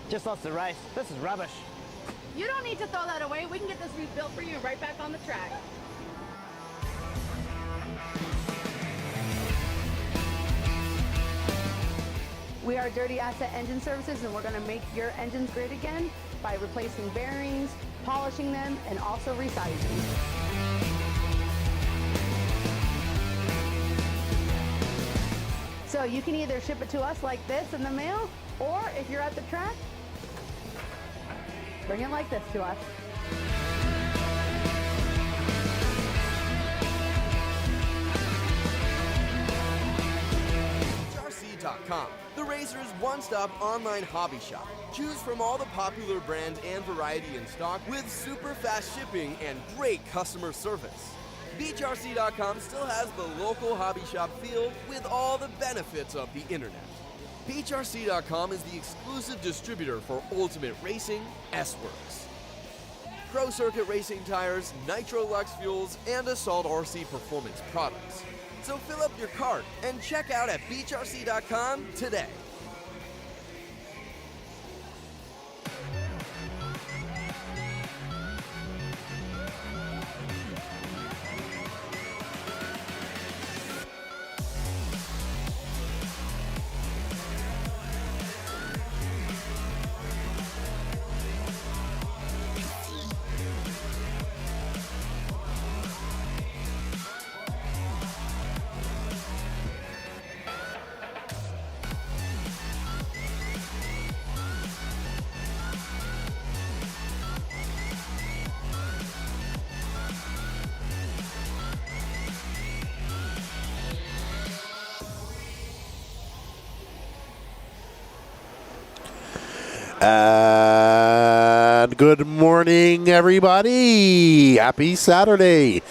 Just lost the race. This is rubbish. You don't need to throw that away. We can get this rebuilt for you and right back on the track. We are Dirty Asset Engine Services, and we're going to make your engines great again by replacing bearings, polishing them, and also resizing. So you can either ship it to us like this in the mail, or if you're at the track, bring it like this to us. Bghnc.com, the Razor's one-stop online hobby shop. Choose from all the popular brands and variety in stock with super fast shipping and great customer service. Bghnc.com still has the local hobby shop feel with all the benefits of the internet. Bghnc.com is the exclusive distributor for Ultimate Racing, S-Works, Pro Circuit Racing tires, Nitro Lux fuels, and Assault RC performance products. So fill up your cart and check out at Bghnc.com today. And good morning, everybody. Happy Saturday.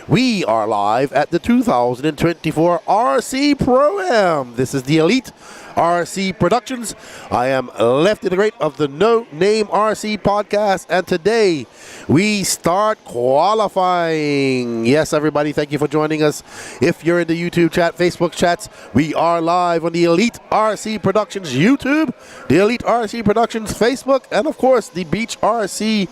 We are live at the 2024 RC Pro-Am. This is the Elite RC Productions. I am Lefty the Great of the No Name RC podcast, and today we start qualifying. Yes, everybody, thank you for joining us. If you're in the YouTube chat, Facebook chats, we are live on the Elite RC Productions YouTube, the Elite RC Productions Facebook, and of course the Beach RC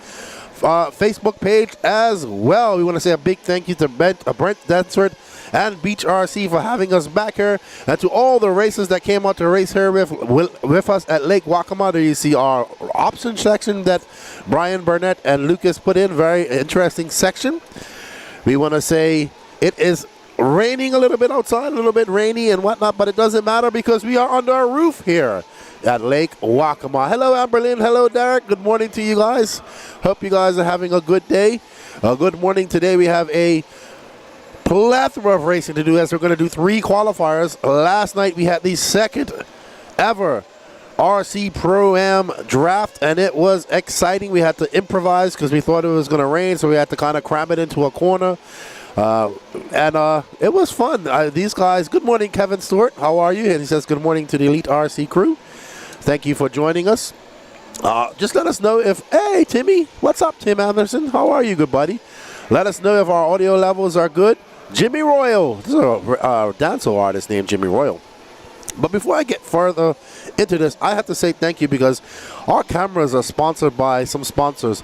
Facebook page as well. We want to say a big thank you to Brent Densford and Beach RC for having us back here, and to all the racers that came out to race here with us at Lake Waccamaw. There you see our option section that Brian Burnett and Lucas put in. Very interesting section. We want to say it is raining a little bit outside, a little bit rainy and whatnot, but it doesn't matter because we are under a roof here at Lake Waccamaw. Hello, Amberlynn. Hello, Derek. Good morning to you guys. Hope you guys are having a good day. A good morning. Today we have a plethora of racing to do, as we're going to do 3 qualifiers. Last night we had the second ever RC Pro-Am draft, and it was exciting. We had to improvise because we thought it was going to rain, so we had to kind of cram it into a corner. And it was fun. These guys, good morning, Kevin Stewart. How are you? And he says good morning to the Elite RC crew. Thank you for joining us. Just let us know if, hey, Timmy, what's up, Tim Anderson? How are you, good buddy? Let us know if our audio levels are good. Jimmy Royal. This is a dancehall artist named Jimmy Royal. But before I get further into this, I have to say thank you because our cameras are sponsored by some sponsors.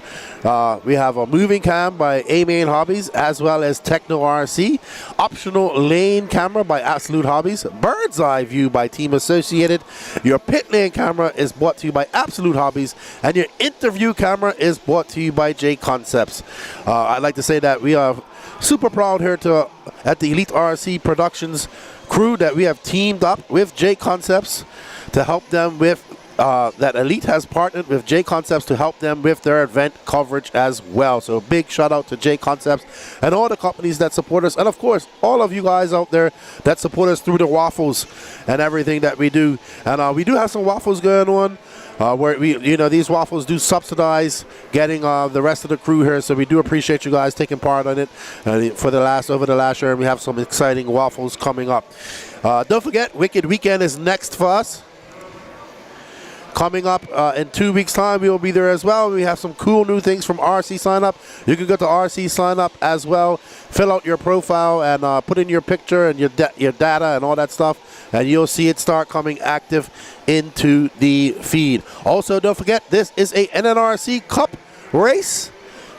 We have a moving cam by A-Main Hobbies, as well as Techno RC, optional lane camera by Absolute Hobbies, Bird's Eye View by Team Associated. Your pit lane camera is brought to you by Absolute Hobbies, and your interview camera is brought to you by J Concepts. I'd like to say that we are super proud here at the Elite RC Productions crew that we have teamed up with J Concepts to help them with that Elite has partnered with J Concepts to help them with their event coverage as well. So big shout out to J Concepts and all the companies that support us, and of course all of you guys out there that support us through the waffles and everything that we do. And we do have some waffles going on. Where these waffles do subsidize getting the rest of the crew here, so we do appreciate you guys taking part on it. Over the last year, we have some exciting waffles coming up. Don't forget, Wicked Weekend is next for us. Coming up in 2 weeks' time, we will be there as well. We have some cool new things from RC Sign Up. You can go to RC Sign Up as well, fill out your profile, and put in your picture and your data and all that stuff, and you'll see it start coming active into the feed. Also, don't forget, this is a NNRC Cup race.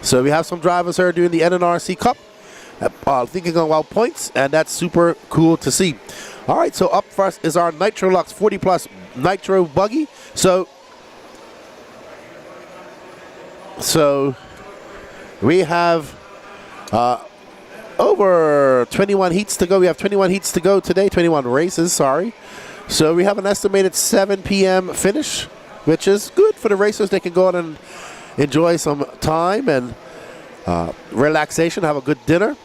So we have some drivers here doing the NNRC Cup, thinking about points, and that's super cool to see. All right, so up first is our Nitro Lux 40 Plus Nitro Buggy. So we have over 21 heats to go. We have 21 heats to go today, 21 races, sorry. So we have an estimated 7 p.m. finish, which is good for the racers. They can go out and enjoy some time and relaxation, have a good dinner.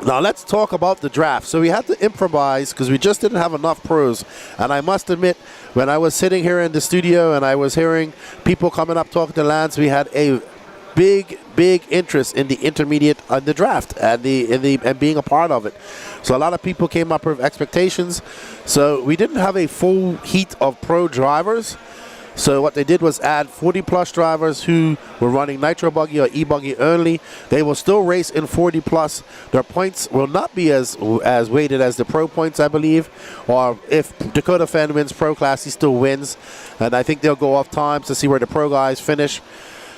Now let's talk about the draft. So we had to improvise because we just didn't have enough pros. And I must admit, when I was sitting here in the studio and I was hearing people coming up talking to Lance, we had a big interest in the intermediate and the draft and and being a part of it. So a lot of people came up with expectations. So we didn't have a full heat of pro drivers. So what they did was add 40 plus drivers who were running Nitro Buggy or E-Buggy only. They will still race in 40 plus. Their points will not be as weighted as the pro points, I believe. Or if Dakota Fan wins pro class, he still wins. And I think they'll go off times to see where the pro guys finish.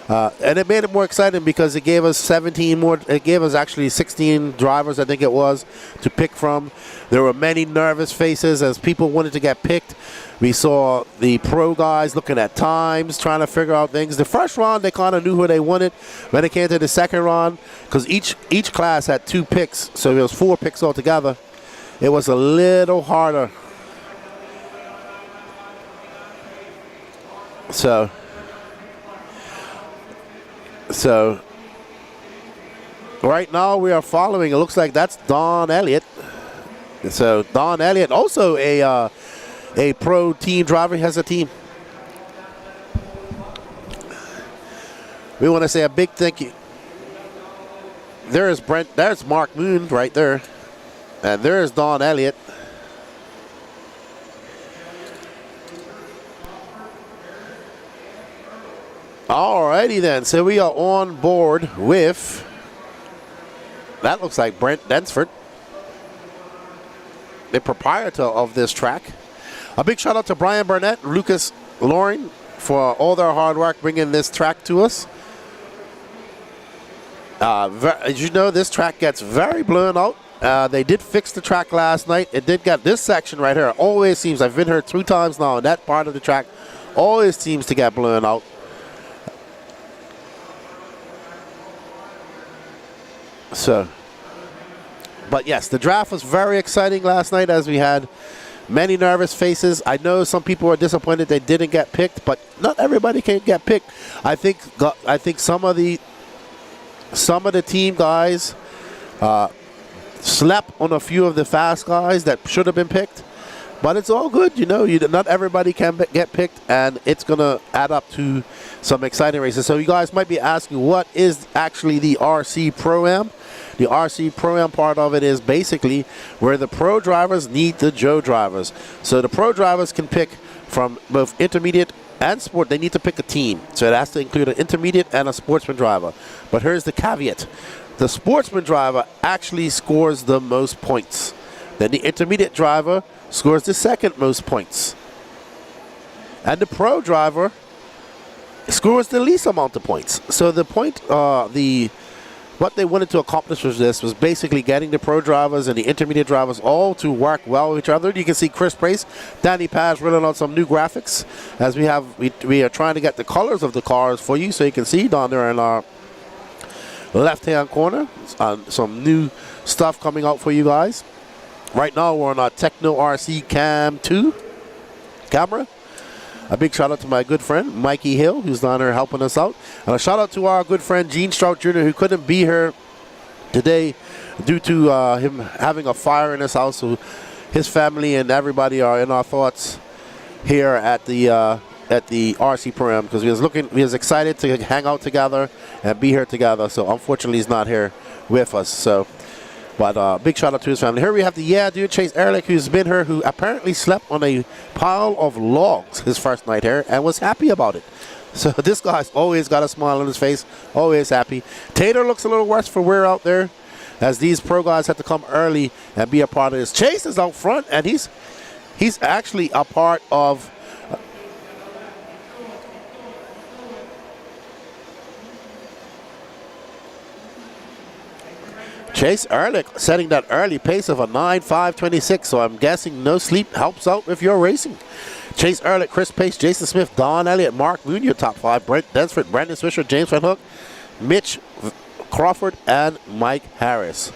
And it made it more exciting because it gave us 17 more. It gave us actually 16 drivers, I think it was, to pick from. There were many nervous faces as people wanted to get picked. We saw the pro guys looking at times, trying to figure out things. The first round, they kind of knew who they wanted. When it came to the second round, because each class had 2 picks, so there was 4 picks altogether, it was a little harder. So right now we are following. It looks like that's Don Elliott. So Don Elliott, also a pro team driver, has a team. We want to say a big thank you. There's Brent. There's Mark Moon right there, and there's Don Elliott. Alrighty then, so we are on board with, that looks like Brent Densford, the proprietor of this track. A big shout out to Brian Burnett, Lucas Loring for all their hard work bringing this track to us. As you know, this track gets very blown out. They did fix the track last night. It did get this section right here. Always seems, I've been here 2 times now, and that part of the track always seems to get blown out. So, but yes, the draft was very exciting last night as we had many nervous faces. I know some people were disappointed they didn't get picked, but not everybody can get picked. I think some of the team guys slept on a few of the fast guys that should have been picked. But it's all good, you know. Not everybody can get picked, and it's going to add up to some exciting races. So you guys might be asking, what is actually the RC Pro-Am? The RC Pro-Am part of it is basically where the pro drivers need the Joe drivers. So the pro drivers can pick from both intermediate and sport. They need to pick a team. So it has to include an intermediate and a sportsman driver. But here's the caveat. The sportsman driver actually scores the most points. Then the intermediate driver scores the second most points. And the pro driver scores the least amount of points. So the point, what they wanted to accomplish with this was basically getting the pro drivers and the intermediate drivers all to work well with each other. You can see Chris Prace, Danny Paz rolling out some new graphics as we are trying to get the colors of the cars for you so you can see down there in our left-hand corner. Some new stuff coming out for you guys. Right now we're on our Techno RC Cam 2 camera. A big shout out to my good friend Mikey Hill, who's down there helping us out. And a shout out to our good friend Gene Strout Jr., who couldn't be here today due to him having a fire in his house. So his family and everybody are in our thoughts here at the RC Pro-Am, because we was excited to hang out together and be here together. So unfortunately he's not here with us. So But big shout out to his family. Here we have the Yeah Dude, Chase Ehrlich, who's been here, who apparently slept on a pile of logs his first night here and was happy about it. So this guy's always got a smile on his face, always happy. Tater looks a little worse for wear out there, as these pro guys have to come early and be a part of this. Chase is out front, and he's actually a part of Chase Ehrlich setting that early pace of a 9:5:26, so I'm guessing no sleep helps out if you're racing. Chase Ehrlich, Chris Pace, Jason Smith, Don Elliott, Mark Moon, your top 5. Brent Densford, Brandon Swisher, James Van Hook, Mitch Crawford, and Mike Harris.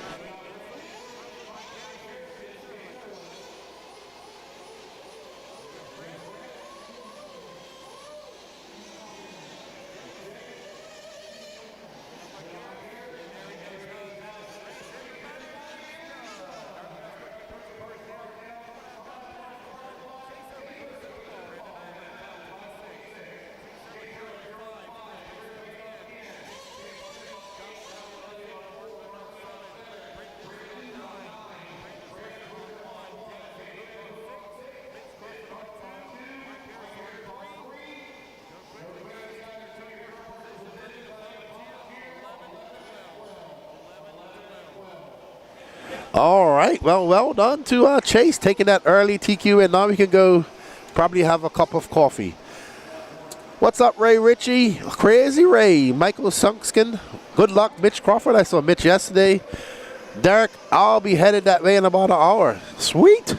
All right, well done to Chase taking that early TQ, and now we can go probably have a cup of coffee. What's up, Ray Ritchie? Crazy Ray. Michael Sunkskin. Good luck, Mitch Crawford. I saw Mitch yesterday. Derek, I'll be headed that way in about an hour. Sweet.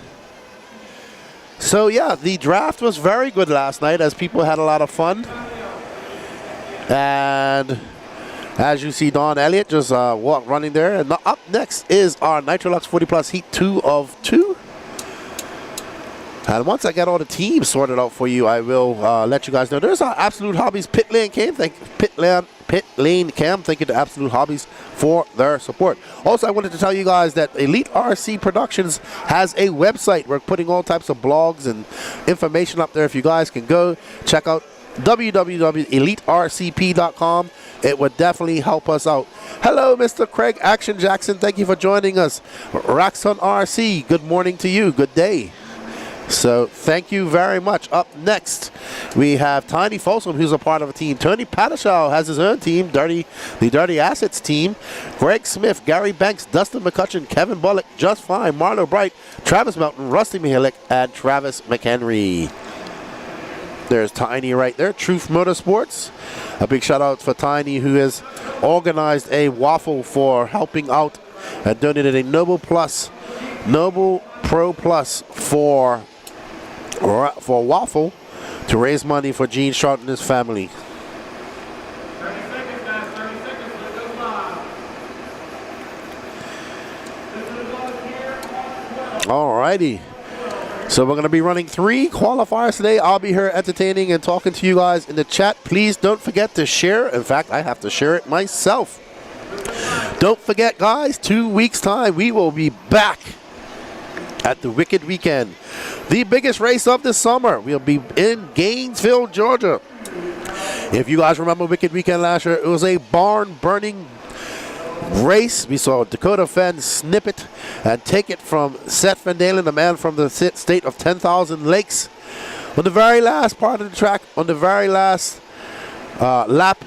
So, yeah, the draft was very good last night as people had a lot of fun. And as you see, Don Elliott just running there. And up next is our Nitrolux 40 Plus Heat 2 of 2. And once I get all the teams sorted out for you, I will let you guys know. There's our Absolute Hobbies Pit Lane Cam. Pit Lane Cam. Thank you to Absolute Hobbies for their support. Also, I wanted to tell you guys that Elite RC Productions has a website. We're putting all types of blogs and information up there. If you guys can go check out www.elitercp.com. It would definitely help us out. Hello, Mr. Craig Action Jackson. Thank you for joining us. Raxon RC, good morning to you. Good day. So thank you very much. Up next, we have Tiny Folsom, who's a part of a team. Tony Pataschow has his own team, the Dirty Assets team. Greg Smith, Gary Banks, Dustin McCutcheon, Kevin Bullock, Just Fine, Marlo Bright, Travis Melton, Rusty Mihalik, and Travis McHenry. There's Tiny right there, Truth Motorsports. A big shout out for Tiny, who has organized a waffle for helping out and donated a Noble Pro Plus for waffle to raise money for Gene Sharp and his family. 30 seconds, guys. 30 seconds. Let's go live. Alrighty. So we're going to be running 3 qualifiers today. I'll be here entertaining and talking to you guys in the chat. Please don't forget to share. In fact, I have to share it myself. Don't forget, guys, 2 weeks' time, we will be back at the Wicked Weekend. The biggest race of the summer. We'll be in Gainesville, Georgia. If you guys remember Wicked Weekend last year, it was a barn-burning race. We saw Dakota Fenn snip it and take it from Seth Van Dalen, the man from the state of 10,000 Lakes. On the very last part of the track, on the very last lap,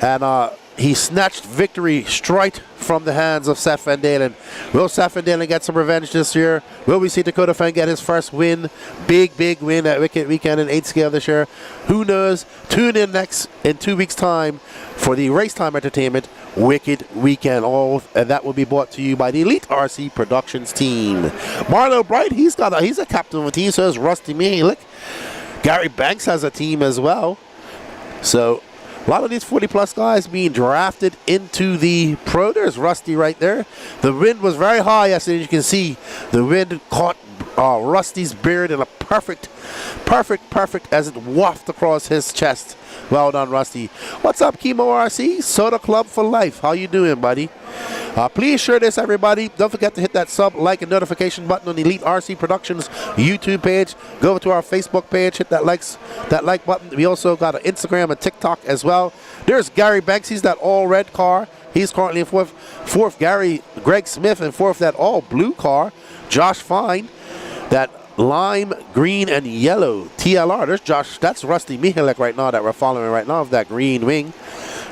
and he snatched victory straight from the hands of Seth Van Dalen. Will Seth Van Dalen get some revenge this year? Will we see Dakota Fenn get his first win? Big win at Wicked Weekend in 8 scale this year. Who knows? Tune in next in 2 weeks' time for the Race Time Entertainment Wicked Weekend. And that will be brought to you by the Elite RC Productions team. Marlo Bright, he's a captain of a team, so is Rusty Mihalik. Gary Banks has a team as well. So a lot of these 40-plus guys being drafted into the pro. There's Rusty right there. The wind was very high yesterday. As you can see, the wind caught Rusty's beard in a perfect as it wafted across his chest. Well done, Rusty. What's up, Chemo RC? Soda Club for life. How you doing, buddy? Please share this, everybody. Don't forget to hit that sub, like, and notification button on the Elite RC Productions YouTube page. Go over to our Facebook page. Hit that like button. We also got an Instagram and TikTok as well. There's Gary Banks. He's that all red car. He's currently in fourth. Fourth, Greg Smith in fourth, that all blue car. Josh Fine, that lime, green, and yellow TLR. There's Josh. That's Rusty Mihalek right now that we're following right now of that green wing.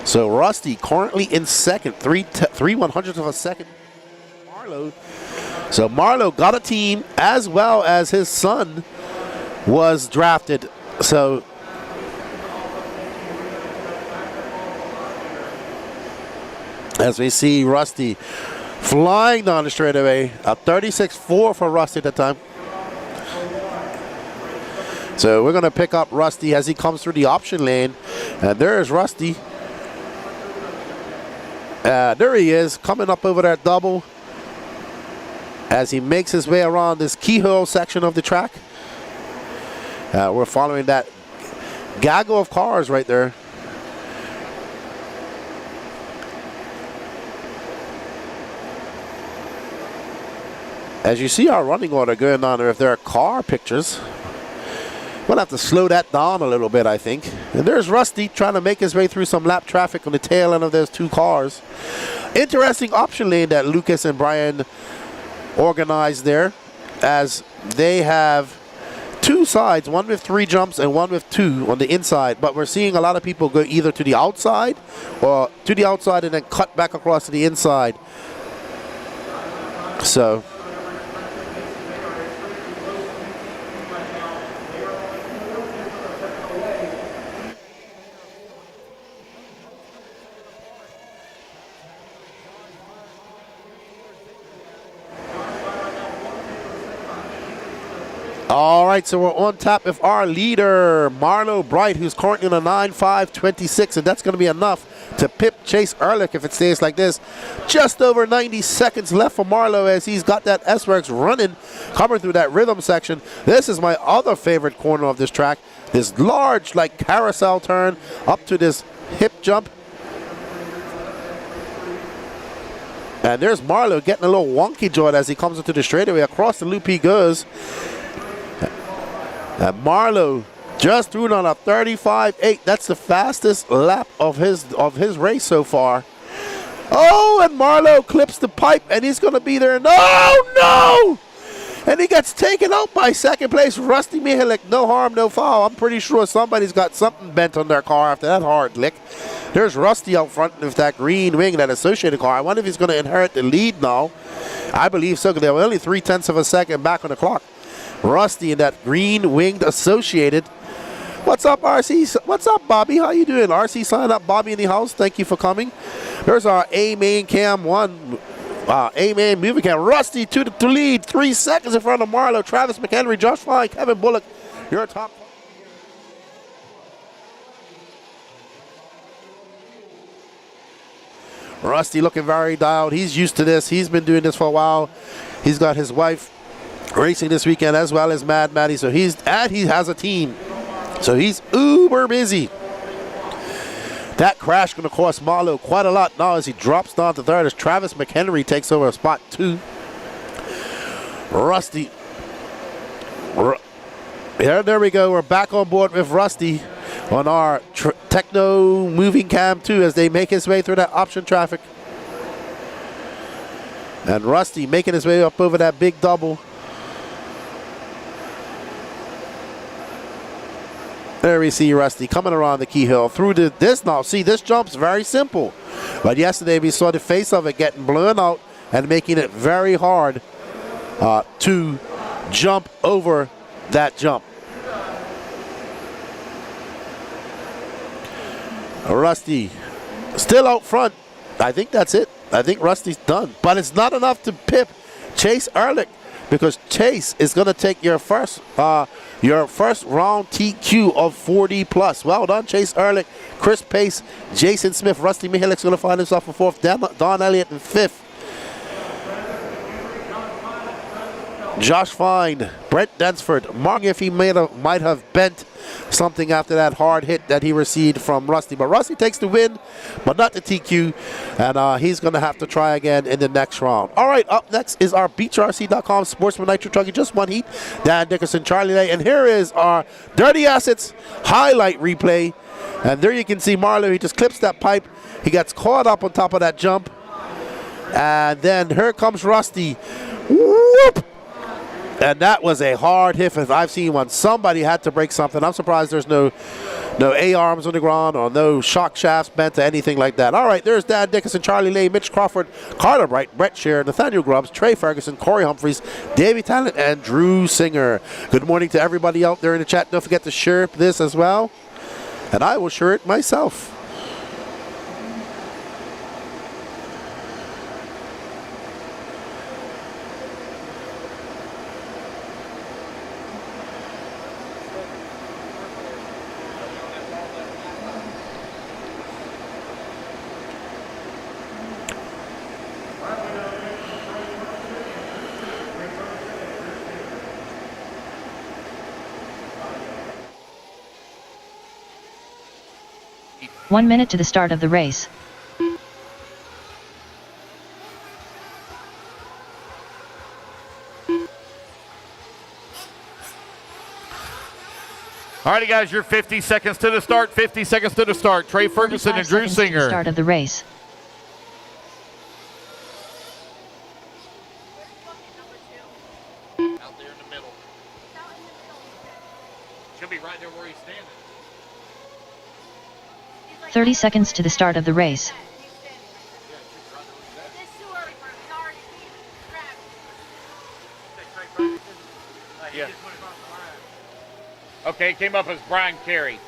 So Rusty currently in second, 3/100ths of a second. Marlowe. So Marlowe got a team as well as his son was drafted. So as we see Rusty flying down the straightaway, a 36.4 for Rusty at the time. So we're going to pick up Rusty as he comes through the option lane. And there's Rusty. There he is, coming up over that double as he makes his way around this keyhole section of the track. We're following that gaggle of cars right there. As you see our running order going on there, if there are car pictures, we'll have to slow that down a little bit, I think. And there's Rusty trying to make his way through some lap traffic on the tail end of those two cars. Interesting option lane that Lucas and Brian organized there, as they have two sides, one with 3 jumps and one with 2 on the inside. But we're seeing a lot of people go either to the outside or to the outside and then cut back across to the inside. So all right, so we're on top of our leader, Marlowe Bright, who's currently in a 9.5.26, and that's going to be enough to pip Chase Ehrlich if it stays like this. Just over 90 seconds left for Marlowe as he's got that S-Works running, coming through that rhythm section. This is my other favorite corner of this track, this large, like, carousel turn up to this hip jump. And there's Marlowe getting a little wonky joint as he comes into the straightaway. Across the loop he goes. And Marlowe just threw it on a 35.8. That's the fastest lap of his race so far. Oh, and Marlowe clips the pipe, and he's going to be there. No! And he gets taken out by second place, Rusty Mihalek. No harm, no foul. I'm pretty sure somebody's got something bent on their car after that hard lick. There's Rusty out front with that green wing, that associated car. I wonder if he's going to inherit the lead now. I believe so, because they were only 0.3 of a second back on the clock. Rusty in that green winged associated. What's up, RC? What's up, Bobby? How you doing? RC sign up, Bobby in the house. Thank you for coming. There's our A-main cam 1. A-main movie cam. Rusty to lead. 3 seconds in front of Marlowe. Travis McHenry, Josh Fine, Kevin Bullock. Your top. Rusty looking very dialed. He's used to this. He's been doing this for a while. He's got his wife racing this weekend as well as Mad Maddie. So he has a team. So he's uber busy. That crash going to cost Marlowe quite a lot now as he drops down to third as Travis McHenry takes over spot 2. Rusty. There we go. We're back on board with Rusty on our Techno moving cam 2 as they make his way through that option traffic. And Rusty making his way up over that big double. There we see Rusty coming around the key hill through this now. See, this jump's very simple. But yesterday we saw the face of it getting blown out and making it very hard to jump over that jump. Rusty still out front. I think that's it. I think Rusty's done. But it's not enough to pip Chase Ehrlich, because Chase is going to take your first round TQ of 40 plus. Well done, Chase Ehrlich, Chris Pace, Jason Smith, Rusty Mihalek's going to find himself in 4th, Don Elliott in 5th. Josh Fine, Brent Densford, Mark if he might have bent something after that hard hit that he received from Rusty. But Rusty takes the win, but not the TQ, and he's going to have to try again in the next round. All right, up next is our BeachRC.com Sportsman Nitro Trucking, just one heat. Dan Dickerson, Charlie Lay, and here is our Dirty Assets highlight replay. And there you can see Marlo, he just clips that pipe. He gets caught up on top of that jump. And then here comes Rusty. Whoop! And that was a hard hit if I've seen one. Somebody had to break something. I'm surprised there's no A-arms on the ground or no shock shafts bent or anything like that. All right, there's Dan Dickerson, Charlie Lay, Mitch Crawford, Carter Bright, Brett Shear, Nathaniel Grubbs, Trey Ferguson, Corey Humphreys, Davey Talent, and Drew Singer. Good morning to everybody out there in the chat. Don't forget to share this as well. And I will share it myself. One minute to the start of the race. Alrighty, guys, you're 50 seconds to the start. 50 seconds to the start. Trey Ferguson and Drew Singer. Start of the race. Out there in the middle. She'll be right there where he's standing. 30 seconds to the start of the race. Yeah. Okay, came up as Brian Carey.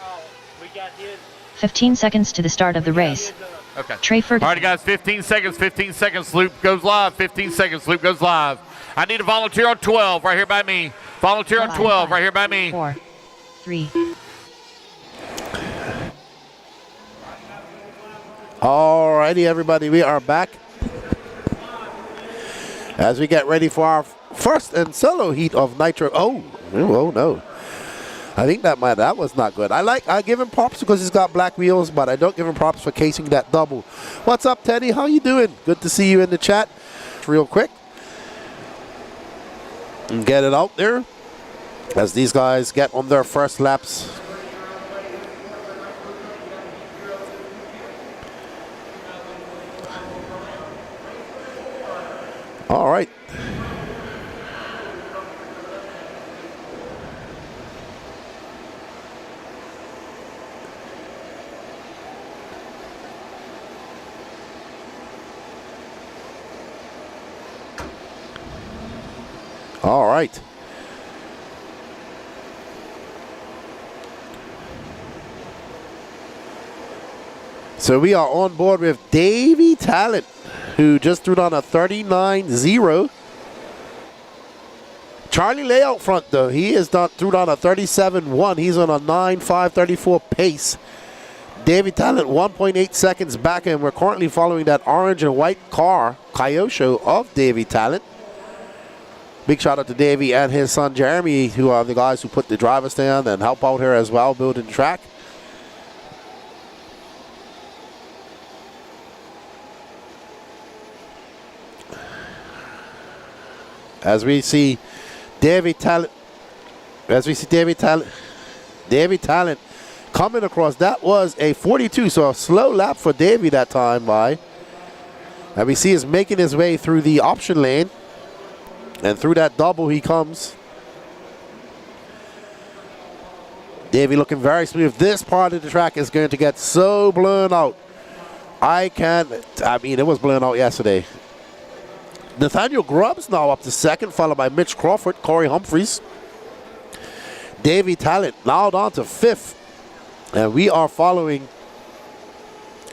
Oh, we got his. 15 seconds to the start of the race. Okay. Trey Ferguson. Alrighty, guys, 15 seconds. 15 seconds. Loop goes live. 15 seconds. Loop goes live. I need a volunteer on 12 right here by me. Volunteer on 12 right here by me. 4, 3. Alrighty, everybody, we are back as we get ready for our first and solo heat of Nitro. Oh no. I think that was not good. I give him props because he's got black wheels, but I don't give him props for casing that double. What's up, Teddy? How you doing? Good to see you in the chat. Real quick. And get it out there as these guys get on their first laps. All right. All right. So we are on board with Davey Talent, who just threw down a 39.0. Charlie Lay out front, though. He is threw down a 37.1. He's on a 9.534 pace. Davey Talent 1.8 seconds back, and we're currently following that orange and white car, Kyosho, of Davey Talent. Big shout out to Davey and his son Jeremy, who are the guys who put the driver stand and help out here as well, building the track. As we see Davey Talent coming across. That was a 42, so a slow lap for Davey that time by. And we see he's making his way through the option lane. And through that double he comes. Davey looking very smooth. This part of the track is going to get so blown out. It was blown out yesterday. Nathaniel Grubbs now up to second, followed by Mitch Crawford, Corey Humphreys. Davey Talent now down to fifth. And we are following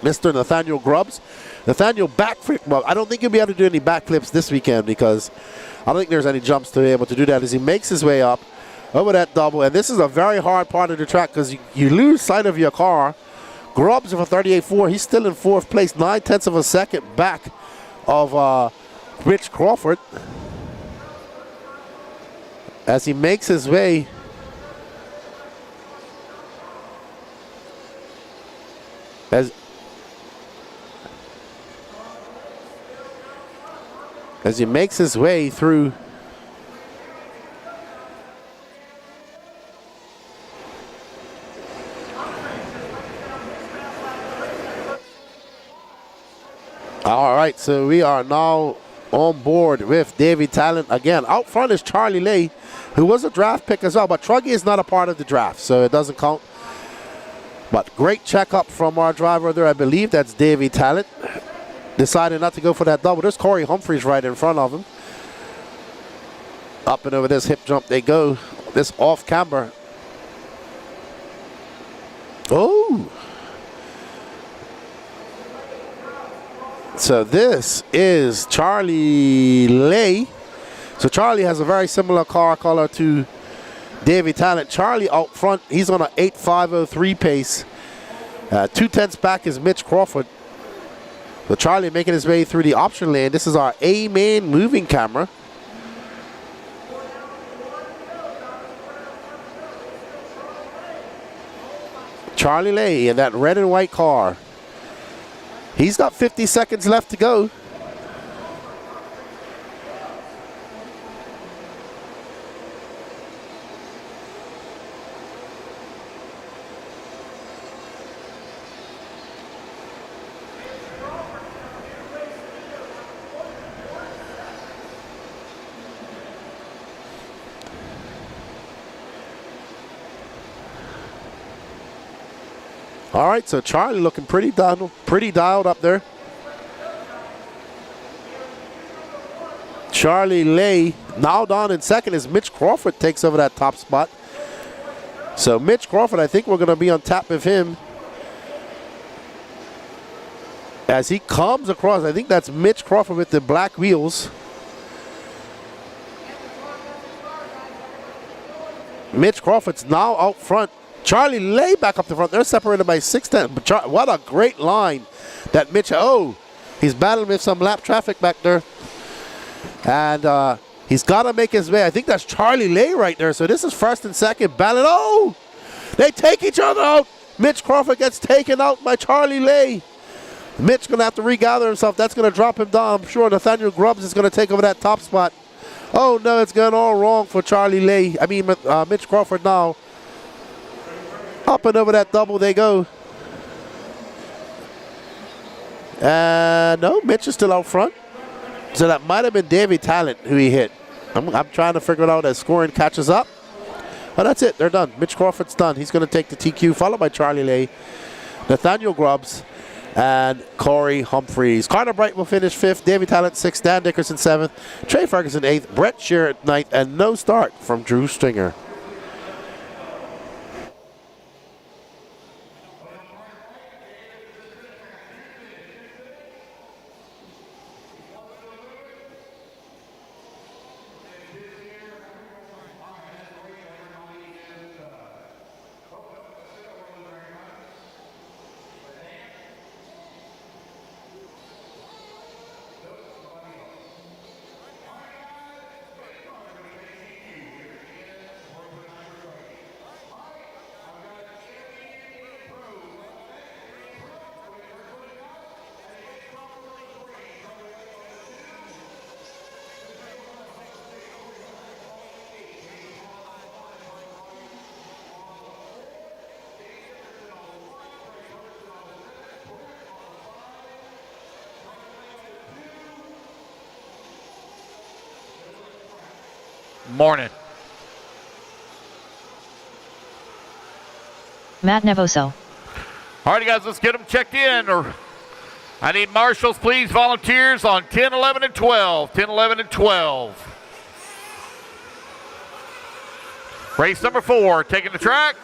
Mr. Nathaniel Grubbs. Nathaniel backflip. Well, I don't think he'll be able to do any backflips this weekend because I don't think there's any jumps to be able to do that as he makes his way up over that double. And this is a very hard part of the track because you lose sight of your car. Grubbs with a 38.4. He's still in fourth place, 0.9 of a second back of Rich Crawford. as he makes his way as he makes his way through all right, so we are now on board with Davy Talent again. Out front is Charlie Lay, who was a draft pick as well, but Truggy is not a part of the draft, so it doesn't count. But great checkup from our driver there. I believe that's Davy Talent. Decided not to go for that double. There's Corey Humphreys right in front of him. Up and over this hip jump they go. This off camber. Oh! So this is Charlie Lay. So Charlie has a very similar car color to Davy Talent. Charlie out front, he's on an 8.503 pace. 2/10 back is Mitch Crawford. So Charlie making his way through the option lane. This is our A-main moving camera. Charlie Lay in that red and white car. He's got 50 seconds left to go. All right, so Charlie looking pretty dialed up there. Charlie Lay now down in second as Mitch Crawford takes over that top spot. So Mitch Crawford, I think we're going to be on tap with him as he comes across. I think that's Mitch Crawford with the black wheels. Mitch Crawford's now out front. Charlie Lay back up the front. They're separated by 6/10. What a great line that Mitch. Oh, he's battling with some lap traffic back there. And he's got to make his way. I think that's Charlie Lay right there. So this is first and second. Battling. Oh, they take each other out. Mitch Crawford gets taken out by Charlie Lay. Mitch going to have to regather himself. That's going to drop him down. I'm sure Nathaniel Grubbs is going to take over that top spot. Oh, no, it's going all wrong for Charlie Lay. I mean, Mitch Crawford now. Up and over that double they go. And no, Mitch is still out front. So that might have been Davy Talent who he hit. I'm trying to figure it out as scoring catches up. But that's it. They're done. Mitch Crawford's done. He's going to take the TQ, followed by Charlie Lay, Nathaniel Grubbs, and Corey Humphreys. Carter Bright will finish 5th. Davy Talent 6th. Dan Dickerson 7th. Trey Ferguson 8th. Brett Shear 9th. And no start from Drew Stringer. Morning. Matt Nevoso. All right, guys, let's get them checked in. I need marshals, please, volunteers on 10, 11, and 12. 10, 11, and 12. Race number 4, taking the track.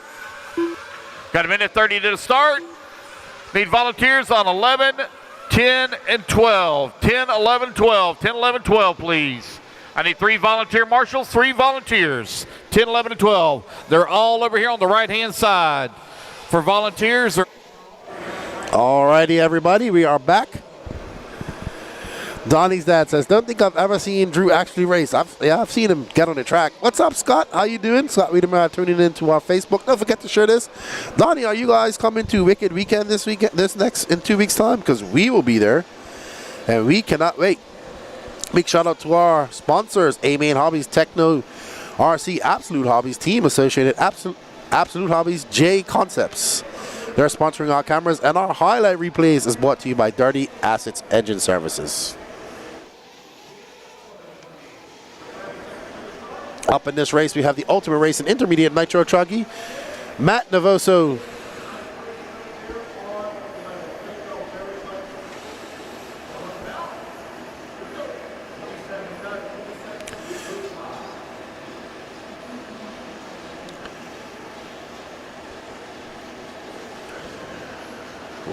Got a minute 30 to the start. Need volunteers on 11, 10, and 12. 10, 11, 12. 10, 11, 12, please. I need 3 volunteer marshals, 3 volunteers. 10, 11, and 12. They're all over here on the right-hand side. For volunteers. All righty, everybody, we are back. Donnie's dad says, don't think I've ever seen Drew actually race. I've seen him get on the track. What's up, Scott? How you doing? Scott Wiedemeyer tuning into our Facebook. Don't forget to share this. Donnie, are you guys coming to Wicked Weekend in 2 weeks' time? Because we will be there, and we cannot wait. Big shout out to our sponsors, A-Main Hobbies, Techno, RC, Absolute Hobbies, Team Associated, Absolute Hobbies, J Concepts. They're sponsoring our cameras, and our highlight replays is brought to you by Dirty Assets Engine Services. Up in this race, we have the Ultimate Race and Intermediate Nitro Truggy, Matt Navoso.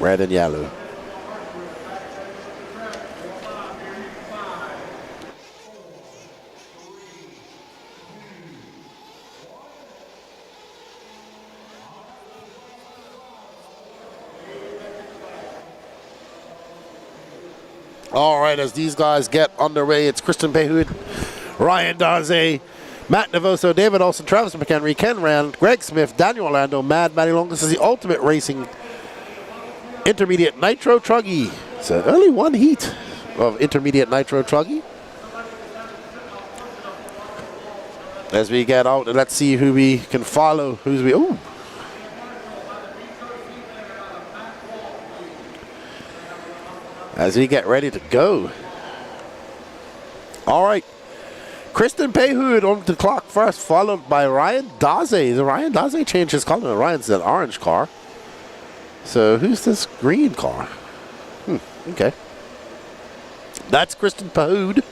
Red and yellow. All right, as these guys get underway, it's Christian Payhood, Ryan Daze, Matt Navoso, David Olson, Travis McHenry, Ken Rand, Greg Smith, Daniel Orlando, Matty Long. This is the Ultimate Racing Intermediate Nitro Truggy. It's only one heat of Intermediate Nitro Truggy. As we get out, let's see who we can follow. Ooh. As we get ready to go. All right. Kristen Payhood on the clock first, followed by Ryan Daze. Ryan Daze changed his color. Ryan's an orange car. So who's this green car? Okay. That's Kristen Payhood,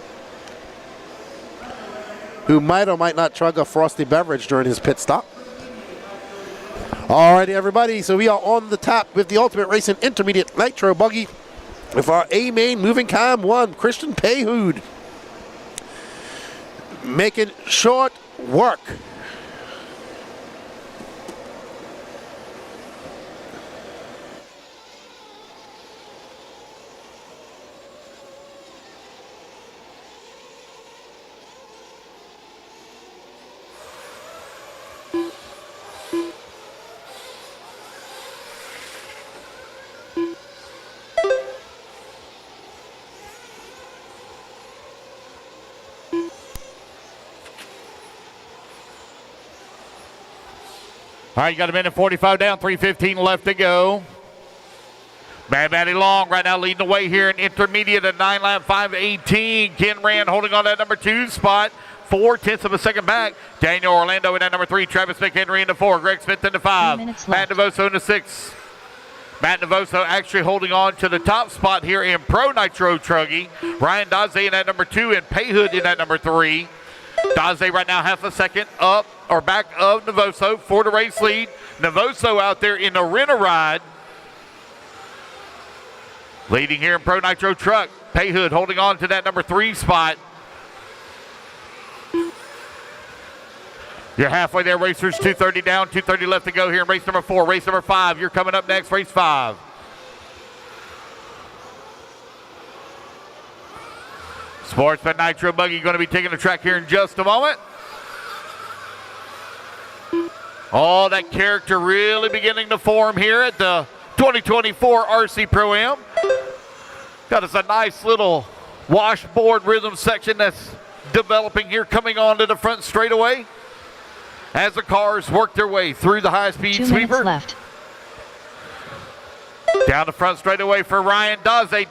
who might or might not chug a frosty beverage during his pit stop. Alrighty, everybody. So we are on the tap with the Ultimate Racing Intermediate Nitro Buggy with our A-Main moving cam 1, Christian Payhood, making short work. All right, you got a minute 45 down, 3:15 left to go. Matty Long right now leading the way here in intermediate at 9 lap 5:18. Ken Rand holding on that number 2 spot. 0.4 of a second back. Daniel Orlando in that number 3. Travis McHenry in the 4. Greg Smith in the 5. Matt Navoso in the 6. Matt Navoso actually holding on to the top spot here in Pro Nitro Truggy. Ryan Daze in that number 2 and Payhood in that number 3. Daze right now half a second up or back of Navoso for the race lead. Navoso out there in the rent-a-ride. Leading here in Pro Nitro Truck. Payhood holding on to that number 3 spot. You're halfway there, racers. 2:30 down, 2:30 left to go here in race number 4. Race number 5, you're coming up next, race 5. Sportsman Nitro Buggy going to be taking the track here in just a moment. Oh, that character really beginning to form here at the 2024 RC Pro-Am. Got us a nice little washboard rhythm section that's developing here, coming onto the front straightaway as the cars work their way through the high-speed 2 sweeper. minutes left. Down the front straightaway for Ryan Daze.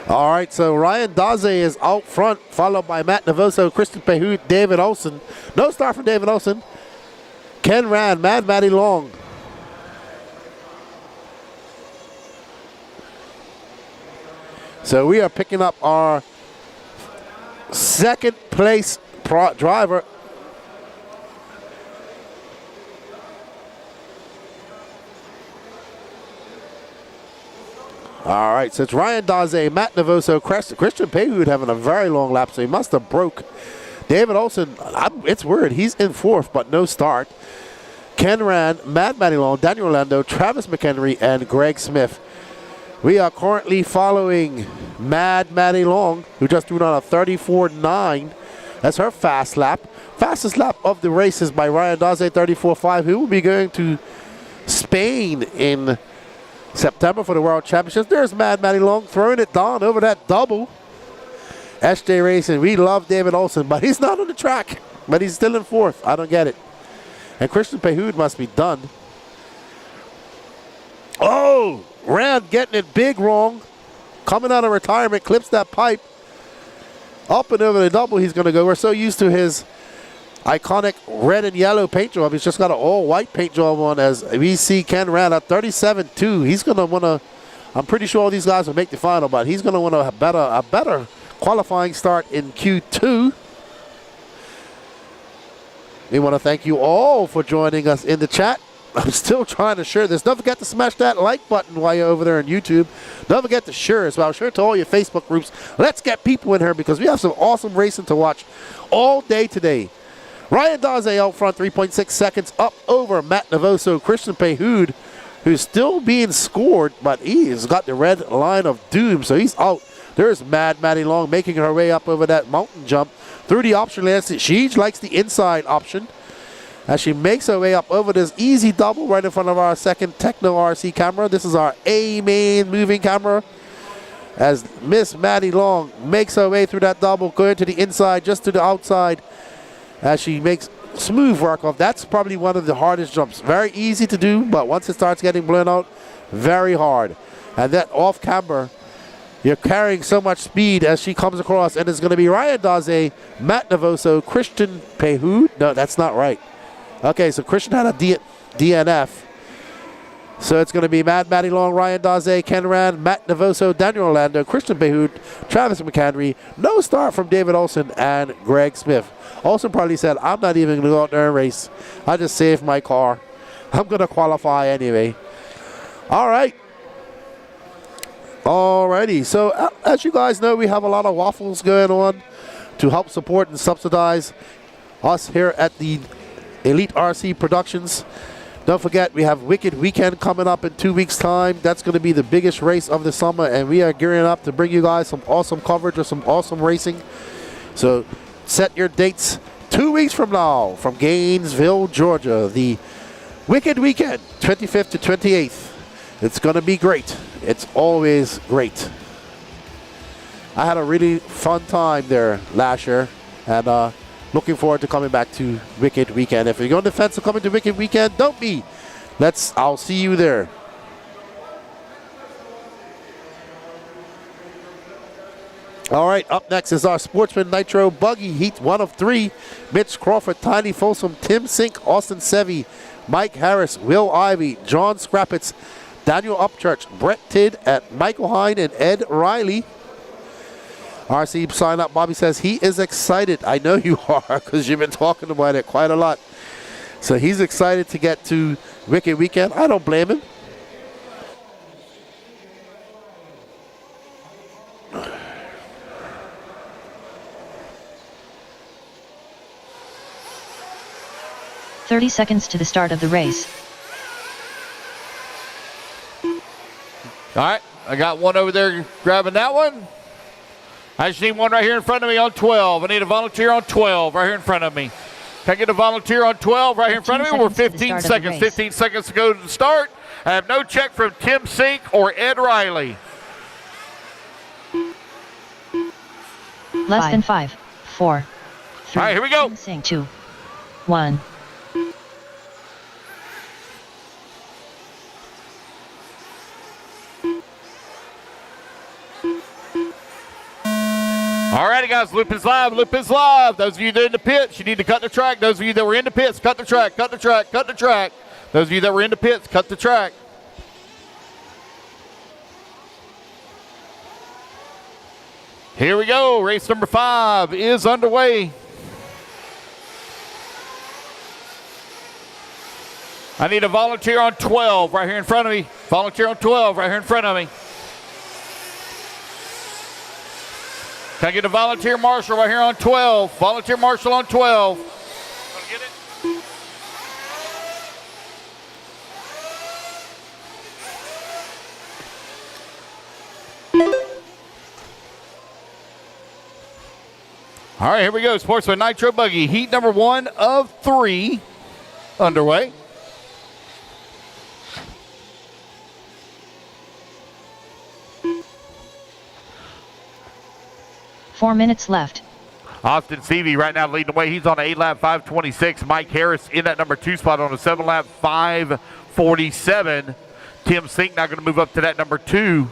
All right, so Ryan Daze is out front, followed by Matt Navoso, Kristen Payhood, David Olson. No start from David Olson. Ken Rand, Matty Long. So we are picking up our second place driver. All right, so it's Ryan Daze, Matt Navoso, Christian Payhood having a very long lap, so he must have broke. David Olson, it's weird, he's in 4th, but no start. Ken Rand, Matt Long, Daniel Orlando, Travis McHenry, and Greg Smith. We are currently following Mad Maddie Long, who just threw on a 34.9. That's her fast lap. Fastest lap of the race is by Ryan Daze, 34.5, who will be going to Spain in September for the World Championships. There's Mad Maddie Long throwing it down over that double. SJ Racing, we love David Olson, but he's not on the track. But he's still in fourth. I don't get it. And Christian Pehoud must be done. Oh, Rand getting it big wrong. Coming out of retirement, clips that pipe. Up and over the double he's going to go. We're so used to his iconic red and yellow paint job. He's just got an all-white paint job on as we see Ken Rand at 37.2. He's going to want to, I'm pretty sure all these guys will make the final, but he's going to want a better qualifying start in Q2. We want to thank you all for joining us in the chat. I'm still trying to share this. Don't forget to smash that like button while you're over there on YouTube. Don't forget to share as well. Share to all your Facebook groups. Let's get people in here because we have some awesome racing to watch all day today. Ryan Daze out front, 3.6 seconds up over Matt Navoso. Christian Pehoud, who's still being scored, but he's got the red line of doom, so he's out. There's Mad Maddie Long making her way up over that mountain jump through the option lane. She likes the inside option as she makes her way up over this easy double right in front of our second Techno RC camera. This is our A-main moving camera as Miss Maddie Long makes her way through that double, going to the inside, just to the outside, as she makes smooth work of. That's probably one of the hardest jumps. Very easy to do, but once it starts getting blown out, very hard. And that off camber, you're carrying so much speed as she comes across, and it's going to be Ryan Daze, Matt Navoso, Christian Pehoud. No, that's not right. Okay, so Christian had a DNF. So it's going to be Mad Maddie Long, Ryan Daze, Ken Rand, Matt Navoso, Daniel Orlando, Christian Pehoud, Travis McHenry. No start from David Olson and Greg Smith. Olson probably said, I'm not even going to go out there and race. I just saved my car. I'm going to qualify anyway. All right. Alrighty, so as you guys know, we have a lot of waffles going on to help support and subsidize us here at the Elite RC Productions. Don't forget, we have Wicked Weekend coming up in 2 weeks' time. That's going to be the biggest race of the summer, and we are gearing up to bring you guys some awesome coverage of some awesome racing. So set your dates 2 weeks from now from Gainesville, Georgia. The Wicked Weekend, 25th to 28th. It's going to be great. It's always great. I had a really fun time there last year, and looking forward to coming back to Wicked Weekend. If you're on the fence of coming to Wicked Weekend, don't be. I'll see you there. All right, up next is our Sportsman Nitro Buggy Heat 1 of 3. Mitch Crawford, Tiny Folsom, Tim Sink, Austin Sevey, Mike Harris, Will Ivey, John Scrappitz, Daniel Upchurch, Brett Tidd, at Michael Hine, and Ed Riley. RC sign up. Bobby says he is excited. I know you are because you've been talking about it quite a lot. So he's excited to get to Wicked Weekend. I don't blame him. "30 seconds to the start of the race." All right, I got one over there grabbing that one. I just need one right here in front of me on 12. I need a volunteer on 12 right here in front of me. Can I get a volunteer on 12 right here in front of me? We're 15 seconds. 15 seconds to go to the start. I have no check from Tim Sink or Ed Riley. Less than 5, 4, 3. All right, here we go. Sync 2, 1. All righty, guys, loop is live, loop is live. Those of you that are in the pits, you need to cut the track. Those of you that were in the pits, cut the track, cut the track, cut the track. Those of you that were in the pits, cut the track. Here we go, race number 5 is underway. I need a volunteer on 12 right here in front of me. Volunteer on 12 right here in front of me. Can I get a volunteer marshal right here on 12? Volunteer marshal on 12. Get it? All right, here we go. Sportsman Nitro Buggy, heat number 1 of 3 underway. Four minutes left. Austin Seavey right now leading the way. He's on an 8-lap 5:26. Mike Harris in that number 2 spot on a 7-lap 5:47. Tim Sink now going to move up to that number 2.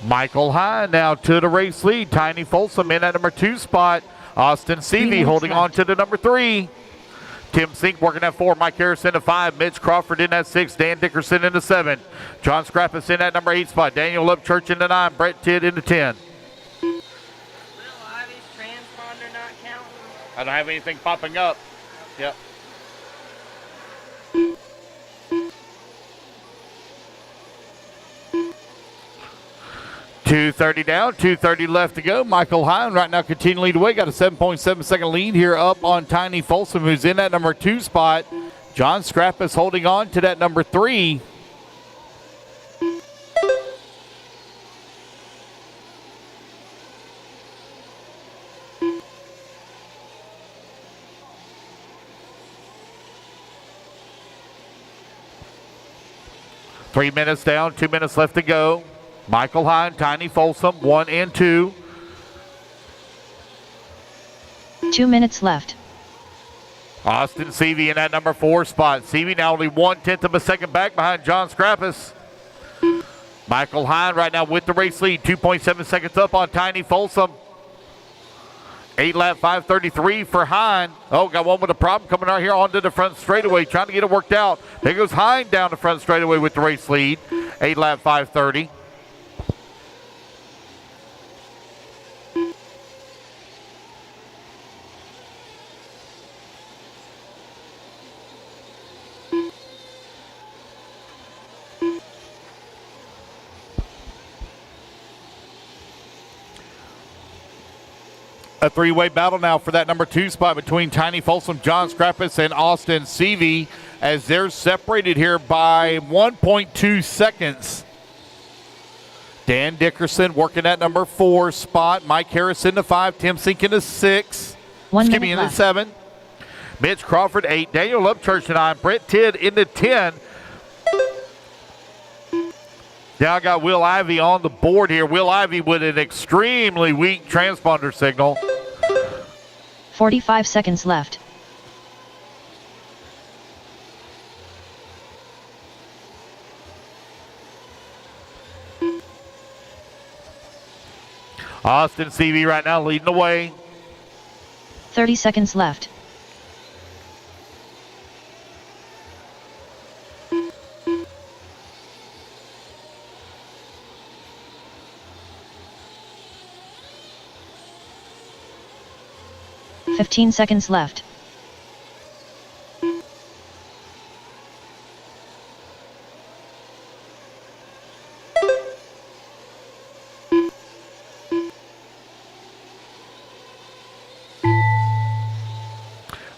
Michael High now to the race lead. Tiny Folsom in at number 2 spot. Austin Seavey holding on to the number 3. Tim Sink working at 4. Mike Harrison at 5. Mitch Crawford in at 6. Dan Dickerson in the 7. John Scrappus in at number 8 spot. Daniel Upchurch in the 9. Brett Tidd in the 10. Little Ivy's transponder not counting. I don't have anything popping up. Yep. 2:30 down, 2:30 left to go. Michael Hine right now continuing to lead away. Got a 7.7 second lead here up on Tiny Folsom, who's in that number 2 spot. John Scrappus holding on to that number 3. Three minutes down, 2 minutes left to go. Michael Hine, Tiny Folsom, 1 and 2. 2 minutes left. Austin Seavey in that number 4 spot. Seavey now only 1/10 of a second back behind John Scrappus. Michael Hine right now with the race lead, 2.7 seconds up on Tiny Folsom. 8-lap 5:33 for Hine. Oh, got one with a problem coming out here onto the front straightaway, trying to get it worked out. There goes Hine down the front straightaway with the race lead, 8-lap 5:30. A three-way battle now for that number 2 spot between Tiny Folsom, John Scrappus, and Austin Seavey, as they're separated here by 1.2 seconds. Dan Dickerson working that number 4 spot. Mike Harris in the 5. Tim Sink in the 6. 1 Excuse minute me, in the left. 7. Mitch Crawford 8. Daniel Upchurch 9. Brett Tidd in the 10. Now I got Will Ivy on the board here. Will Ivy with an extremely weak transponder signal. 45 seconds left. Austin Seavey right now leading the way. 30 seconds left. Fifteen seconds left.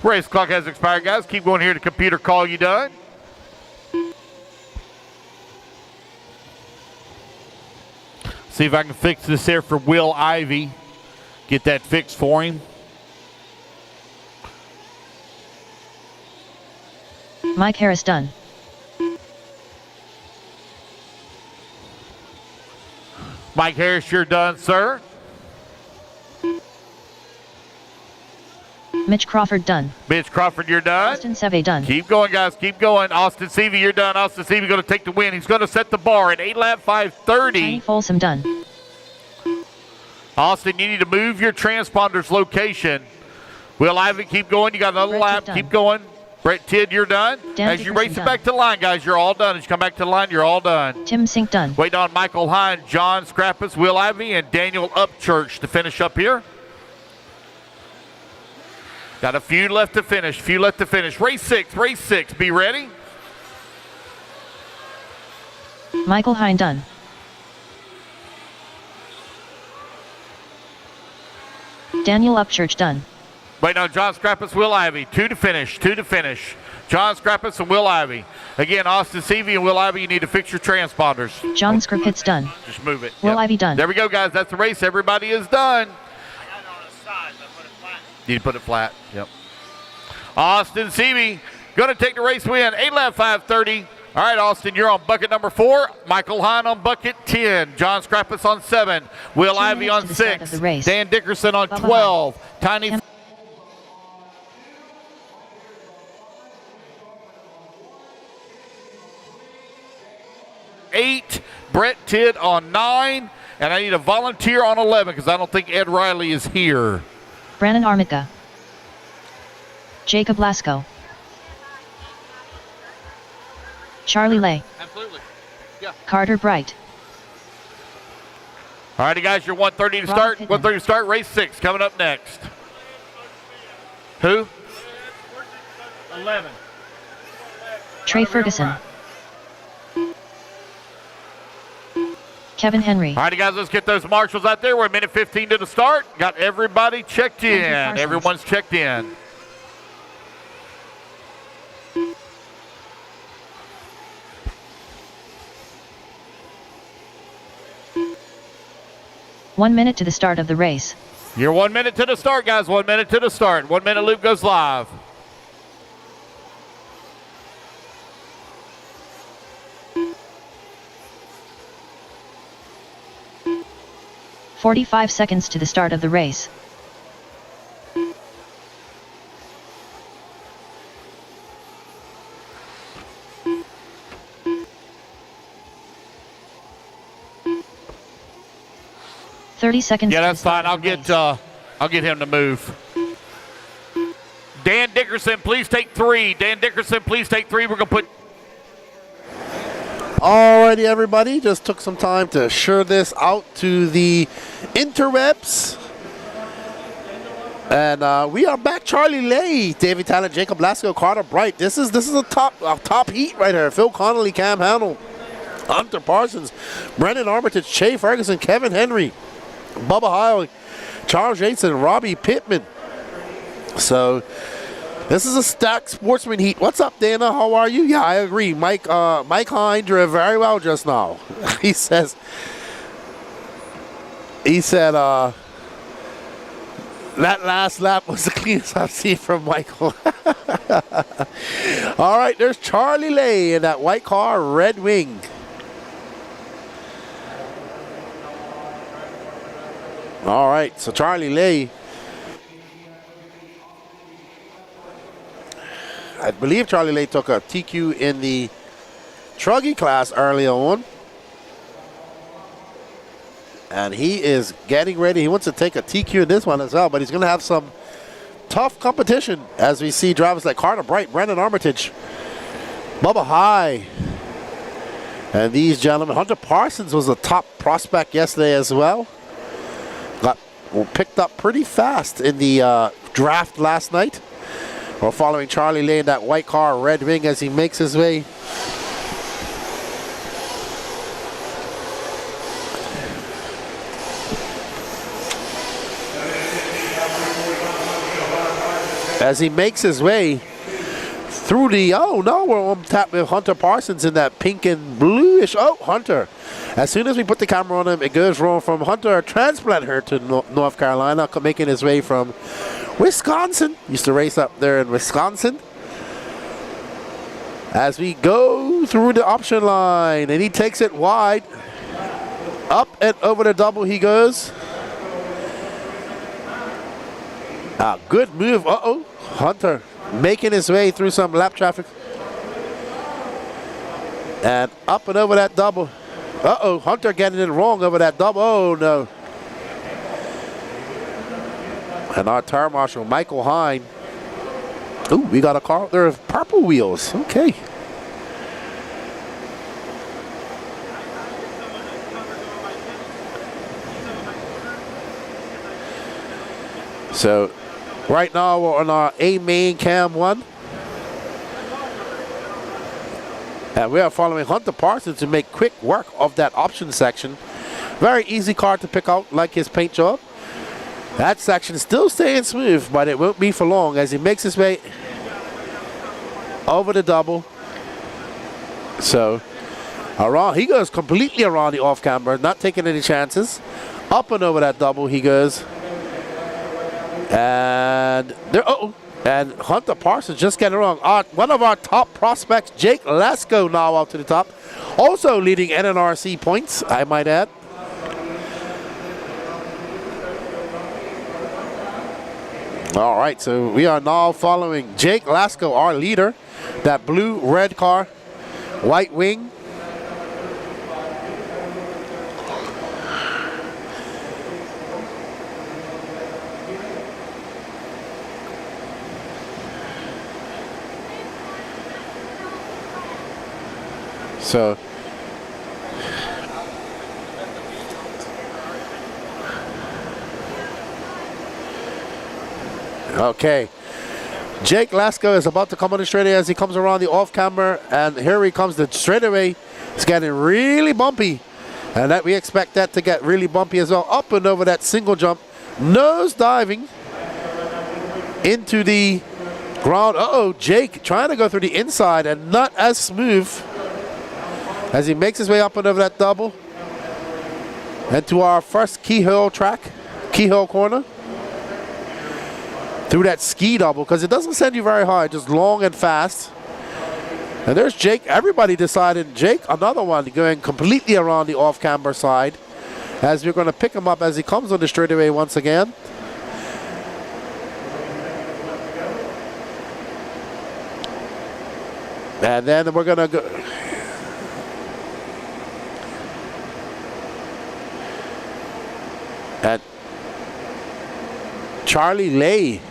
Race clock has expired, guys. Keep going here to computer call you done. See if I can fix this here for Will Ivy. Get that fixed for him. Mike Harris done. Mike Harris, you're done, sir. Mitch Crawford done. Mitch Crawford, you're done. Austin Seavey done. Keep going, guys. Keep going. Austin Seavey, you're done. Austin Seavey going to take the win. He's going to set the bar at 8-lap 5:30. Tiny Folsom done. Austin, you need to move your transponder's location Will Ivy, keep going. You got another Brett lap. Tidd Keep done. going. Brett Tidd, you're done. Dan As you Dickerson race it done. back to the line, guys, you're all done. As you come back to the line, you're all done. Tim Sink done. Waiting on Michael Hine, John Scrappus, Will Ivy, and Daniel Upchurch to finish up here. Got a few left to finish. Race six. Be ready. Michael Hine done. Daniel Upchurch done. Waiting on John Scrappus, Will Ivy. Two to finish. John Scrappus and Will Ivy. Again, Austin Seavey and Will Ivy, you need to fix your transponders. John Skrapitz done. Just move it. Will Ivy done. There we go, guys. That's the race. Everybody is done. Need to put it flat. Yep. Austin Seavey going to take the race win. 8 lap 5:30. All right, Austin, you're on bucket number 4. Michael Hine on bucket 10. John Scrappus on 7. Will 2 Ivy minutes on to the start 6. of the race. Dan Dickerson on Bubba 12. Tiny. Tim- 8. Brett Tidd on 9. And I need a volunteer on 11 because I don't think Ed Riley is here. Brannon Armitka. Jacob Lasko. Charlie Lay. Absolutely. Yeah. Carter Bright. All righty, guys, you're 1:30 to Robert start. Pittman. 1:30 to start. Race 6 coming up next. Who? 11. Trey Ferguson. Kevin Henry. All righty, guys, let's get those marshals out there. We're a minute 15 to the start. Got everybody checked in. Parsons. Everyone's checked in. One minute to the start of the race. You're 1 minute to the start, guys. 1 minute to the start. 1 minute loop goes live. "45 seconds to the start of the race. "30 seconds Yeah, to the that's start fine. of the race. I'll get him to move. Dan Dickerson, please take 3. Dan Dickerson, please take 3. We're going to put Alrighty, everybody, just took some time to share this out to the interwebs. And we are back. Charlie Lay, David Talent, Jacob Lasko, Carter Bright. This is a top heat right here. Phil Connolly, Cam Hamill, Hunter Parsons, Brendan Armitage, Shea Ferguson, Kevin Henry, Bubba Heil, Charles Jason, Robbie Pittman. So this is a stacked sportsman heat. What's up, Dana? How are you? Yeah, I agree. Mike Hine drove very well just now. He said that last lap was the cleanest I've seen from Michael. All right, there's Charlie Lay in that white car, Red Wing. All right, so Charlie Lay, I believe Charlie Lay took a TQ in the Truggy class early on. And he is getting ready. He wants to take a TQ in this one as well, but he's going to have some tough competition as we see drivers like Carter Bright, Brendan Armitage, Bubba High, and these gentlemen. Hunter Parsons was a top prospect yesterday as well. Got picked up pretty fast in the draft last night. We're following Charlie Lay in that white car, Red Wing, as he makes his way. As he makes his way through the, oh no, we're on tap with Hunter Parsons in that pink and bluish. Oh, Hunter. As soon as we put the camera on him, it goes wrong from Hunter, a transplant here to North Carolina, making his way from Wisconsin. Used to race up there in Wisconsin. As we go through the option line, and he takes it wide. Up and over the double he goes. A good move. Uh-oh. Hunter making his way through some lap traffic. And up and over that double. Uh-oh. Hunter getting it wrong over that double. Oh, no. And our tire marshal, Michael Hine. Ooh, we got a car there with purple wheels. Okay. So, right now we're on our A main cam 1. And we are following Hunter Parsons to make quick work of that option section. Very easy car to pick out, like his paint job. That section is still staying smooth, but it won't be for long as he makes his way over the double. So, around, he goes completely around the off camber, not taking any chances. Up and over that double he goes. And there, and Hunter Parsons just getting wrong. One of our top prospects, Jake Lesko, now out to the top. Also leading NNRC points, I might add. All right, so we are now following Jake Lesko, our leader. That blue-red car, white wing. So, okay. Jake Lesko is about to come on the straightaway as he comes around the off camber, and here he comes. The straightaway is getting really bumpy, and that we expect that to get really bumpy as well. Up and over that single jump, nose diving into the ground. Jake trying to go through the inside and not as smooth as he makes his way up and over that double. And to our first keyhole corner. Through that ski double, because it doesn't send you very high, just long and fast. And there's Jake. Everybody decided Jake, another one going completely around the off camber side, as we're going to pick him up as he comes on the straightaway once again. And then we're going to go. And Charlie Lay.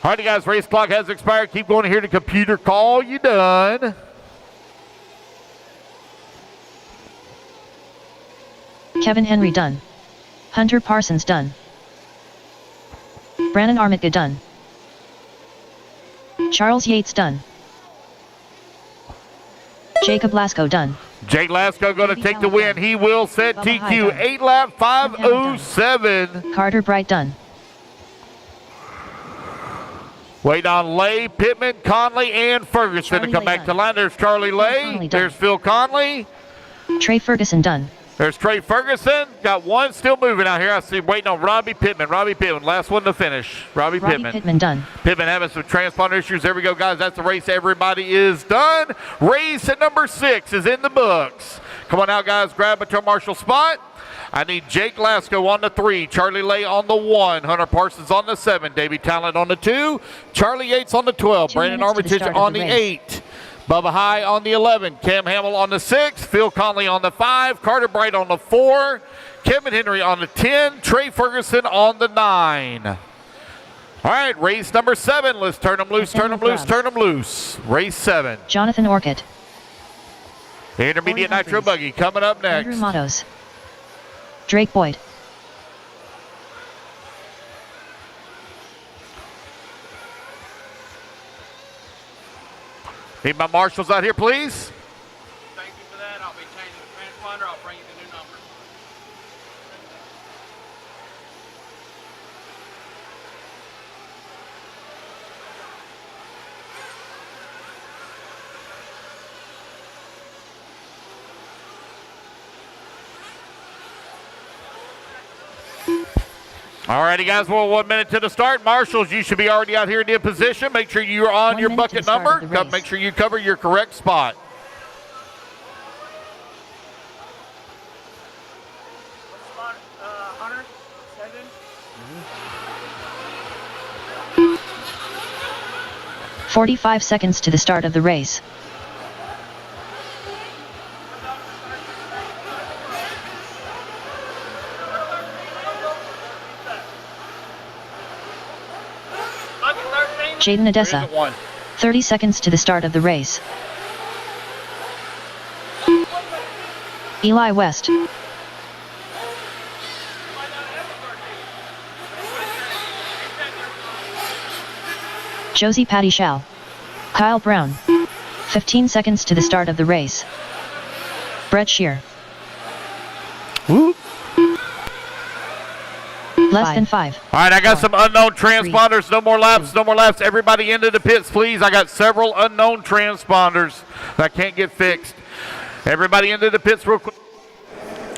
All right, guys, race clock has expired. Keep going here to computer call. You done. Kevin Henry done. Hunter Parsons done. Brannon Armitka done. Charles Yates done. Jacob Lesko done. Jake Lesko going to take the win. He will set TQ 8 lap 5:07. Carter Bright done. Waiting on Lay, Pittman, Conley, and Ferguson to come back to line. There's Charlie Lay. There's Phil Conley. Trey Ferguson done. There's Trey Ferguson. Got one still moving out here. I see waiting on Robbie Pittman. Robbie Pittman, last one to finish. Robbie Pittman done. Pittman having some transponder issues. There we go, guys. That's the race. Everybody is done. Race at number 6 is in the books. Come on out, guys. Grab a turn marshal spot. I need Jake Lesko on the 3, Charlie Lay on the 1, Hunter Parsons on the 7, Davey Talent on the 2, Charlie Yates on the 12, Brandon Armitage on the 8, Bubba High on the 11, Cam Hamill on the 6, Phil Conley on the 5, Carter Bright on the 4, Kevin Henry on the 10, Trey Ferguson on the 9. All right, race number 7. Let's turn them loose, turn them loose, turn them loose. Race 7. Jonathan Orcutt. The Intermediate Nitro Buggy coming up next. Andrew Matos. Drake Boyd. Need my marshals out here, please. Thank you for that. I'll be changing the transponder. I'll bring you the new number. All righty, guys. Well, 1 minute to the start. Marshals, you should be already out here in the position. Make sure you're on 1 your minute to bucket the start number. of the race. Make sure you cover your correct spot. Hunter, 7. 45 seconds to the start of the race. Jaden Odessa. 30 seconds to the start of the race. Eli West. Josie Patty Shao. Kyle Brown. 15 seconds to the start of the race. Brett Shear. Whoop. Less than 5. All right, I got some unknown transponders. No more laps, no more laps. Everybody into the pits, please. I got several unknown transponders that can't get fixed. Everybody into the pits real quick.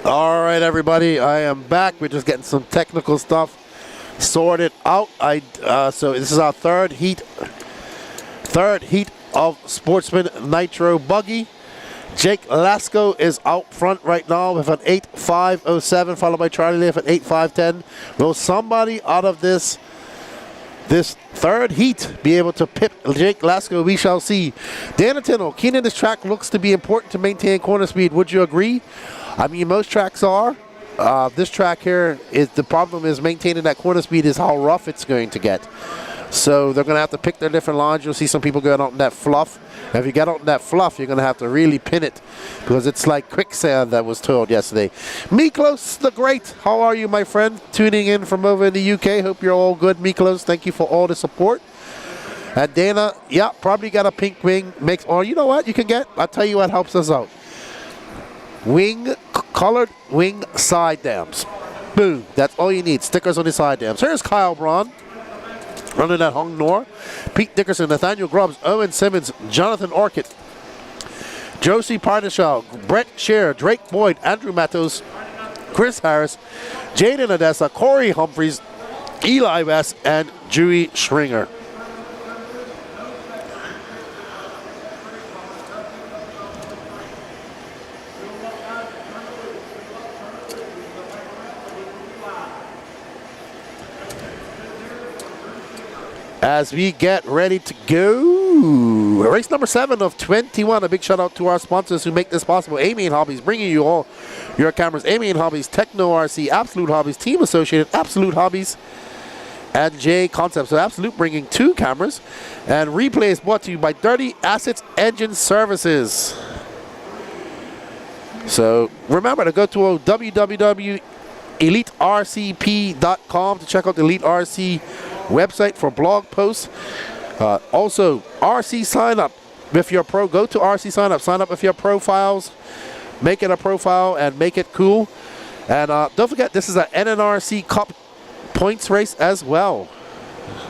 All right, everybody, I am back. We're just getting some technical stuff sorted out. So this is our third heat of Sportsman Nitro Buggy. Jake Lasko is out front right now with an 8.507, followed by Charlie Leaf at 8.510. Will somebody out of this third heat be able to pip Jake Lasko? We shall see. Dan Attino, Keenan, this track looks to be important to maintain corner speed. Would you agree? I mean, most tracks are. This track here, the problem is maintaining that corner speed is how rough it's going to get. So they're going to have to pick their different lines. You'll see some people going out in that fluff. If you get out in that fluff, you're going to have to really pin it because it's like quicksand that was told yesterday. Miklos the Great, how are you, my friend? Tuning in from over in the UK. Hope you're all good, Miklos. Thank you for all the support. And Dana, yeah, probably got a pink wing. Or you know what you can get? I'll tell you what helps us out. Colored wing side dams. Boom. That's all you need. Stickers on the side dams. Here's Kyle Braun. Running that Hung Nor, Pete Dickerson, Nathaniel Grubbs, Owen Simmons, Jonathan Orchid, Josie Parnishaw, Brett Shear, Drake Boyd, Andrew Matos, Chris Harris, Jaden Odessa, Corey Humphreys, Eli West, and Dewey Schringer. As we get ready to go, race number 7 of 21. A big shout out to our sponsors who make this possible. Amy and Hobbies, bringing you all your cameras. Amy and Hobbies, Techno RC, Absolute Hobbies, Team Associated, Absolute Hobbies, and J Concepts. So Absolute bringing 2 cameras. And replay is brought to you by Dirty Assets Engine Services. So remember to go to www.elitercp.com to check out the Elite RC website for blog posts. Also, RC sign up with your pro. Go to RC sign up with your profiles, make it a profile and make it cool. And don't forget, this is an NNRC Cup points race as well.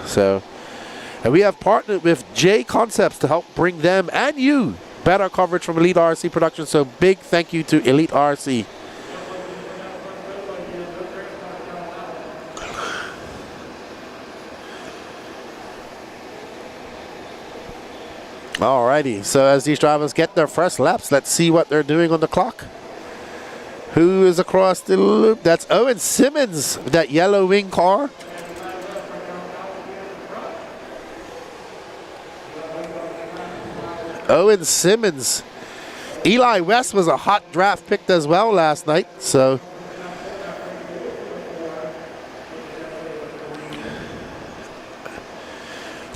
So, and we have partnered with J Concepts to help bring them and you better coverage from Elite RC Productions. So big thank you to Elite RC. Alrighty, so as these drivers get their first laps, let's see what they're doing on the clock. Who is across the loop? That's Owen Simmons, that yellow wing car. Owen Simmons. Eli West was a hot draft pick as well last night, so.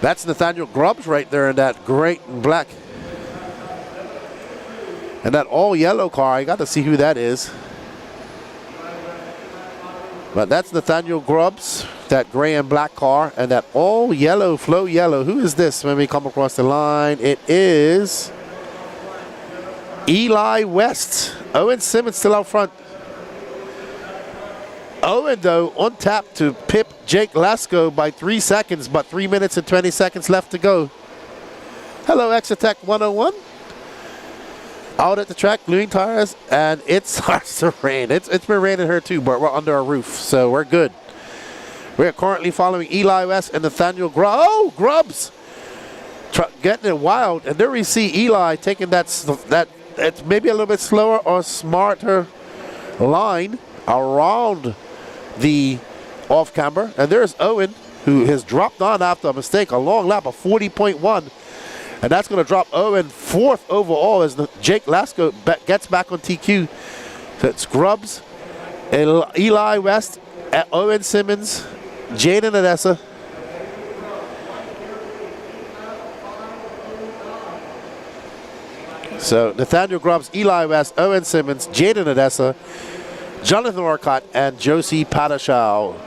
That's Nathaniel Grubbs right there in that great and black. And that all yellow car, I got to see who that is. But that's Nathaniel Grubbs, that gray and black car, and that all yellow, flow yellow. Who is this when we come across the line? It is Eli West. Owen Simmons still out front. Owen, though, on tap to pip Jake Lasko by 3 seconds, but 3 minutes and 20 seconds left to go. Hello, Exotech 101. Out at the track, gluing tires, and it starts to rain. It's been raining here too, but we're under a roof, so we're good. We're currently following Eli West and Nathaniel Grubbs. Oh, Grubbs! Getting it wild. And there we see Eli taking that it's maybe a little bit slower or smarter line around the off-camber. And there's Owen, who has dropped on after a mistake, a long lap of 40.1. And that's going to drop Owen 4th overall as Jake Lasko gets back on TQ. So it's Grubbs, Eli West, Owen Simmons, Jaden Adessa. So Nathaniel Grubbs, Eli West, Owen Simmons, Jaden Adessa, Jonathan Orcott, and Josie Padashau.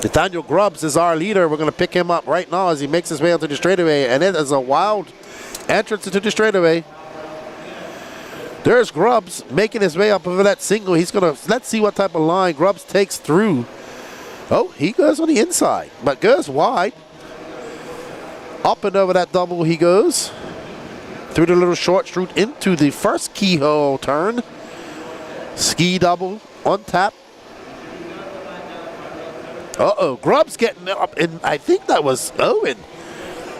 Nathaniel Grubbs is our leader. We're going to pick him up right now as he makes his way onto the straightaway, and it is a wild entrance into the straightaway. There's Grubbs making his way up over that single. He's going to, let's see what type of line Grubbs takes through. Oh, he goes on the inside, but goes wide. Up and over that double he goes. Through the little short strut into the first keyhole turn. Ski double on tap. Uh-oh, Grubbs getting up, and I think that was Owen.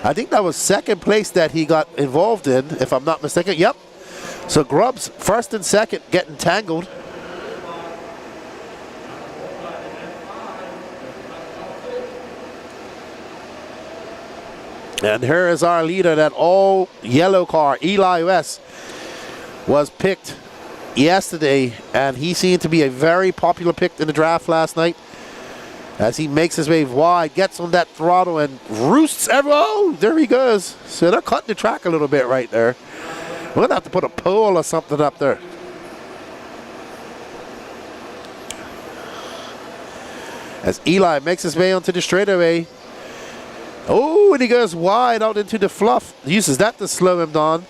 I think that was second place that he got involved in, if I'm not mistaken. Yep. So Grubbs, first and second, getting tangled. And here is our leader, that all yellow car, Eli West, was picked yesterday, and he seemed to be a very popular pick in the draft last night. As he makes his way wide, gets on that throttle and roosts everyone. Oh, there he goes. So they're cutting the track a little bit right there. We're going to have to put a pole or something up there. As Eli makes his way onto the straightaway. Oh, and he goes wide out into the fluff. Uses that to slow him down.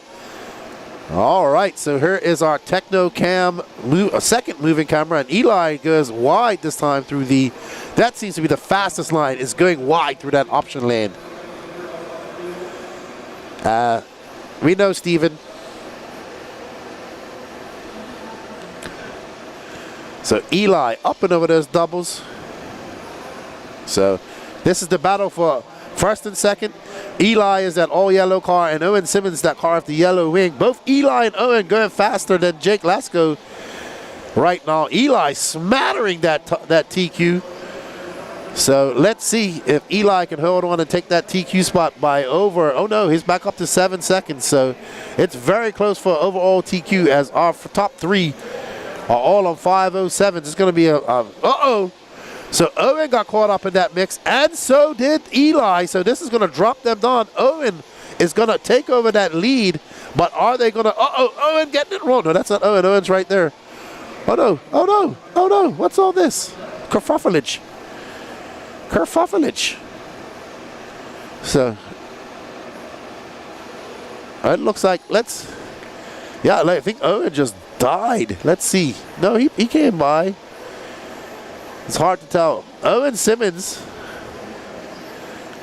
All right, so here is our Techno Cam, a second moving camera, and Eli goes wide this time through the, that seems to be the fastest line, is going wide through that option lane. We know Steven. So Eli up and over those doubles. So this is the battle for first and second. Eli is that all yellow car, and Owen Simmons that car with the yellow wing. Both Eli and Owen going faster than Jake Lasko right now. Eli smattering that TQ. So let's see if Eli can hold on and take that TQ spot by over. Oh no, he's back up to 7 seconds. So it's very close for overall TQ, as our top three are all on 5:07s. It's going to be uh-oh. So Owen got caught up in that mix, and so did Eli. So this is going to drop them down. Owen is going to take over that lead, but are they going to... Uh-oh, Owen getting it wrong. No, that's not Owen. Owen's right there. Oh, no. Oh, no. Oh, no. What's all this? Kerfuffleage. So it looks like, let's... Yeah, I think Owen just died. Let's see. No, he came by. It's hard to tell. Owen Simmons.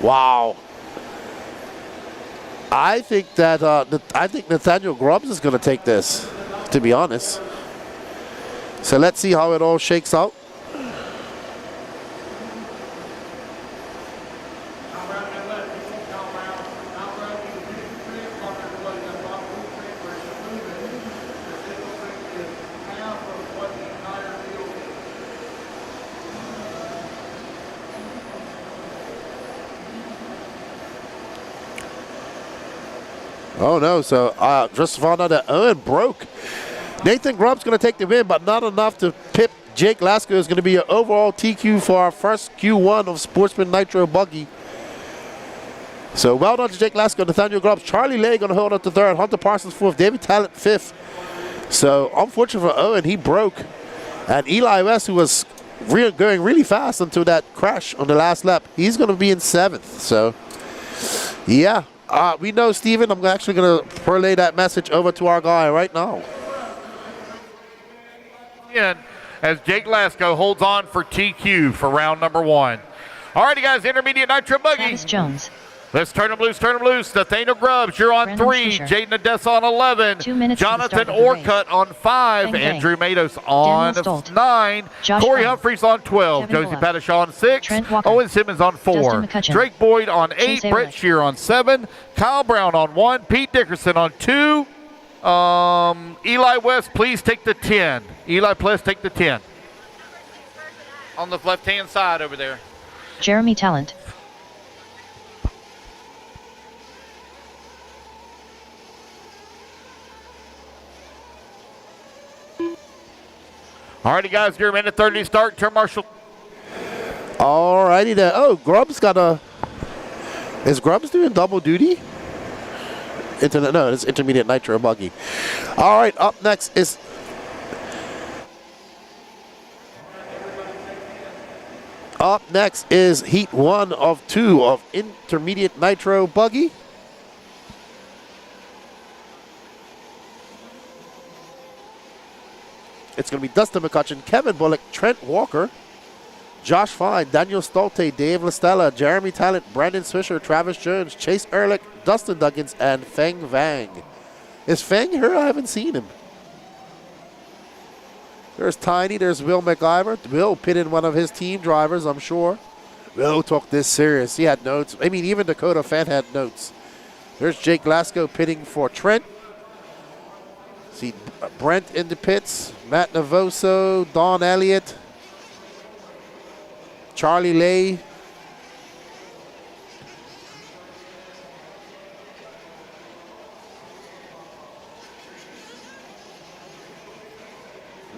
Wow. I think that Nathaniel Grubbs is going to take this, to be honest. So let's see how it all shakes out. Oh no, so just found out that Owen broke. Nathan Grubb's going to take the win, but not enough to pip Jake Lasko. Is going to be an overall TQ for our first Q1 of Sportsman Nitro Buggy. So well done to Jake Lasko, Nathaniel Grubbs. Charlie Lay going to hold up to third, Hunter Parsons fourth, David Talent fifth. So unfortunate for Owen, he broke. And Eli West, who was going really fast until that crash on the last lap, he's going to be in seventh. So yeah. We know, Steven. I'm actually going to relay that message over to our guy right now. In as Jake Lasko holds on for TQ for round number one. All righty, guys, intermediate Nitro Buggy. Travis Jones. Let's turn them loose. Nathaniel Grubbs, you're on Brandon 3. Fisher. Jaden Odessa on 11. 2 minutes to the Jonathan start of the race. Orcutt on 5. Bang, bang. Andrew Matos on Daniel Stolt. 9. Josh Corey Fine. Humphreys on 12. Kevin Josie Bullock. Padishaw on 6. Trent Walker. Owen Simmons on 4. Dustin McCutcheon. Drake Boyd on 8. Chase Brett Ehrlich. Shear on 7. Kyle Brown on 1. Pete Dickerson on 2. Eli West, please take the 10. Eli, please take the 10. On the left-hand side over there. Jeremy Talent. Alrighty, guys, you're a minute 30 start. Turn Marshall. Alrighty then. Oh, Grubbs got a. Is Grubbs doing double duty? No, it's intermediate nitro buggy. All right, up next is. Up next is heat 1 of 2 of intermediate nitro buggy. It's going to be Dustin McCutcheon, Kevin Bullock, Trent Walker, Josh Fine, Daniel Stolte, Dave LaStella, Jeremy Talent, Brandon Swisher, Travis Jones, Chase Ehrlich, Dustin Duggins, and Feng Vang. Is Feng here? I haven't seen him. There's Tiny, there's Will McIver. Will pitted one of his team drivers, I'm sure. Will took this serious. He had notes. I mean, even Dakota Fan had notes. There's Jake Glasgow pitting for Trent. See Brent in the pits, Matt Navoso, Don Elliott, Charlie Lay.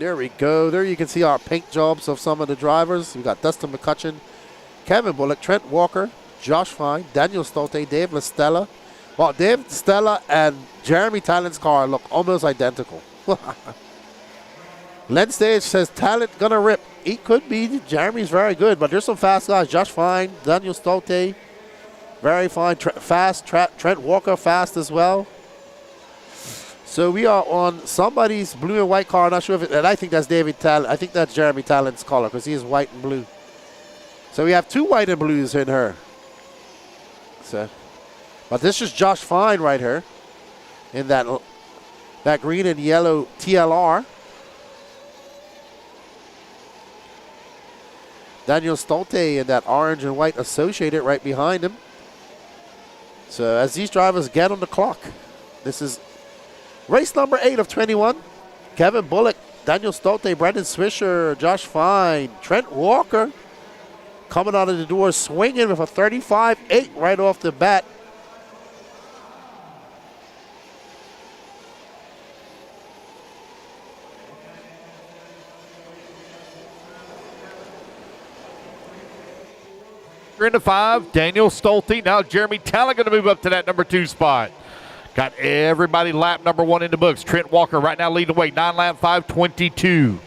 There we go. There you can see our paint jobs of some of the drivers. We got Dustin McCutcheon, Kevin Bullock, Trent Walker, Josh Fine, Daniel Stolte, Dave LaStella. Well, Dave LaStella and Jeremy Talent's car look almost identical. Len Stage says Talent gonna rip. He could be. Jeremy's very good, but there's some fast guys. Josh Fine, Daniel Stolte, very fine. Trent Walker fast as well. So we are on somebody's blue and white car. Not sure if it, and I think that's David Talent. I think that's Jeremy Talent's color because he is white and blue. So we have 2 white and blues in her. So, but this is Josh Fine right here in that green and yellow TLR. Daniel Stolte in that orange and white Associated right behind him. So as these drivers get on the clock, this is race number 8 of 21. Kevin Bullock, Daniel Stolte, Brandon Swisher, Josh Fine, Trent Walker coming out of the door swinging with a 35.8 right off the bat. Into 5, Daniel Stolte. Now Jeremy Talent going to move up to that number 2 spot. Got everybody lap number 1 in the books. Trent Walker right now leading the way, 9 lap 5:22.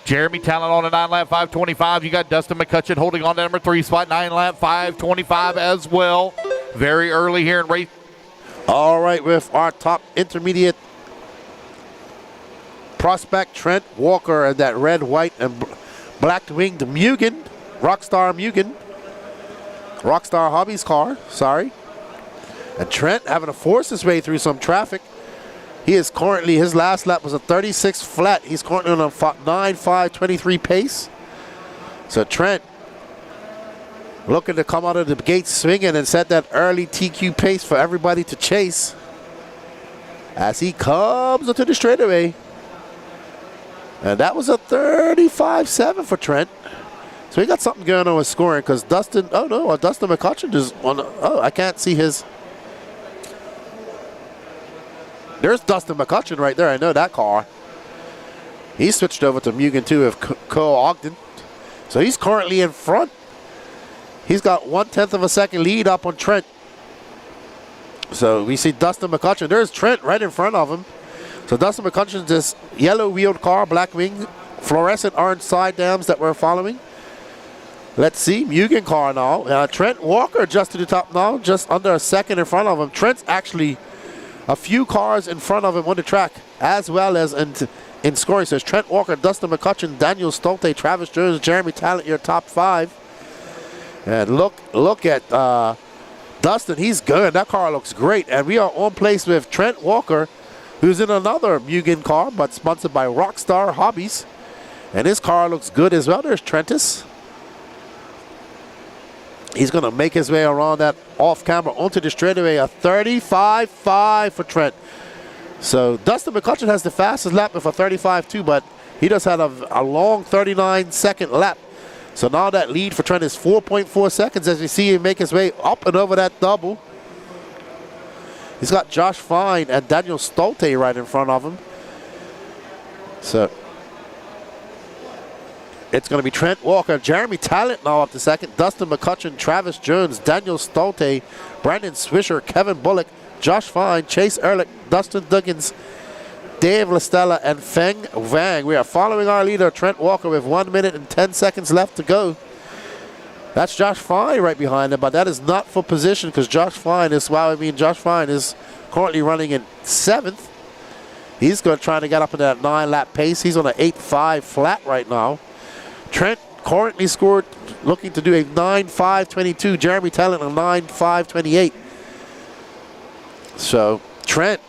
Jeremy Talent on a 9 lap 5:25. You got Dustin McCutcheon holding on to number 3 spot, 9 lap 5:25 as well. Very early here in race. All right, with our top intermediate prospect, Trent Walker, and that red, white, and black-winged Mugen. Rockstar Mugen. Rockstar Hobbies car, sorry. And Trent having to force his way through some traffic. He is currently, his last lap was a 36 flat. He's currently on a 9.523 pace. So Trent looking to come out of the gate swinging and set that early TQ pace for everybody to chase as he comes into the straightaway. And that was a 35.7 for Trent. So he got something going on with scoring because Dustin, Dustin McCutcheon is on, I can't see his. There's Dustin McCutcheon right there. I know that car. He switched over to Mugen too of Cole Ogden. So he's currently in front. He's got 1/10 of a second lead up on Trent. So we see Dustin McCutcheon. There's Trent right in front of him. So Dustin McCutcheon's this yellow wheeled car, black wing, fluorescent orange side dams that we're following. Let's see, Mugen car now. Trent Walker just to the top now, just under a second in front of him. Trent's actually a few cars in front of him on the track, as well as in scoring. So it's Trent Walker, Dustin McCutcheon, Daniel Stolte, Travis Jones, Jeremy Talent, your top 5. And look at Dustin. He's good. That car looks great. And we are on place with Trent Walker, who's in another Bghnc car, but sponsored by Rockstar Hobbies. And his car looks good as well. There's Trentus. He's going to make his way around that off camera onto the straightaway. A 35.5 for Trent. So Dustin McCutcheon has the fastest lap with a 35.2, but he just had a long 39-second lap. So now that lead for Trent is 4.4 seconds as we see him make his way up and over that double. He's got Josh Fine and Daniel Stolte right in front of him. So it's going to be Trent Walker, Jeremy Talent now up to second, Dustin McCutcheon, Travis Jones, Daniel Stolte, Brandon Swisher, Kevin Bullock, Josh Fine, Chase Ehrlich, Dustin Duggins, Dave Listella, and Feng Wang. We are following our leader, Trent Walker, with 1 minute and 10 seconds left to go. That's Josh Fine right behind him, but that is not for position because Josh Fine is currently running in 7th. He's going to try to get up in that 9-lap pace. He's on an 8.5 flat right now. Trent currently scored, looking to do a 9.5.22. Jeremy Talent a 9.5.28. So Trent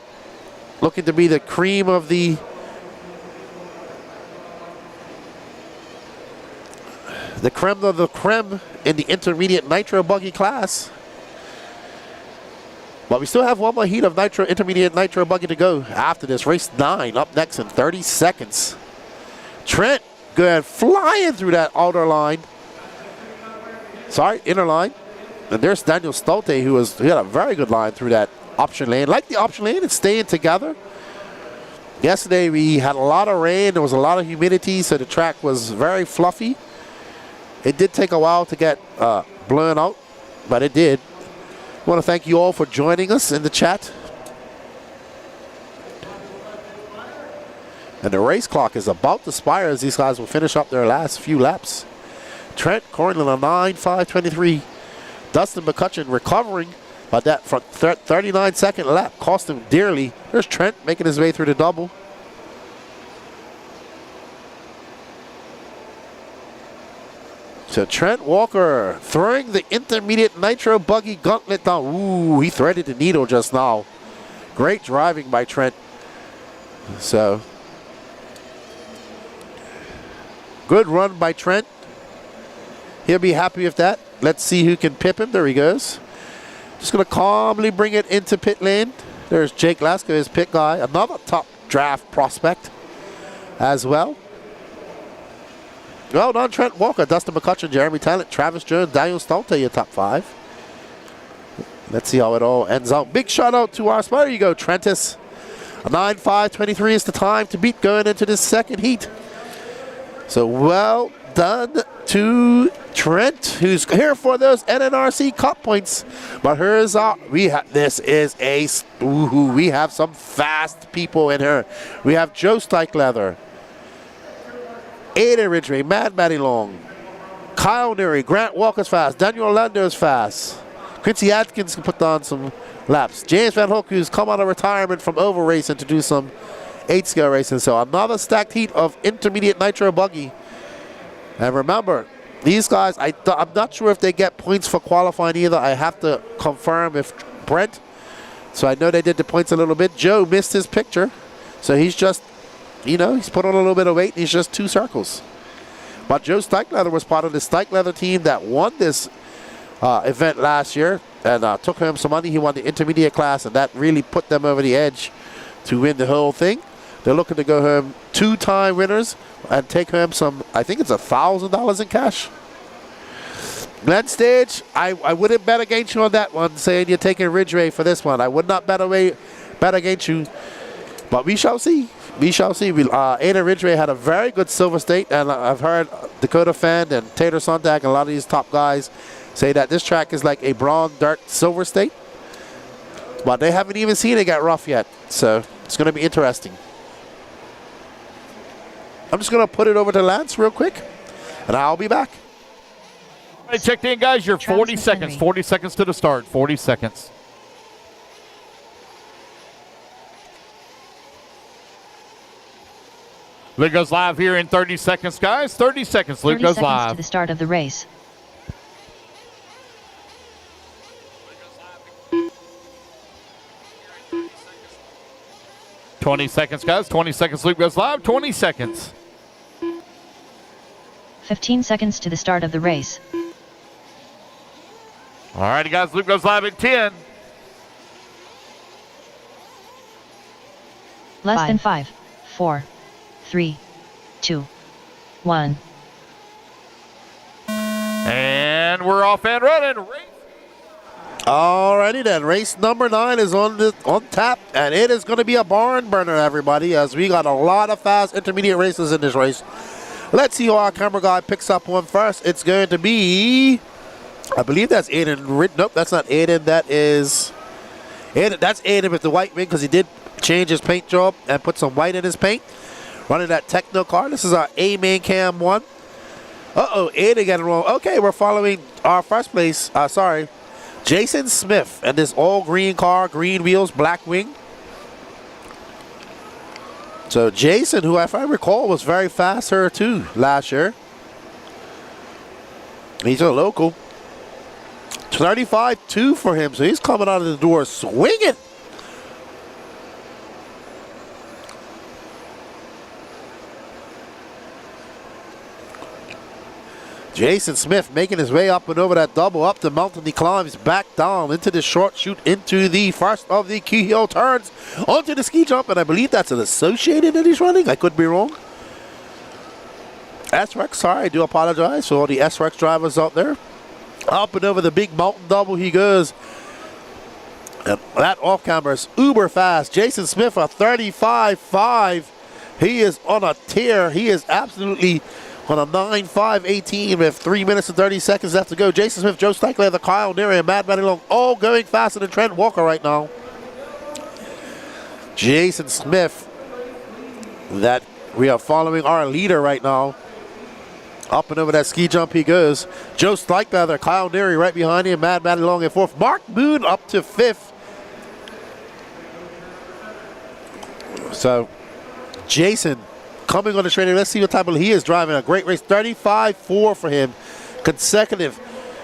looking to be the cream of the creme of the creme in the intermediate nitro buggy class. But we still have one more heat of intermediate nitro buggy to go after this. Race 9 up next in 30 seconds. Trent good, flying through that outer line. Sorry, inner line. And there's Daniel Stolte, who had a very good line through that option lane. Like the option lane, it's staying together. Yesterday we had a lot of rain. There was a lot of humidity, so the track was very fluffy. It did take a while to get blown out, but it did. I want to thank you all for joining us in the chat. And the race clock is about to expire as these guys will finish up their last few laps. Trent currently on a 9.5.23. Dustin McCutcheon recovering, but that front 39-second lap cost him dearly. There's Trent making his way through the double. So Trent Walker throwing the intermediate nitro buggy gauntlet down. Ooh, he threaded the needle just now. Great driving by Trent. So good run by Trent. He'll be happy with that. Let's see who can pip him. There he goes. Just going to calmly bring it into pit lane. There's Jake Lasko, his pit guy. Another top draft prospect as well. Well done, Trent Walker, Dustin McCutcheon, Jeremy Talent, Travis Jones, Daniel Stolte, your top 5. Let's see how it all ends out. Big shout out to our spot. There you go, Trentus. A 9.5.23 is the time to beat going into this second heat. So well done to Trent, who's here for those NNRC Cup points. But here's our, we have some fast people in here. We have Joe Steichleather, Aiden Ridgway, Mad Matty Long, Kyle Neary, Grant Walker's fast, Daniel Orlando's fast, Quincy Atkins can put on some laps, James Van Hook, who's come out of retirement from oval racing to do some 8-scale racing. So another stacked heat of intermediate nitro buggy. And remember, these guys, I'm not sure if they get points for qualifying either. I have to confirm if Brent. So I know they did the points a little bit. Joe missed his picture, so he's just, he's put on a little bit of weight, and he's just 2 circles. But Joe Steichleather was part of the Steichleather team that won this event last year and took home some money. He won the intermediate class, and that really put them over the edge to win the whole thing. They're looking to go home 2-time winners and take home some, I think it's $1,000 in cash. Glenn Stage, I wouldn't bet against you on that one, saying you're taking Ridgway for this one. I would not bet against you, but we shall see. We shall see. Aiden Ridgway had a very good Silver State, and I've heard Dakota Fan and Taylor Sontag and a lot of these top guys say that this track is like a brown dirt Silver State, but they haven't even seen it get rough yet, so it's going to be interesting. I'm just going to put it over to Lance real quick, and I'll be back. All right, checked in, guys. You're 40 seconds. 40 seconds to the start. 40 seconds. Luke goes live here in 30 seconds, guys. 30 seconds. Luke 30 goes seconds live. to the start of the race. 20 seconds, guys. 20 seconds. Loop goes live. 20 seconds. 15 seconds to the start of the race. All righty, guys. Loop goes live at 10. Less than 5, 4, 3, 2, 1. And we're off and running. Alrighty then, race number 9 is on tap, and it is going to be a barn burner, everybody, as we got a lot of fast intermediate races in this race. Let's see who our camera guy picks up one first. It's going to be, I believe that's Aiden. Nope, that's not Aiden. That is Aiden. That's Aiden with the white wing, because he did change his paint job and put some white in his paint. Running that Techno car. This is our A main cam 1. Uh-oh, Aiden got it wrong. Okay, we're following our first place. Jason Smith and this all green car, green wheels, black wing. So Jason, who if I recall was very fast here too last year. He's a local. 35-2 for him, so he's coming out of the door swinging. Jason Smith making his way up and over that double, up the mountain. He climbs back down into the short chute, into the first of the key hill turns, onto the ski jump, and I believe that's an Associated that he's running. I could be wrong. S-Rex, sorry, I do apologize for all the S-Rex drivers out there. Up and over the big mountain double he goes. And that off camera is uber fast. Jason Smith, a 35.5. He is on a tear. He is absolutely on a 9.5.18 with 3 minutes and 30 seconds left to go. Jason Smith, Joe Steichler, Kyle Neary, and Matt Long all going faster than Trent Walker right now. Jason Smith, that we are following our leader right now. Up and over that ski jump he goes. Joe Steichler, Kyle Neary right behind him, Matt Long in 4th. Mark Moon up to 5th. So, Jason coming on the training. Let's see what type of he is driving. A great race. 35.4 for him. Consecutive,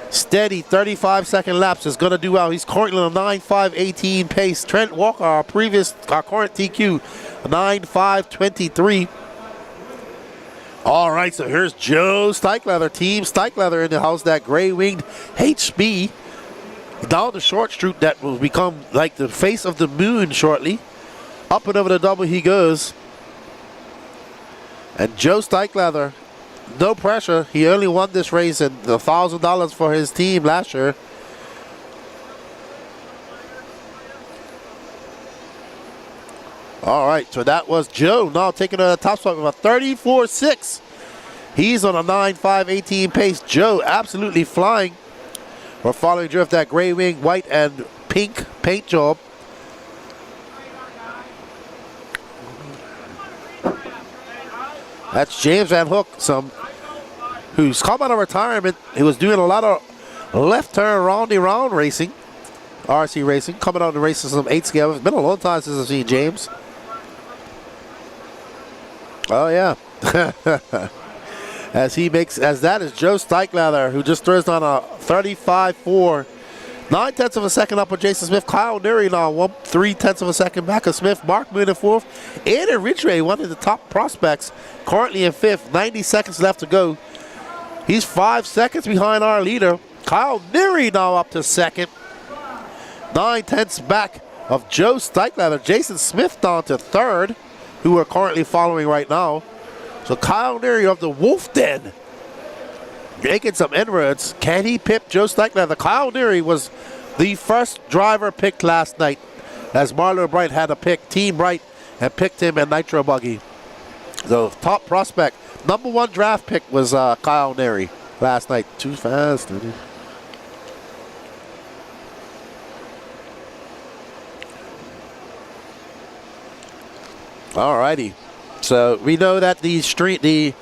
steady 35-second laps is going to do well. He's currently on a 9.5.18 pace. Trent Walker, our current TQ, 9.5.23. All right, so here's Joe Steichler, Team Steichler in the house. That gray-winged HB down the short chute that will become like the face of the moon shortly. Up and over the double he goes. And Joe Steichler, no pressure. He only won this race and $1,000 for his team last year. All right, so that was Joe now taking on the top spot with a 34.6. He's on a 9.5.18 pace. Joe absolutely flying. We're following Drift, that gray wing, white and pink paint job. That's James Van Hook, who's come out of retirement. He was doing a lot of left turn round racing, RC racing, coming out and racing some 8 scale. It's been a long time since I've seen James. Oh yeah. That is Joe Steichler, who just throws on a 35.4. 9/10 of a second up with Jason Smith. Kyle Neary now 3/10 of a second back of Smith. Mark Moon in 4th. Aiden Ridgway, one of the top prospects, currently in 5th. 90 seconds left to go. He's 5 seconds behind our leader. Kyle Neary now up to 2nd. 9/10 back of Joe Steichler. Jason Smith down to 3rd, who we're currently following right now. So Kyle Neary of the Wolf Den making some inroads. Can he pip Joe Steichler? The Kyle Neary was the first driver picked last night, as Marlo Bright had a pick. Team Bright had picked him in Nitro Buggy. The top prospect, #1 draft pick was Kyle Neary last night. Too fast, dude. Alrighty. So we know that the scrolling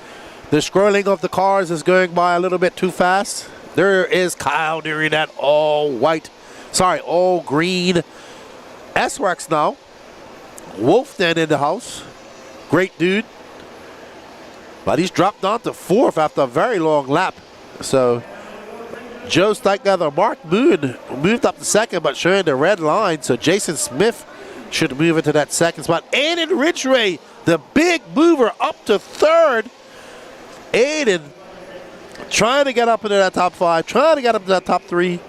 of the cars is going by a little bit too fast. There is Kyle Neary, that all green S-Works now. Wolf Den in the house. Great dude. But he's dropped down to 4th after a very long lap. So Joe Steichler, Mark Moon moved up to 2nd, but showing the red line. So Jason Smith should move into that second spot. Aiden Ridgway, the big mover, up to third. Aiden trying to get up into that top 5, trying to get up to that top 3.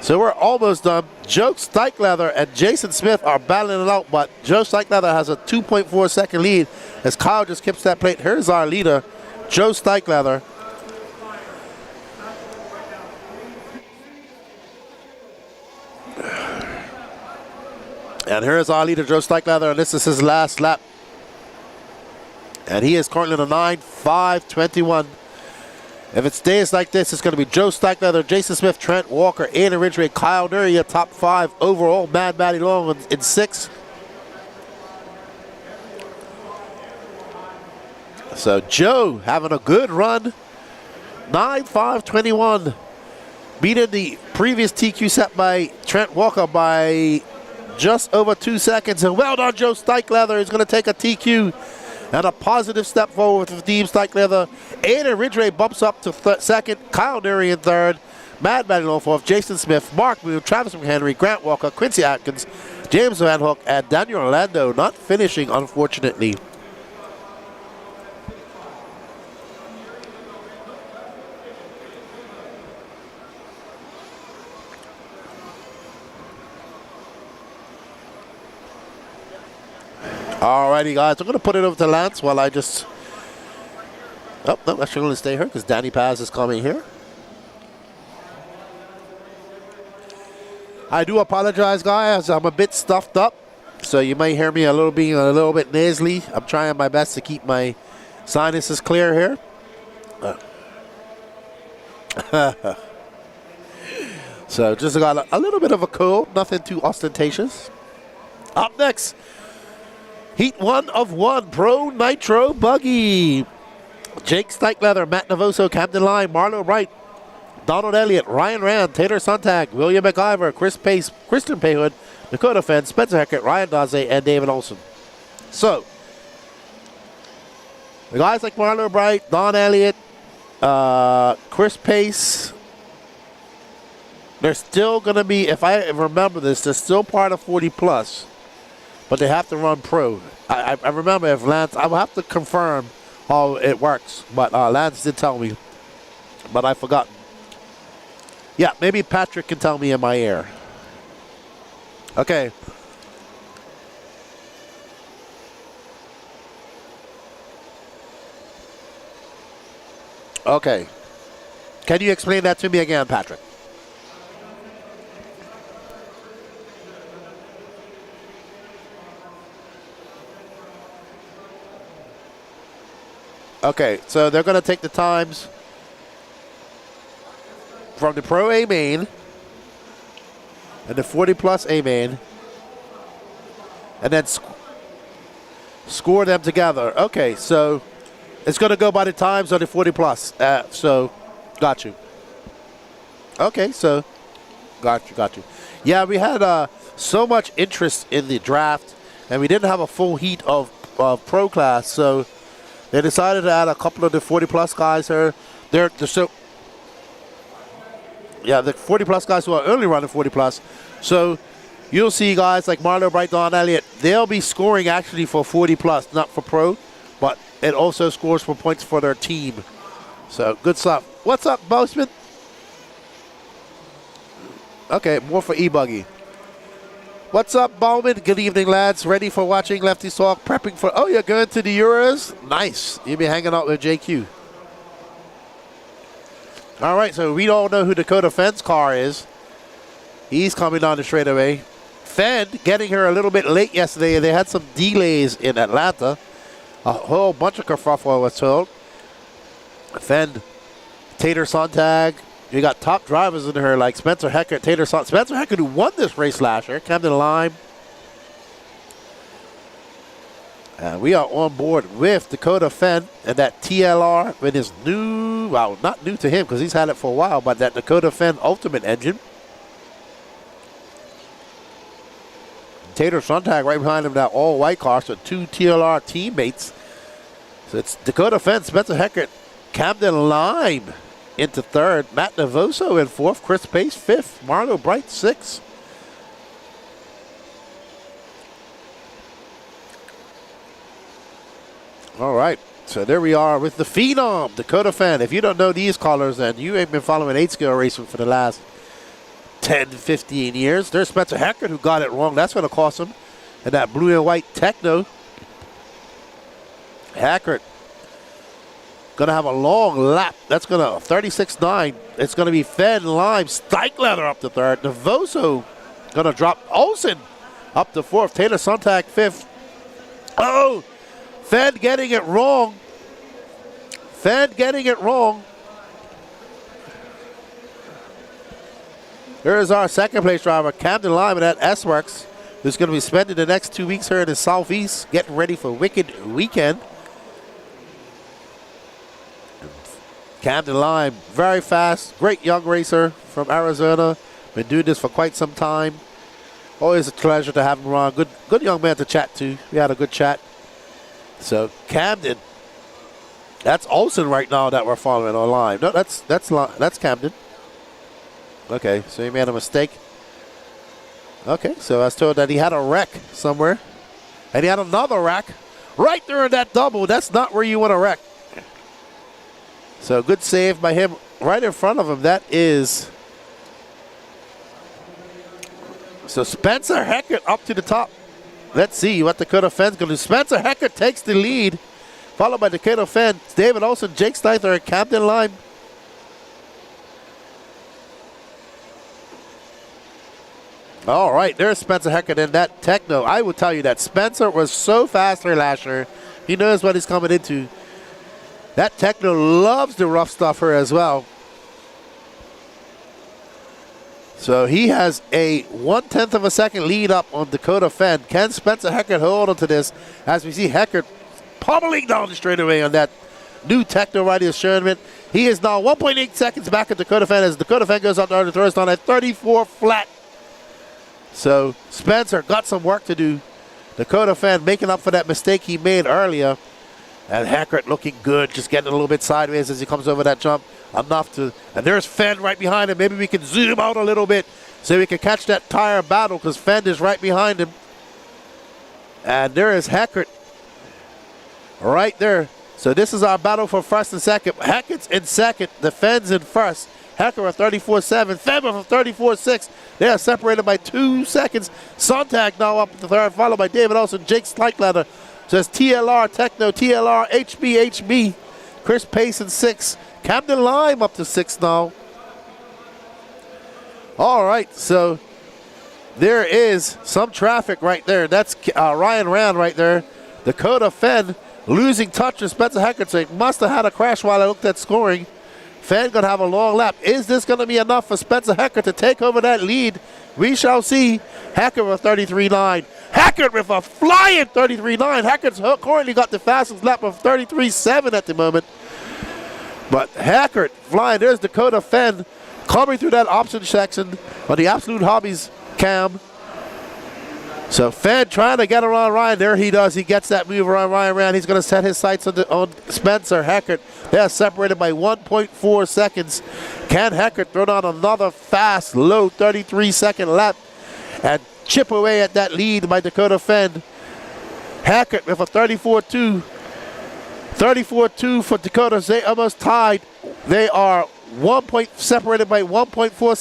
So we're almost done. Joe Steichleather and Jason Smith are battling it out, but Joe Steichleather has a 2.4 second lead as Kyle just kips that plate. Here's our leader, Joe Steichleather. And here's our leader, Joe Steichleather, and this is his last lap. And he is currently in a 9.5.21. If it stays like this, it's going to be Joe Steichleather, Jason Smith, Trent Walker, Aiden Ridgway, Kyle Nurria, top 5 overall. Mad Matty Long in 6. So Joe having a good run. 9.5.21. Beating the previous TQ set by Trent Walker by just over 2 seconds. And well done, Joe Steichleather. He's going to take a TQ. And a positive step forward with Team Steichleather. Aiden Ridgway bumps up to second. Kyle Nurria in third. Mad Matty Long fourth. Jason Smith, Mark Moon, Travis McHenry, Grant Walker, Quincy Atkins, James Van Hook, and Daniel Orlando not finishing, unfortunately. Alrighty, guys, I'm going to put it over to Lance while I just... Oh, no, actually going to stay here because Danny Paz is coming here. I do apologize, guys. I'm a bit stuffed up, so you may hear me being a little bit nasally. I'm trying my best to keep my sinuses clear here. So just got a little bit of a cold, nothing too ostentatious. Up next, Heat 1 of 1, Pro Nitro Buggy. Jake Steichleather, Matt Navoso, Camden Lime, Marlo Wright, Donald Elliott, Ryan Rand, Taylor Sontag, William McIver, Chris Pace, Kristen Payhood, Dakota Fenn, Spencer Heckert, Ryan Daze, and David Olson. So, the guys like Marlo Wright, Don Elliott, Chris Pace, they're still going to be, if I remember this, they're still part of 40 plus. But they have to run pro. I remember if Lance, I will have to confirm how it works. But Lance did tell me. But I forgot. Yeah, maybe Patrick can tell me in my ear. Okay. Okay. Can you explain that to me again, Patrick? Okay, so they're going to take the times from the Pro A main and the 40 plus A main and then score them together. Okay, so it's going to go by the times on the 40 plus. So, got you. Okay, so, got you. Yeah, we had so much interest in the draft and we didn't have a full heat of pro class, so they decided to add a couple of the 40 plus guys here. The 40 plus guys who are only running 40 plus. So you'll see guys like Marlo Bright, Don Elliott, they'll be scoring actually for 40 plus, not for pro, but it also scores for points for their team. So good stuff. What's up, Boastman? Okay, more for E-Buggy. What's up, Bowman? Good evening, lads. Ready for watching Lefties Talk? Prepping for... Oh, you're going to the Euros? Nice. You'll be hanging out with JQ. All right, so we all know who Dakota Fenn's car is. He's coming down the straightaway. Fenn getting here a little bit late yesterday. They had some delays in Atlanta. A whole bunch of kerfuffle, I was told. Fenn, Tater Sontag. You got top drivers in here like Spencer Heckert, Tater Sontag. Spencer Heckert, who won this race last year, Camden Lime. And we are on board with Dakota Fenn and that TLR with his new, well, not new to him because he's had it for a while, but that Dakota Fenn Ultimate engine. Tater Sontag right behind him, that all-white car, so 2 TLR teammates. So it's Dakota Fenn, Spencer Heckert, Camden Lime into third, Matt Navoso in fourth, Chris Pace fifth, Marlo Bright sixth. All right. So there we are with the Phenom, Dakota Fan. If you don't know these colors, then you ain't been following 8-scale racing for the last 10, 15 years. There's Spencer Heckert who got it wrong. That's going to cost him. And that blue and white Techno. Heckert going to have a long lap. That's going to 36.9. It's going to be Fenn, Lime, Steichleather up to third. Devoso going to drop Olsen up to fourth. Taylor Sontag fifth. Oh, Fenn getting it wrong. Fenn getting it wrong. Here is our second place driver, Camden Lyman at S-Works, who's going to be spending the next 2 weeks here in the Southeast, getting ready for Wicked Weekend. Camden Lyman, very fast, great young racer from Arizona. Been doing this for quite some time. Always a pleasure to have him around. Good young man to chat to. We had a good chat. So Camden, that's Olsen right now that we're following online. No, that's Camden. Okay, so he made a mistake. Okay, so I was told that he had a wreck somewhere. And he had another wreck right there in that double. That's not where you want to wreck. So good save by him right in front of him. That is... So Spencer Heckert up to the top. Let's see what Dakota Fenn's going to do. Spencer Heckert takes the lead, followed by Dakota Fenn, David Olsen, Jake Steichleather, and Camden Lyman. All right, there's Spencer Heckert in that Techno. I will tell you that Spencer was so fast here last year. He knows what he's coming into. That Techno loves the rough stuff here as well. So he has a 1/10 of a second lead up on Dakota Fenn. Can Spencer Heckert hold on to this as we see Heckert pummeling down the straightaway on that new Techno Riding Assurance? He is now 1.8 seconds back at Dakota Fenn as Dakota Fenn goes out there to throw on at 34 flat. So Spencer got some work to do. Dakota Fenn making up for that mistake he made earlier. And Heckert looking good, just getting a little bit sideways as he comes over that jump. Enough to, and there's Fenn right behind him. Maybe we can zoom out a little bit so we can catch that tire battle because Fenn is right behind him. And there is Heckert right there. So this is our battle for first and second. Heckert's in second, the Fenn's in first. Heckert with 34.7, Fenn with 34.6. They are separated by 2 seconds. Sontag now up at the third, followed by David Olsen, Jake Steichleather. So it's TLR, Techno, TLR, HB. Chris Pace in 6. Camden Lyman up to 6 now. All right, so there is some traffic right there. That's Ryan Rand right there. Dakota Fenn losing touch with Spencer Heckert. So he must have had a crash while I looked at scoring. Fenn going to have a long lap. Is this going to be enough for Spencer Heckert to take over that lead? We shall see. Heckert with 33.9. Heckert with a flying 33.9. Heckert's currently got the fastest lap of 33.7 at the moment. But Heckert flying. There's Dakota Fenn coming through that option section on the Absolute Hobbies cam. So Fenn trying to get around Ryan. There he does. He gets that move around Ryan Rand. He's going to set his sights on Spencer Heckert. They are separated by 1.4 seconds. Can Heckert throw down another fast, low 33-second lap and chip away at that lead by Dakota Fenn? Heckert with a 34.2. 34.2 for Dakota. They almost tied. They are separated by 1.4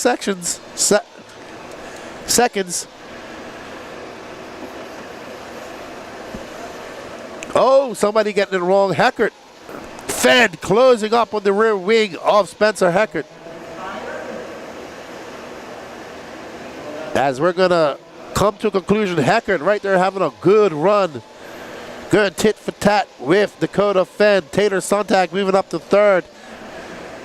seconds. Oh, somebody getting it wrong. Heckert. Fenn closing up on the rear wing of Spencer Heckert. As we're going to come to a conclusion, Heckert right there having a good run. Good tit for tat with Dakota Fenn. Taylor Sontag moving up to third.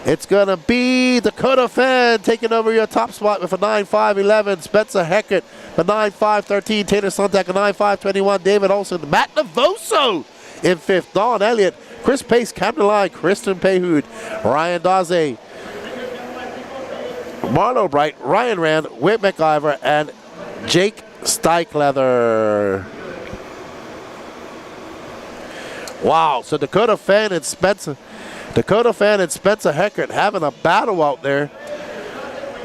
It's going to be Dakota Fenn taking over your top spot with a 9.5.11. Spencer Heckert, a 9.5.13. Taylor Sontag, a 9.5.21. David Olsen, Matt Navoso in fifth. Don Elliott, Chris Pace, Camden Lyman, Kristen Payhood, Ryan Daze, Marlo Bright, Ryan Rand, Whit McIver, and Jake Steichleather. Wow, so Dakota Fenn and Spencer Heckert having a battle out there.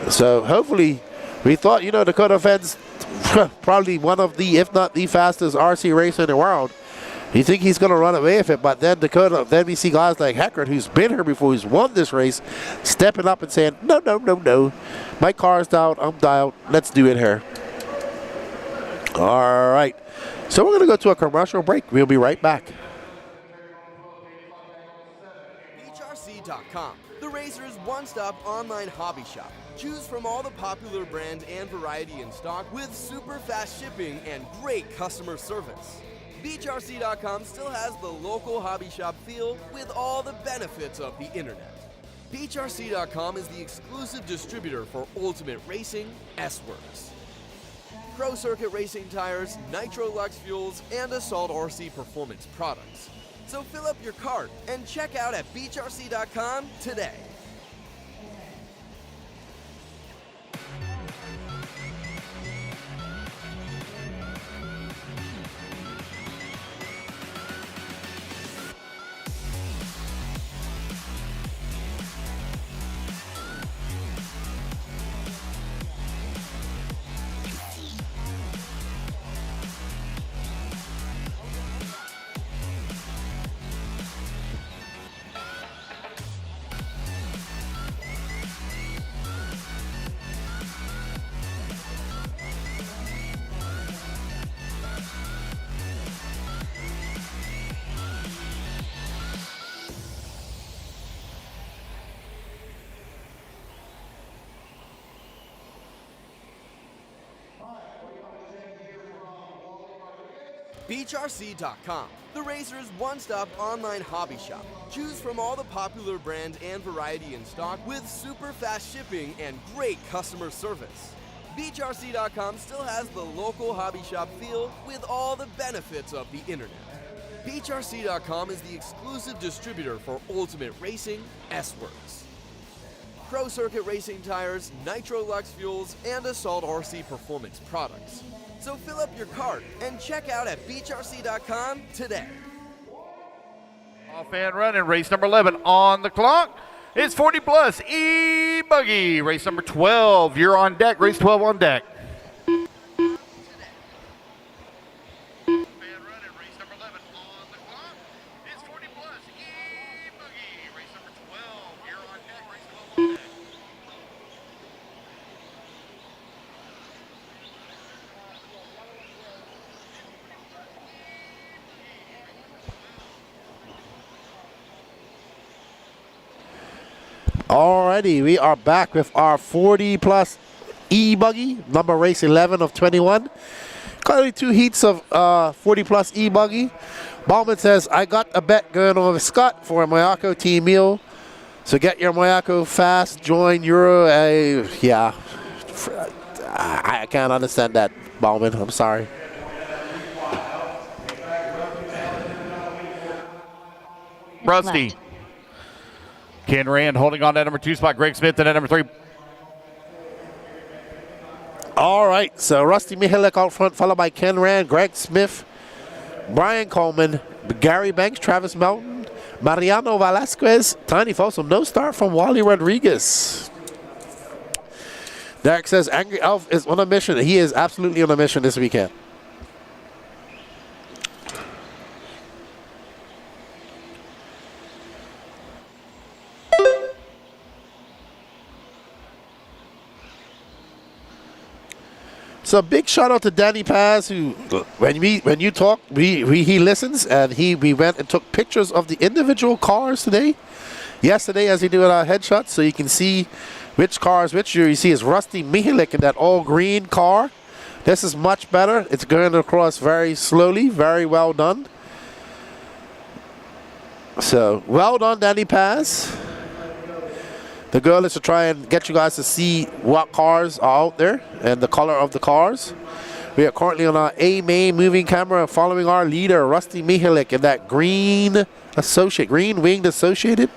So hopefully, we thought, Dakota Fenn's probably one of the, if not the fastest RC racer in the world. You think he's going to run away with it, but then Dakota, then we see guys like Heckert, who's been here before, who's won this race, stepping up and saying, no, no, no, no. My car's down, I'm dialed, let's do it here. All right. So we're going to go to a commercial break. We'll be right back. Bghnc.com, the Razor's one-stop online hobby shop. Choose from all the popular brand and variety in stock with super fast shipping and great customer service. Bghnc.com still has the local hobby shop feel with all the benefits of the internet. Bghnc.com is the exclusive distributor for Ultimate Racing, S-Works, Pro Circuit Racing tires, Nitro Lux fuels, and Assault RC performance products. So fill up your cart and check out at Bghnc.com today. Bghnc.com, the Razor's one-stop online hobby shop. Choose from all the popular brand and variety in stock with super fast shipping and great customer service. Bghnc.com still has the local hobby shop feel with all the benefits of the internet. Bghnc.com is the exclusive distributor for Ultimate Racing, S-Works, Pro Circuit Racing tires, Nitro Lux fuels, and Assault RC performance products. So fill up your cart and check out at Bghnc.com today. Off and running, race number 11 on the clock. It's 40 plus E-Buggy. Race number 12, you're on deck. Race 12 on deck. Alrighty, we are back with our 40 plus E-Buggy, number race 11 of 21. Currently 2 heats of 40 plus E-Buggy. Bauman says, I got a bet going on with Scott for a Moyaco team meal. So get your Moyaco fast, join Euro. Yeah, I can't understand that, Bauman. I'm sorry. Rusty. Ken Rand holding on to that number 2 spot. Greg Smith and at number 3. All right, so Rusty Mihalek out front, followed by Ken Rand, Greg Smith, Brian Coleman, Gary Banks, Travis Melton, Mariano Velasquez, Tiny Folsom. No start from Wally Rodriguez. Derek says Angry Elf is on a mission. He is absolutely on a mission this weekend. So big shout out to Danny Paz, who when you talk, he listens, and we went and took pictures of the individual cars yesterday as we do at our headshots, so you can see which car is which. You see is Rusty Mihalek in that all green car. This is much better. It's going across very slowly. Very well done. So well done, Danny Paz. The goal is to try and get you guys to see what cars are out there and the color of the cars. We are currently on our A-main moving camera following our leader, Rusty Mihalek, in that green winged Associated.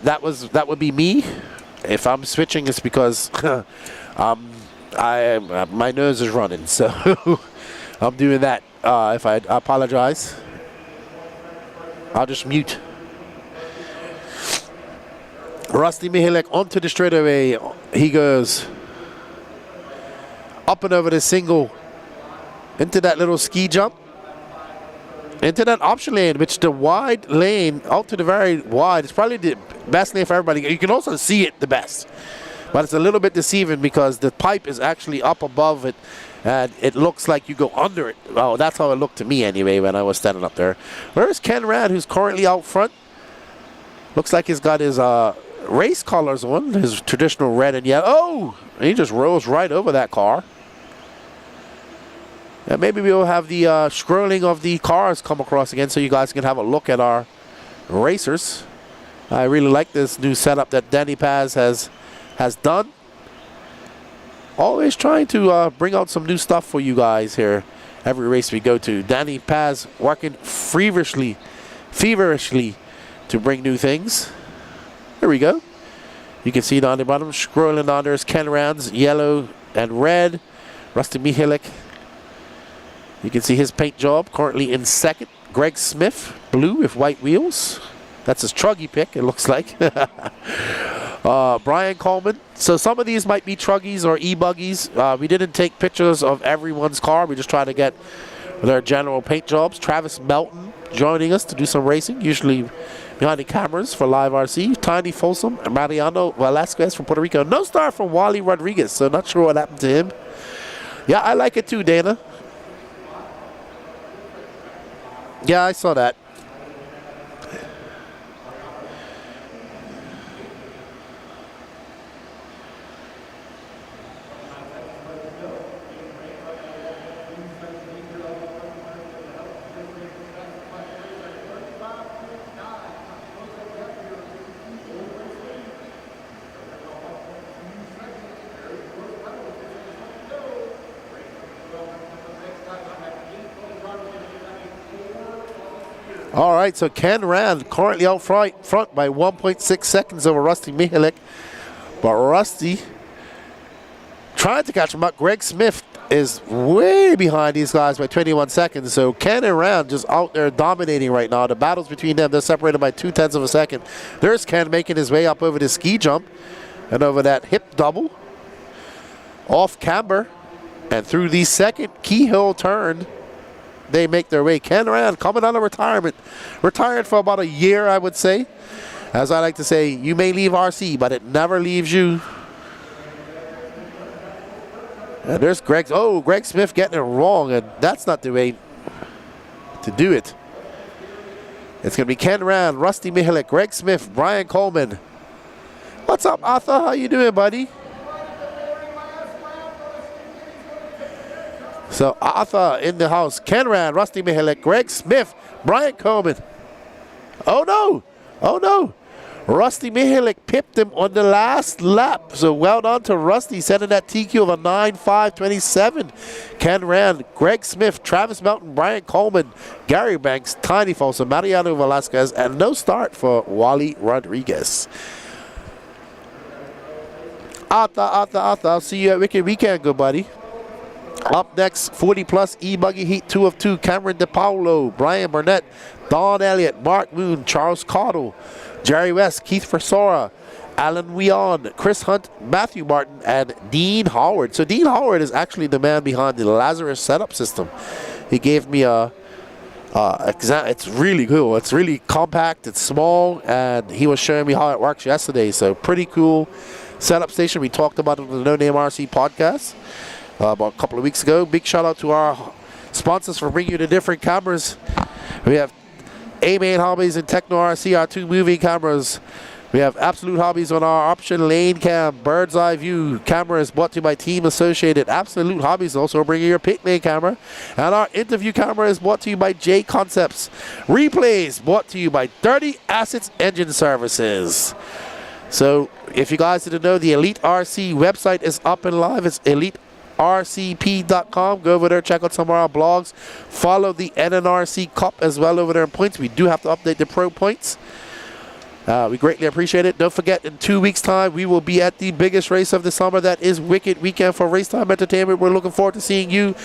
That would be me. If I'm switching, it's because my nose is running, so I'm doing that. I apologize. I'll just mute. Rusty Mihalek onto the straightaway. He goes up and over the single into that little ski jump. Into that option lane, which the wide lane, out to the very wide, is probably the best lane for everybody. You can also see it the best. But it's a little bit deceiving because the pipe is actually up above it and it looks like you go under it. Well, that's how it looked to me anyway when I was standing up there. Where's Ken Rand, who's currently out front? Looks like he's got his race colors on, his traditional red and yellow. Oh! He just rolls right over that car. And maybe we'll have the scrolling of the cars come across again so you guys can have a look at our racers. I really like this new setup that Danny Paz has done. Always trying to bring out some new stuff for you guys here every race we go to. Danny Paz working feverishly to bring new things. Here we go. You can see down the bottom, scrolling down there's Ken Rand's yellow and red. Rusty Mihalek. You can see his paint job currently in second. Greg Smith, blue with white wheels. That's his truggy pick, it looks like. Brian Coleman. So some of these might be truggies or e-buggies. We didn't take pictures of everyone's car. We just tried to get their general paint jobs. Travis Melton joining us to do some racing, usually behind the cameras for Live RC. Tiny Folsom and Mariano Velasquez from Puerto Rico. No star from Wally Rodriguez, so not sure what happened to him. Yeah, I like it too, Dana. Yeah, I saw that. All right, so Ken Rand currently out front by 1.6 seconds over Rusty Mihalek. But Rusty trying to catch him up. Greg Smith is way behind these guys by 21 seconds. So Ken and Rand just out there dominating right now. The battles between them, they're separated by 0.2 of a second. There's Ken making his way up over the ski jump and over that hip double. Off camber and through the second keyhole turn. They make their way. Ken Rand coming out of retirement. Retired for about a year, I would say. As I like to say, you may leave RC, but it never leaves you. And there's Greg. Oh, Greg Smith getting it wrong, and that's not the way to do it. It's going to be Ken Rand, Rusty Mihalek, Greg Smith, Brian Coleman. What's up, Arthur? How you doing, buddy? So Arthur in the house. Ken Rand, Rusty Mihalek, Greg Smith, Brian Coleman. Oh no! Oh no! Rusty Mihalek pipped him on the last lap. So well done to Rusty, setting that TQ of a 9.527. Ken Rand, Greg Smith, Travis Melton, Brian Coleman, Gary Banks, Tiny Folsom, Mariano Velasquez, and no start for Wally Rodriguez. Arthur, I'll see you at Wicked Weekend, good buddy. Up next, 40-plus E-Buggy Heat 2 of 2, Cameron DePaulo, Brian Burnett, Don Elliott, Mark Moon, Charles Cottle, Jerry West, Keith Versora, Alan Weon, Chris Hunt, Matthew Martin, and Dean Howard. So Dean Howard is actually the man behind the Lazarus setup system. He gave me a it's really cool. It's really compact, it's small, and he was showing me how it works yesterday. So pretty cool setup station. We talked about it on the No Name RC podcast about a couple of weeks ago. Big shout out to our sponsors for bringing you the different cameras. We have A-Main Hobbies and Techno RC, our two moving cameras. We have Absolute Hobbies on our option lane cam. Bird's Eye View camera is brought to you by Team Associated. Absolute Hobbies also bringing your pit lane camera. And our interview camera is brought to you by J Concepts. Replays brought to you by Dirty Assets Engine Services. So if you guys didn't know, the Elite RC website is up and live. It's elitercp.com. Go over there, check out some of our blogs. Follow the NNRC Cup as well over there in points. We do have to update the pro points. We greatly appreciate it. Don't forget, in 2 weeks' time, we will be at the biggest race of the summer. That is Wicked Weekend for Racetime Entertainment. We're looking forward to seeing you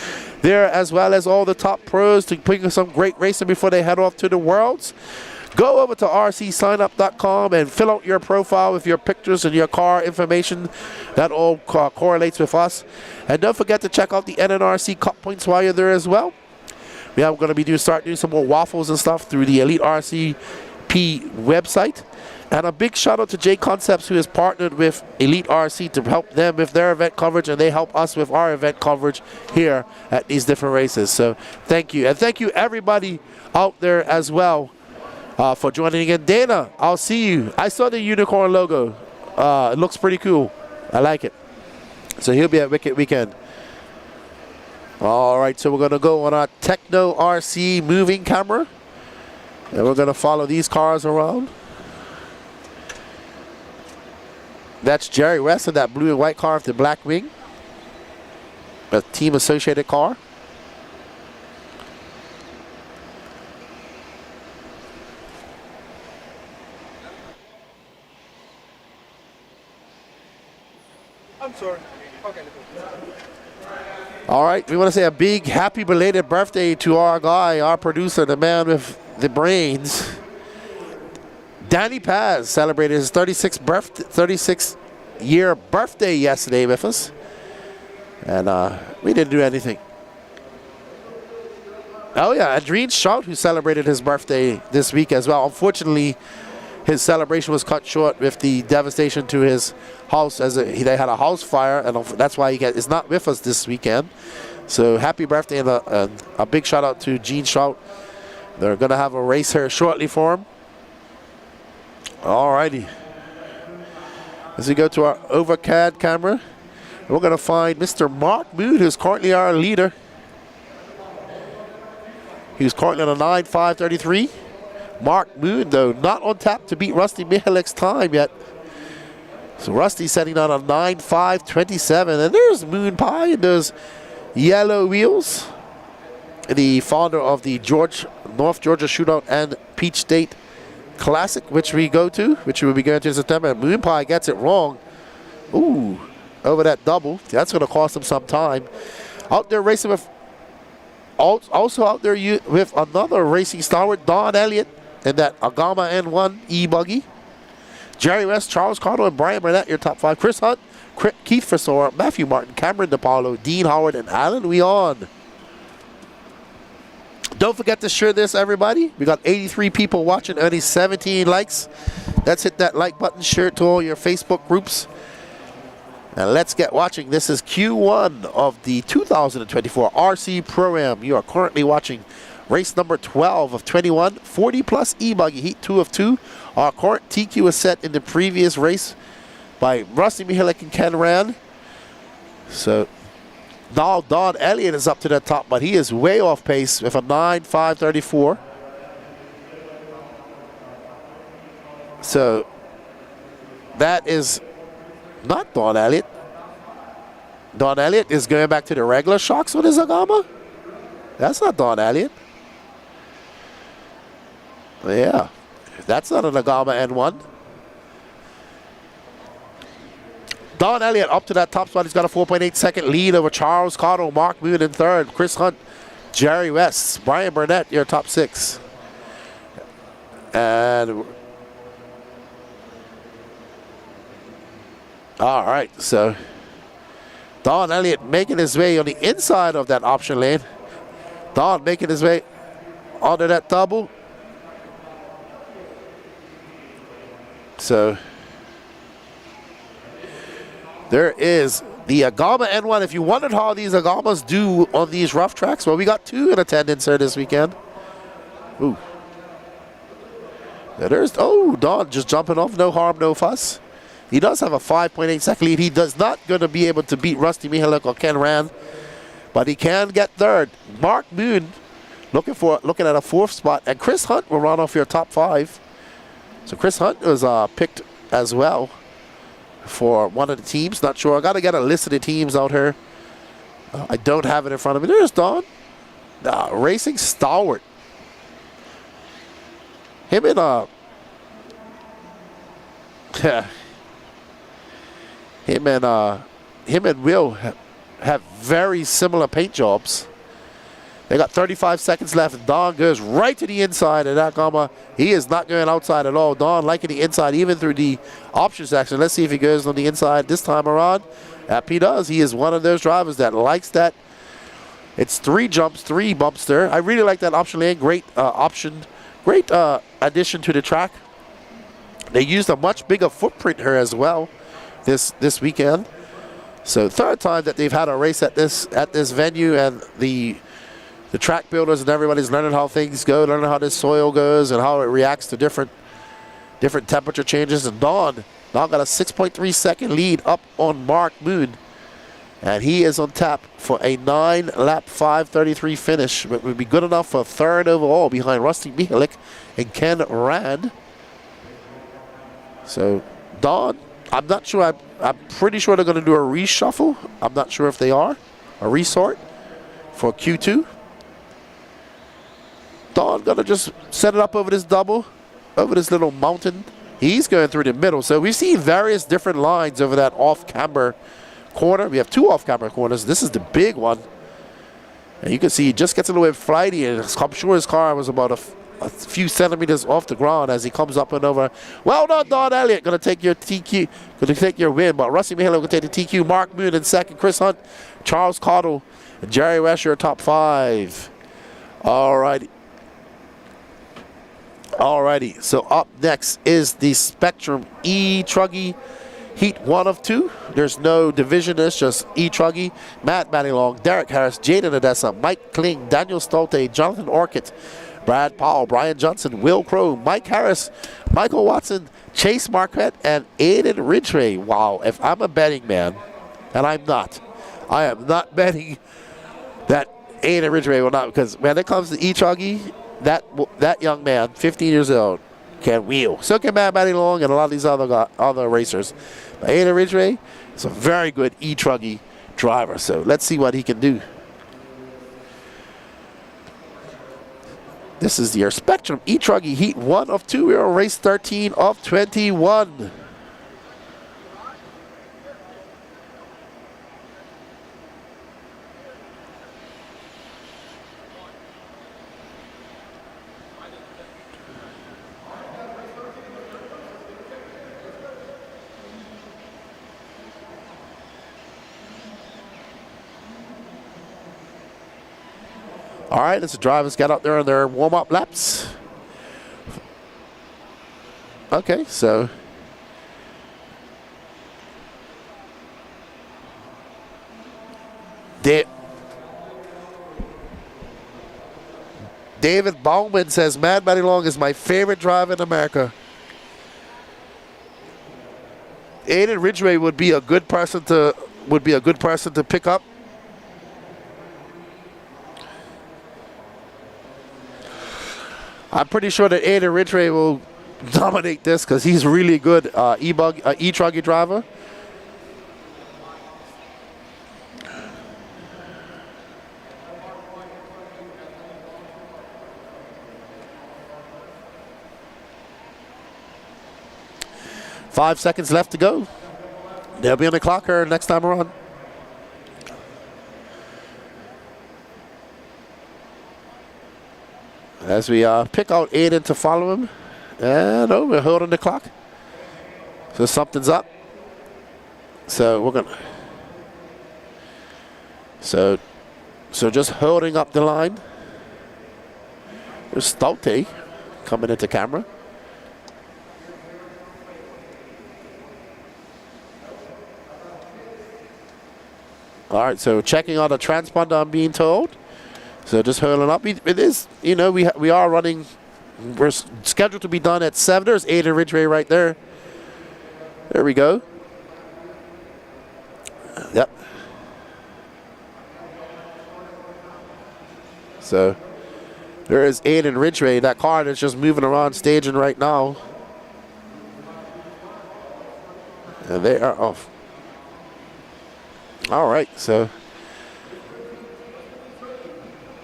there, as well as all the top pros to bring some great racing before they head off to the Worlds. Go over to rcsignup.com and fill out your profile with your pictures and your car information. That all correlates with us. And don't forget to check out the NNRC Cup points while you're there as well. We are going to start doing some more waffles and stuff through the Elite RCP website. And a big shout out to J Concepts, who has partnered with Elite RC to help them with their event coverage, and they help us with our event coverage here at these different races. So thank you. And thank you everybody out there as well for joining in. Dana, I'll see you. I saw the unicorn logo. It looks pretty cool. I like it. So he'll be at Wicked Weekend. All right, so we're going to go on our Techno RC moving camera. And we're going to follow these cars around. That's Jerry West in that blue and white car with the black wing. A team associated car. I'm sorry. Okay. All right, we want to say a big happy belated birthday to our guy, our producer, the man with the brains. Danny Paz celebrated his 36th year birthday yesterday with us. And we didn't do anything. Oh yeah, Adrien Schout, who celebrated his birthday this week as well. Unfortunately, his celebration was cut short with the devastation to his house, as they had a house fire, and that's why he is not with us this weekend. So happy birthday, and a big shout out to Gene Schout. They're going to have a race here shortly for him. Alrighty. As we go to our overcad camera, we're going to find Mr. Mark Mood, who's currently our leader. He's currently on a 9.533. Mark Mood, though, not on tap to beat Rusty Mihalik's time yet. So Rusty setting on a 9.527. And there's Moon Pie and those yellow wheels. The founder of the North Georgia Shootout and Peach State Classic, which we will be going to in September. And Moon Pie gets it wrong. Ooh, over that double. That's going to cost him some time. Out there racing with, also out there with another racing stalwart, Don Elliott, in that Agama N1 E-Buggy. Jerry West, Charles Cardinal, and Brian Burnett, your top 5. Chris Hunt, Keith Frisor, Matthew Martin, Cameron DePaulo, Dean Howard, and Alan Weon. Don't forget to share this, everybody. We got 83 people watching, only 17 likes. Let's hit that like button, share it to all your Facebook groups. And let's get watching. This is Q1 of the 2024 RC Pro-Am. You are currently watching race number 12 of 21, 40-plus E-Buggy, heat 2 of 2. Our current TQ was set in the previous race by Rusty Mihalik and Ken Rand. So now Don Elliott is up to the top, but he is way off pace with a 9.534. So that is not Don Elliott. Don Elliott is going back to the regular shocks with his Agama. That's not Don Elliott. Yeah, that's not an Agama N1. Don Elliott up to that top spot. He's got a 4.8 second lead over Charles Cottle, Mark Moon in third, Chris Hunt, Jerry West, Brian Burnett, your top 6. And all right, so Don Elliott making his way on the inside of that option lane. Don making his way onto that double. So there is the Agama N1. If you wondered how these Agamas do on these rough tracks, well, we got 2 in attendance here this weekend. Ooh. There's, oh, Don just jumping off, no harm, no fuss. He does have a 5.8 second lead. He does not going to be able to beat Rusty Mihalik or Ken Rand, but he can get third. Mark Moon looking at a 4th spot, and Chris Hunt will run off your top 5. So Chris Hunt was picked as well for one of the teams. Not sure. I got to get a list of the teams out here. I don't have it in front of me. There's Don. Racing stalwart. Him and him and Will have very similar paint jobs. They got 35 seconds left. Don goes right to the inside, and that Gama, he is not going outside at all. Don liking the inside, even through the option section. Let's see if he goes on the inside this time around. Yep, he does. He is one of those drivers that likes that. It's 3 jumps, 3 bumps there. I really like that option lane. Great option. Great addition to the track. They used a much bigger footprint here as well this weekend. So 3rd time that they've had a race at this venue, and the track builders and everybody's learning how things go, learning how this soil goes and how it reacts to different temperature changes. And Don got a 6.3 second lead up on Mark Moon. And he is on tap for a 9-lap 5:33 finish, but would be good enough for 3rd overall behind Rusty Mihalik and Ken Rand. So Don, I'm not sure. I'm pretty sure they're going to do a reshuffle. I'm not sure if they are. A resort for Q2. Don going to just set it up over this double, over this little mountain. He's going through the middle. So we see various different lines over that off-camber corner. We have 2 off-camber corners. This is the big one. And you can see he just gets a little bit flighty, and I'm sure his car was about a few centimeters off the ground as he comes up and over. Well done, Don Elliott. Going to take your TQ, going to take your win. But Rusty Mihalik will take the TQ. Mark Moon in 2nd. Chris Hunt, Charles Cottle, and Jerry Wesher top 5. All righty. Alrighty, so up next is the Spectrum E-Truggy Heat 1 of 2. There's no division, it's just E-Truggy. Matt Mattingly, Derek Harris, Jaden Odessa, Mike Kling, Daniel Stolte, Jonathan Orchid, Brad Powell, Brian Johnson, Will Crow, Mike Harris, Michael Watson, Chase Marquette, and Aiden Ridgway. Wow, if I'm a betting man, and I am not betting that Aiden Ridgway will not, because when it comes to E-Truggy, that young man, 15 years old, can wheel. So can Matt Mattingly and a lot of these other racers. But Aiden Ridgway is a very good E-Truggy driver. So let's see what he can do. This is your Spectrum E-Truggy Heat 1 of 2. We're on race 13 of 21. All right, as the drivers get out there on their warm-up laps. Okay, so David Bauman says, Matt Mattingly is my favorite driver in America. Aiden Ridgway would be a good person to pick up. I'm pretty sure that Aiden Ridgway will dominate this because he's really good E-Truggy driver. Five seconds left to go. They'll be on the clock here next time around. As we pick out Aiden to follow him. And we're holding the clock. So something's up. So we're gonna. So just holding up the line. There's Stolte coming into camera. All right, so checking on the transponder, I'm being told. So just hurling up. It is, you know, we are running. We're scheduled to be done at 7. There's Aiden Ridgway right there. There we go. Yep. So there is Aiden Ridgway. That car that's just moving around staging right now. And they are off. All right, so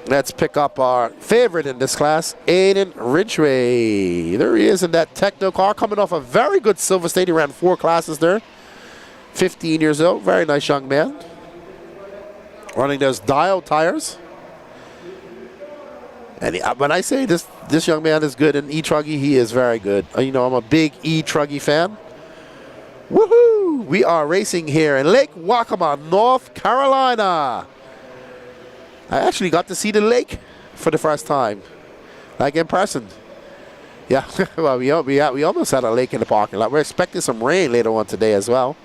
let's pick up our favorite in this class, Aiden Ridgway. There he is in that techno car, coming off a very good Silver State. He ran 4 classes there. 15 years old, very nice young man. Running those dial tires. And when I say this young man is good in E-Truggy, he is very good. You know, I'm a big E-Truggy fan. Woohoo! We are racing here in Lake Waccamaw, North Carolina. I actually got to see the lake for the first time, like in person. Yeah, well, we almost had a lake in the parking lot. We're expecting some rain later on today as well.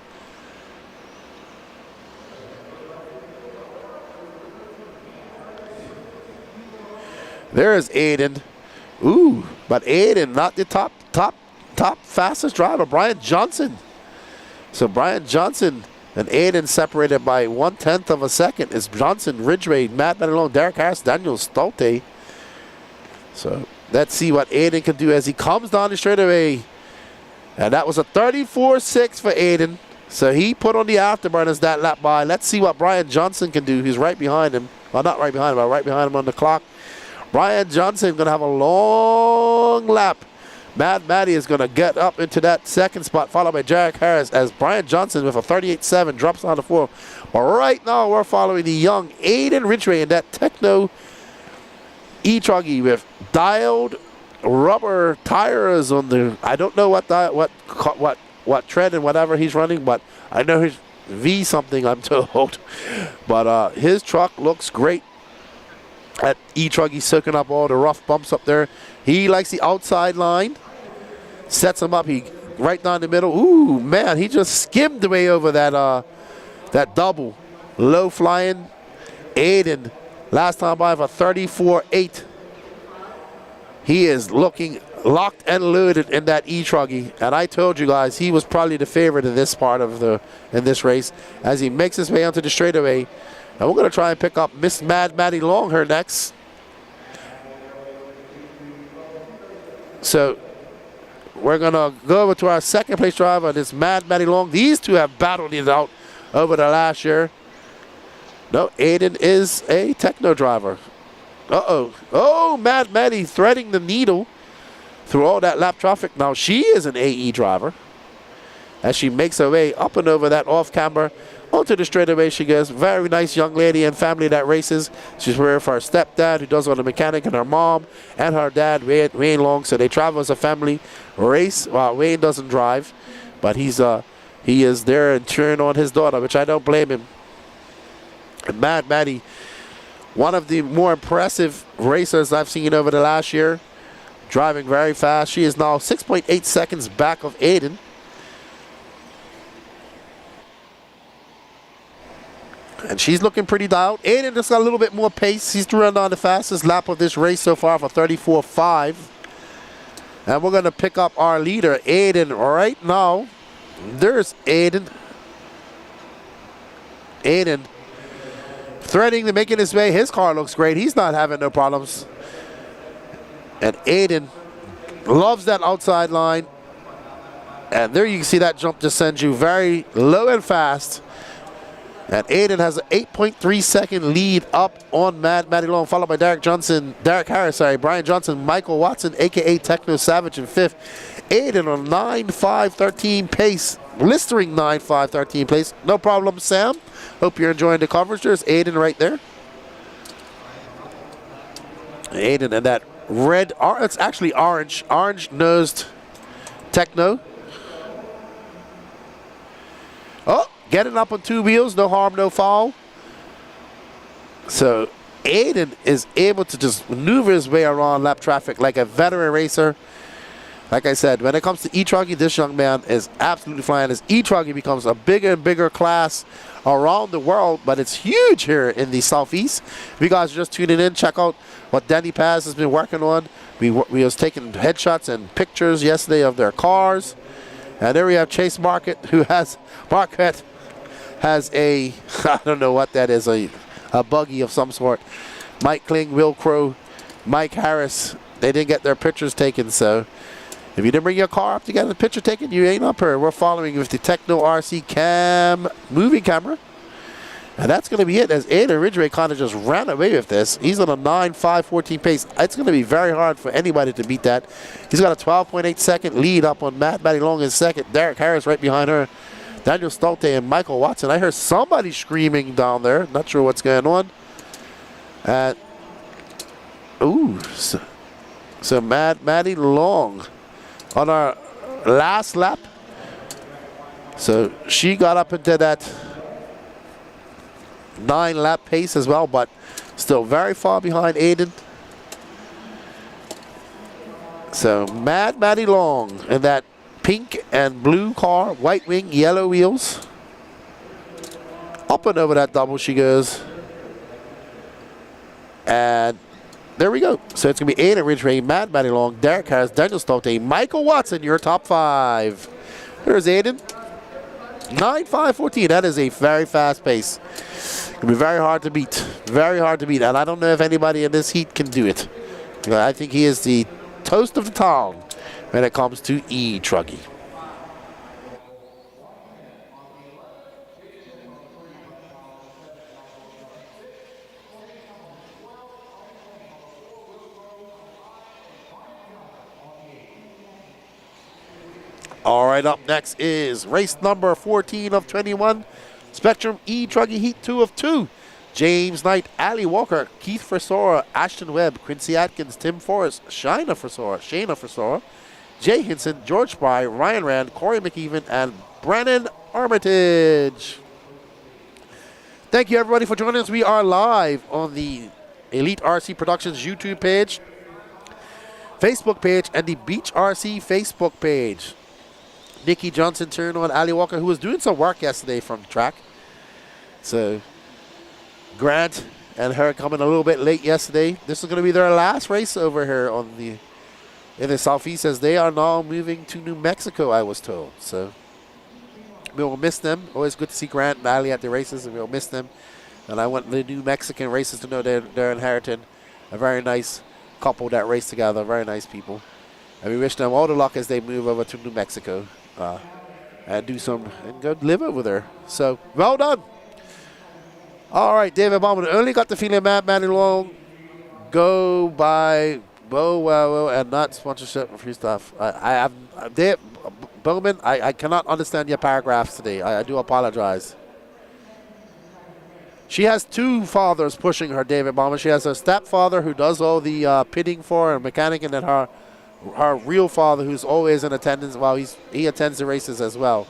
There's Aiden. Ooh, but Aiden, not the top fastest driver, Brian Johnson. So Brian Johnson and Aiden separated by 1/10 of a second. It's Johnson, Ridgway, Matt Benelong, Derek Harris, Daniel Stolte. So let's see what Aiden can do as he comes down the straightaway. And that was a 34.6 for Aiden. So he put on the afterburners that lap by. Let's see what Brian Johnson can do. He's right behind him. Well, not right behind him, but right behind him on the clock. Brian Johnson going to have a long lap. Mad Matty is going to get up into that second spot, followed by Derek Harris, as Brian Johnson with a 38.7 drops on the floor. But right now, we're following the young Aiden Ridgway in that Techno E-Truggy with dialed rubber tires on the. I don't know what tread and whatever he's running, but I know he's V something, I'm told. But his truck looks great. That E-Truggy soaking up all the rough bumps up there. He likes the outside line. Sets him up. He right down the middle. Ooh, man, he just skimmed the way over that double. Low flying. Aiden, last time by for 34.8. He is looking locked and loaded in that E-Truggy. And I told you guys, he was probably the favorite in this part of in this race as he makes his way onto the straightaway. And we're going to try and pick up Miss Mad Maddie Long here next. So we're going to go over to our second place driver, this Mad Maddie Long. These two have battled it out over the last year. No, Aiden is a Techno driver. Uh-oh. Oh, Mad Maddie threading the needle through all that lap traffic. Now she is an AE driver as she makes her way up and over that off-camber. Onto the straightaway she goes. Very nice young lady and family that races. She's with her stepdad who does all the mechanic, and her mom and her dad, Wayne Long. So they travel as a family race. Well, Wayne doesn't drive, but he is there and cheering on his daughter, which I don't blame him. And Mad Maddie, one of the more impressive racers I've seen over the last year. Driving very fast. She is now 6.8 seconds back of Aiden. And she's looking pretty dialed. Aiden just got a little bit more pace. He's run on the fastest lap of this race so far for 34.5. And we're going to pick up our leader, Aiden, right now. There's Aiden. Aiden threading to making his way. His car looks great. He's not having no problems. And Aiden loves that outside line. And there you can see that jump just sends you very low and fast. And Aiden has an 8.3 second lead up on Mad Maddie Long, followed by Derek Harris, Brian Johnson, Michael Watson, aka Techno Savage in fifth. Aiden on 9.5.13 pace, blistering 9.5.13 pace. No problem, Sam. Hope you're enjoying the coverage. There's Aiden right there. Aiden and that red, it's actually orange-nosed Techno. Oh, getting up on two wheels, no harm, no foul. So Aiden is able to just maneuver his way around lap traffic like a veteran racer. Like I said, when it comes to E-Truggy, this young man is absolutely flying. As E-Truggy becomes a bigger and bigger class around the world, but it's huge here in the Southeast. If you guys are just tuning in, check out what Danny Paz has been working on. We was taking headshots and pictures yesterday of their cars. And there we have Chase Marquette has a, I don't know what that is, a buggy of some sort. Mike Kling, Will Crow, Mike Harris, they didn't get their pictures taken, so if you didn't bring your car up to get the picture taken, you ain't up here. We're following with the Techno RC moving camera. And that's going to be it, as Aiden Ridgway kind of just ran away with this. He's on a 9.5.14 pace. It's going to be very hard for anybody to beat that. He's got a 12.8 second lead up on Matt Maddie Long in second. Derek Harris right behind her. Daniel Stolte and Michael Watson. I heard somebody screaming down there. Not sure what's going on. Ooh. So Maddie Long on our last lap. So she got up into that 9-lap pace as well, but still very far behind Aiden. So Maddie Long in that pink and blue car, white wing, yellow wheels. Up and over that double she goes. And there we go. So it's going to be Aiden Ridgway, Maddie Long, Derek Harris, Daniel Stolte, Michael Watson, your top 5. There's Aiden. 9:5:14. That is a very fast pace. It'll be very hard to beat. Very hard to beat. And I don't know if anybody in this heat can do it. I think he is the toast of the town when it comes to E-Truggy. All right, up next is race number 14 of 21. Spectrum E-Truggy Heat 2 of 2. James Knight, Ali Walker, Keith Frisora, Ashton Webb, Quincy Atkins, Tim Forrest, Shayna Frisora, Jay Hinson, George Spry, Ryan Rand, Corey McEwen, and Brennan Armitage. Thank you, everybody, for joining us. We are live on the Elite RC Productions YouTube page, Facebook page, and the Beach RC Facebook page. Nikki Johnson turned on Ali Walker, who was doing some work yesterday from the track. So Grant and her coming a little bit late yesterday. This is going to be their last race over here in the Southeast, as they are now moving to New Mexico, I was told. So we will miss them. Always good to see Grant and Ali at the races, and we'll miss them. And I want the New Mexican races to know they're inheriting a very nice couple that race together, very nice people. And we wish them all the luck as they move over to New Mexico and go live over there. So well done. All right, David Bauman only got the feeling Maddie Long go by Bo and not sponsorship and free stuff. Dave Bowman, I cannot understand your paragraphs today. I do apologize. She has 2 fathers pushing her, David Bauman. She has her stepfather who does all the pitting for her and mechanic, and then her real father who's always in attendance while he attends the races as well.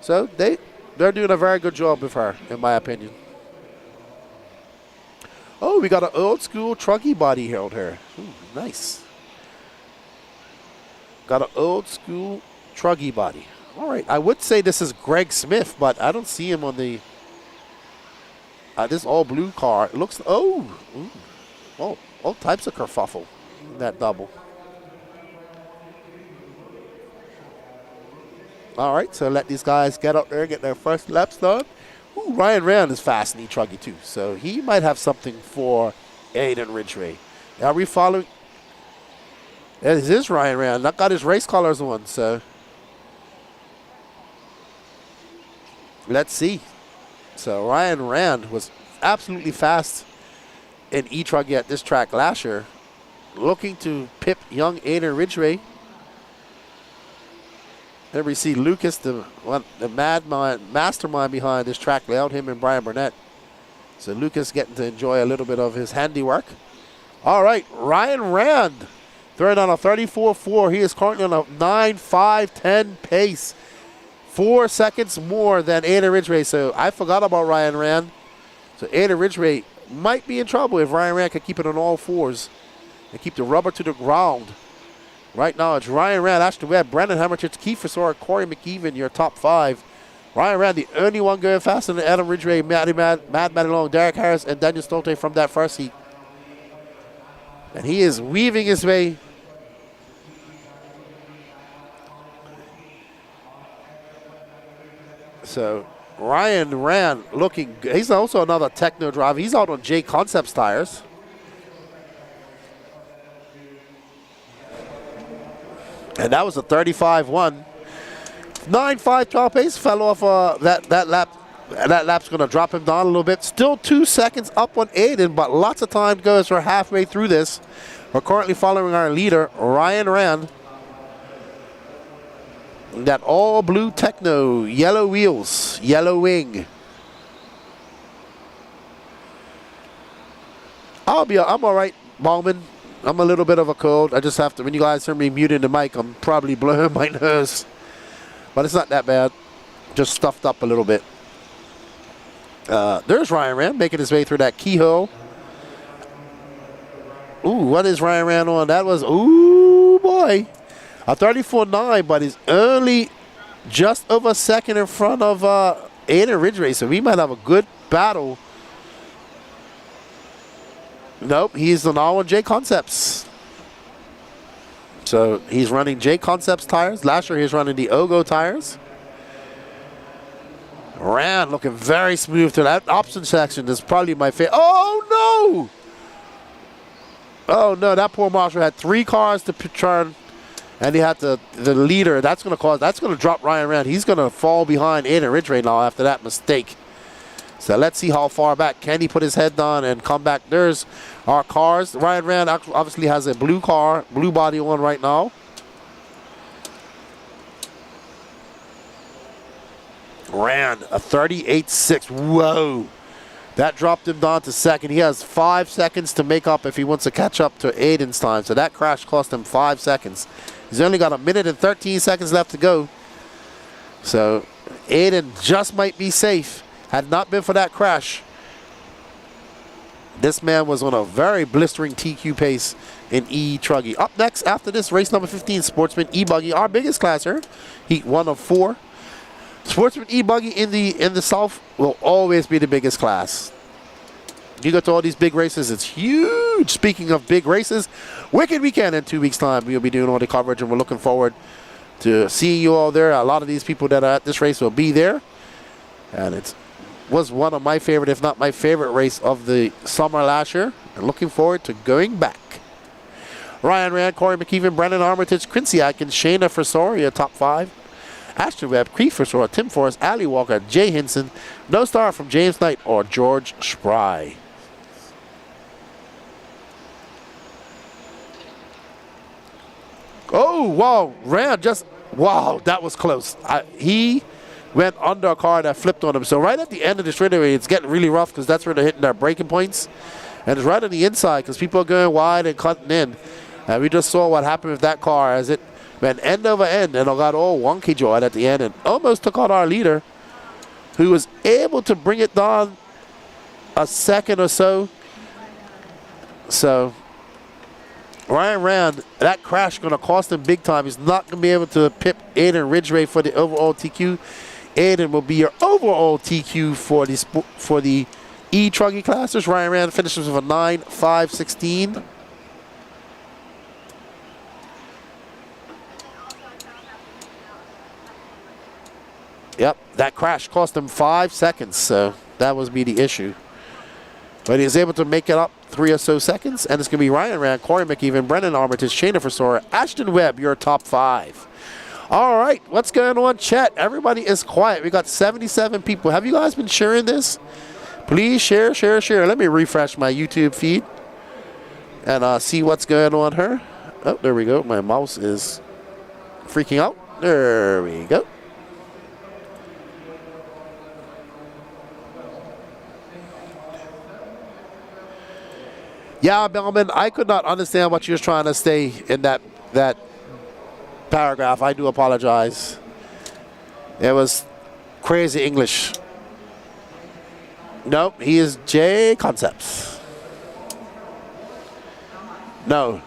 So they're doing a very good job with her, in my opinion. Oh, we got an old school truggy body held here. Ooh, nice. Got an old school truggy body. All right, I would say this is Greg Smith, but I don't see him on the this all blue car. It looks all types of kerfuffle in that double. All right, so let these guys get up there and get their first laps done. Ooh, Ryan Rand is fast in E-Truggy too, so he might have something for Aiden Ridgway. Are we following? This is Ryan Rand. Not got his race colors on, so let's see. So Ryan Rand was absolutely fast in E-Truggy at this track last year, looking to pip young Aiden Ridgway. There we see Lucas, the mastermind behind this track layout, him and Brian Burnett. So Lucas getting to enjoy a little bit of his handiwork. All right, Ryan Rand throwing on a 34.4. He is currently on a 9.5.10 pace. 4 seconds more than Aiden Ridgway. So I forgot about Ryan Rand. So Aiden Ridgway might be in trouble if Ryan Rand can keep it on all 4s and keep the rubber to the ground. Right now, it's Ryan Rand, Ashton Webb, Brandon Hammerchitz, Keith Frisora, Corey McEwen, your top 5. Ryan Rand, the only one going faster than Adam Ridgway, Maddie Long, Derek Harris, and Daniel Stolte from that first heat. And he is weaving his way. So Ryan Rand looking good. He's also another techno driver. He's out on J Concepts tires. And that was a 35-1. 9.5 pace fell off that lap. That lap's going to drop him down a little bit. Still 2 seconds up on Aiden, but lots of time goes. We're halfway through this. We're currently following our leader, Ryan Rand. That all blue techno, yellow wheels, yellow wing. I'm all right, Bauman. I'm a little bit of a cold. I just have to, when you guys hear me muting the mic, I'm probably blowing my nose. But it's not that bad. Just stuffed up a little bit. There's Ryan Rand making his way through that keyhole. Ooh, what is Ryan Rand on? That was, ooh, boy. A 34.9, but he's only just over a second in front of Aiden Ridgway. So we might have a good battle. Nope, he's on all on J Concepts. So he's running J Concepts tires. Last year he was running the Ogo tires. Rand looking very smooth to that option section. Is probably my favorite. Oh no! Oh no, that poor marshal had 3 cars to turn, and he had the leader. That's going to drop Ryan Rand. He's going to fall behind Aiden Ridgway now after that mistake. So let's see how far back. Can he put his head down and come back? There's our cars. Ryan Rand obviously has a blue body on right now. Rand, a 38.6. Whoa. That dropped him down to second. He has 5 seconds to make up if he wants to catch up to Aiden's time. So that crash cost him 5 seconds. He's only got 1 minute and 13 seconds left to go. So Aiden just might be safe. Had not been for that crash, this man was on a very blistering TQ pace in E-Truggy. Up next after this, race number 15, Sportsman E-Buggy, our biggest class here. Heat 1 of 4. Sportsman E-Buggy in the South will always be the biggest class. You go to all these big races, it's huge. Speaking of big races, Wicked Weekend in 2 weeks' time. We'll be doing all the coverage, and we're looking forward to seeing you all there. A lot of these people that are at this race will be there. And it was one of my favorite, if not my favorite race of the summer last year. And looking forward to going back. Ryan Rand, Corey McKeevan, Brennan Armitage, Quincy Atkins, Shayna Frisoria, top 5. Ashton Webb, Creed Frisoria, Tim Forrest, Ali Walker, Jay Hinson, No Star from James Knight or George Spry. Oh, wow. Rand just, wow, that was close. He went under a car that flipped on him. So right at the end of the straightaway, it's getting really rough because that's where they're hitting their braking points. And it's right on the inside because people are going wide and cutting in. And we just saw what happened with that car as it went end over end and got all wonky joyed at the end and almost took out our leader, who was able to bring it down a second or so. So Ryan Rand, that crash going to cost him big time. He's not going to be able to pip Aiden Ridgway for the overall TQ. Aiden will be your overall TQ for the E-Truggy classes. Ryan Rand finishes with a 9.5.16. Yep, that crash cost him 5 seconds, so that was be the issue. But he was able to make it up 3 or so seconds, and it's going to be Ryan Rand, Corey McKeevan, Brennan Armitage, Shayna Frisoria, Ashton Webb, your top 5. All right, what's going on, chat? Everybody is quiet. We got 77 people. Have you guys been sharing this? Please share, share, share. Let me refresh my YouTube feed and see what's going on here. Oh, there we go. My mouse is freaking out. There we go. Yeah, Bellman, I could not understand what you were trying to say in that paragraph. I do apologize. It was crazy English. Nope, he is J Concepts. No.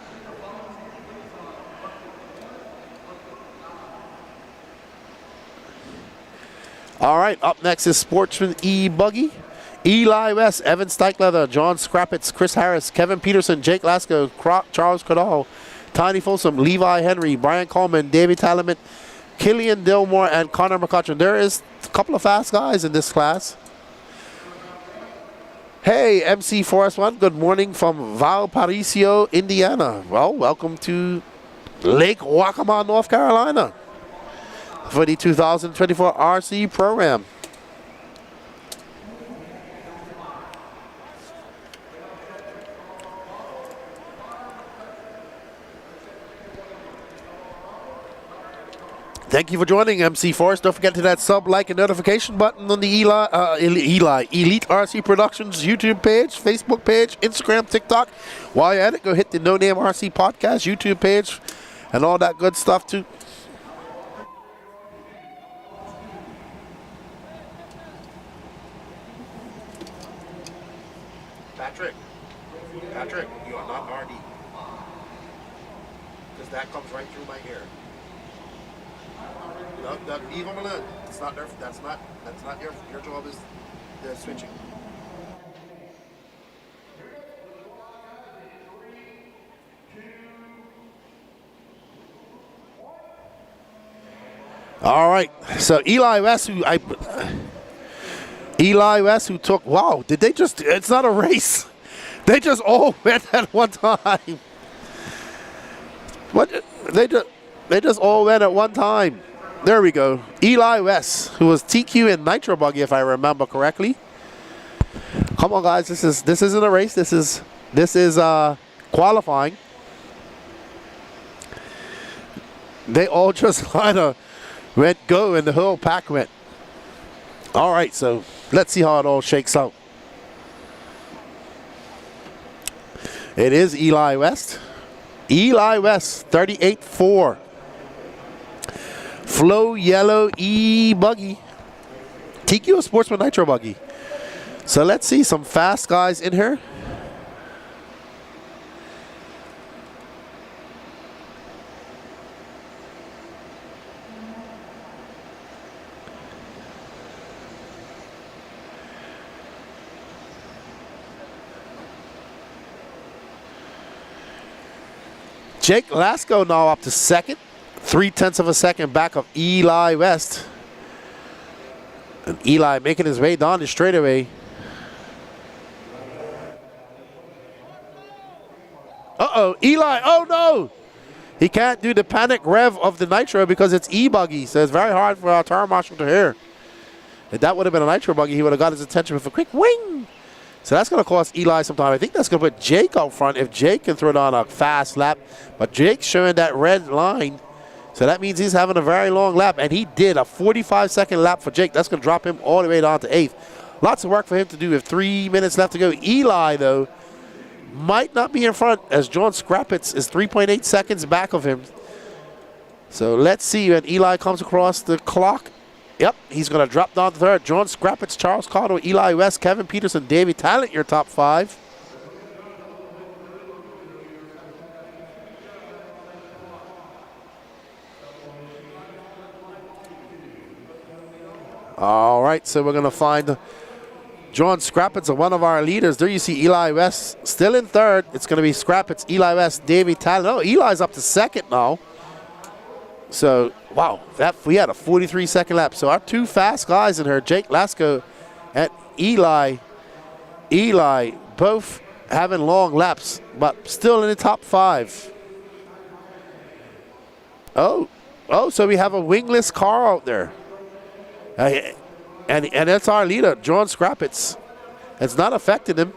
All right, up next is Sportsman E-Buggy. Eli West, Evan Steichleather, John Scrappitz, Chris Harris, Kevin Peterson, Jake Lasco, Charles Cadal, Tiny Folsom, Levi Henry, Brian Coleman, David Talamet, Killian Dillmore, and Connor McCutcheon. There is a couple of fast guys in this class. Hey, MC Forest One, good morning from Valparaiso, Indiana. Well, welcome to Lake Waccamaw, North Carolina for the 2024 RC program. Thank you for joining MC Force. Don't forget to hit that sub, like, and notification button on the Elite RC Productions YouTube page, Facebook page, Instagram, TikTok. While you're at it, go hit the No Name RC Podcast YouTube page and all that good stuff too. Patrick, you are not RD. Because that comes right through my ear. No, leave them alone. It's not their. That's not your job. Is the switching. All right. So Eli West, who took. Wow. Did they just? It's not a race. They just all went at one time. What? They just all went at one time. There we go. Eli West, who was TQ in Nitro Buggy, if I remember correctly. Come on, guys. This isn't a race. This is qualifying. They all just kind of went go, and the whole pack went. All right, so let's see how it all shakes out. It is Eli West. Eli West, 38.4. Flow Yellow E-Buggy. TQ Sportsman Nitro Buggy. So let's see some fast guys in here. Jake Lasco now up to second. 0.3 of a second back of Eli West. And Eli making his way down the straightaway. Uh-oh, Eli, oh no! He can't do the panic rev of the Nitro because it's E-Buggy, so it's very hard for our turn marshal to hear. If that would have been a Nitro Buggy, he would have got his attention with a quick wing. So that's going to cost Eli some time. I think that's going to put Jake out front if Jake can throw down a fast lap. But Jake's showing that red line. So that means he's having a very long lap. And he did a 45-second lap for Jake. That's going to drop him all the way down to 8th. Lots of work for him to do with 3 minutes left to go. Eli, though, might not be in front as John Scrappitz is 3.8 seconds back of him. So let's see when Eli comes across the clock. Yep, he's going to drop down to third. John Scrappitz, Charles Cotto, Eli West, Kevin Peterson, Davey Talent, your top 5. All right, so we're going to find John Scrappitz, one of our leaders. There you see Eli West still in third. It's going to be Scrappitz, Eli West, Davey Talent. Oh, Eli's up to second now. So, wow, we had a 43-second lap. So our two fast guys in here, Jake Lasco and Eli, both having long laps, but still in the top 5. Oh, so we have a wingless car out there. And that's our leader, John Scrappitz. It's not affecting him,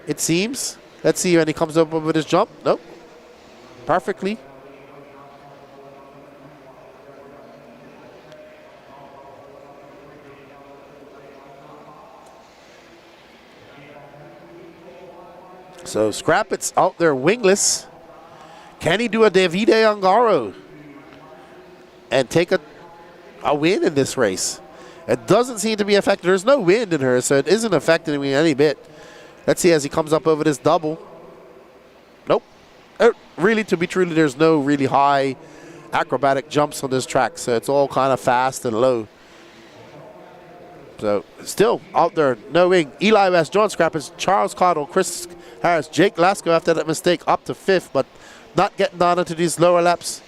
it seems. Let's see when he comes up with his jump. Nope, perfectly. So Scrappitz out there wingless. Can he do a Davide Angaro and take a win in this race? It doesn't seem to be affected. There's no wind in her, so it isn't affecting me any bit. Let's see as he comes up over this double. Nope. Really, to be truly, there's no really high acrobatic jumps on this track, so it's all kind of fast and low. So still out there, no wing. Eli West, John Scrappitz, Charles Cottle, Chris Harris, Jake Lasco after that mistake up to 5th, but not getting down into these lower laps.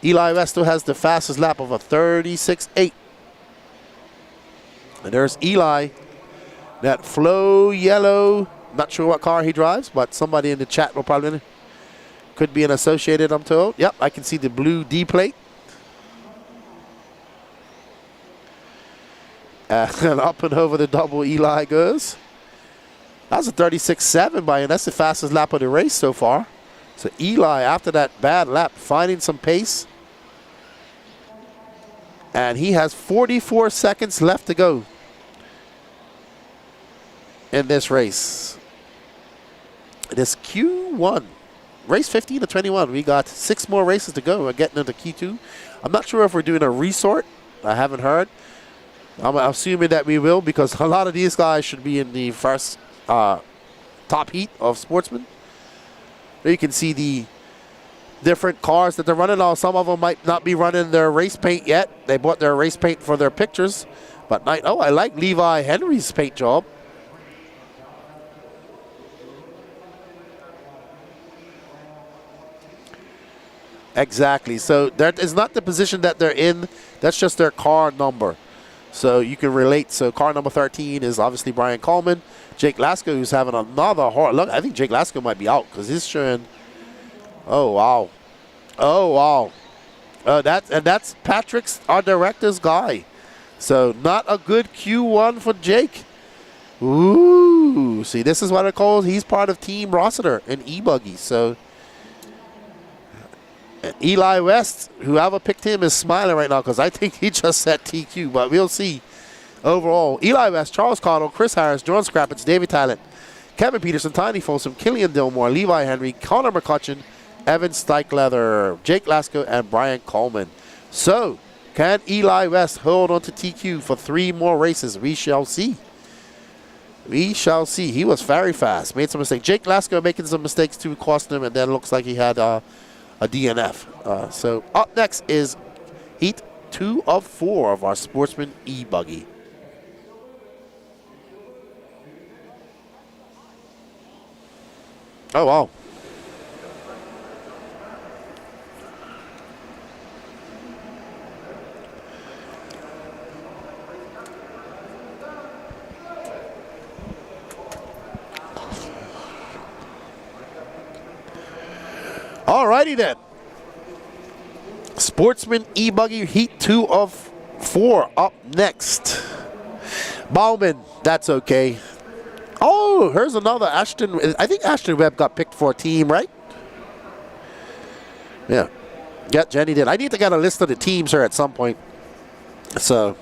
Eli West still has the fastest lap of a 36.8. And there's Eli, that Flow Yellow. Not sure what car he drives, but somebody in the chat will probably know. Could be an Associated, I'm told. Yep, I can see the blue D plate. And up and over the double Eli goes. That's a 36.7 by him. That's the fastest lap of the race so far. So Eli, after that bad lap, finding some pace. And he has 44 seconds left to go in this race. This Q1, race 15 to 21. We got 6 more races to go. We're getting into Q2. I'm not sure if we're doing a resort. I haven't heard. I'm assuming that we will, because a lot of these guys should be in the first top heat of sportsmen. There you can see the different cars that they're running on. Some of them might not be running their race paint yet. They bought their race paint for their pictures. But I like Levi Henry's paint job. Exactly. So that is not the position that they're in. That's just their car number. So you can relate. So car number 13 is obviously Brian Coleman. Jake Lasko, who's having another hard look. I think Jake Lasko might be out because he's showing. Oh, wow. Oh, wow. That's Patrick's, our director's guy. So not a good Q1 for Jake. Ooh. See, this is what it calls. He's part of Team Rossiter in E-Buggy. So Eli West, whoever picked him, is smiling right now because I think he just set TQ. But we'll see. Overall, Eli West, Charles Cottle, Chris Harris, John Scrappets, David Talent, Kevin Peterson, Tiny Folsom, Killian Dillmore, Levi Henry, Connor McCutcheon, Evan Steichleather, Jake Lasko, and Brian Coleman. So, can Eli West hold on to TQ for 3 more races? We shall see. We shall see. He was very fast. Made some mistakes. Jake Lasko making some mistakes to cost him, and then looks like he had a DNF. So, up next is Heat 2 of 4 of our Sportsman E-Buggy. Oh, wow. Alrighty then. Sportsman E-Buggy Heat 2 of 4 up next. Bauman, that's okay. Oh, here's another Ashton. I think Ashton Webb got picked for a team, right? Yeah. Yeah, Jenny did. I need to get a list of the teams here at some point. So,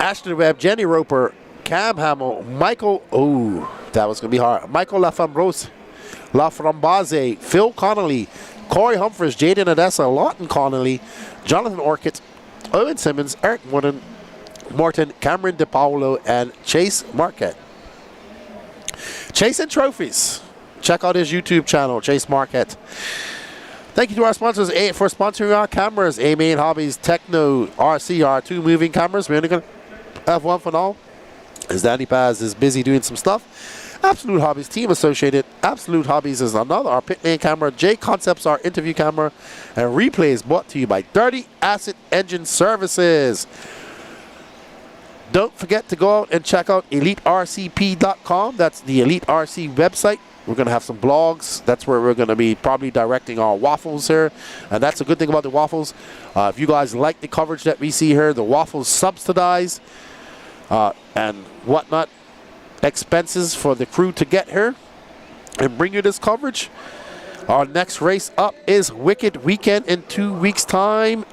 Ashton Webb, Jenny Roper, Cam Hamill, Michael. Oh, that was going to be hard. Michael Laframbaze, Phil Connolly, Corey Humphries, Jaden Odessa, Lawton Connolly, Jonathan Orchid, Owen Simmons, Eric Morton, Cameron DePaulo, and Chase Marquette. Chasing Trophies. Check out his YouTube channel, Chase Marquette. Thank you to our sponsors for sponsoring our cameras. A-Main Hobbies, Techno, RC2 moving cameras. We're only going to have one for now, as Danny Paz is busy doing some stuff. Absolute Hobbies, Team Associated. Absolute Hobbies is another. Our pit lane camera. J Concepts, our interview camera. And replays brought to you by Dirty Acid Engine Services. Don't forget to go out and check out EliteRCP.com. That's the Elite RC website. We're going to have some blogs. That's where we're going to be probably directing our waffles here. And that's a good thing about the waffles. If you guys like the coverage that we see here, the waffles subsidize and whatnot. Expenses for the crew to get here and bring you this coverage. Our next race up is Wicked Weekend in 2 weeks' time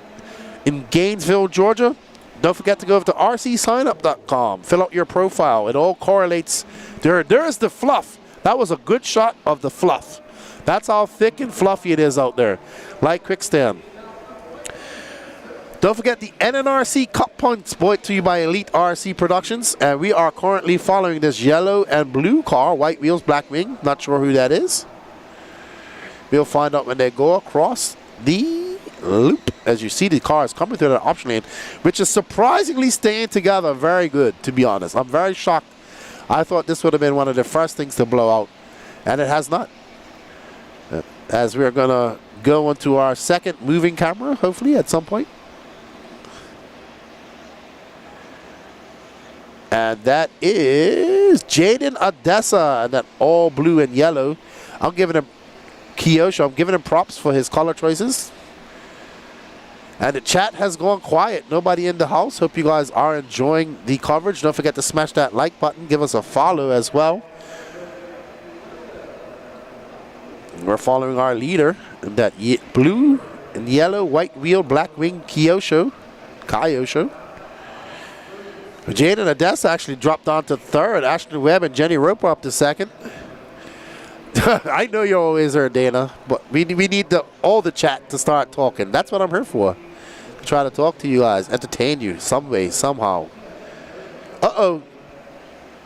in Gainesville, Georgia. Don't forget to go over to rcsignup.com. Fill out your profile. It all correlates. There is the fluff. That was a good shot of the fluff. That's how thick and fluffy it is out there. Like Quickstand. Don't forget the NNRC Cup Points brought to you by Elite RC Productions. And we are currently following this yellow and blue car, white wheels, black wing. Not sure who that is. We'll find out when they go across the loop. As you see, the car is coming through the option lane, which is surprisingly staying together very good, to be honest. I'm very shocked. I thought this would have been one of the first things to blow out, and it has not. As we're going to go into our second moving camera, hopefully, at some point. And that is Jaden Odessa, and that all blue and yellow. I'm giving him Kyosho. I'm giving him props for his color choices. And the chat has gone quiet. Nobody in the house. Hope you guys are enjoying the coverage. Don't forget to smash that like button. Give us a follow as well. We're following our leader. That blue and yellow, white wheel, black wing, Kyosho. Jade and Odessa actually dropped down to third. Ashton Webb and Jenny Roper up to second. I know you're always there, Dana, but we need all the chat to start talking. That's what I'm here for. To try to talk to you guys, entertain you some way, somehow. Uh-oh.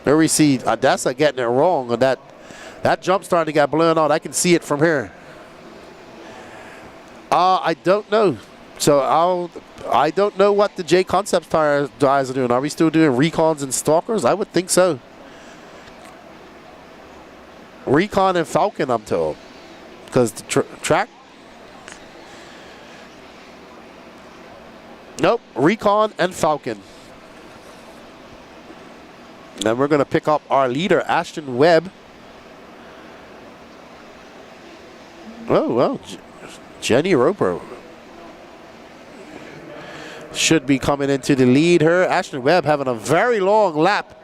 There we see Odessa getting it wrong, and that jump starting to get blown out. I can see it from here. I don't know. So I don't know what the J Concepts tires guys are doing. Are we still doing recons and stalkers? I would think so. Recon and Falcon, I'm told, because the track. Nope, Recon and Falcon. And we're going to pick up our leader, Ashton Webb. Oh, well, Jenny Roper should be coming into the lead here. Ashton Webb having a very long lap.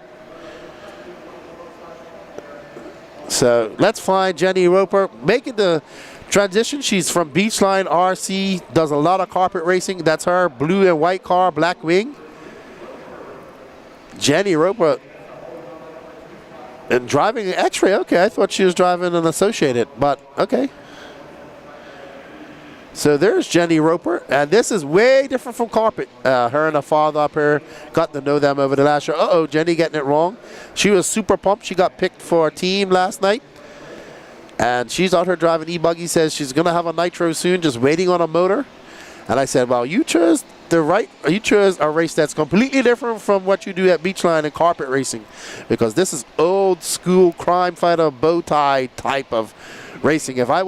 So let's find Jenny Roper making the transition. She's from Beachline RC, does a lot of carpet racing. That's her blue and white car, black wing. Jenny Roper. And driving an X-Ray. Okay, I thought she was driving an Associated, but okay. So there's Jenny Roper, and this is way different from carpet. Her and her father up here got to know them over the last year. Uh-oh, Jenny getting it wrong. She was super pumped. She got picked for a team last night, and she's out here driving e-buggy. Says she's going to have a nitro soon, just waiting on a motor. And I said, well, you chose a race that's completely different from what you do at Beachline and carpet racing, because this is old school crime fighter bow tie type of racing. If I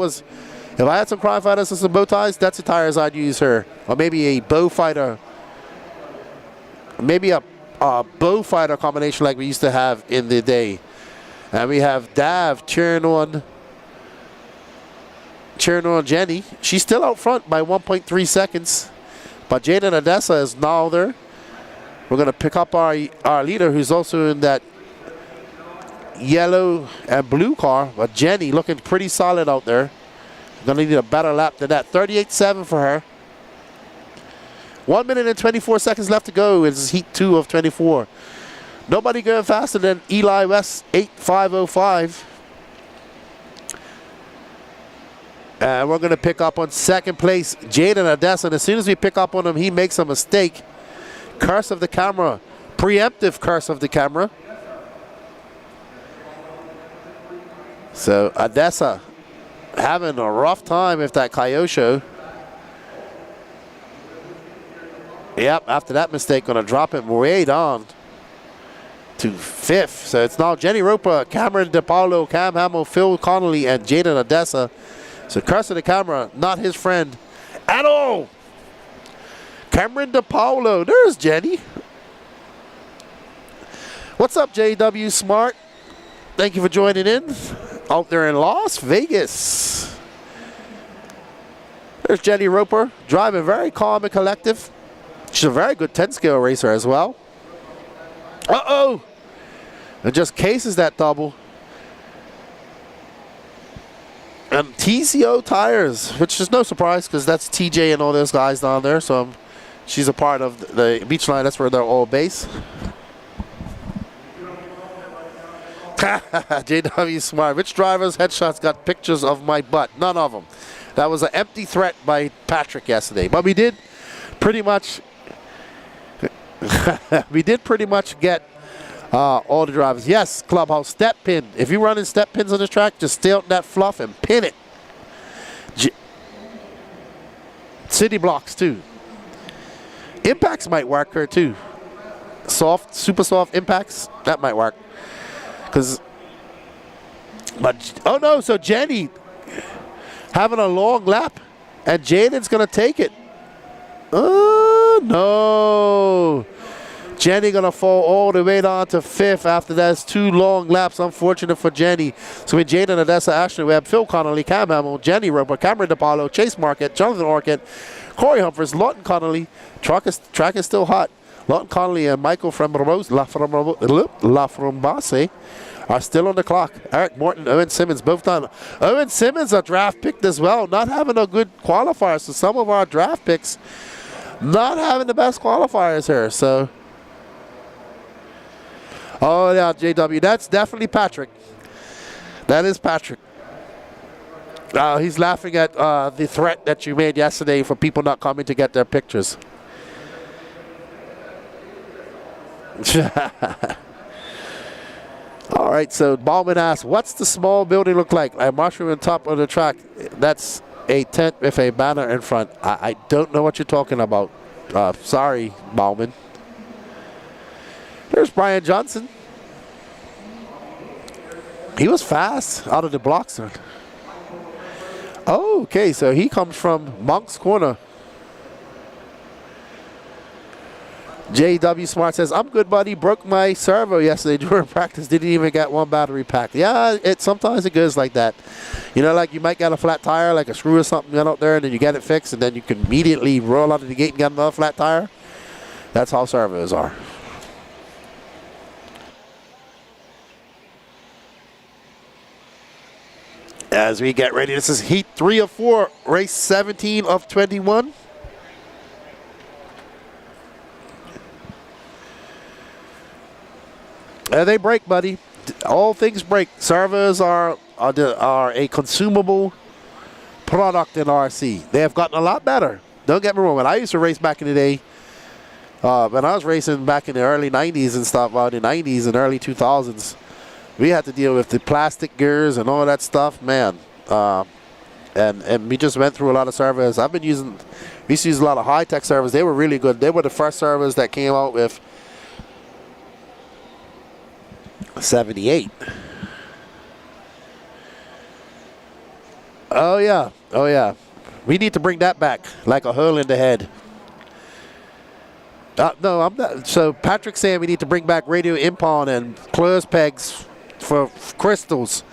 had some crime fighters and some bow ties, that's the tires I'd use here. Or maybe a bow fighter, maybe a bow fighter combination like we used to have in the day. And we have Dav cheering on Jenny. She's still out front by 1.3 seconds. But Jaden Odessa is now there. We're going to pick up our leader, who's also in that yellow and blue car. But Jenny looking pretty solid out there. Going to need a better lap than that. 38.7 for her. 1 minute and 24 seconds left to go. It's heat 2 of 24. Nobody going faster than Eli West, 8.505. And we're going to pick up on second place, Jaden Odessa. And as soon as we pick up on him, he makes a mistake. Curse of the camera. Preemptive curse of the camera. So Odessa having a rough time with that Kyosho. Yep, after that mistake, going to drop him way down to 5th. So it's now Jenny Roper, Cameron DePaulo, Cam Hamill, Phil Connolly, and Jaden Odessa. So curse of the camera, not his friend at all. Cameron DePaulo, there's Jenny. What's up, JW Smart? Thank you for joining in. Out there in Las Vegas. There's Jenny Roper, driving very calm and collective. She's a very good 10-scale racer as well. Uh-oh! It just cases that double. And TCO tires, which is no surprise because that's TJ and all those guys down there. So she's a part of the Beachline. That's where they're all based. JW Smart. Which driver's headshots got pictures of my butt? None of them. That was an empty threat by Patrick yesterday. But we did pretty much get all the drivers. Yes, Clubhouse, step pin. If you're running step pins on this track, just stay out in that fluff and pin it. City blocks too. Impacts might work here too. Soft, super soft impacts, that might work. But oh no, so Jenny having a long lap and Jaden's gonna take it. Oh no. Jenny gonna fall all the way down to 5th after that's 2 long laps. Unfortunate for Jenny. So with Jaden Odessa, Ashton Webb, Phil Connolly, Cam Hamill, Jenny Roper, Cameron DePaulo, Chase Marquette, Jonathan Orchid, Corey Humphries, Lawton Connolly. Track is still hot. Lawton Connolly and Michael La Frambasse are still on the clock. Eric Morton, Owen Simmons, both done. Owen Simmons, a draft pick as well, not having a good qualifier. So some of our draft picks not having the best qualifiers here. So, oh yeah, JW, that's definitely Patrick. That is Patrick. He's laughing at the threat that you made yesterday for people not coming to get their pictures. All right, so Ballman asks, what's the small building look like? A mushroom on top of the track. That's a tent with a banner in front. I don't know what you're talking about. Sorry, Ballman. There's Brian Johnson. He was fast out of the blocks. Oh, okay, so he comes from Monk's Corner. JW Smart says, I'm good, buddy. Broke my servo yesterday during practice. Didn't even get one battery pack. Yeah, sometimes it goes like that. You know, like you might get a flat tire, like a screw or something out there, and then you get it fixed, and then you can immediately roll out of the gate and get another flat tire. That's how servos are. As we get ready, this is heat 3 of 4, race 17 of 21. They break, buddy. All things break. Servos are a consumable product in RC. They have gotten a lot better. Don't get me wrong. When I used to race back in the day, when I was racing back in the early 90s and stuff, the 90s and early 2000s, we had to deal with the plastic gears and all that stuff, man. And we just went through a lot of servos. We used to use a lot of high-tech servos. They were really good. They were the first servos that came out with 78. Oh yeah, oh yeah. We need to bring that back, like a hole in the head. No, I'm not. So Patrick's saying we need to bring back radio impound and closed pegs for crystals.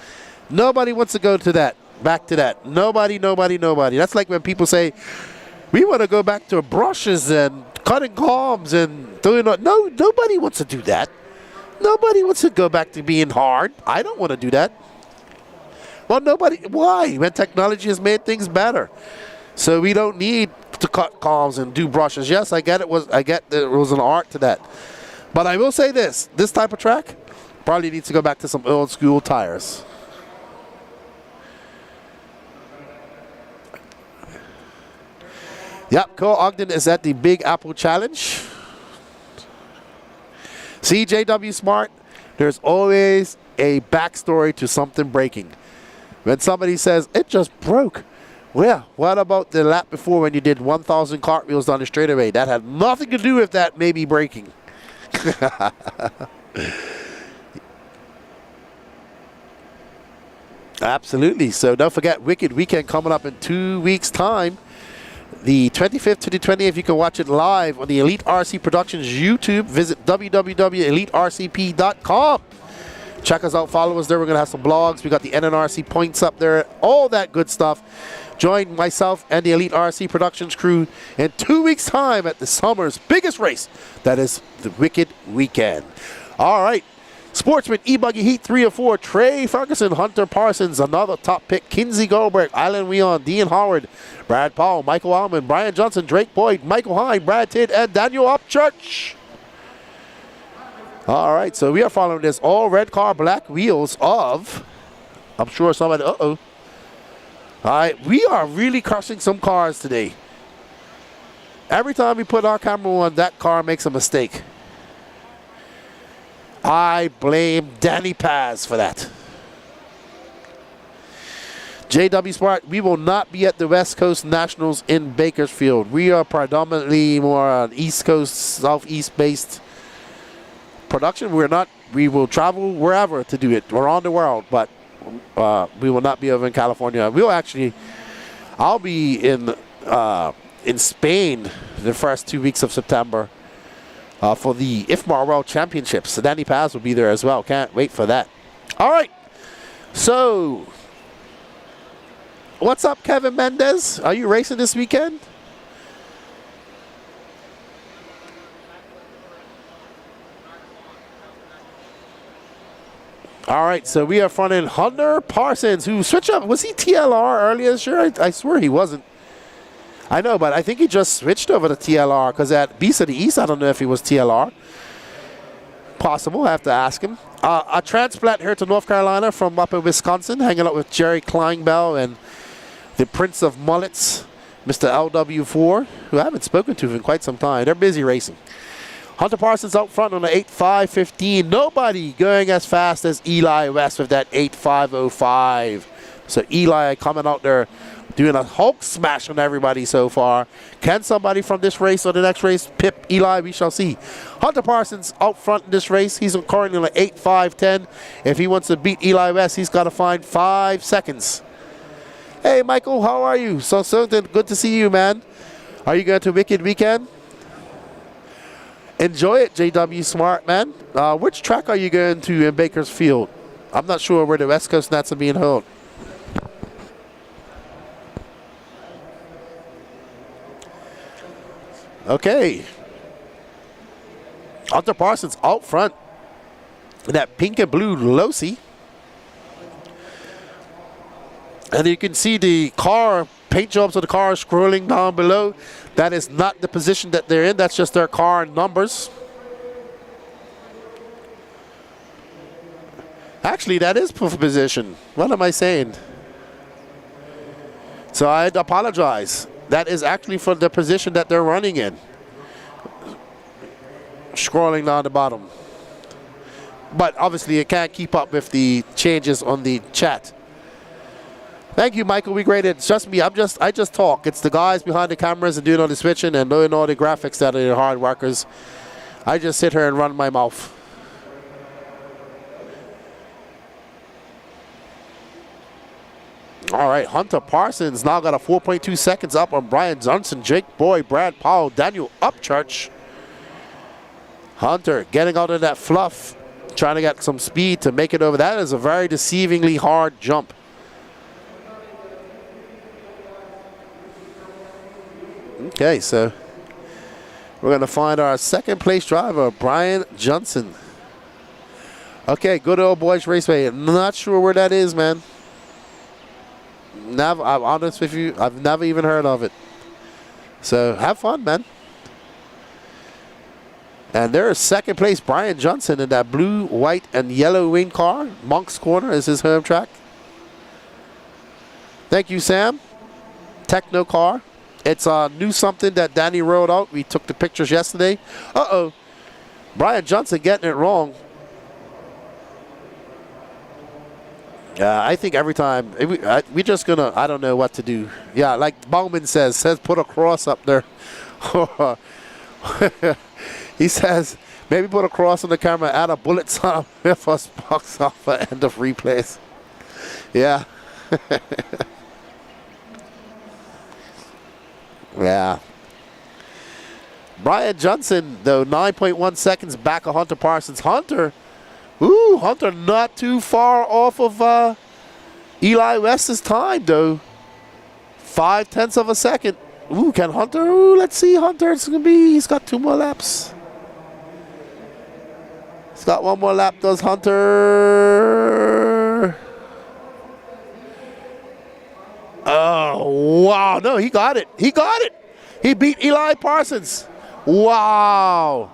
Nobody wants to go to that. Back to that. Nobody. That's like when people say we want to go back to brushes and cutting comms and doing. No, nobody wants to do that. Nobody wants to go back to being hard. I don't want to do that. Well, nobody. Why? When technology has made things better, so we don't need to cut comms and do brushes. Yes, I get it. I get there was an art to that, but I will say this: this type of track probably needs to go back to some old school tires. Yep, Cole Ogden is at the Big Apple Challenge. See, JW Smart, there's always a backstory to something breaking. When somebody says, it just broke. Well, what about the lap before when you did 1,000 cartwheels down the straightaway? That had nothing to do with that maybe breaking. Absolutely. So don't forget, Wicked Weekend coming up in 2 weeks' time. The 25th to the 28th, you can watch it live on the Elite RC Productions YouTube. Visit www.elitercp.com. Check us out, follow us there. We're going to have some blogs. We got the NNRC points up there, all that good stuff. Join myself and the Elite RC Productions crew in 2 weeks' time at the summer's biggest race. That is the Wicked Weekend. All right. Sportsman, E-Buggy Heat 3 of 4, Trey Ferguson, Hunter Parsons, another top pick, Kinsey Goldberg, Alan Weon, Dean Howard, Brad Powell, Michael Allman, Brian Johnson, Drake Boyd, Michael Hine, Brad Tidd, and Daniel Upchurch. All right, so we are following this all red car, black wheels of, I'm sure somebody, All right, we are really crushing some cars today. Every time we put our camera on, that car makes a mistake. I blame Danny Paz for that. JW Smart, we will not be at the West Coast Nationals in Bakersfield. We are predominantly more on East Coast, Southeast based production. We will travel wherever to do it. We're on the world, but we will not be over in California. I'll be in Spain the first 2 weeks of September. For the IFMAR World Championships. So Danny Paz will be there as well. Can't wait for that. All right. So, what's up, Kevin Mendez? Are you racing this weekend? All right, so we are fronting Hunter Parsons, who switched up. Was he TLR earlier this year? I swear he wasn't. I know, but I think he just switched over to TLR because at Beast of the East, I don't know if he was TLR. Possible, I have to ask him. A transplant here to North Carolina from up in Wisconsin, hanging out with Jerry Kleinbell and the Prince of Mullets, Mr. LW4, who I haven't spoken to in quite some time. They're busy racing. Hunter Parsons out front on the 8.5.15. Nobody going as fast as Eli West with that 8.5.05. So Eli coming out there doing a Hulk smash on everybody so far. Can somebody from this race or the next race pip Eli? We shall see. Hunter Parsons out front in this race. He's currently on the 8.5.10. If he wants to beat Eli West, he's got to find 5 seconds. Hey, Michael, how are you? So good to see you, man. Are you going to Wicked Weekend? Enjoy it, JW Smart, man. Which track are you going to in Bakersfield? I'm not sure where the West Coast Nats are being held. Okay. Hunter Parsons out front in that pink and blue Losi. And you can see the car, paint jobs of the car scrolling down below. That is not the position that they're in. That's just their car numbers. Actually, that is position. What am I saying? So I apologize. That is actually for the position that they're running in. Scrolling down the bottom. But obviously, it can't keep up with the changes on the chat. Thank you, Michael. We great. It's just me. I just talk. It's the guys behind the cameras and doing all the switching and doing all the graphics that are the hard workers. I just sit here and run my mouth. All right, Hunter Parsons now got a 4.2 seconds up on Brian Johnson, Jake Boyd, Brad Powell, Daniel Upchurch. Hunter getting out of that fluff, trying to get some speed to make it over. That is a very deceivingly hard jump. Okay, so we're going to find our second place driver, Brian Johnson. Okay, good old Boys Raceway. Not sure where that is, man. Never, I'm honest with you, I've never even heard of it. So have fun, man. And there is second place Brian Johnson in that blue, white, and yellow wing car. Monk's Corner is his home track. Thank you, Sam. Techno car. It's a new something that Danny rolled out. We took the pictures yesterday. Uh-oh. Brian Johnson getting it wrong. Yeah, I think every time, we're just going to, I don't know what to do. Yeah, like Bowman says put a cross up there. He says, maybe put a cross on the camera, add a bullet sign with us box off at end of replays. Yeah. Yeah. Brian Johnson, though, 9.1 seconds back of Hunter Parsons. Hunter not too far off of Eli West's time, though. 0.5 of a second. Ooh, can Hunter? Ooh, let's see, Hunter. It's gonna be. He's got 2 more laps. He's got 1 more lap. Does Hunter? Oh wow! No, he got it. He got it. He beat Eli Parsons. Wow.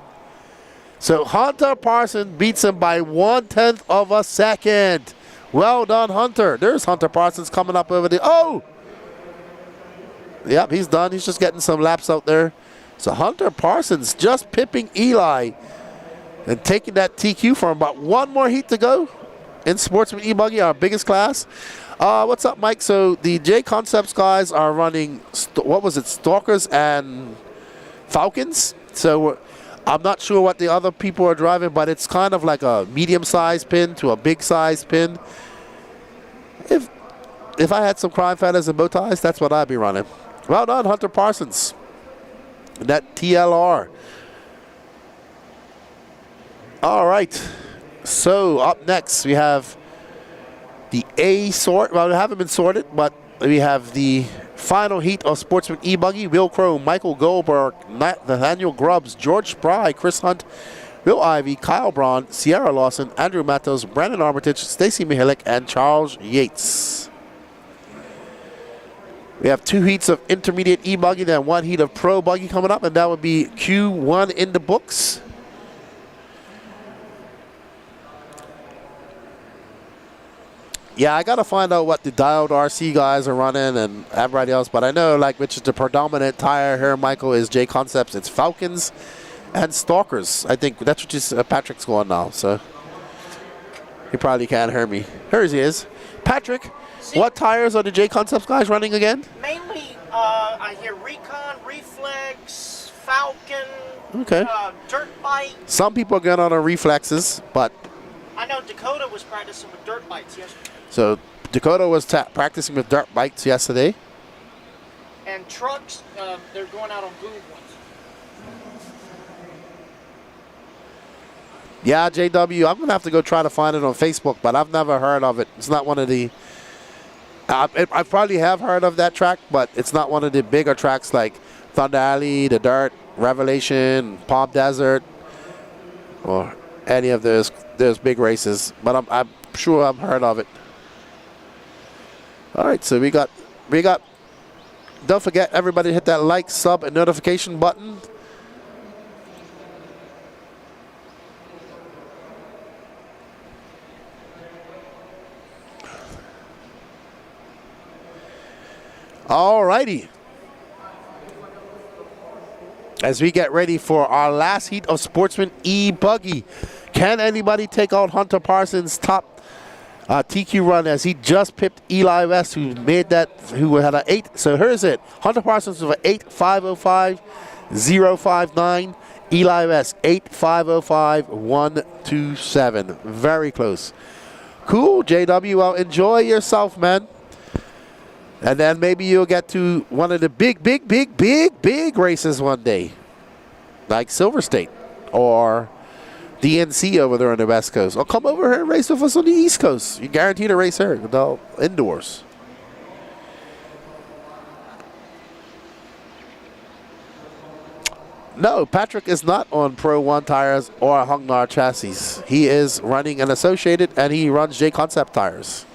So Hunter Parsons beats him by 1/10 of a second. Well done, Hunter. There's Hunter Parsons coming up over the. Oh! Yep, he's done. He's just getting some laps out there. So Hunter Parsons just pipping Eli and taking that TQ for him. About 1 more heat to go in Sportsman E-Buggy, our biggest class. What's up, Mike? So the J Concepts guys are running, what was it, Stalkers and Falcons. So I'm not sure what the other people are driving, but it's kind of like a medium-sized pin to a big-sized pin. If I had some crime feathers and bow ties, that's what I'd be running. Well done, Hunter Parsons. That TLR. All right. So up next we have the A sort. Well, they haven't been sorted, but we have the final heat of Sportsman E-Buggy. Will Crow, Michael Goldberg, Nathaniel Grubbs, George Spry, Chris Hunt, Will Ivey, Kyle Braun, Sierra Lawson, Andrew Matos, Brandon Armitage, Stacy Mihalik, and Charles Yates. We have 2 heats of intermediate e-buggy, then 1 heat of pro buggy coming up, and that would be Q1 in the books. Yeah, I got to find out what the dialed RC guys are running and everybody else, but I know, like, which is the predominant tire here, Michael, is J Concepts. It's Falcons and Stalkers. I think that's what Patrick's going now, so he probably can't hear me. Here he is. Patrick, what tires are the J Concepts guys running again? Mainly, I hear Recon, Reflex, Falcon, Okay. Dirt Bike. Some people get on reflexes, but I know Dakota was practicing with dirt bikes yesterday. so Dakota was practicing with dirt bikes yesterday. And trucks, they're going out on Google ones. Yeah, JW, I'm going to have to go try to find it on Facebook, but I've never heard of it. It's not one of the... I probably have heard of that track, but it's not one of the bigger tracks like Thunder Alley, The Dirt, Revelation, Palm Desert, or any of those big races. But I'm sure I've heard of it. All right, so we got. Don't forget, everybody, hit that like, sub, and notification button. All righty. As we get ready for our last heat of Sportsman E-Buggy, can anybody take out Hunter Parsons' top TQ run as he just pipped Eli West, who had an 8. So here's it. Hunter Parsons with an 8.505.059. Eli West 8.505.127. Very close. Cool, JW. Well, enjoy yourself, man. And then maybe you'll get to one of the big races one day. Like Silver State or DNC over there on the West Coast. Or come over here and race with us on the East Coast. You're guaranteed to race here, indoors. No, Patrick is not on Pro 1 tires or Hungnar chassis. He is running an Associated, and he runs J Concept tires.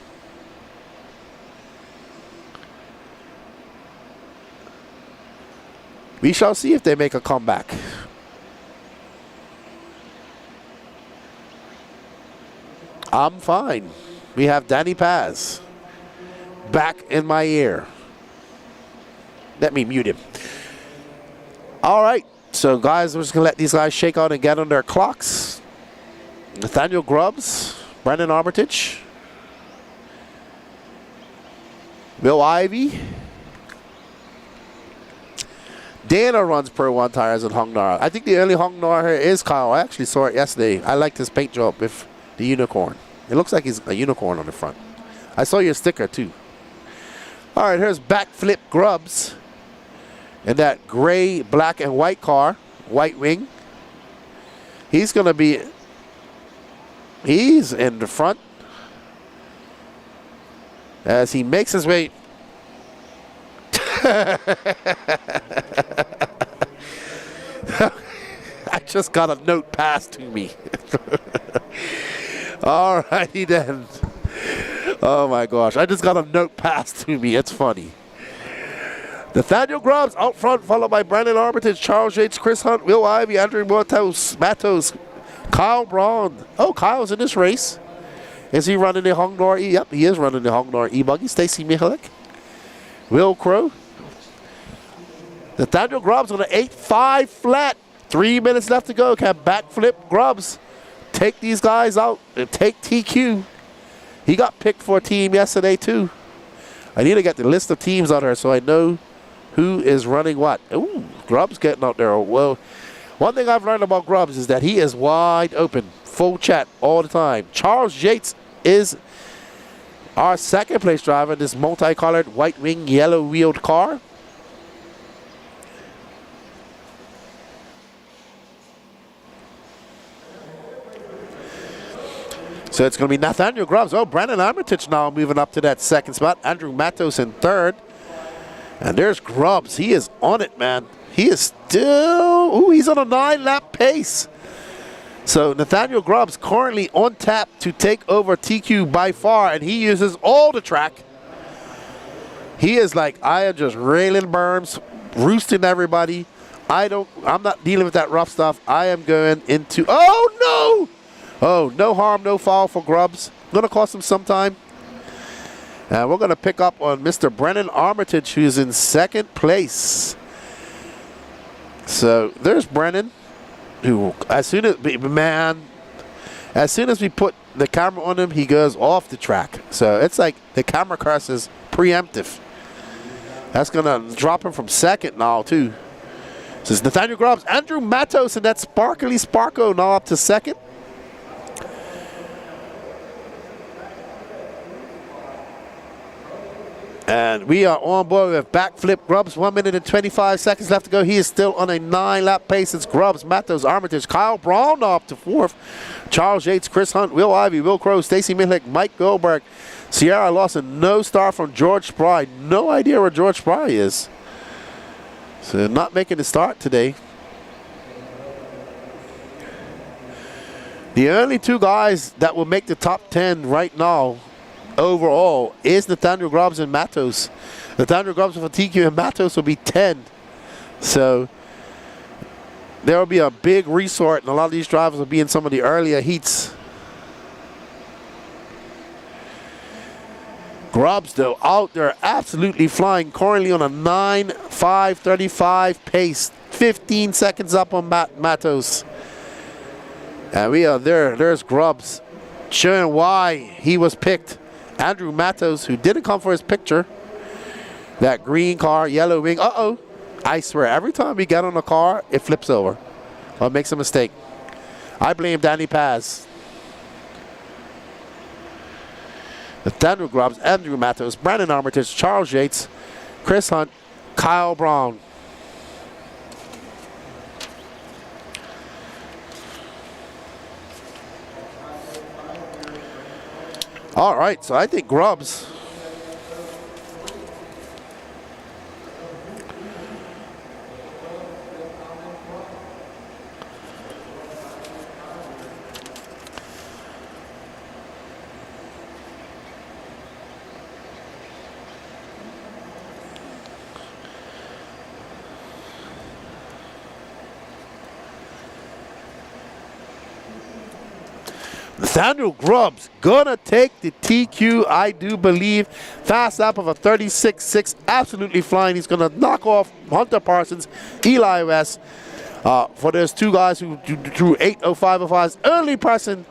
We shall see if they make a comeback. I'm fine. We have Danny Paz back in my ear. Let me mute him. All right. So, guys, we're just going to let these guys shake out and get on their clocks. Nathaniel Grubbs, Brendan Armitage, Bill Ivey. Dana runs Pro 1 tires at Hungnar. I think the only Hungnar here is Kyle. I actually saw it yesterday. I liked his paint job with the unicorn. It looks like he's a unicorn on the front. I saw your sticker, too. All right, here's Backflip Grubbs in that gray, black, and white car, white wing. He's going to be... He's in the front as he makes his way... I just got a note passed to me. All righty then. Oh my gosh, I just got a note passed to me. It's funny. Nathaniel Grubbs out front, followed by Brandon Armitage, Charles Yates, Chris Hunt, Will Ivey, Andrew Matos, Kyle Braun. Oh, Kyle's in this race. Is he running the Hungnar E? Yep, he is running the Hungnar E-Buggy. Stacy Mihalik, Will Crow. Nathaniel Grubbs on an 8.5 flat. 3 minutes left to go. Can Backflip Grubbs take these guys out and take TQ? He got picked for a team yesterday, too. I need to get the list of teams on here so I know who is running what. Ooh, Grubbs getting out there. Well, one thing I've learned about Grubbs is that he is wide open, full chat all the time. Charles Yates is our second place driver in this multicolored white wing, yellow wheeled car. So it's going to be Nathaniel Grubbs. Oh, Brandon Armitage now moving up to that second spot. Andrew Matos in third. And there's Grubbs. He is on it, man. He is still... Ooh, he's on a 9-lap pace. So Nathaniel Grubbs currently on tap to take over TQ by far, and he uses all the track. He is like, I am just railing berms, roosting everybody. I'm not dealing with that rough stuff. I am going into, oh no! Oh, no harm, no foul for Grubbs. Gonna cost him some time. And we're gonna pick up on Mr. Brennan Armitage, who's in second place. So there's Brennan, who as soon as we put the camera on him, he goes off the track. So it's like the camera curse is preemptive. That's gonna drop him from second now too. This is Nathaniel Grubbs, Andrew Matos, and that Sparkly Sparko now up to second. And we are on board with backflip Grubbs. 1 minute and 25 seconds left to go. He is still on a 9-lap pace. It's Grubbs, Matos, Armitage, Kyle Brown up to fourth. Charles Yates, Chris Hunt, Will Ivey, Will Crow, Stacy Mihlick, Mike Goldberg, Sierra Lawson. No star from George Spry. No idea where George Spry is. So not making the start today. The only two guys that will make the top 10 right now overall is Nathaniel Grubbs and Matos. Nathaniel Grubbs with a TQ and Matos will be 10. So there will be a big resort, and a lot of these drivers will be in some of the earlier heats. Grubbs, though, out there absolutely flying, currently on a 9.535 pace, 15 seconds up on Matos. And we are there. There's Grubbs showing why he was picked. Andrew Matos, who didn't come for his picture. That green car, yellow wing. Uh-oh. I swear, every time we get on a car, it flips over or makes a mistake. I blame Danny Paz. Nathaniel Grubbs, Andrew Matos, Brandon Armitage, Charles Yates, Chris Hunt, Kyle Brown. All right, so I think Grubbs Nathaniel Grubbs gonna take the TQ, I do believe. Fast lap of a 36.6, absolutely flying. He's gonna knock off Hunter Parsons, Eli West. For those two guys who drew 8:05.05, only person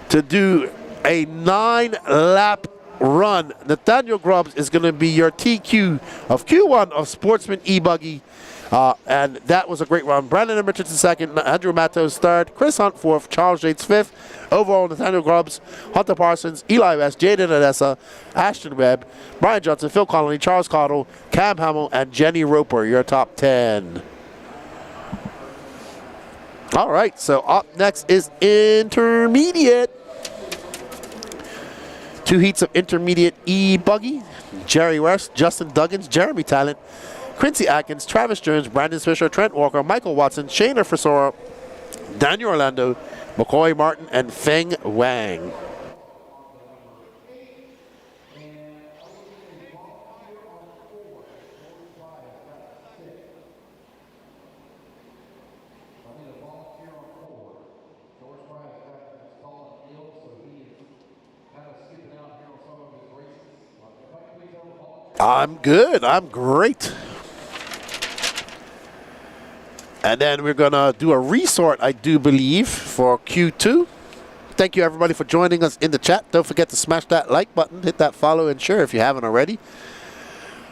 to do a 9-lap run. Nathaniel Grubbs is gonna be your TQ of Q1 of Sportsman E-Buggy. And that was a great run. Brandon Richardson second, Andrew Matos third, Chris Hunt fourth, Charles Yates fifth. Overall, Nathaniel Grubbs, Hunter Parsons, Eli West, Jaden Odessa, Ashton Webb, Brian Johnson, Phil Connolly, Charles Cottle, Cam Hamill, and Jenny Roper, your top 10. All right, so up next is intermediate. 2 heats of intermediate E-Buggy. Jerry West, Justin Duggins, Jeremy Talent, Quincy Atkins, Travis Jones, Brandon Fisher, Trent Walker, Michael Watson, Shayna Frisora, Daniel Orlando, McCoy Martin, and Feng Wang. I'm good. I'm great. And then we're going to do a resort, I do believe, for Q2. Thank you, everybody, for joining us in the chat. Don't forget to smash that like button, hit that follow and share if you haven't already.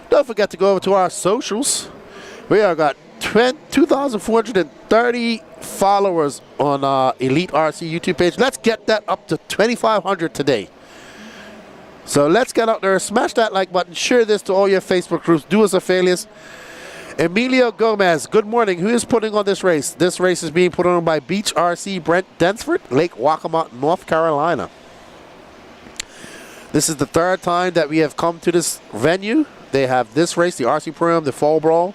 Don't forget to go over to our socials. We have got 2,430 followers on our Elite RC YouTube page. Let's get that up to 2,500 today. So let's get out there, smash that like button, share this to all your Facebook groups. Do us a favor. Emilio Gomez, good morning. Who is putting on this race? This race is being put on by Beach RC Brent Densford, Lake Waccamaw, North Carolina. This is the 3rd time that we have come to this venue. They have this race, the RC Pro-Am, the Fall Brawl.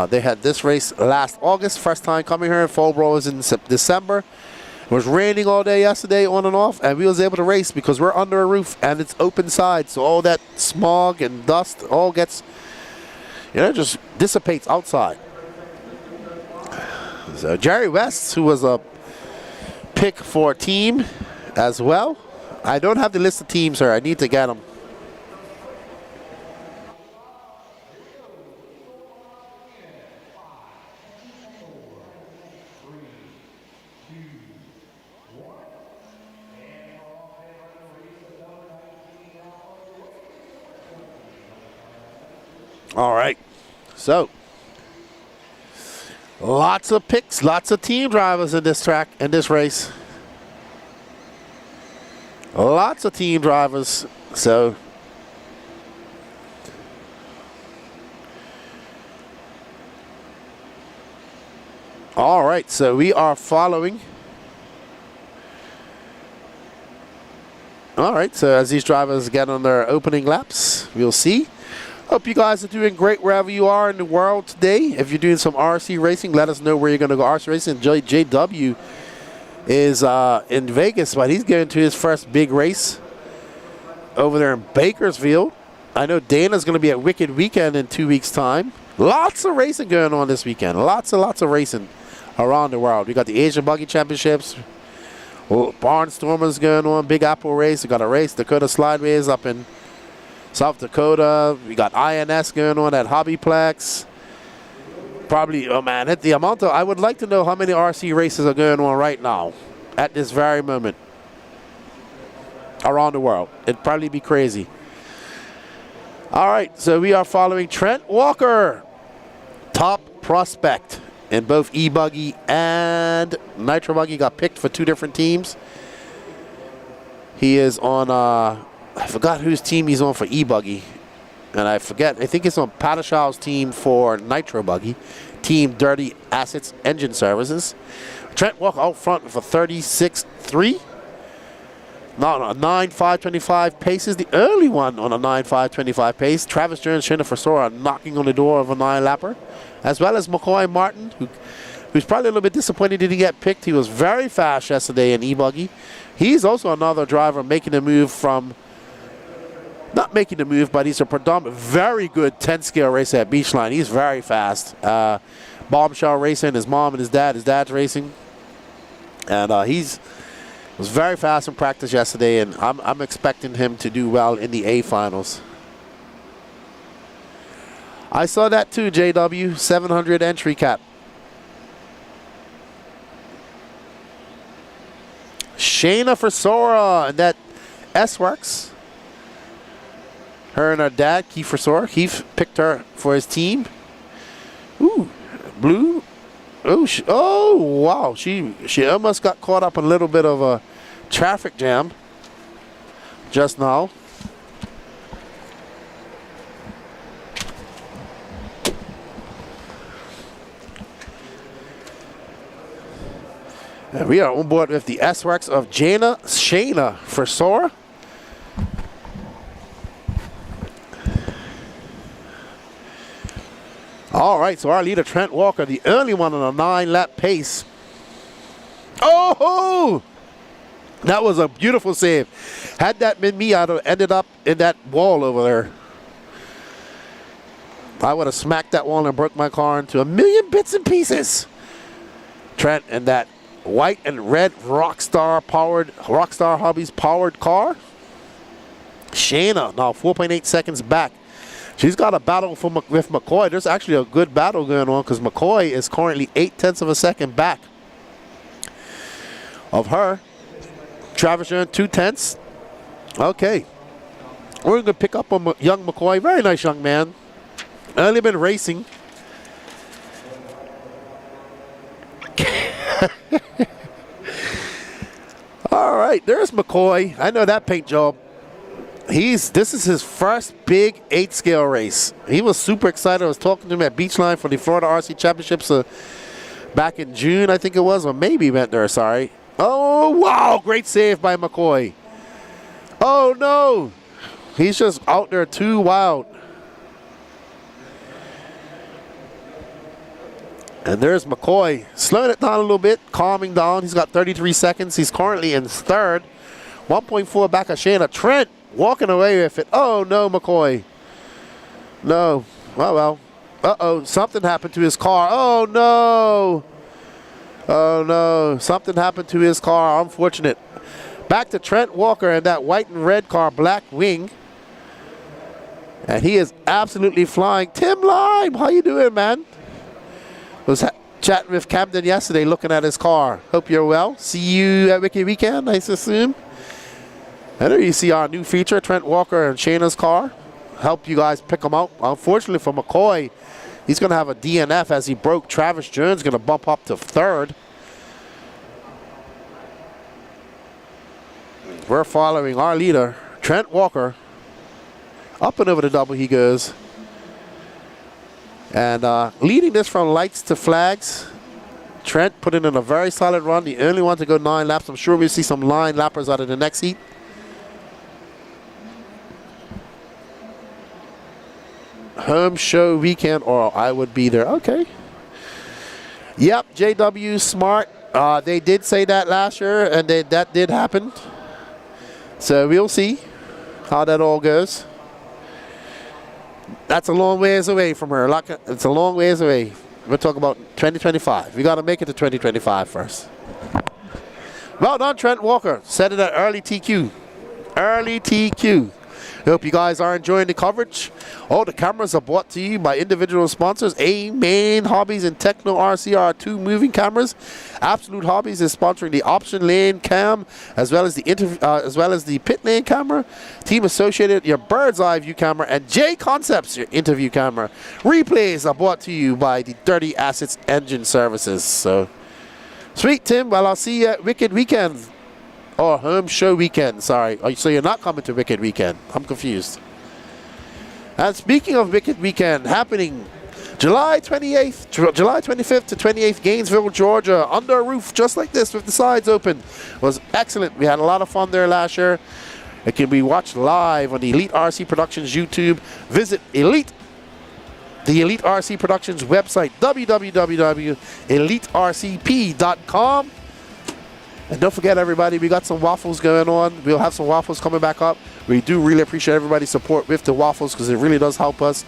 They had this race last August, first time coming here. Fallbrook was in December. It was raining all day yesterday, on and off, and we was able to race because we're under a roof and it's open side, so all that smog and dust all gets, just dissipates outside. So Jerry West, who was a pick for a team as well. I don't have the list of teams here. I need to get them. All right, so lots of picks, lots of team drivers in this track, in this race. Lots of team drivers, so all right, so we are following. All right, so as these drivers get on their opening laps, we'll see. Hope you guys are doing great wherever you are in the world today. If you're doing some RC racing, let us know where you're going to go RC racing. JW is in Vegas, but he's going to his first big race over there in Bakersfield. I know Dana's going to be at Wicked Weekend in 2 weeks' time. Lots of racing going on this weekend. Lots of racing around the world. We got the Asian Buggy Championships. Barnstormers going on. Big Apple race. We got a race. Dakota Slideways up in South Dakota. We got INS going on at Hobbyplex. Probably, oh man, at the amount of, I would like to know how many RC races are going on right now at this very moment around the world. It'd probably be crazy. All right, so we are following Trent Walker, top prospect in both E-Buggy and Nitro Buggy. Got picked for 2 different teams. He is on, I forgot whose team he's on for E-Buggy. And I think it's on Padishaw's team for Nitro Buggy. Team Dirty Assets Engine Services. Trent Walker out front with a 36.3. No, 9.525 pace is the early one on a 9.525 pace. Travis Jones, Jennifer Sora knocking on the door of a 9-lapper. As well as McCoy Martin, who's probably a little bit disappointed he didn't get picked. He was very fast yesterday in E-Buggy. He's also another driver making a move from, not making the move, but he's a predominant, very good 10-scale racer at Beachline. He's very fast. Bombshell racing, his mom and his dad's racing. And was very fast in practice yesterday, and I'm expecting him to do well in the A finals. I saw that too, JW, 700 entry cap. Shayna for Sora, and that S-Works. Her and her dad, Keith Forsora. Keith picked her for his team. Ooh, blue. Oh, wow. She almost got caught up in a little bit of a traffic jam just now. And we are on board with the S-Works of Shayna Forsora. All right, so our leader, Trent Walker, the early one on a 9-lap pace. Oh! That was a beautiful save. Had that been me, I'd have ended up in that wall over there. I would have smacked that wall and broke my car into a million bits and pieces. Trent and that white and red Rockstar Hobbies powered car. Shayna now 4.8 seconds back. She's got a battle with McCoy. There's actually a good battle going on because McCoy is currently 0.8 of a second back of her. Travis Young, 0.2. Okay. We're going to pick up on young McCoy. Very nice young man. Only been racing. All right, there's McCoy. I know that paint job. This is his first big 8-scale race. He was super excited. I was talking to him at Beachline for the Florida RC Championships back in June, I think it was, or maybe he went there, sorry. Oh, wow, great save by McCoy. Oh, no. He's just out there too wild. And there's McCoy, slowing it down a little bit, calming down. He's got 33 seconds. He's currently in third. 1.4 back of Shayna. Trent walking away with it. Oh, no, McCoy. No. Oh, well. Uh-oh, something happened to his car. Oh, no. Oh, no. Something happened to his car. Unfortunate. Back to Trent Walker and that white and red car, Black Wing. And he is absolutely flying. Tim Lime, how you doing, man? Was chatting with Camden yesterday looking at his car. Hope you're well. See you at Wicked Weekend, I assume. And there you see our new feature, Trent Walker and Shayna's car. Help you guys pick them out. Unfortunately for McCoy, he's going to have a DNF as he broke. Travis Jones going to bump up to third. We're following our leader, Trent Walker. Up and over the double he goes. And leading this from lights to flags. Trent putting in a very solid run. The only one to go 9 laps. I'm sure we'll see some 9 lappers out of the next heat. Home show weekend, or I would be there. Okay. Yep, JW Smart. They did say that last year, and that did happen. So we'll see how that all goes. That's a long ways away from her. It's a long ways away. We're talking about 2025. We got to make it to 2025 first. Well done, Trent Walker. Set it at early TQ. Early TQ. Hope you guys are enjoying the coverage. All the cameras are brought to you by individual sponsors. Main Hobbies and Techno RC are 2 moving cameras. Absolute Hobbies is sponsoring the option lane cam as well as the pit lane camera. Team Associated, your bird's eye view camera, and J Concepts, your interview camera. Replays are brought to you by the Dirty Assets Engine Services. So sweet, Tim. Well, I'll see you at Wicked Weekend. Or home show weekend, sorry. Oh, so you're not coming to Wicked Weekend. I'm confused. And speaking of Wicked Weekend, happening July 25th to 28th, Gainesville, Georgia, under a roof just like this with the sides open. Was excellent. We had a lot of fun there last year. It can be watched live on the Elite RC Productions YouTube. Visit the Elite RC Productions website, www.elitercp.com. And don't forget, everybody, we got some waffles going on. We'll have some waffles coming back up. We do really appreciate everybody's support with the waffles because it really does help us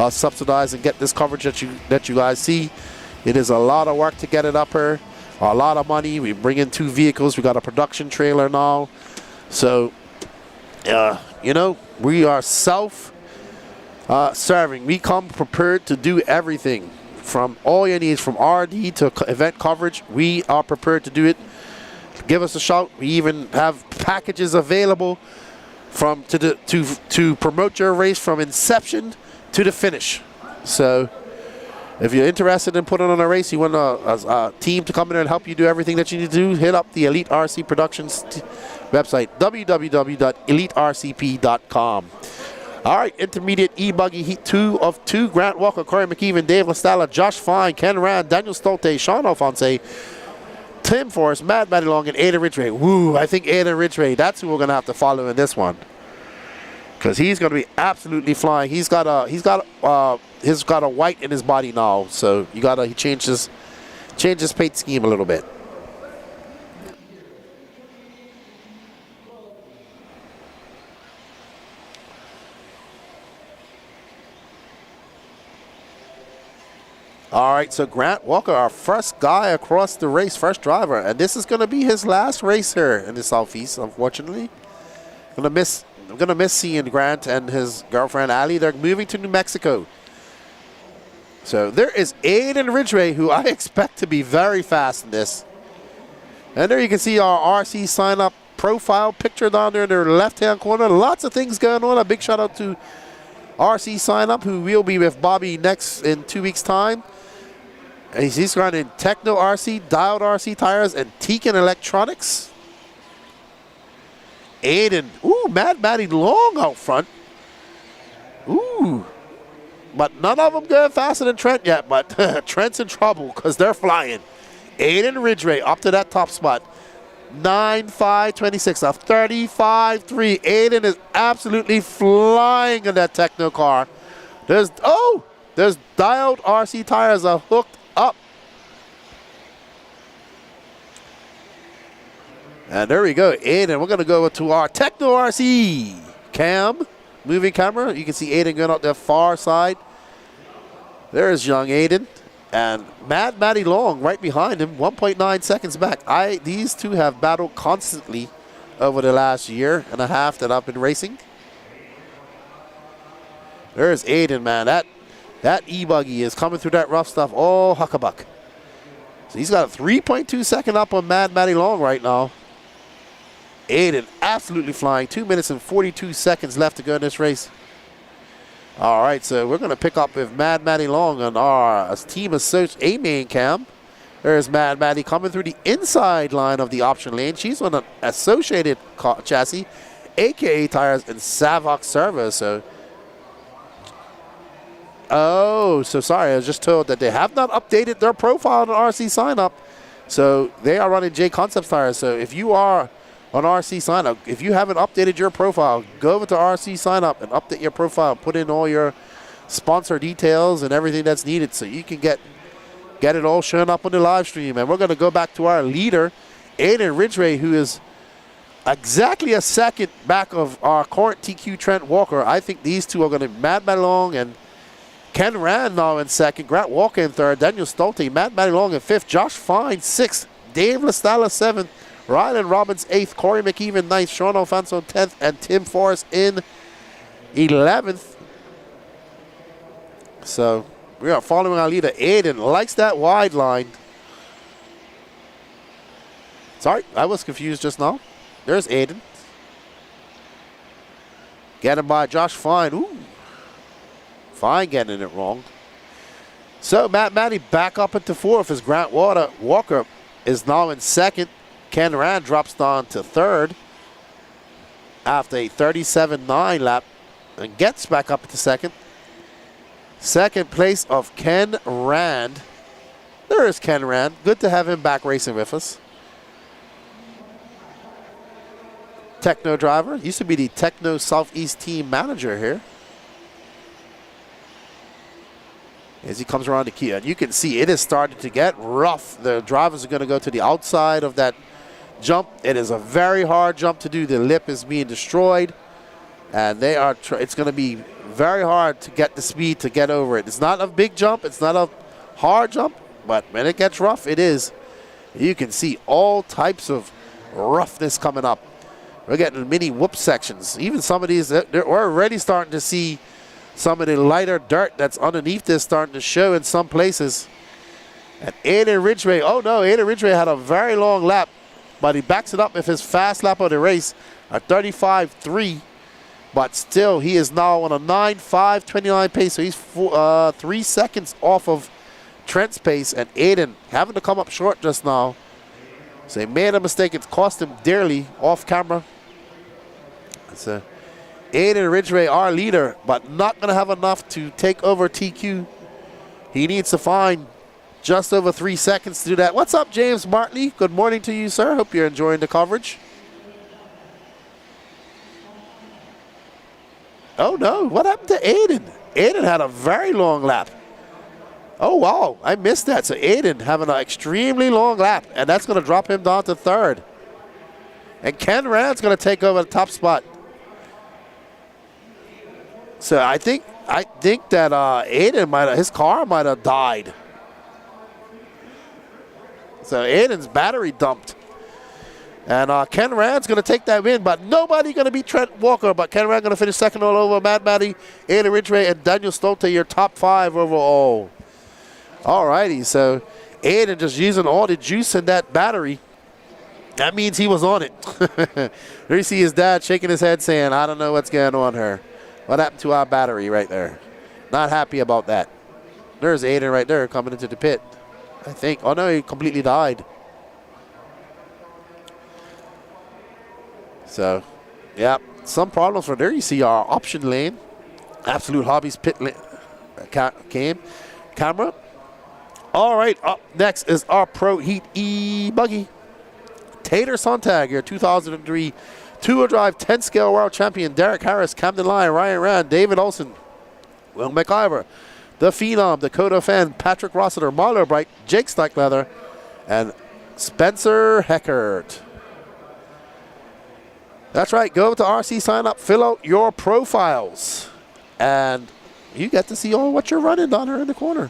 subsidize and get this coverage that you guys see. It is a lot of work to get it up here, a lot of money. We bring in 2 vehicles. We got a production trailer now. So, you know, we are self-serving. We come prepared to do everything. From all your needs, from R&D to event coverage, we are prepared to do it. Give us a shout. We even have packages available to promote your race from inception to the finish. So if you're interested in putting on a race, you want a team to come in and help you do everything that you need to do, hit up the Elite RC Productions website, www.elitercp.com. All right, intermediate e-buggy heat 2 of 2. Grant Walker, Corey McKeevan, Dave LaStalla, Josh Fine, Ken Rand, Daniel Stolte, Sean Alfonse, Tim Forrest, Matt Maddilong, and Aiden Ridgway. Woo, I think Aiden Ridgway, that's who we're going to have to follow in this one. Because he's going to be absolutely flying. He's got a white in his body now, so he changed his paint scheme a little bit. All right, so Grant Walker, our first guy across the race, first driver, and this is going to be his last race here in the Southeast, unfortunately. I'm gonna miss seeing Grant and his girlfriend Allie. They're moving to New Mexico. So there is Aiden Ridgway, who I expect to be very fast in this. And there you can see our RC sign-up profile picture down there in the left-hand corner. Lots of things going on. A big shout-out to RC sign-up, who will be with Bobby next in 2 weeks' time. And he's running Techno RC, Dialed RC tires, and Tekin Electronics. Aiden, ooh, Mad Matty Long out front. Ooh. But none of them going faster than Trent yet, but Trent's in trouble because they're flying. Aiden Ridgway up to that top spot. 9.526, a 35.3. Aiden is absolutely flying in that Techno car. There's Dialed RC tires are hooked up. And there we go, Aiden. We're going to go to our Techno RC cam, moving camera. You can see Aiden going out the far side. There's young Aiden. And Mad Matty Long right behind him, 1.9 seconds back. These two have battled constantly over the last year and a half that I've been racing. There's Aiden, man. That e-buggy is coming through that rough stuff. Oh, huckabuck. So he's got a 3.2 second up on Mad Matty Long right now. Aiden absolutely flying. 2 minutes and 42 seconds left to go in this race. All right, so we're going to pick up with Mad Matty Long on our team associate A-main cam. There's Mad Matty coming through the inside line of the option lane. She's on an associated chassis, AKA tires and Savox servo. So, sorry, I was just told that they have not updated their profile on the RC sign-up. So they are running J Concepts tires. So if you are on RC sign up, if you haven't updated your profile, go over to RC sign up and update your profile. Put in all your sponsor details and everything that's needed so you can get it all shown up on the live stream. And we're going to go back to our leader, Aiden Ridgway, who is exactly a second back of our current TQ Trent Walker. I think these two are going to be Mad Matty Long and Ken Rand now in second, Grant Walker in third, Daniel Stolte, Mad Matty Long in fifth, Josh Fine sixth, Dave LaStalla seventh, Rylan Robbins 8th, Corey McEwen 9th, Sean Alfonso 10th, and Tim Forrest in 11th. So we are following our leader. Aiden likes that wide line. Sorry, I was confused just now. There's Aiden. Getting by Josh Fine. Ooh. Fine getting it wrong. So Matt Matty back up into fourth as Grant Walker is now in second. Ken Rand drops down to third after a 37.9 lap and gets back up to second. Second place of Ken Rand. There is Ken Rand. Good to have him back racing with us. Techno driver. Used to be the Techno Southeast team manager here. As he comes around the key. And you can see it is starting to get rough. The drivers are going to go to the outside of that jump. It is a very hard jump to do. The lip is being destroyed, and they are. It's going to be very hard to get the speed to get over it. It's not a big jump. It's not a hard jump, but when it gets rough, it is. You can see all types of roughness coming up. We're getting mini whoop sections. Even some of these, we're already starting to see some of the lighter dirt that's underneath this starting to show in some places. And Aiden Ridgway, oh no, Aiden Ridgway had a very long lap, but he backs it up with his fast lap of the race, a 35.3. But still, he is now on a 9.5.29 pace, so he's 3 seconds off of Trent's pace. And Aiden having to come up short just now. So he made a mistake. It's cost him dearly off camera. So Aiden Ridgway, our leader, but not going to have enough to take over TQ. He needs to find just over 3 seconds to do that. What's up, James Martley? Good morning to you, sir. Hope you're enjoying the coverage. Oh, no. What happened to Aiden? Aiden had a very long lap. Oh, wow. I missed that. So Aiden having an extremely long lap, and that's going to drop him down to third. And Ken Rand's going to take over the top spot. So I think that Aiden his car might have died. So Aiden's battery dumped. And Ken Rand's going to take that win, but nobody going to beat Trent Walker. But Ken Rand going to finish second all over. Mad Matty, Aiden Ridgway, and Daniel Stolte, your top 5 overall. All righty, so Aiden just using all the juice in that battery. That means he was on it. There you see his dad shaking his head saying, I don't know what's going on here. What happened to our battery right there? Not happy about that. There's Aiden right there coming into the pit, I think. Oh, no, he completely died. So, yeah, some problems for there. You see our option lane. Absolute Hobbies pit camera. All right, up next is our Pro Heat E-Buggy. Tater Sontag, your 2003 two-wheel drive 10-scale world champion. Derek Harris, Camden Lyon, Ryan Rand, David Olson, Will McIver, The Phenom, Dakota Fan, Patrick Rossiter, Marlo Bright, Jake Steichleather, and Spencer Heckert. That's right. Go to RC, sign up, fill out your profiles, and you get to see all what you're running down here in the corner.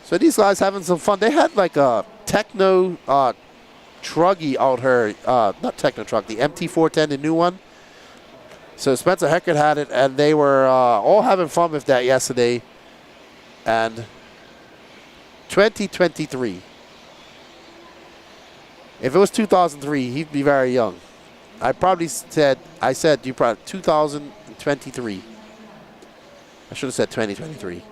So these guys having some fun. They had like a techno truggy out here, not techno truck, the MT410, the new one. So Spencer Heckert had it, and they were all having fun with that yesterday. And 2023. If it was 2003, he'd be very young. I said you probably 2023. I should have said 2023.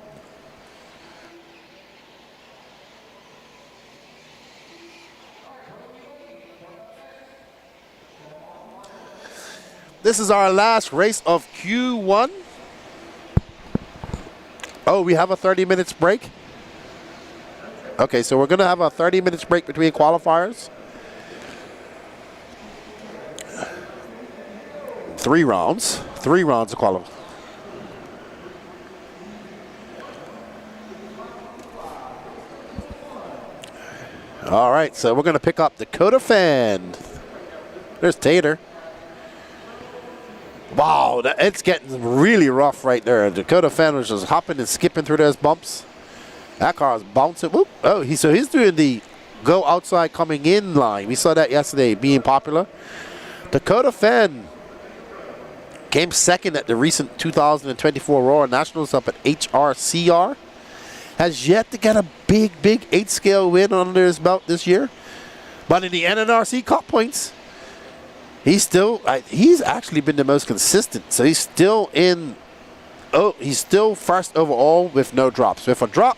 This is our last race of Q1. Oh, we have a 30 minutes break. Okay, so we're going to have a 30 minutes break between qualifiers. 3 rounds. 3 rounds of qualifying. All right, so we're going to pick up Dakota Fenn. There's Tater. Wow, it's getting really rough right there. Dakota Fenn was just hopping and skipping through those bumps. That car is bouncing. Whoop. Oh, so he's doing the go outside coming in line. We saw that yesterday being popular. Dakota Fenn came second at the recent 2024 Royal Nationals up at HRCR. Has yet to get a big 8-scale win under his belt this year. But in the NNRC Cup points, he's actually been the most consistent. So he's still he's still first overall with no drops. With a drop,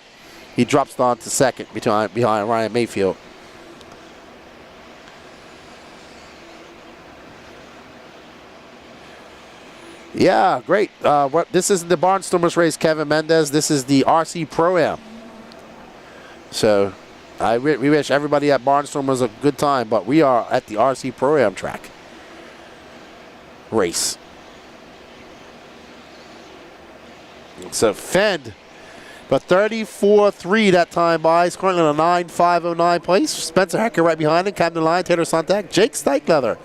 he drops down to second behind Ryan Mayfield. Yeah, great. This isn't the Barnstormers race, Kevin Mendez. This is the RC Pro-Am. So we wish everybody at Barnstormers a good time, but we are at the RC Pro-Am track race. So Fenn, but 34.3 that time by. He's currently in a 9.509 place. Spencer Hecker right behind him. Camden Lyon, Taylor Sontag, Jake Steichleather,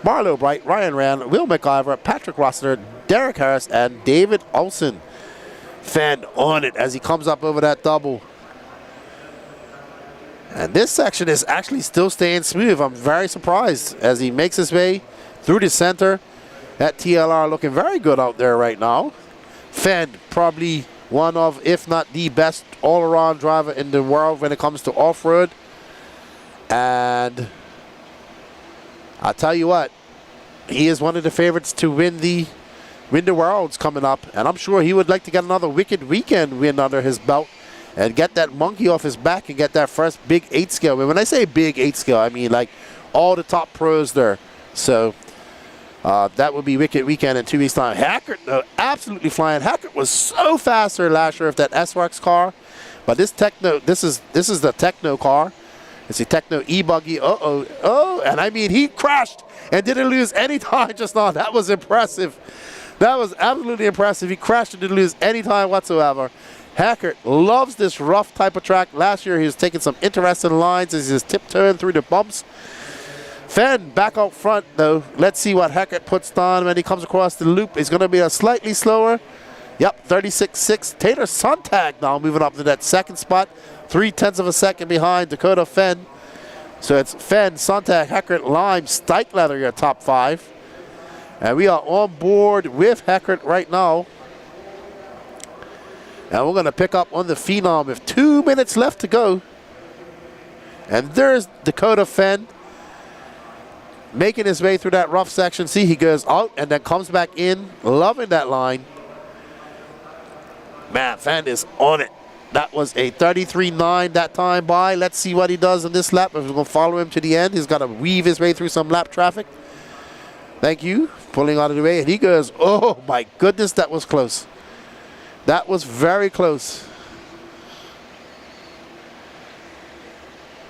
Marlo Bright, Ryan Rand, Will McIver, Patrick Rossiter, Derek Harris, and David Olson. Fenn on it as he comes up over that double. And this section is actually still staying smooth. I'm very surprised as he makes his way through the center. That TLR looking very good out there right now. Fenn, probably one of, if not the best all-around driver in the world when it comes to off-road. And I'll tell you what, he is one of the favorites to win the Worlds coming up. And I'm sure he would like to get another Wicked Weekend win under his belt and get that monkey off his back and get that first big 8-scale win. When I say big 8-scale, I mean like all the top pros there. So that would be Wicked Weekend in 2 weeks' time. Hackert, though, absolutely flying. Hackert was so faster last year with that S-Works car. But this is the Techno car. It's a Techno E-Buggy. Oh, and I mean, he crashed and didn't lose any time just now. That was impressive. That was absolutely impressive. He crashed and didn't lose any time whatsoever. Hackert loves this rough type of track. Last year, he was taking some interesting lines as he's tiptoeing through the bumps. Fenn back out front, though. Let's see what Hackert puts down when he comes across the loop. He's going to be a slightly slower. Yep, 36.6. Taylor Sontag now moving up to that second spot. 0.3 of a second behind Dakota Fenn. So it's Fenn, Sontag, Hackert, Lime, Steichleather, your top 5. And we are on board with Hackert right now. And we're going to pick up on the Phenom with 2 minutes left to go. And there's Dakota Fenn making his way through that rough section. See, he goes out and then comes back in, loving that line. Man, Fenn is on it. That was a 33.9 that time by. Let's see what he does in this lap. If we're going to follow him to the end, he's got to weave his way through some lap traffic. Thank you. Pulling out of the way. And he goes, oh my goodness, that was close. That was very close.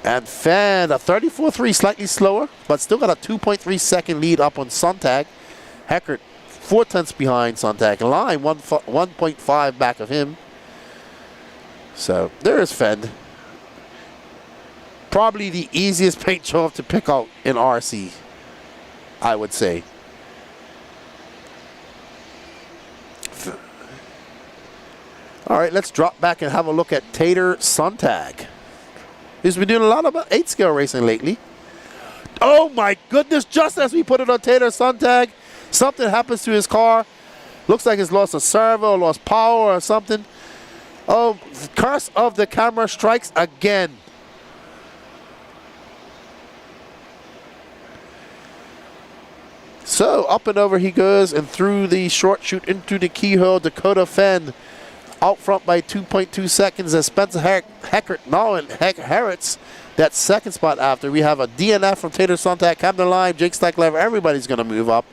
And Fenn, a 34.3, slightly slower, but still got a 2.3 second lead up on Sontag. Hackert, 0.4 behind Sontag. Line, 1.5 back of him. So there's Fenn. Probably the easiest paint job to pick out in RC. I would say. All right, let's drop back and have a look at Tater Sontag. He's been doing a lot of 8-scale racing lately. Oh my goodness, just as we put it on Tater Sontag, something happens to his car. Looks like he's lost a servo, lost power or something. Oh, curse of the camera strikes again. So up and over he goes and through the short chute into the keyhole. Dakota Fenn out front by 2.2 seconds as Spencer Herritz that second spot after. We have a DNF from Tater Sontag, Camden Lime, Jake Stecklever. Everybody's going to move up.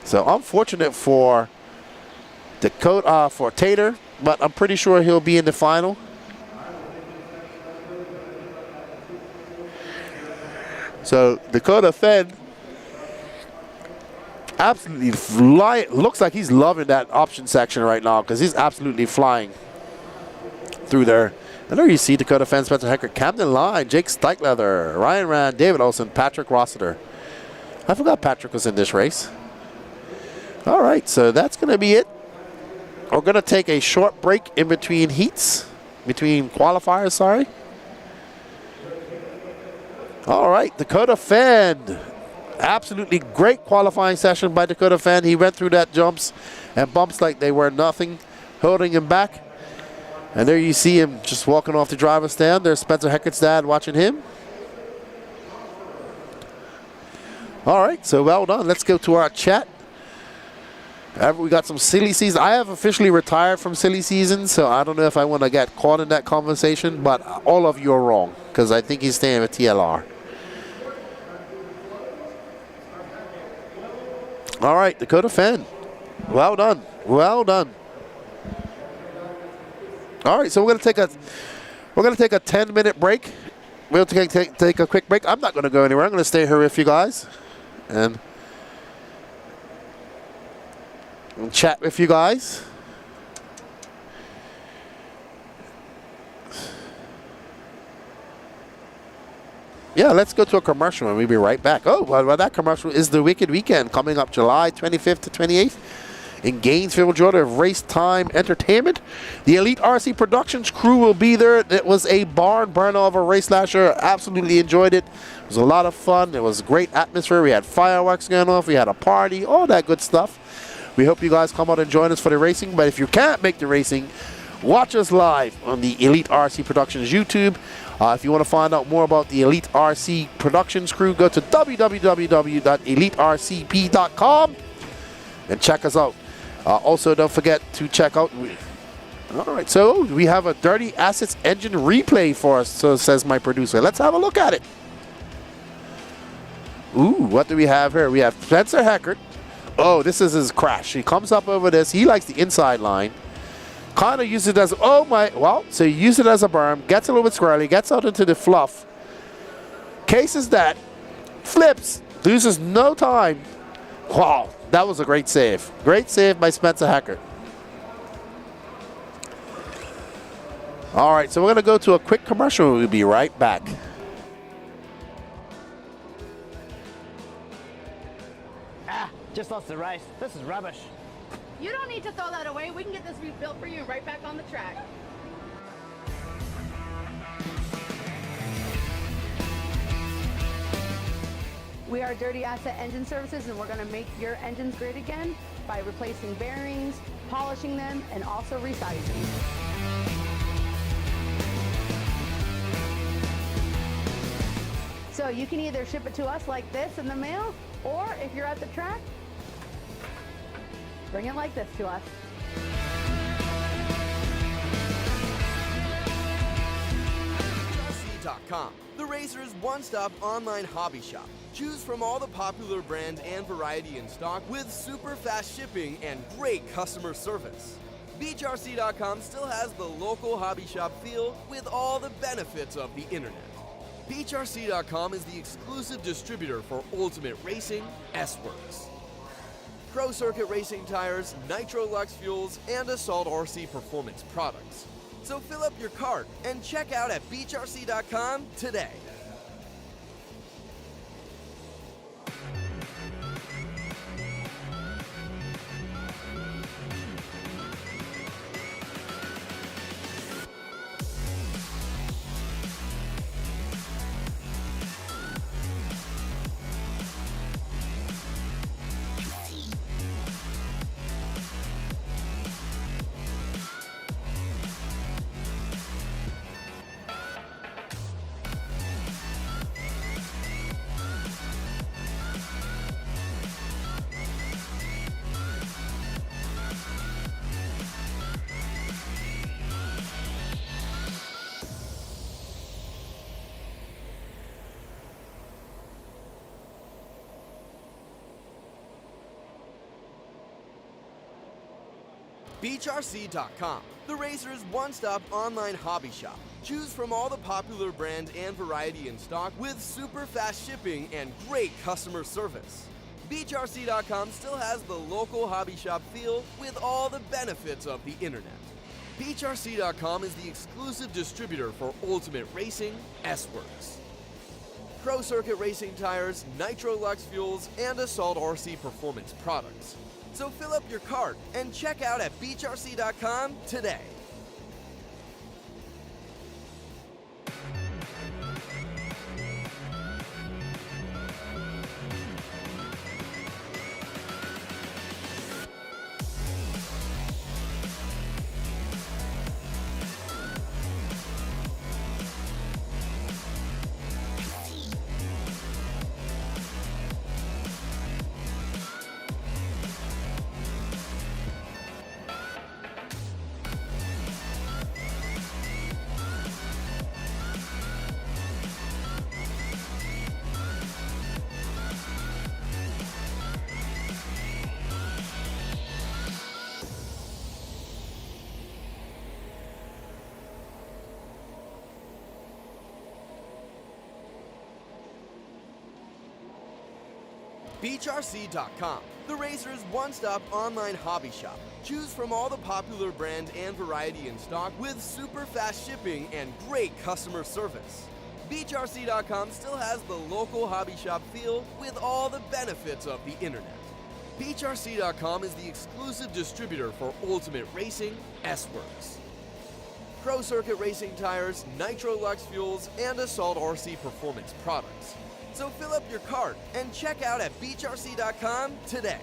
So unfortunate for Dakota, for Tater, but I'm pretty sure he'll be in the final. So Dakota Fenn absolutely flying. Looks like he's loving that option section right now because he's absolutely flying through there. And there you see Dakota Fenn, Spencer Heckert, Camden Line, Jake Steckleather, Ryan Rand, David Olson, Patrick Rossiter. I forgot Patrick was in this race. All right, so that's going to be it. We're going to take a short break in between heats, between qualifiers, sorry. All right, Dakota Fenn. Absolutely great qualifying session by Dakota Fenn. He went through that jumps and bumps like they were nothing, holding him back. And there you see him just walking off the driver's stand. There's Spencer Heckert's dad watching him. All right, so well done. Let's go to our chat. We got some silly season. I have officially retired from silly season, so I don't know if I want to get caught in that conversation, but all of you are wrong because I think he's staying with TLR. All right, Dakota Fenn. Well done. Well done. All right, so we're gonna take a 10-minute break. We'll take a quick break. I'm not gonna go anywhere. I'm gonna stay here with you guys and chat with you guys. Yeah, let's go to a commercial and we'll be right back. Oh, well, that commercial is the Wicked Weekend coming up July 25th to 28th in Gainesville, Georgia, Race Time Entertainment. The Elite RC Productions crew will be there. It was a barn burner of a race last year. Absolutely enjoyed it. It was a lot of fun. It was a great atmosphere. We had fireworks going off. We had a party, all that good stuff. We hope you guys come out and join us for the racing. But if you can't make the racing, watch us live on the Elite RC Productions YouTube. If you want to find out more about the Elite RC Productions crew, go to www.elitercp.com and check us out. Also, don't forget to check out. All right, so we have a Dirty Assets engine replay for us, so says my producer. Let's have a look at it. Ooh, what do we have here? We have Spencer Heckert. Oh, this is his crash. He comes up over this. He likes the inside line. Kind of use it as, oh my, well, so you use it as a berm, gets a little bit squirrely, gets out into the fluff, cases that, flips, loses no time. Wow, that was a great save. Great save by Spencer Heckert. All right, so we're going to go to a quick commercial. We'll be right back. Just lost the race. This is rubbish. You don't need to throw that away. We can get this rebuilt for you right back on the track. We are Dirty Asset Engine Services, and we're going to make your engines great again by replacing bearings, polishing them, and also resizing. So you can either ship it to us like this in the mail, or if you're at the track, bring it like this to us. Bghnc.com, the Razor's one-stop online hobby shop. Choose from all the popular brand and variety in stock with super fast shipping and great customer service. Bghnc.com still has the local hobby shop feel with all the benefits of the internet. Bghnc.com is the exclusive distributor for Ultimate Racing, S-Works, Pro Circuit Racing tires, Nitro Lux fuels, and Assault RC performance products. So fill up your cart and check out at Bghnc.com today. Bghnc.com, the Razor's one-stop online hobby shop. Choose from all the popular brand and variety in stock with super fast shipping and great customer service. Bghnc.com still has the local hobby shop feel with all the benefits of the internet. Bghnc.com is the exclusive distributor for Ultimate Racing, S-Works, Pro Circuit Racing tires, Nitro Lux fuels, and Assault RC performance products. So fill up your cart and check out at Bghnc.com today. Bghnc.com, the Razor's one-stop online hobby shop. Choose from all the popular brand and variety in stock with super fast shipping and great customer service. Bghnc.com still has the local hobby shop feel with all the benefits of the internet. Bghnc.com is the exclusive distributor for Ultimate Racing, S-Works, Pro Circuit Racing tires, Nitro Lux fuels, and Assault RC performance products. So fill up your cart and check out at Bghnc.com today.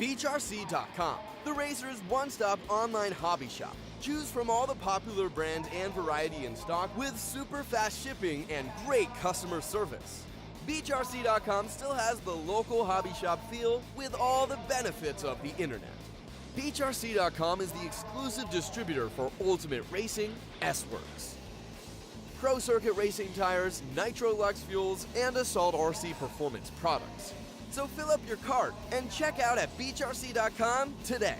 Bghnc.com, the Razor's one-stop online hobby shop. Choose from all the popular brand and variety in stock with super fast shipping and great customer service. Bghnc.com still has the local hobby shop feel with all the benefits of the internet. Bghnc.com is the exclusive distributor for Ultimate Racing, S-Works, Pro Circuit Racing tires, Nitro Lux fuels, and Assault RC performance products. So fill up your cart and check out at Bghnc.com today.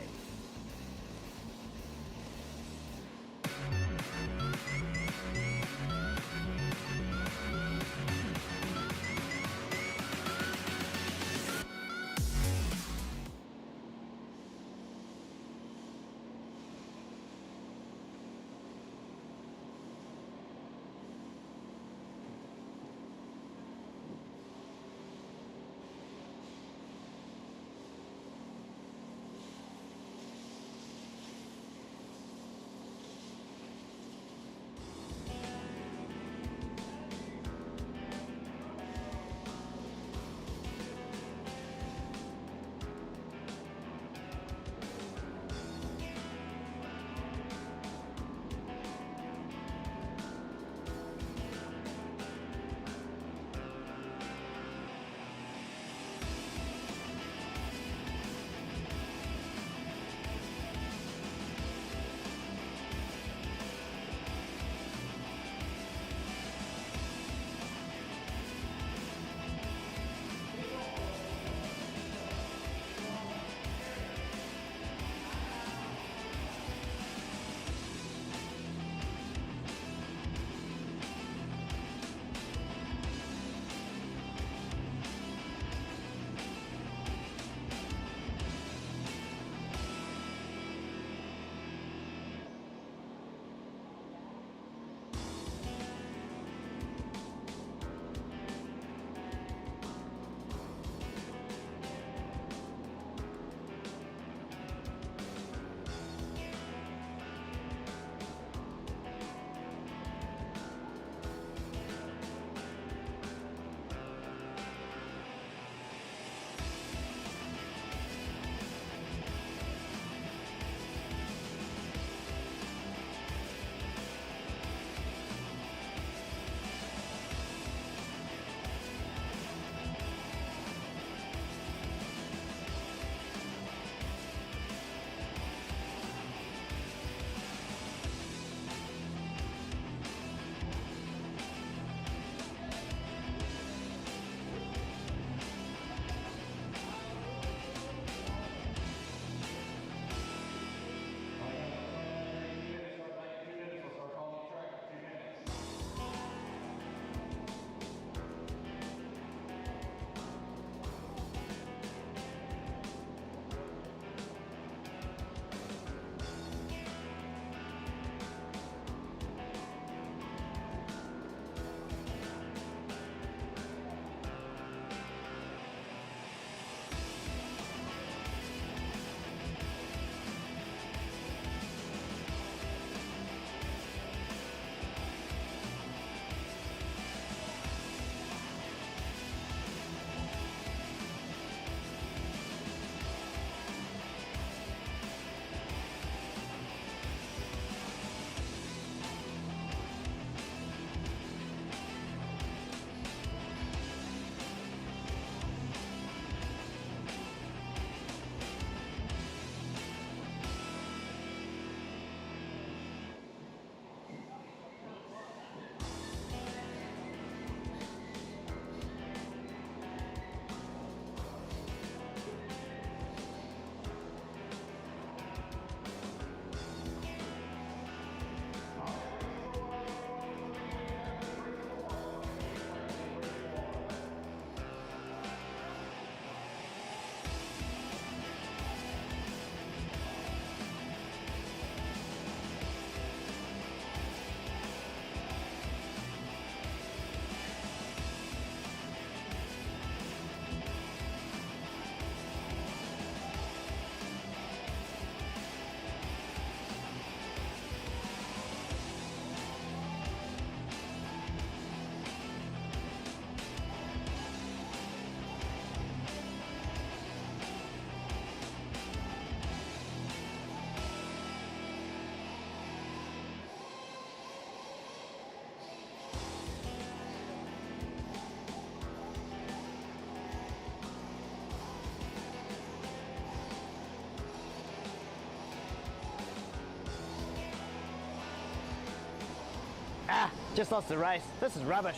just lost the race. This is rubbish.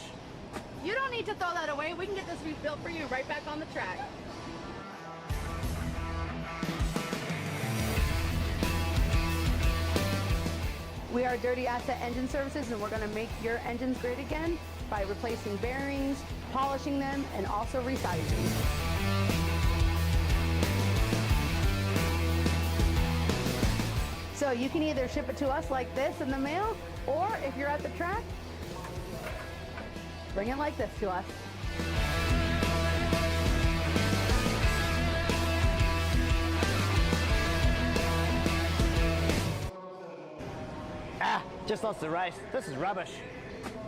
You don't need to throw that away. We can get this rebuilt for you right back on the track. We are Dirty Asset Engine Services, and we're going to make your engines great again by replacing bearings, polishing them, and also resizing. So you can either ship it to us like this in the mail, or if you're at the track, bring it like this to us. Ah, just lost the race. This is rubbish.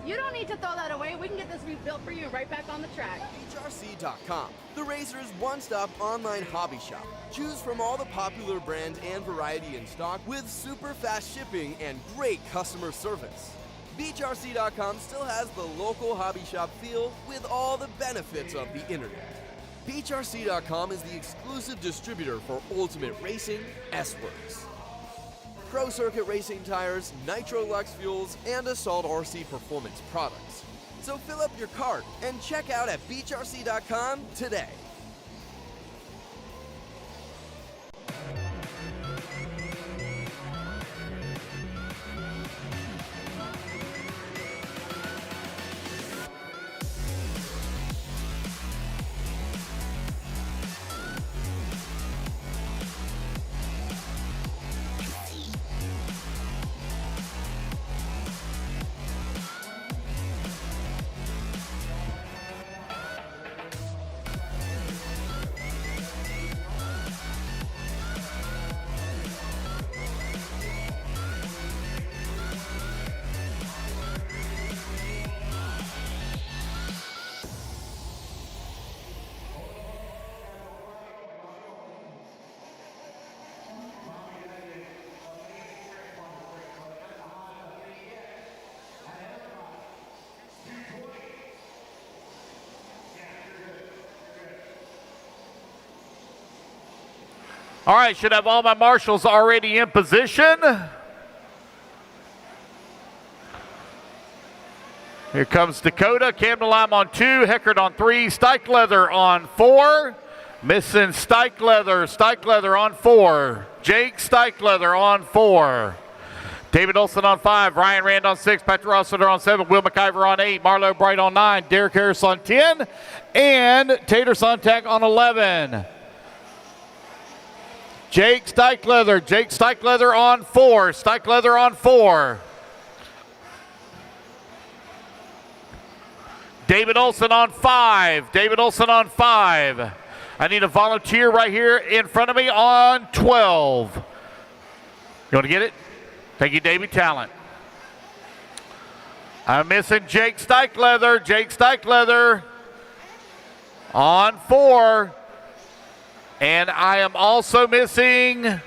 You don't need to throw that away. We can get this rebuilt for you right back on the track. Bghnc, the Razor's one-stop online hobby shop. Choose from all the popular brand and variety in stock with super fast shipping and great customer service. Bghnc.com still has the local hobby shop feel with all the benefits of the internet. Bghnc.com is the exclusive distributor for Ultimate Racing, S-Works, Pro Circuit Racing tires, Nitro Lux fuels, and Assault RC performance products. So fill up your cart and check out at Bghnc.com today. All right, should have all my marshals already in position. Here comes Dakota, Camden Lime on 2, Heckert on 3, Stike Leather on 4. Missing Stike Leather on 4. Jake Stike Leather on 4. David Olson on 5, Ryan Rand on 6, Patrick Rossiter on 7, Will McIver on 8, Marlo Bright on 9, Derek Harris on 10, and Tater Sontag on 11. Jake Stike on 4, Stike Leather on 4. David Olson on 5, I need a volunteer right here in front of me on 12. You want to get it? Thank you, Davey Talent. I'm missing Jake Stike Leather on 4. And I am also missing, all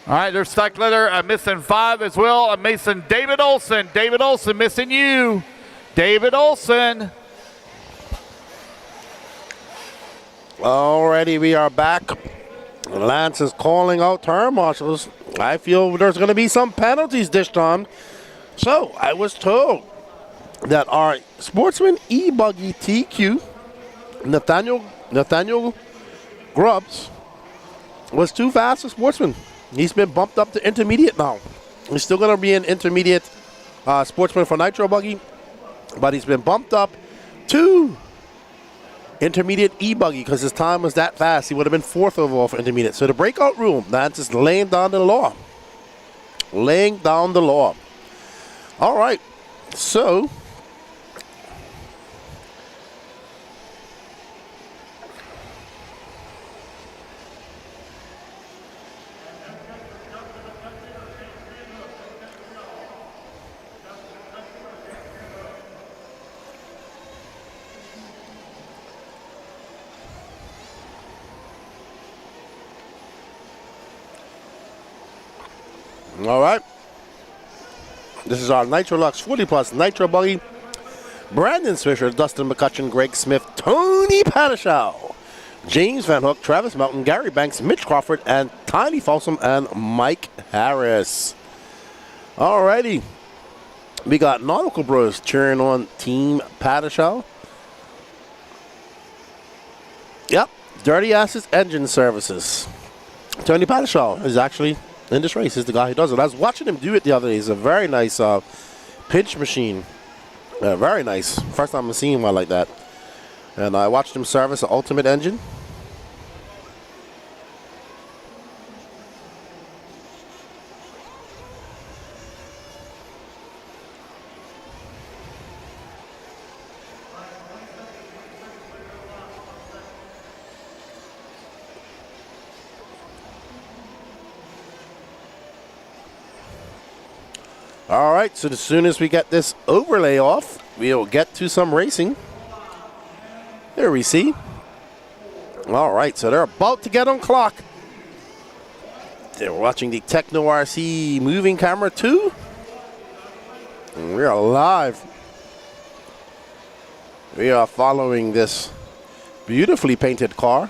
right, there's Stike Leather. I'm missing 5 as well. I'm missing David Olson, missing you. David Olson. Alrighty, we are back. Lance is calling out tire marshals. I feel there's going to be some penalties dished on. So I was told that our Sportsman E-Buggy TQ, Nathaniel Grubbs, was too fast for Sportsman. He's been bumped up to intermediate now. He's still going to be an intermediate Sportsman for Nitro Buggy, but he's been bumped up to intermediate E-Buggy because his time was that fast. He would have been 4th overall for intermediate. So the breakout rule, that's just laying down the law. All right, so all right. This is our Nitro Lux 40 Plus Nitro Buggy. Brandon Swisher, Dustin McCutcheon, Greg Smith, Tony Padischow, James Van Hook, Travis Melton, Gary Banks, Mitch Crawford, and Tiny Folsom and Mike Harris. Alrighty. We got Nautical Bros cheering on Team Padishal. Yep, Dirty Assets Engine Services. Tony Padishal is actually in this race. He's the guy who does it. I was watching him do it the other day. He's a very nice pinch machine. Very nice. First time I've seen one like that. And I watched him service the Ultimate engine. All right, so as soon as we get this overlay off, we'll get to some racing. There we see. All right, so they're about to get on clock. They're watching the Techno RC moving camera 2. And we are live. We are following this beautifully painted car.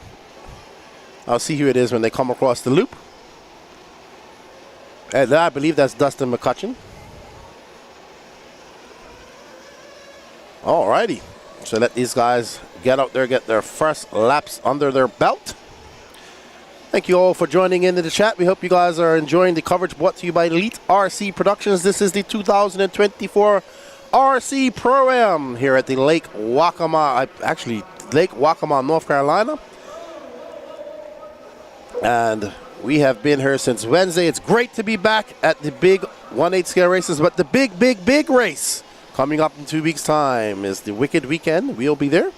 I'll see who it is when they come across the loop. And I believe that's Dustin McCutcheon. Alrighty, so let these guys get out there, get their first laps under their belt. Thank you all for joining into the chat. We hope you guys are enjoying the coverage brought to you by Elite RC Productions. This is the 2024 RC Pro-Am here at the Lake Waccamaw, Lake Waccamaw, North Carolina. And we have been here since Wednesday. It's great to be back at the big 1/8 scale races, but the big race coming up in 2 weeks' time is the Wicked Weekend. We'll be there.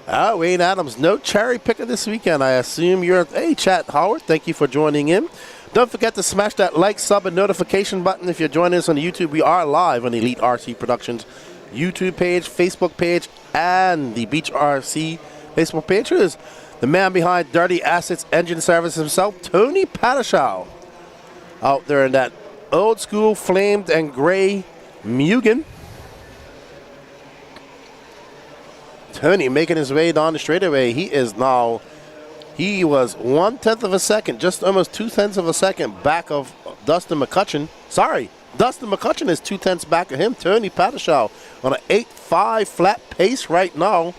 Wayne Adams, no cherry picker this weekend. I assume you're... Hey, chat, Howard, thank you for joining in. Don't forget to smash that like, sub, and notification button if you're joining us on YouTube. We are live on Elite RC Productions YouTube page, Facebook page, and the Beach RC Facebook page. Here's the man behind Dirty Assets Engine Service himself, Tony Padishal, out there in that old school flamed and gray Mugen. Tony making his way down the straightaway. He was 1/10 of a second, just almost 2/10 of a second back of Dustin McCutcheon. Sorry, Dustin McCutcheon is 2/10 back of him. Tony Padishal on an 8.5 flat pace right now.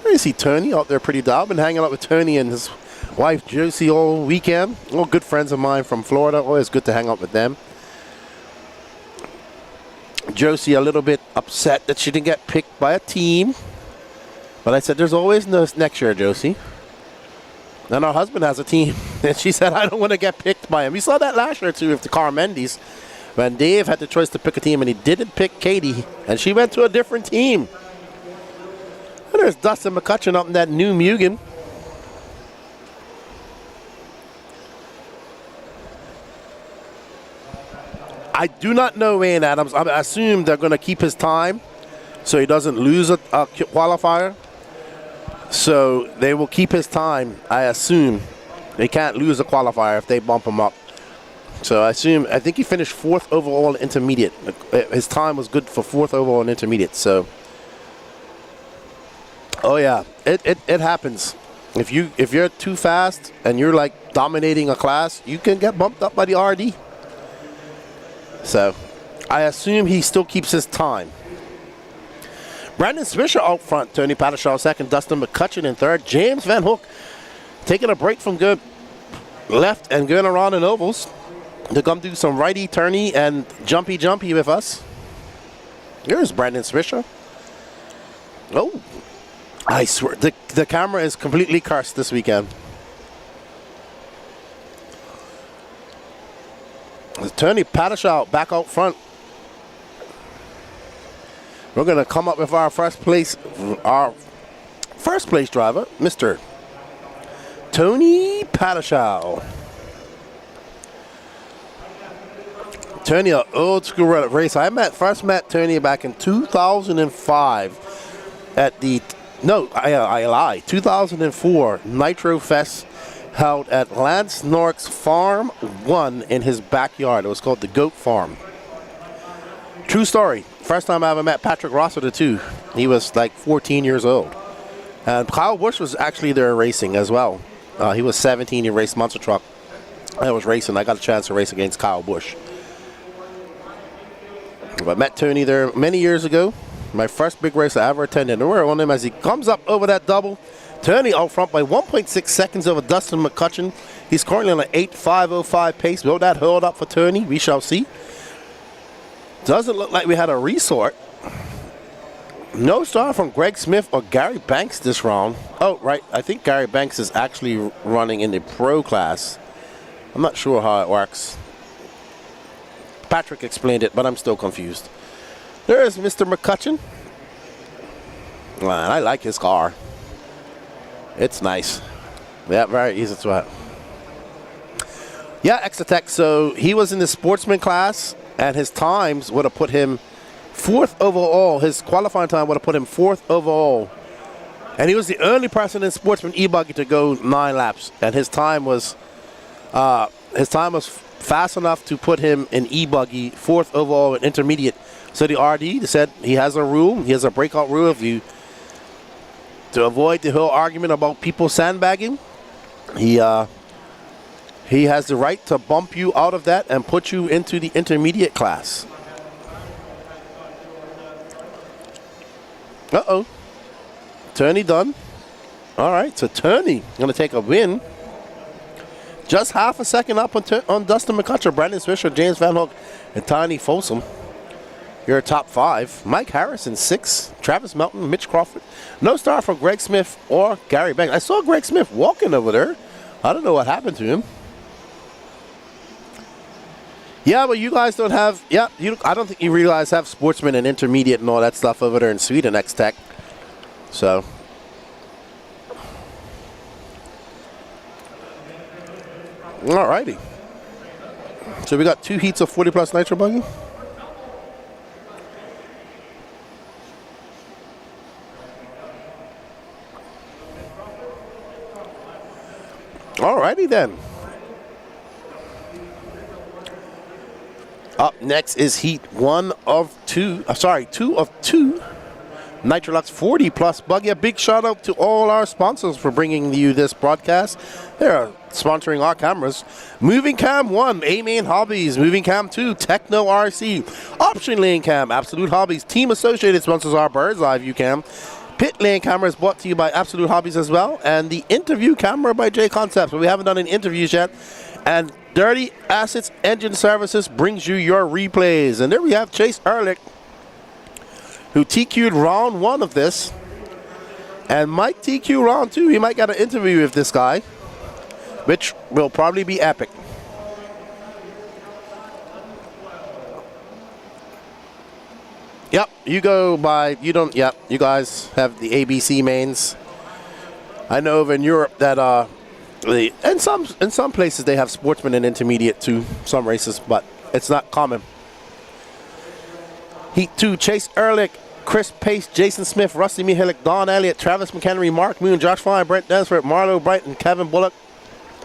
I see Tony out there pretty dialed. Been hanging out with Tony and his wife Josie all weekend. All good friends of mine from Florida. Always good to hang out with them. Josie a little bit upset that she didn't get picked by a team. But I said, there's always no next year, Josie. And her husband has a team. And she said, I don't want to get picked by him. We saw that last year, too, with the Car Mendes. When Dave had the choice to pick a team, and he didn't pick Katie. And she went to a different team. And there's Dustin McCutcheon up in that new Mugen. I do not know Wayne Adams. I assume they're going to keep his time so he doesn't lose a qualifier. So they will keep his time, I assume. They can't lose a qualifier if they bump him up. So I think he finished 4th overall in intermediate. His time was good for 4th overall in intermediate. So, oh yeah, it happens. If you're too fast and you're like dominating a class, you can get bumped up by the RD. So, I assume he still keeps his time. Brandon Swisher out front. Tony Padishal second. Dustin McCutcheon in third. James Van Hook taking a break from good left and going around in ovals to come do some righty turny and jumpy with us. Here's Brandon Swisher. Oh, I swear the camera is completely cursed this weekend. Tony Padishal back out front. We're going to come up with our first place driver, Mr. Tony Padishal. Tony, an old school racer. I first met Tony back in 2005 at the, I lie, 2004 Nitro Fest held at Lance Nork's Farm 1 in his backyard. It was called the Goat Farm. True story. First time I ever met Patrick Rossiter too. He was like 14 years old. And Kyle Busch was actually there racing as well. He was 17. He raced Monster Truck. I was racing. I got a chance to race against Kyle Busch. But met Tony there many years ago. My first big race I ever attended. And we're on him as he comes up over that double. Tony out front by 1.6 seconds over Dustin McCutcheon. He's currently on an 8.505 pace. Will that hold up for Tony? We shall see. Doesn't look like we had a resort. No star from Greg Smith or Gary Banks this round. Oh, right. I think Gary Banks is actually running in the pro class. I'm not sure how it works. Patrick explained it, but I'm still confused. There is Mr. McCutcheon. Man, I like his car. It's nice. Yeah, very easy to ride. Yeah, Exotech. So he was in the sportsman class, and his times would have put him 4th overall. His qualifying time would have put him 4th overall. And he was the only person in sportsman e-buggy to go 9 laps. And his time was fast enough to put him in e-buggy 4th overall in intermediate. So the RD said he has a rule. He has a breakout rule of you to avoid the whole argument about people sandbagging. He has the right to bump you out of that and put you into the intermediate class. Uh-oh. Turney done. All right, so Turney going to take a win. Just half a second up on Dustin McCutcheon, Brandon Swisher, James Van Hook, and Tiny Folsom. You're top 5. Mike Harrison, 6. Travis Melton, Mitch Crawford. No star from Greg Smith or Gary Banks. I saw Greg Smith walking over there. I don't know what happened to him. Yeah, but you guys don't have, I don't think you realize have sportsmen and intermediate and all that stuff over there in Sweden, X-Tech. So. All righty. So we got 2 heats of 40 plus nitro buggy. All righty then. Up next is heat 2 of 2 Nitrolux 40 plus buggy. A big shout out to all our sponsors for bringing you this broadcast. They're sponsoring our cameras. Moving Cam 1, A-Main Hobbies. Moving Cam 2, Techno RC. Option Lane Cam, Absolute Hobbies. Team Associated sponsors our Bird's Eye View Cam. Pit Lane Camera is brought to you by Absolute Hobbies as well. And the interview camera by J Concepts. But we haven't done any interviews yet. And Dirty Assets Engine Services brings you your replays. And there we have Chase Ehrlich, who TQ'd round 1 of this. And might TQ round 2. He might get an interview with this guy, which will probably be epic. Yep, you go by, you guys have the ABC mains. I know over in Europe that, in some places they have sportsmen and intermediate too, some races, but it's not common. Heat 2, Chase Ehrlich, Chris Pace, Jason Smith, Rusty Mihalik, Don Elliott, Travis McHenry, Mark Moon, Josh Fine, Brent Densford, Marlo Brighton, Kevin Bullock.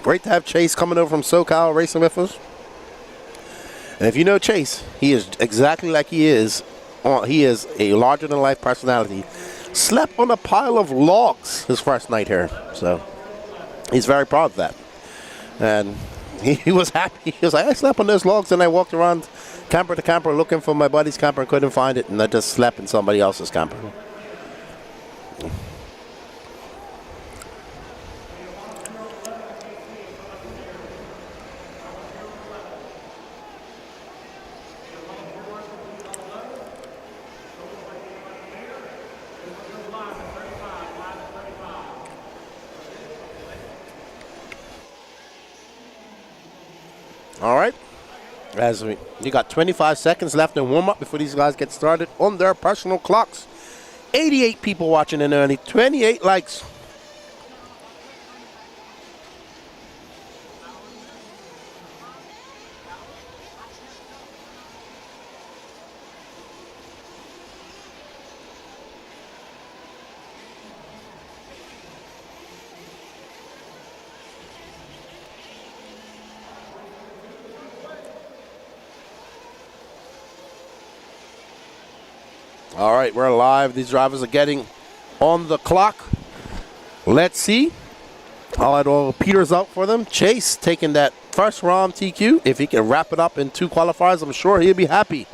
Great to have Chase coming over from SoCal racing with us. And if you know Chase, he is exactly like he is. He is a larger-than-life personality. Slept on a pile of logs his first night here. So he's very proud of that. And he was happy. He was like, I slept on those logs, and I walked around camper to camper looking for my buddy's camper and couldn't find it, and I just slept in somebody else's camper. All right, you got 25 seconds left in warm-up before these guys get started on their personal clocks. 88 people watching and only 28 likes. All right, we're live. These drivers are getting on the clock. Let's see All right, all Peter's out for them. Chase taking that first ROM TQ. If he can wrap it up in 2 qualifiers, I'm sure he'll be happy.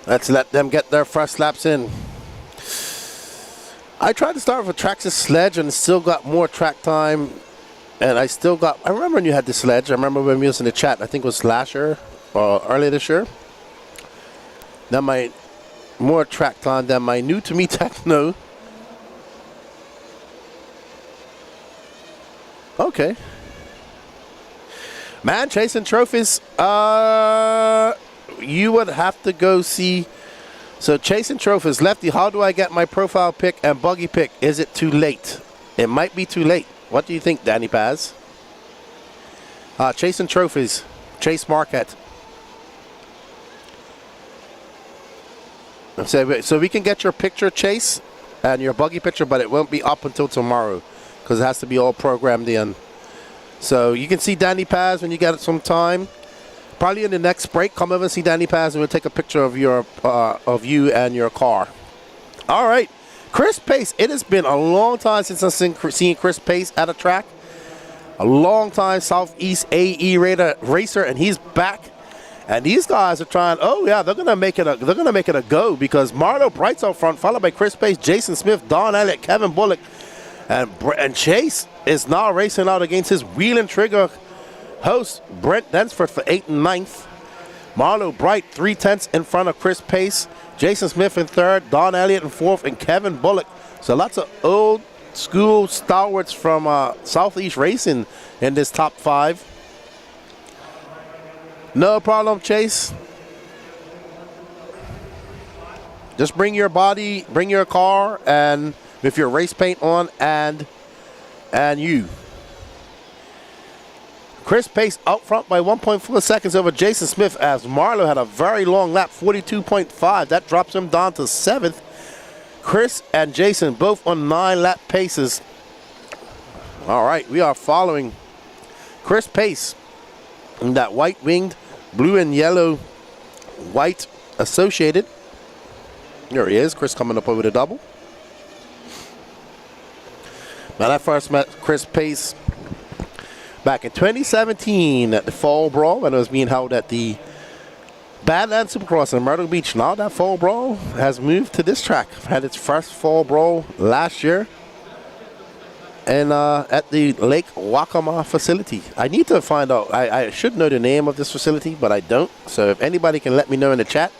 Let's let them get their first laps in. I tried to start with a Traxxas sledge and still got more track time. And I still got, I remember when you had the sledge. I remember when we was in the chat, I think it was last year or earlier this year. Then my more track time than my new to me Techno. Okay. Man, chasing trophies. You would have to go see. So chasing trophies, Lefty, how do I get my profile pick and buggy pick? Is it too late? It might be too late. What do you think, Danny Paz? Chasing trophies, Chase Marquette. So we can get your picture, Chase, and your buggy picture, but it won't be up until tomorrow because it has to be all programmed in. So you can see Danny Paz when you get some time. Probably in the next break, come over and see Danny Paz, and we'll take a picture of your of you and your car. All right, Chris Pace. It has been a long time since I've seen Chris Pace at a track. A long time, Southeast AE racer, and he's back. And these guys are trying. Oh yeah, they're gonna make it a go because Marlo Bright's out front, followed by Chris Pace, Jason Smith, Don Elliott, Kevin Bullock, and Chase is now racing out against his wheel and trigger host Brent Densford for 8th and 9th. Marlo Bright 3/10 in front of Chris Pace. Jason Smith in 3rd. Don Elliott in 4th. And Kevin Bullock. So lots of old school stalwarts from Southeast Racing in this top 5. No problem, Chase. Just bring your body, bring your car, and with your race paint on, and you. Chris Pace out front by 1.4 seconds over Jason Smith as Marlo had a very long lap, 42.5. That drops him down to 7th. Chris and Jason both on 9-lap paces. All right, we are following Chris Pace in that white-winged, blue and yellow, white associated. There he is, Chris coming up over the double. When I first met Chris Pace back in 2017 at the Fall Brawl when it was being held at the Badland Supercross in Myrtle Beach. Now that Fall Brawl has moved to this track. Had its first Fall Brawl last year and at the Lake Waccamaw facility. I need to find out. I should know the name of this facility, but I don't. So if anybody can let me know in the chat,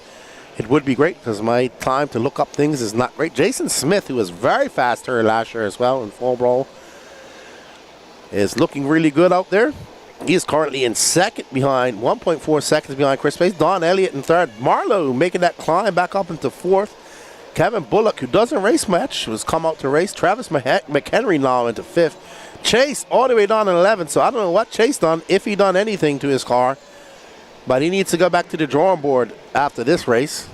it would be great because my time to look up things is not great. Jason Smith, who was very fast here last year as well in Fall Brawl, is looking really good out there. He is currently in 2nd behind, 1.4 seconds behind Chris Pace. Don Elliott in 3rd. Marlo making that climb back up into 4th. Kevin Bullock, who doesn't race much, was come out to race. Travis McHenry now into 5th. Chase all the way down in 11th. So I don't know what Chase done, if he done anything to his car. But he needs to go back to the drawing board after this race.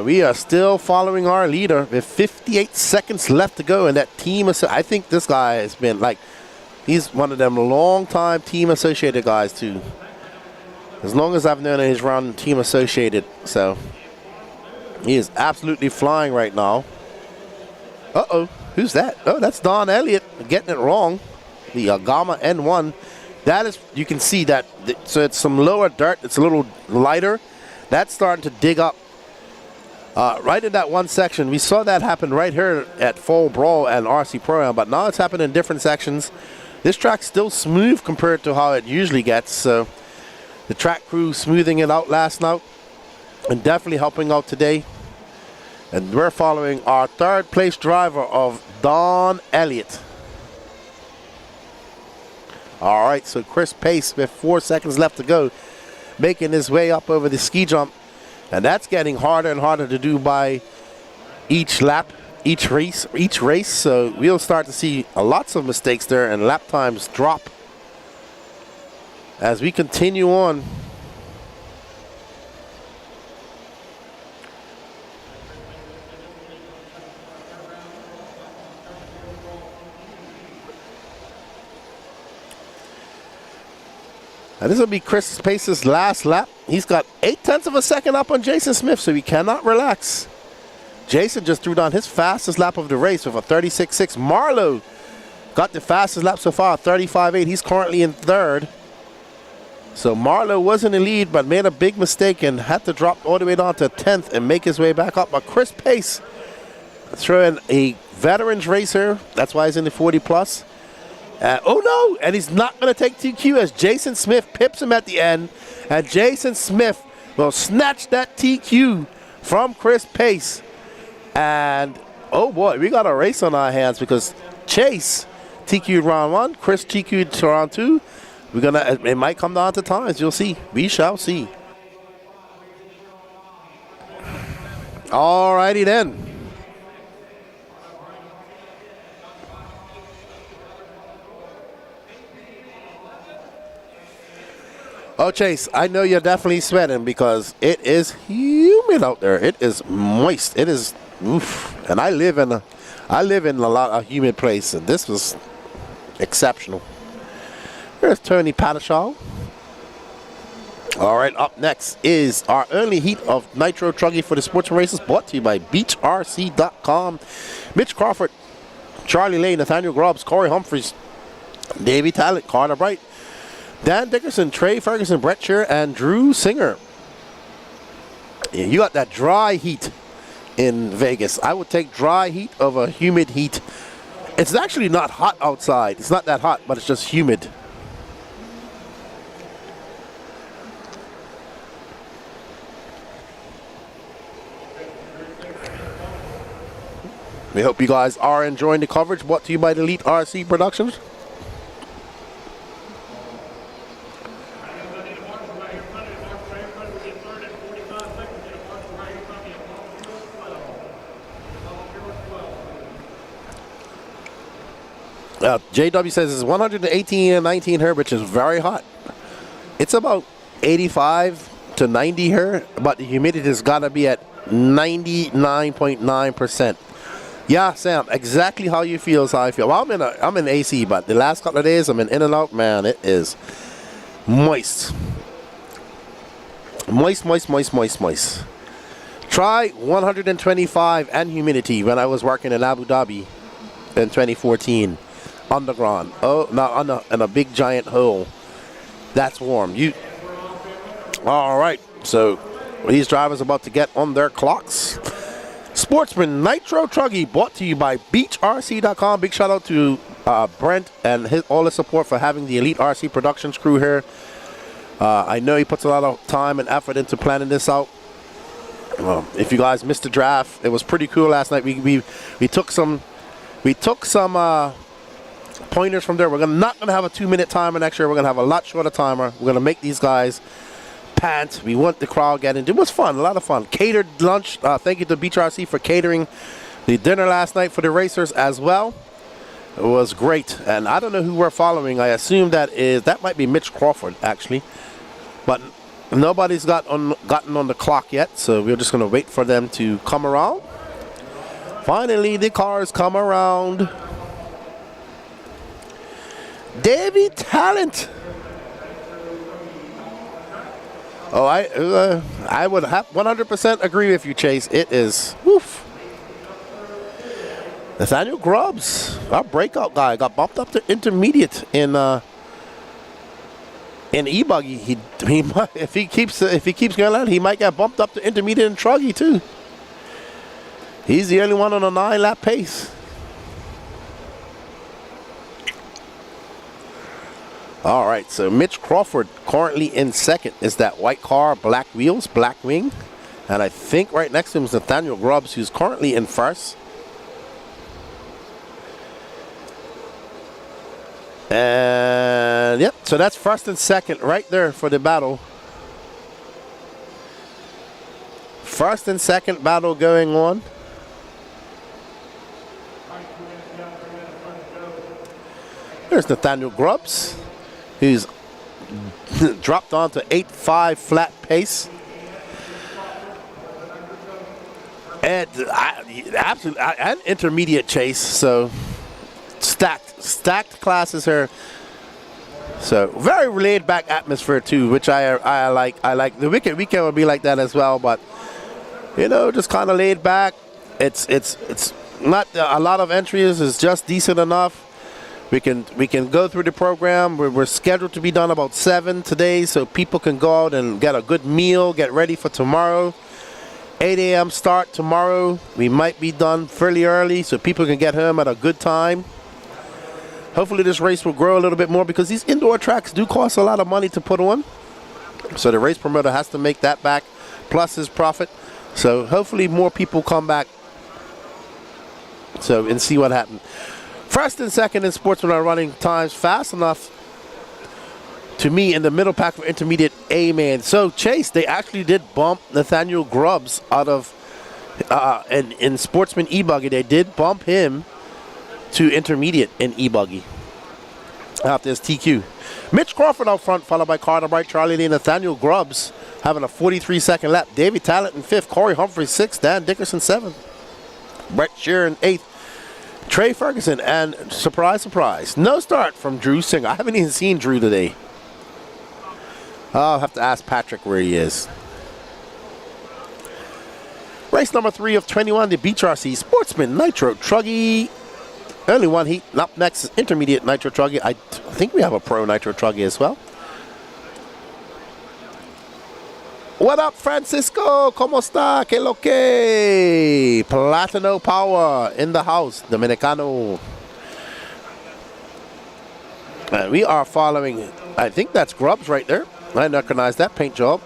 We are still following our leader with 58 seconds left to go. And that team, I think this guy has been like, he's one of them long-time team associated guys too. As long as I've known he's run team associated. So he is absolutely flying right now. Uh-oh, who's that? Oh, that's Don Elliott getting it wrong. The Gamma N1. That is, you can see that, so it's some lower dirt. It's a little lighter. That's starting to dig up. Right in that one section. We saw that happen right here at Fall Brawl and RC Pro-Am, but now it's happening in different sections. This track's still smooth compared to how it usually gets, so the track crew smoothing it out last night and definitely helping out today. And we're following our 3rd place driver of Don Elliott. All right, so Chris Pace with 4 seconds left to go, making his way up over the ski jump. And that's getting harder and harder to do by each lap, each race. So we'll start to see lots of mistakes there and lap times drop as we continue on. And this will be Chris Pace's last lap. He's got 0.8 of a second up on Jason Smith, so he cannot relax. Jason just threw down his fastest lap of the race with a 36.6. Marlowe got the fastest lap so far, 35.8. He's currently in third. So Marlowe was in the lead, but made a big mistake and had to drop all the way down to 10th and make his way back up. But Chris Pace throwing a veterans racer. That's why he's in the 40 plus. Oh no, and he's not going to take TQ as Jason Smith pips him at the end. And Jason Smith will snatch that TQ from Chris Pace. And oh boy, we got a race on our hands because Chase TQ'd round 1, Chris TQ'd round 2. It might come down to times. You'll see. We shall see. All righty then. Oh, Chase, I know you're definitely sweating because it is humid out there. It is moist. It is, oof. And I live in a lot of humid place, and this was exceptional. Here's Tony Patashall. All right, up next is our early heat of Nitro Truggy for the Sportsman Races, brought to you by BeachRC.com. Mitch Crawford, Charlie Lane, Nathaniel Grubbs, Corey Humphreys, Davey Talent, Carter Bright, Dan Dickerson, Trey Ferguson, Brett Shear, and Drew Singer. Yeah, you got that dry heat in Vegas. I would take dry heat over humid heat. It's actually not hot outside. It's not that hot, but it's just humid. We hope you guys are enjoying the coverage brought to you by the Elite RC Productions. JW says it's 118 and 19 here, which is very hot. It's about 85 to 90 here, but the humidity has got to be at 99.9%. Yeah, Sam, exactly how you feel is how I feel. Well, I'm in AC, but the last couple of days I'm in and out. Man, it is moist. Moist. Try 125 and humidity when I was working in Abu Dhabi in 2014. Underground. Oh, not in a big giant hole. That's warm. All right. So these drivers about to get on their clocks. Sportsman Nitro Truggy brought to you by BeachRC.com. Big shout out to Brent and all his support for having the Elite RC Productions crew here. I know he puts a lot of time and effort into planning this out. If you guys missed the draft, it was pretty cool last night. We took some pointers from there. We're not gonna have a 2-minute timer next year. We're gonna have a lot shorter timer. We're gonna make these guys pant. We want the crowd getting. It was fun, a lot of fun. Catered lunch. Thank you to Beach RC for catering the dinner last night for the racers as well. It was great, and I don't know who we're following. I assume that might be Mitch Crawford actually, but nobody's gotten on the clock yet. So we're just gonna wait for them to come around. Finally, the cars come around. Davey Talent. Oh, I would have 100% agree with you, Chase. It is, woof. Nathaniel Grubbs, our breakout guy, got bumped up to intermediate in e-buggy. He might, if he keeps going on, he might get bumped up to intermediate in truggy too. He's the only one on a 9-lap pace. All right, so Mitch Crawford currently in second. Is that white car, black wheels, black wing. And I think right next to him is Nathaniel Grubbs, who's currently in first. And yep, so that's first and second right there for the battle. First and second battle going on. There's Nathaniel Grubbs, who's dropped on to 8.5 flat pace. And absolutely an intermediate chase, so stacked classes here. So very laid back atmosphere too, which I like. I like the weekend will be like that as well, but you know, just kind of laid back. It's not a lot of entries. It's just decent enough. We can go through the program. We're scheduled to be done about 7 today, so people can go out and get a good meal, get ready for tomorrow. 8 a.m. start tomorrow. We might be done fairly early, so people can get home at a good time. Hopefully this race will grow a little bit more because these indoor tracks do cost a lot of money to put on. So the race promoter has to make that back, plus his profit. So hopefully more people come back and see what happens. First and second in sportsmen are running times fast enough to me in the middle pack for intermediate A-man. So Chase, they actually did bump Nathaniel Grubbs out of in sportsman e-buggy. They did bump him to intermediate in e-buggy after his TQ. Mitch Crawford out front, followed by Carter Bright, Charlie Lee, Nathaniel Grubbs having a 43-second lap. Davey Talent in 5th, Corey Humphrey 6th, Dan Dickerson 7th, Brett Shearer in 8th, Trey Ferguson, and surprise, surprise, no start from Drew Singer. I haven't even seen Drew today. I'll have to ask Patrick where he is. Race number 3 of 21, the Beach RC Sportsman Nitro Truggy. Only one heat. Up next is intermediate Nitro Truggy. I think we have a pro Nitro Truggy as well. What up, Francisco? ¿Cómo está? ¿Qué lo que? Platino Power in the house. Dominicano. And we are following, I think that's Grubbs right there. I recognize that paint job.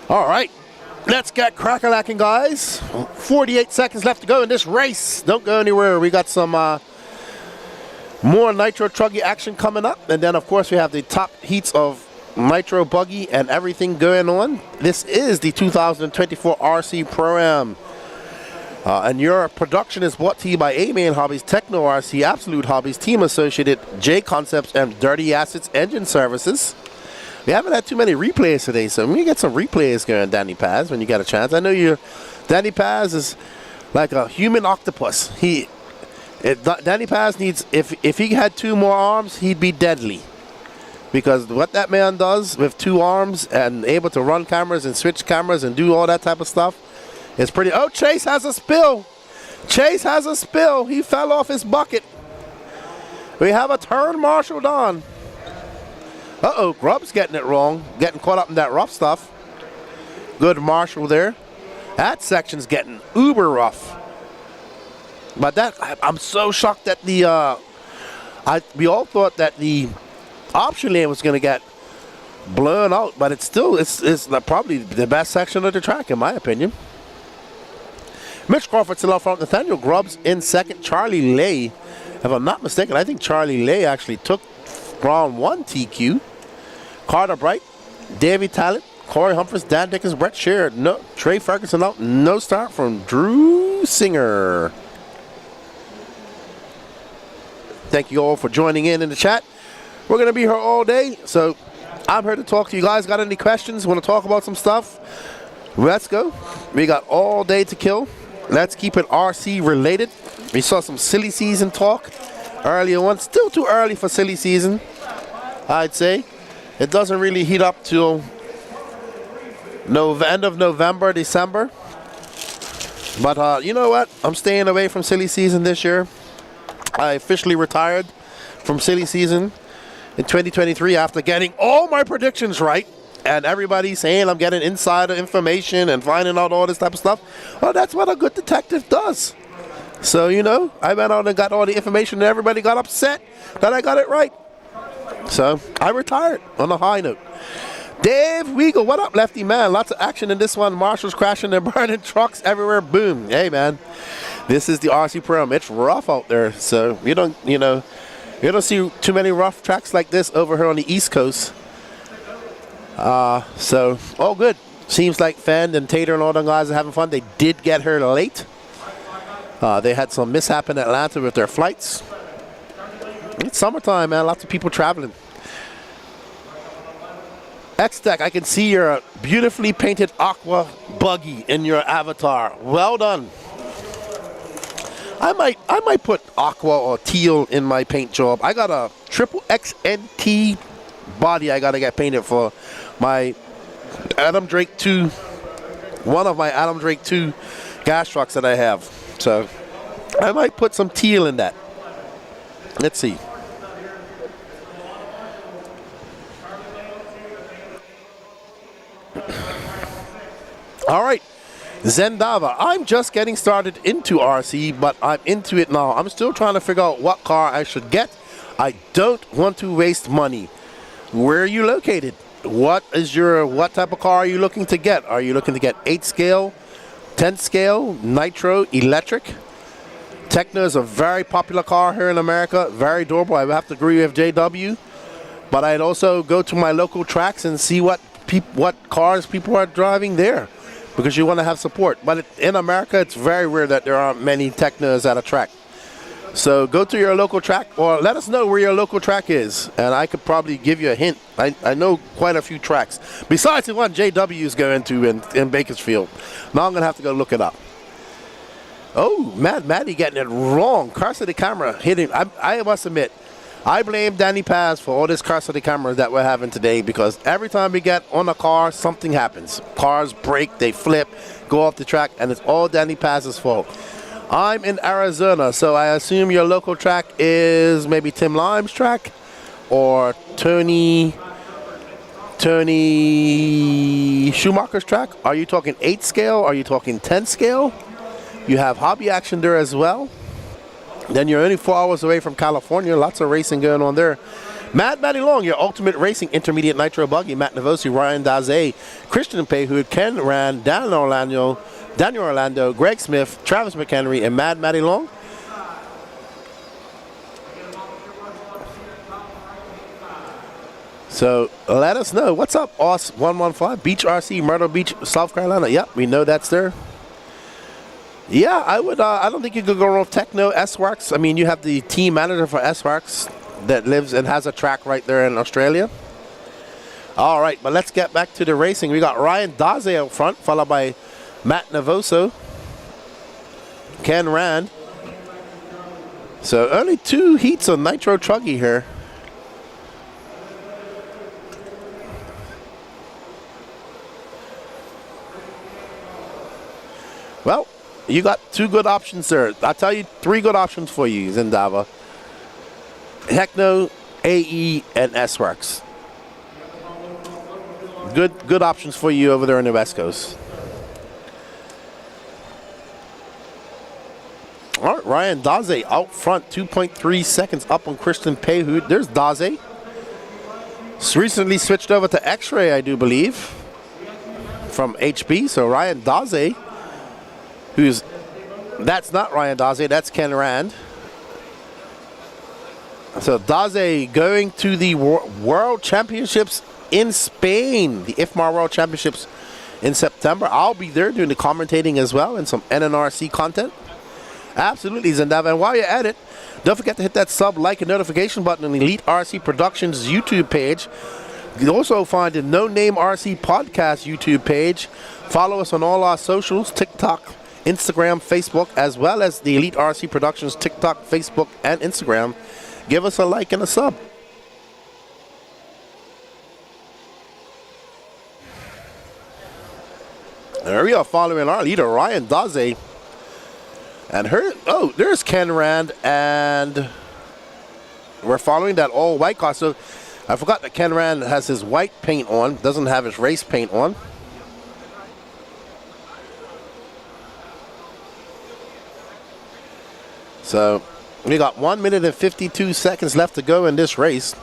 All right. Let's get crack-a-lacking, guys. 48 seconds left to go in this race. Don't go anywhere. We got some more Nitro Truggy action coming up. And then, of course, we have the top heats of Nitro Buggy and everything going on. This is the 2024 RC Pro-Am. And your production is brought to you by A-Man Hobbies, Techno RC, Absolute Hobbies, Team Associated, J Concepts, and Dirty Assets Engine Services. We haven't had too many replays today, so we get some replays going, Danny Paz, when you get a chance. I know Danny Paz is like a human octopus. Danny Paz needs, if he had 2 more arms, he'd be deadly. Because what that man does with 2 arms and able to run cameras and switch cameras and do all that type of stuff is pretty. Oh, Chase has a spill. Chase has a spill. He fell off his bucket. We have a turn marshaled on. Uh-oh, Grubbs getting it wrong. Getting caught up in that rough stuff. Good marshal there. That section's getting uber rough. But I'm so shocked that we all thought that the option lane was going to get blown out, but it's probably the best section of the track, in my opinion. Mitch Crawford still out front. Nathaniel Grubbs in second. Charlie Lay, if I'm not mistaken, I think Charlie Lay actually took round 1 TQ. Carter Bright, Davey Talent, Corey Humphreys, Dan Dickens, Brett Shearer, no, Trey Ferguson out, no start from Drew Singer. Thank you all for joining in the chat. We're going to be here all day, so I'm here to talk to you guys. Got any questions? Want to talk about some stuff? Let's go. We got all day to kill. Let's keep it RC related. We saw some silly season talk earlier on. Still too early for silly season, I'd say. It doesn't really heat up till end of November, December. But you know what? I'm staying away from silly season this year. I officially retired from silly season in 2023 after getting all my predictions right. And everybody saying I'm getting insider information and finding out all this type of stuff. Well, that's what a good detective does. So, you know, I went out and got all the information and everybody got upset that I got it right. So, I retired on a high note. Dave Weagle, what up, lefty man? Lots of action in this one. Marshals crashing and burning trucks everywhere. Boom. Hey, man. This is the RC Pro. It's rough out there. So, you don't see too many rough tracks like this over here on the East Coast. So, all good. Seems like Fend and Tater and all them guys are having fun. They did get here late. They had some mishap in Atlanta with their flights. It's summertime, man. Lots of people traveling. X-Tech, I can see your beautifully painted aqua buggy in your avatar. Well done. I might put aqua or teal in my paint job. I got a triple XNT body I gotta get painted for my Adam Drake 2, one of my Adam Drake 2 gas trucks that I have. So I might put some teal in that. Let's see. All right, Zendava. I'm just getting started into RC, but I'm into it now. I'm still trying to figure out what car I should get. I don't want to waste money. Where are you located? What type of car are you looking to get? Are you looking to get 8 scale, 10 scale, nitro, electric? Techno is a very popular car here in America, very durable. I have to agree with JW, but I'd also go to my local tracks and see what cars people are driving there, because you want to have support. But in America, it's very rare that there aren't many Technos at a track. So go to your local track, or let us know where your local track is, and I could probably give you a hint. I know quite a few tracks, besides the one JW is going to in Bakersfield. Now I'm going to have to go look it up. Oh, Mad Maddie getting it wrong. Car City camera hitting. I must admit, I blame Danny Paz for all this car city cameras that we're having today, because every time we get on a car, something happens. Cars break, they flip, go off the track, and it's all Danny Paz's fault. I'm in Arizona, so I assume your local track is maybe Tim Lime's track or Tony Schumacher's track. Are you talking 8 scale? Are you talking 10 scale? You have hobby action there as well. Then you're only 4 hours away from California. Lots of racing going on there. Matty Long, your ultimate racing intermediate nitro buggy. Matt Navosi, Ryan Daze, Christian Payhood, Ken Rand, Daniel Orlando, Greg Smith, Travis McHenry, and Matty Long. So let us know. What's up, Os115, Beach RC, Myrtle Beach, South Carolina. Yep, we know that's there. Yeah, I would. I don't think you could go wrong with Techno S-Works. I mean, you have the team manager for S-Works that lives and has a track right there in Australia. All right, but let's get back to the racing. We got Ryan Daze up front, followed by Matt Navoso, Ken Rand. So only 2 heats of Nitro Truggy here. Well, you got 2 good options there. I'll tell you 3 good options for you, Zendava. Hecno, AE, and S-Works. Good options for you over there in the West Coast. All right, Ryan Daze out front, 2.3 seconds up on Christian Payhood. There's Daze. Recently switched over to X-Ray, I do believe, from HB. So Ryan Daze, that's not Ryan Daze, that's Ken Rand. So Daze going to the World Championships in Spain, the IFMAR World Championships in September. I'll be there doing the commentating as well and some NNRC content. Absolutely, Zendava. And while you're at it, don't forget to hit that sub, like, and notification button on the Elite RC Productions YouTube page. You'll also find the No Name RC Podcast YouTube page. Follow us on all our socials, TikTok, Instagram, Facebook, as well as the Elite RC Productions TikTok, Facebook, and Instagram. Give us a like and a sub. There we are, following our leader, Ryan Daze. And there's Ken Rand, and we're following that all white car. So I forgot that Ken Rand has his white paint on, doesn't have his race paint on. So we got 1 minute and 52 seconds left to go in this race.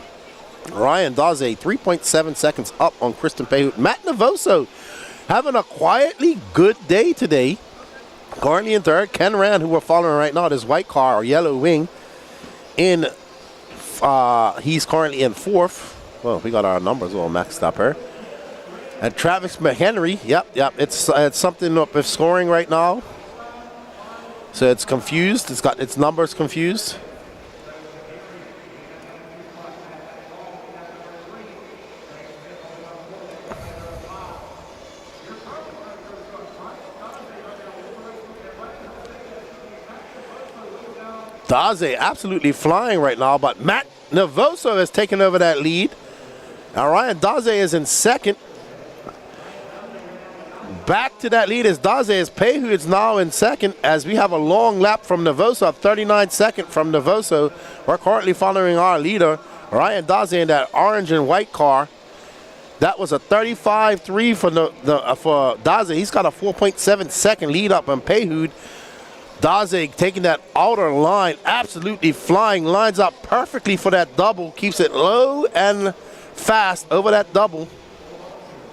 Ryan Daze, 3.7 seconds up on Kristen Payhood. Matt Navoso having a quietly good day today. Currently in third. Ken Rand, who we're following right now, this white car or yellow wing, he's currently in fourth. Well, we got our numbers all maxed up here. And Travis McHenry, yep, it's something up with scoring right now. So it's confused. It's got its numbers confused. Daze absolutely flying right now, but Matt Navoso has taken over that lead. Now Ryan Daze is in second. Back to that lead is Daze. Pehu is now in second as we have a long lap from Navoso, 39 seconds from Navoso. We're currently following our leader, Ryan Daze, in that orange and white car. That was a 35.3 for Daze. He's got a 4.7 second lead up on Pehu. Daze taking that outer line, absolutely flying, lines up perfectly for that double, keeps it low and fast over that double.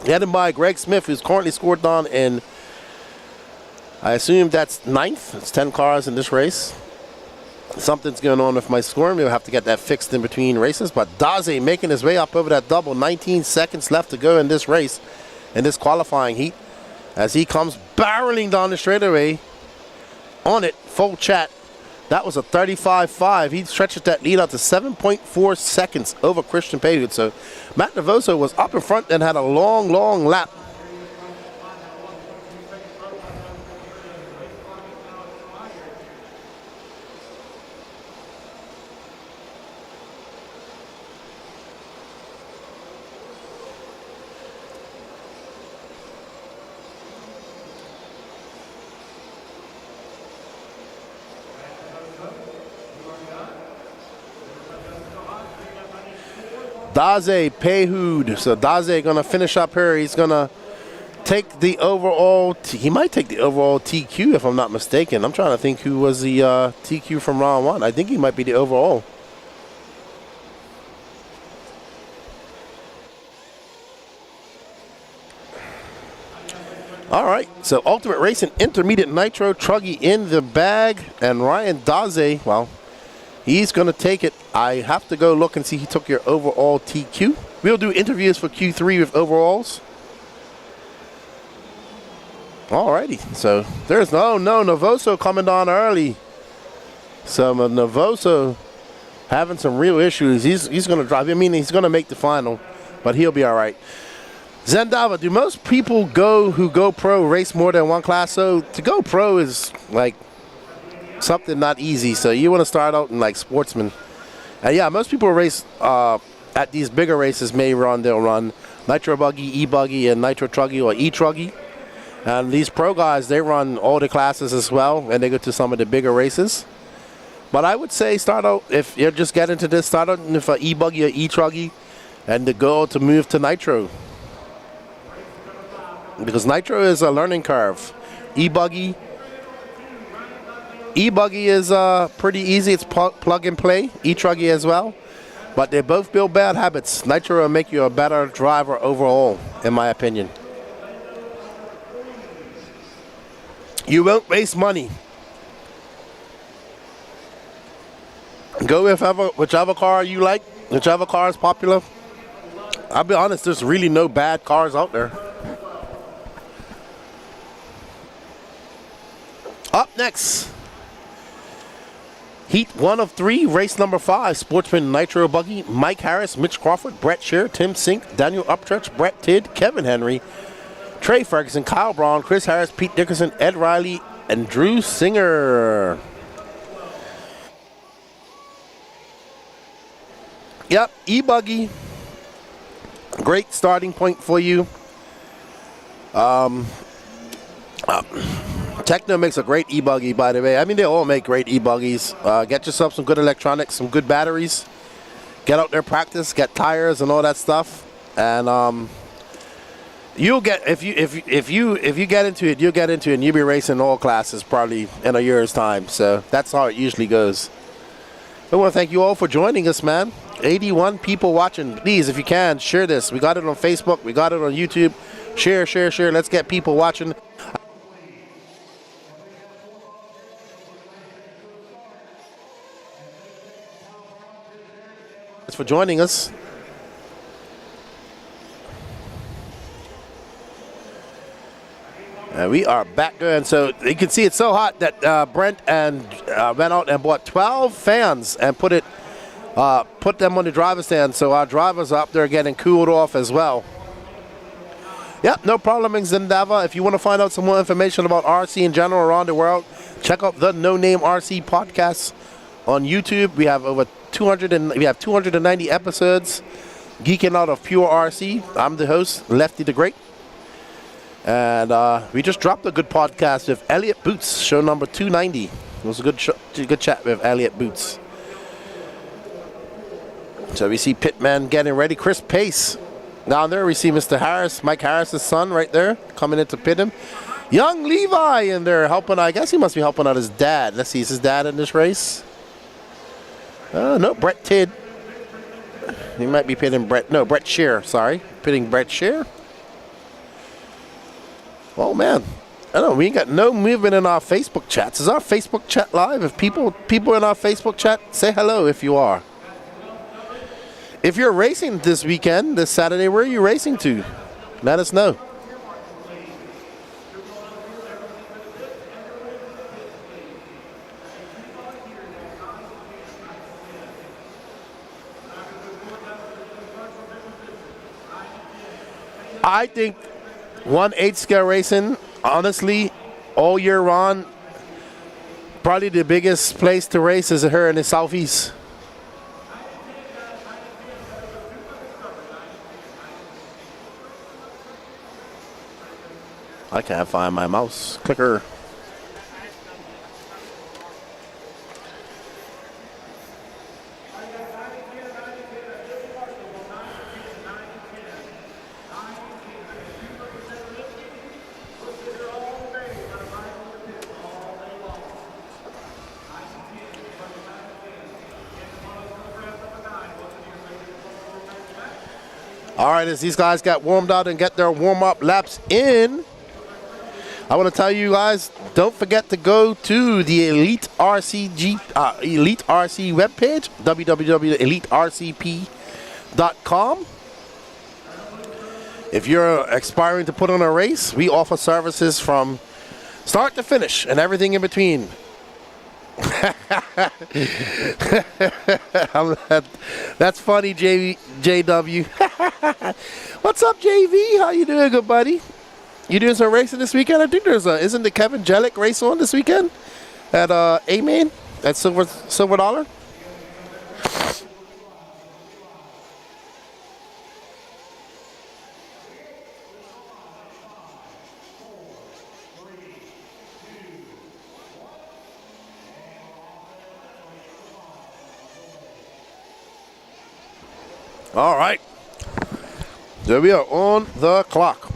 Headed by Greg Smith, who's currently scored on in, I assume that's ninth. It's 10 cars in this race. Something's going on with my scoring. We'll have to get that fixed in between races. But Daze making his way up over that double. 19 seconds left to go in this race, in this qualifying heat, as he comes barreling down the straightaway. On it, full chat. That was a 35.5. He stretches that lead out to 7.4 seconds over Christian Pehu. So Matt Navoso was up in front and had a long, long lap. Daze Pehu. So Daze gonna finish up here. He's gonna take the overall. He might take the overall TQ if I'm not mistaken. I'm trying to think who was the TQ from round one. I think he might be the overall. All right. So Ultimate Racing Intermediate Nitro Truggy in the bag, and Ryan Daze, well, he's going to take it. I have to go look and see he took your overall TQ. We'll do interviews for Q3 with overalls. Alrighty, so there's Navoso coming down early. So Navoso having some real issues. He's going to drive. I mean, he's going to make the final, but he'll be all right. Zendava, do most people who go pro race more than one class? So to go pro is like something not easy. So you want to start out in like sportsman. And yeah, most people race at these bigger races. They'll run Nitro Buggy, E-Buggy, and Nitro Truggy or E-Truggy. And these pro guys, they run all the classes as well, and they go to some of the bigger races. But I would say start out, if you're just getting into this, start out with an E-Buggy or E-Truggy, and the goal to move to Nitro. Because Nitro is a learning curve. E-Buggy is pretty easy. It's plug and play. E-Truggy as well. But they both build bad habits. Nitro will make you a better driver overall, in my opinion. You won't waste money. Go with whichever car you like, whichever car is popular. I'll be honest, there's really no bad cars out there. Up next, Heat 1 of 3, race number 5, Sportsman Nitro Buggy, Mike Harris, Mitch Crawford, Brett Shear, Tim Sink, Daniel Upchurch, Brett Tidd, Kevin Henry, Trey Ferguson, Kyle Braun, Chris Harris, Pete Dickerson, Ed Riley, and Drew Singer. Yep, E-Buggy, great starting point for you. Techno makes a great E-Buggy, by the way. I mean, they all make great E-Buggies. Get yourself some good electronics, some good batteries. Get out there, practice, get tires and all that stuff. And you'll get if you get into it, you'll get into it, and you'll be racing all classes probably in a year's time. So that's how it usually goes. I want to thank you all for joining us, man. 81 people watching. Please, if you can, share this. We got it on Facebook. We got it on YouTube. Share, share, share. Let's get people watching. Thanks for joining us. We are back going. So you can see it's so hot that Brent and went out and bought 12 fans and put them on the driver's stand. So our drivers are up there getting cooled off as well. Yep, no problem in Zendava. If you want to find out some more information about RC in general around the world, check out the No Name RC podcast on YouTube. We have over 290 episodes. Geeking out of pure RC. I'm the host, Lefty the Great. And we just dropped a good podcast with Elliot Boots, show number 290. It was a good chat with Elliot Boots. So we see Pitman getting ready. Chris Pace down there. We see Mr. Harris, Mike Harris's son right there, coming in to pit him. Young Levi in there helping. I guess he must be helping out his dad. Let's see, is his dad in this race? No, Brett Tidd. He might be pitting Brett Shear, sorry. Pitting Brett Shear. Oh, man. I don't know, we ain't got no movement in our Facebook chats. Is our Facebook chat live? If people in our Facebook chat, say hello if you are. If you're racing this weekend, this Saturday, where are you racing to? Let us know. I think 1/8 scale racing, honestly, all year round, probably the biggest place to race is here in the Southeast. I can't find my mouse clicker. All right, as these guys get warmed out and get their warm-up laps in, I want to tell you guys, don't forget to go to the Elite RC webpage, www.elitercp.com. If you're aspiring to put on a race, we offer services from start to finish and everything in between. That's funny, JW. What's up, JV? How you doing, good buddy? You doing some racing this weekend? I think isn't the Kevin Jellick race on this weekend at A-Main at Silver Dollar? All right, there we are on the clock.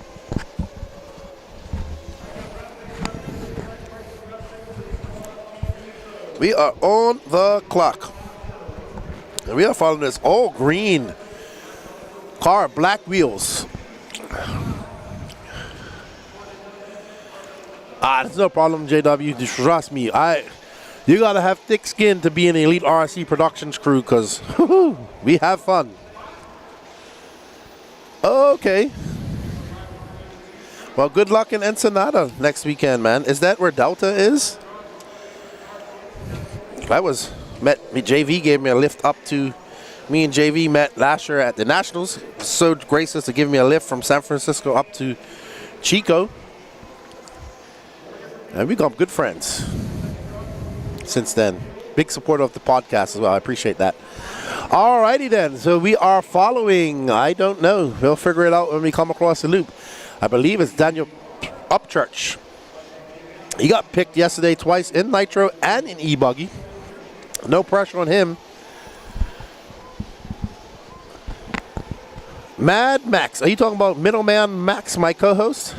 We are on the clock. And we are following this all green car, black wheels. There's no problem, JW. Just trust me. You gotta have thick skin to be in the Elite RC Productions crew, because we have fun. Okay. Well, good luck in Ensenada next weekend, man. Is that where Delta is? JV gave me a lift up to, me and JV met last year at the Nationals. So gracious to give me a lift from San Francisco up to Chico. And we got good friends since then. Big supporter of the podcast as well. I appreciate that. Alrighty then. So we are following, I don't know. We'll figure it out when we come across the loop. I believe it's Daniel Upchurch. He got picked yesterday twice in Nitro and in E-Buggy. No pressure on him. Mad Max. Are you talking about Middleman Max, my co-host?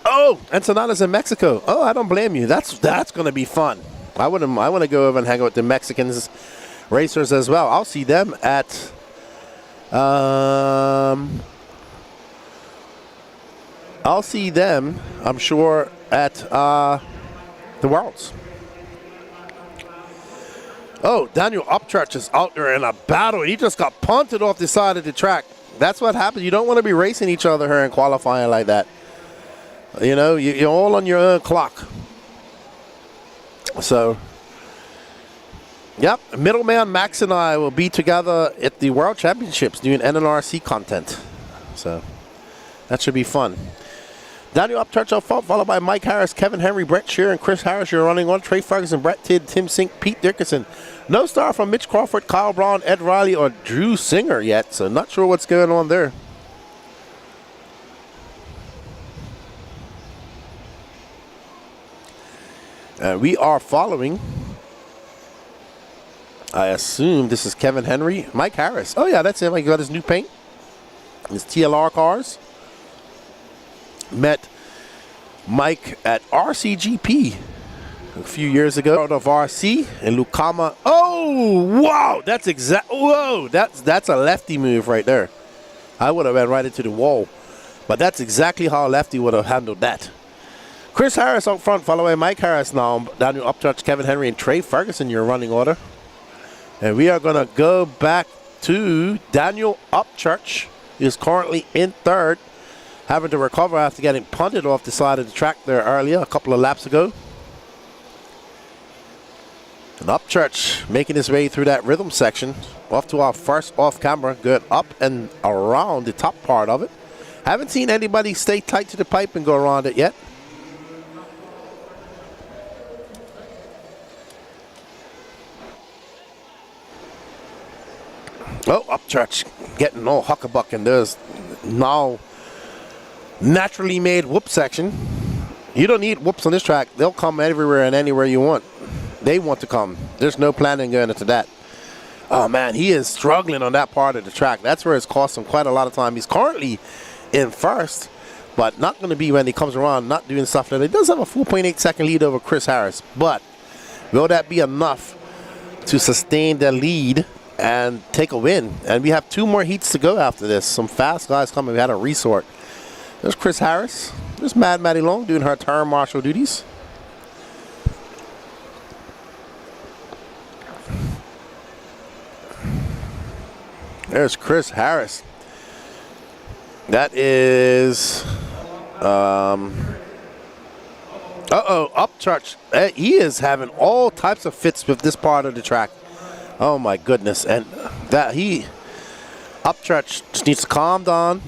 Oh, Ensenada's in Mexico. Oh, I don't blame you. That's going to be fun. I want to go over and hang out with the Mexicans racers as well. I'll see them at I'm sure, at the Worlds. Oh, Daniel Upchurch is out there in a battle. He just got punted off the side of the track. That's what happens. You don't want to be racing each other here in qualifying like that. You know, you're all on your own clock. So, yep, Middleman Max and I will be together at the World Championships doing NNRC content. So, that should be fun. Daniel Upchurch up front, followed by Mike Harris, Kevin Henry, Brett Shearer, and Chris Harris. You're running on. Trey Ferguson, Brett Tidd, Tim Sink, Pete Dickerson. No star from Mitch Crawford, Kyle Brown, Ed Riley, or Drew Singer yet, so not sure what's going on there. We are following, I assume this is Kevin Henry, Mike Harris. Oh yeah, that's him. He got his new paint, his TLR cars. Met Mike at RCGP a few years ago out of RC in Lucama. Oh wow, that's that's a lefty move right there. I would have been right into the wall, but that's exactly how a lefty would have handled that. Chris Harris out front, followed by Mike Harris now. Daniel Upchurch, Kevin Henry, and Trey Ferguson, your running order. And we are going to go back to Daniel Upchurch, who is currently in third, having to recover after getting punted off the side of the track there earlier, a couple of laps ago. And Upchurch making his way through that rhythm section, off to our first off camera, good up and around the top part of it. Haven't seen anybody stay tight to the pipe and go around it yet. Oh, Upchurch getting all huckabuck, and there's now naturally made whoop section. You don't need whoops on this track. They'll come everywhere and anywhere you want. They want to come. There's no planning going into that. Oh man, he is struggling on that part of the track. That's where it's cost him quite a lot of time. He's currently in first, but not going to be when he comes around, not doing stuff that he does have a 4.8 second lead over Chris Harris. But will that be enough to sustain the lead and take a win? And we have 2 more heats to go after this. Some fast guys coming. We had a resort. There's Chris Harris. There's Mad Maddie Long doing her turn marshal duties. There's Chris Harris. That is Upchurch. He is having all types of fits with this part of the track. Oh my goodness. And that Upchurch just needs to calm down.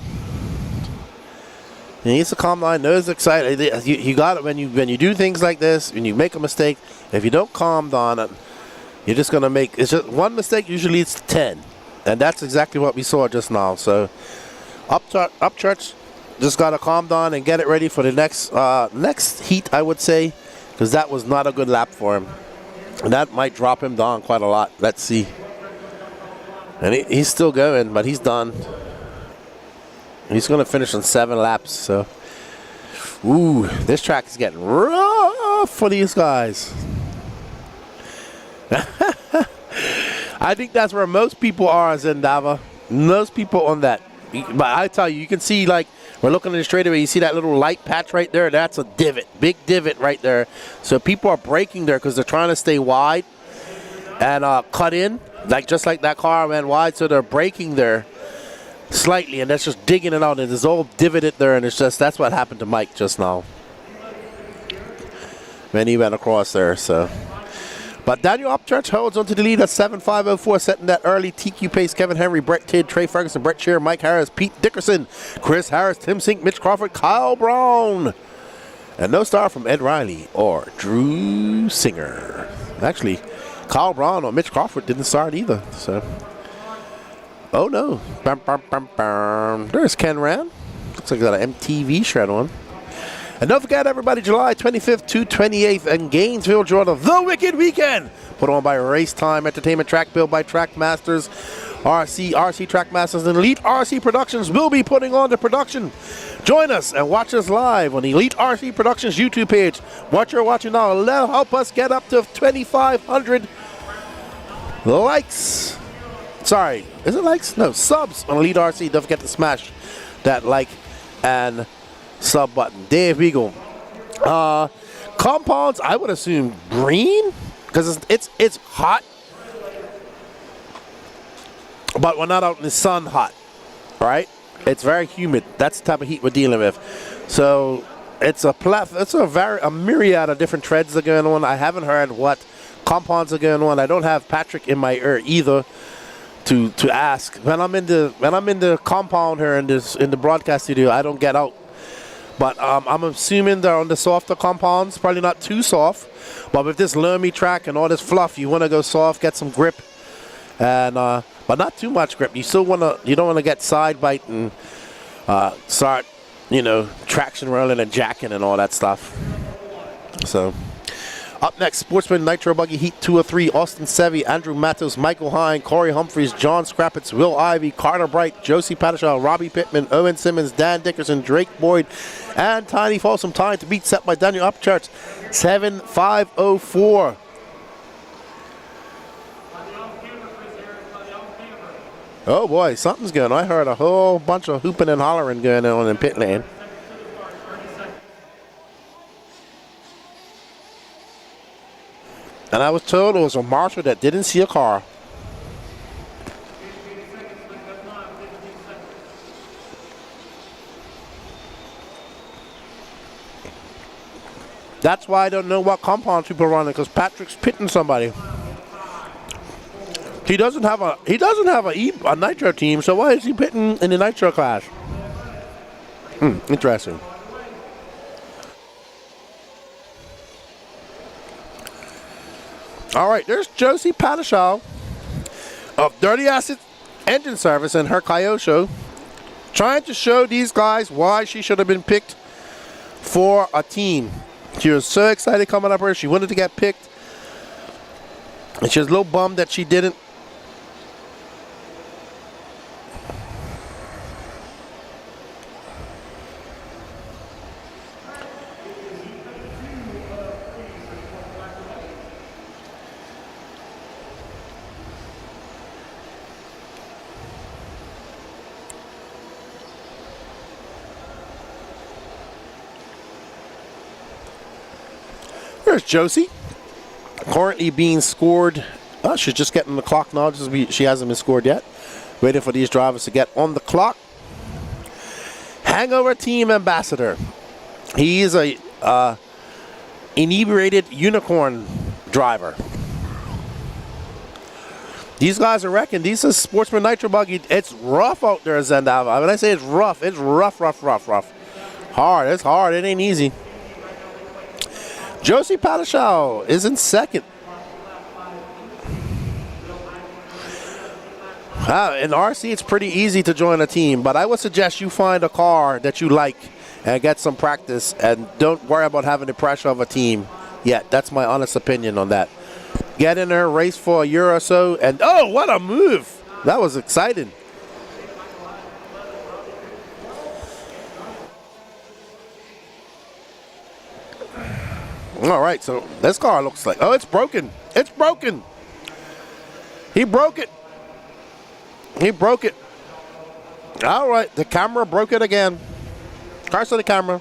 He needs to calm down. Knows excited. You got it when you do things like this, when you make a mistake. If you don't calm down, you're just gonna make. It's just one mistake usually leads to 10, and that's exactly what we saw just now. So Upchurch just gotta calm down and get it ready for the next heat, I would say, because that was not a good lap for him. And that might drop him down quite a lot. Let's see. And he's still going, but he's done. He's going to finish on 7 laps. So, ooh, this track is getting rough for these guys. I think that's where most people are as Zendava. Most people on that. But I tell you, you can see, like, we're looking at the straightaway. You see that little light patch right there? That's a divot. Big divot right there. So people are braking there because they're trying to stay wide and cut in, just like that car went wide. So they're braking there slightly, and that's just digging it out. And it's all divoted there, and it's just, that's what happened to Mike just now when he went across there. So, but Daniel Upchurch holds onto the lead at 7.504, setting that early TQ pace. Kevin Henry, Brett Tidd, Trey Ferguson, Brett Shearer, Mike Harris, Pete Dickerson, Chris Harris, Tim Sink, Mitch Crawford, Kyle Brown. And no star from Ed Riley or Drew Singer. Actually, Kyle Brown or Mitch Crawford didn't start either. So, oh no. Bum, bum, bum, bum. There's Ken Rand. Looks like he's got an MTV shirt on. And don't forget, everybody, July 25th to 28th in Gainesville, Georgia, the Wicked Weekend. Put on by Race Time Entertainment, track built by Trackmasters, RC Trackmasters, and Elite RC Productions will be putting on the production. Join us and watch us live on the Elite RC Productions YouTube page. What you're watching now, help us get up to 2,500 likes. Sorry, is it likes? No, subs on Elite RC. Don't forget to smash that like and sub button. There we go. Compounds, I would assume green, because it's hot, but we're not out in the sun hot, right? It's very humid. That's the type of heat we're dealing with. So it's a myriad of different treads that are going on. I haven't heard what compounds are going on. I don't have Patrick in my ear either to ask. When I'm in the compound here in the broadcast studio, I don't get out. But I'm assuming they're on the softer compounds, probably not too soft. But with this loamy track and all this fluff, you want to go soft, get some grip, and but not too much grip. You still you don't want to get side bite and start, traction rolling and jacking and all that stuff. So. Up next, Sportsman Nitro Buggy Heat 2 or 3, Austin Sevi, Andrew Matos, Michael Hine, Corey Humphreys, John Scrappitz, Will Ivey, Carter Bright, Josie Pattershaw, Robbie Pittman, Owen Simmons, Dan Dickerson, Drake Boyd, and Tiny Folsom. Time to beat set by Daniel Upcharts, 7:5:04. Oh boy, something's going on. I heard a whole bunch of hooping and hollering going on in pit lane. And I was told it was a marshal that didn't see a car. That's why I don't know what compound people are running, because Patrick's pitting somebody. He doesn't have a nitro team, so why is he pitting in the nitro class? Interesting. All right, there's Josie Pattershaw of Dirty Acid Engine Service and her Kyosho, trying to show these guys why she should have been picked for a team. She was so excited coming up here. She wanted to get picked, and she was a little bummed that she didn't. There's Josie, currently being scored. She's just getting the clock now. She hasn't been scored yet. Waiting for these drivers to get on the clock. Hangover Team Ambassador. He is a inebriated unicorn driver. These guys are wrecking. These are Sportsman Nitro Buggy. It's rough out there, Zendava. When I say it's rough, rough. Hard. It's hard. It ain't easy. Josie Pattershaw is in second. In RC, it's pretty easy to join a team, but I would suggest you find a car that you like and get some practice, and don't worry about having the pressure of a team yet. That's my honest opinion on that. Get in there, race for a year or so, and oh, what a move! That was exciting. All right, so this car looks like, oh, it's broken. It's broken. He broke it. All right, the camera broke it again. Curse of the camera.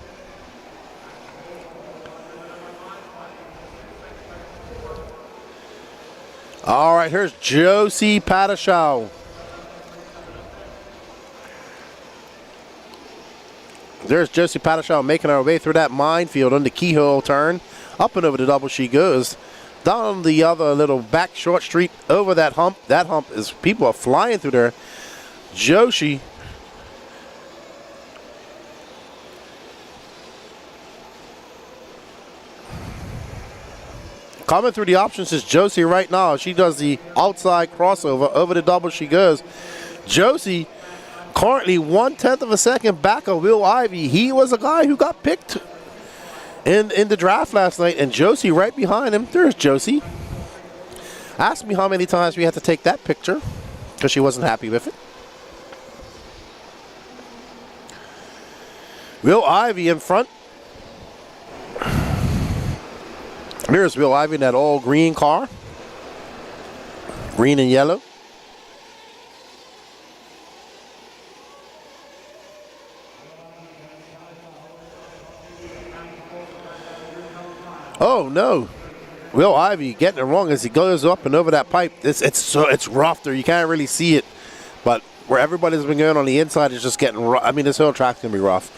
All right, here's Josie Pattershaw. There's Josie Pattershaw making her way through that minefield on the keyhole turn. Up and over the double she goes. Down the other little back short street over that hump. That hump is, people are flying through there. Josie. Coming through the options is Josie right now. She does the outside crossover. Over the double she goes. Josie currently 1/10 of a second back of Will Ivey. He was a guy who got picked in the draft last night, and Josie right behind him. There's Josie. Ask me how many times we had to take that picture because she wasn't happy with it. Will Ivey in front. There's Will Ivey in that all green car. Green and yellow. Oh no, Will Ivey getting it wrong as he goes up and over that pipe. It's rough there. You can't really see it, but where everybody's been going on the inside is just getting rough. I mean, this whole track's gonna be rough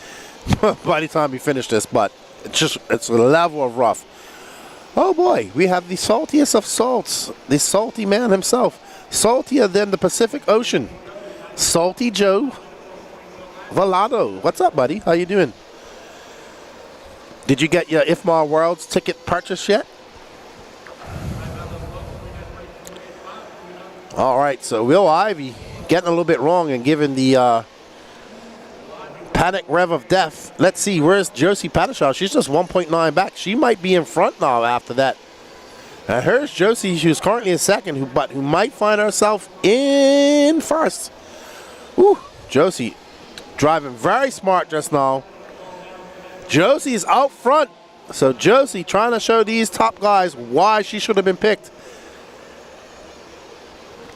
by the time we finish this, but it's a level of rough. Oh boy, we have the saltiest of salts, the salty man himself, saltier than the Pacific Ocean, Salty Joe Volado. What's up, buddy? How you doing? Did you get your IFMA Worlds ticket purchased yet? All right, so Will Ivy getting a little bit wrong and giving the panic rev of death. Let's see, where's Josie Padishaw? She's just 1.9 back. She might be in front now after that. And here's Josie, who's currently in second, who might find herself in first. Woo, Josie driving very smart just now. Josie's out front. So Josie trying to show these top guys why she should have been picked.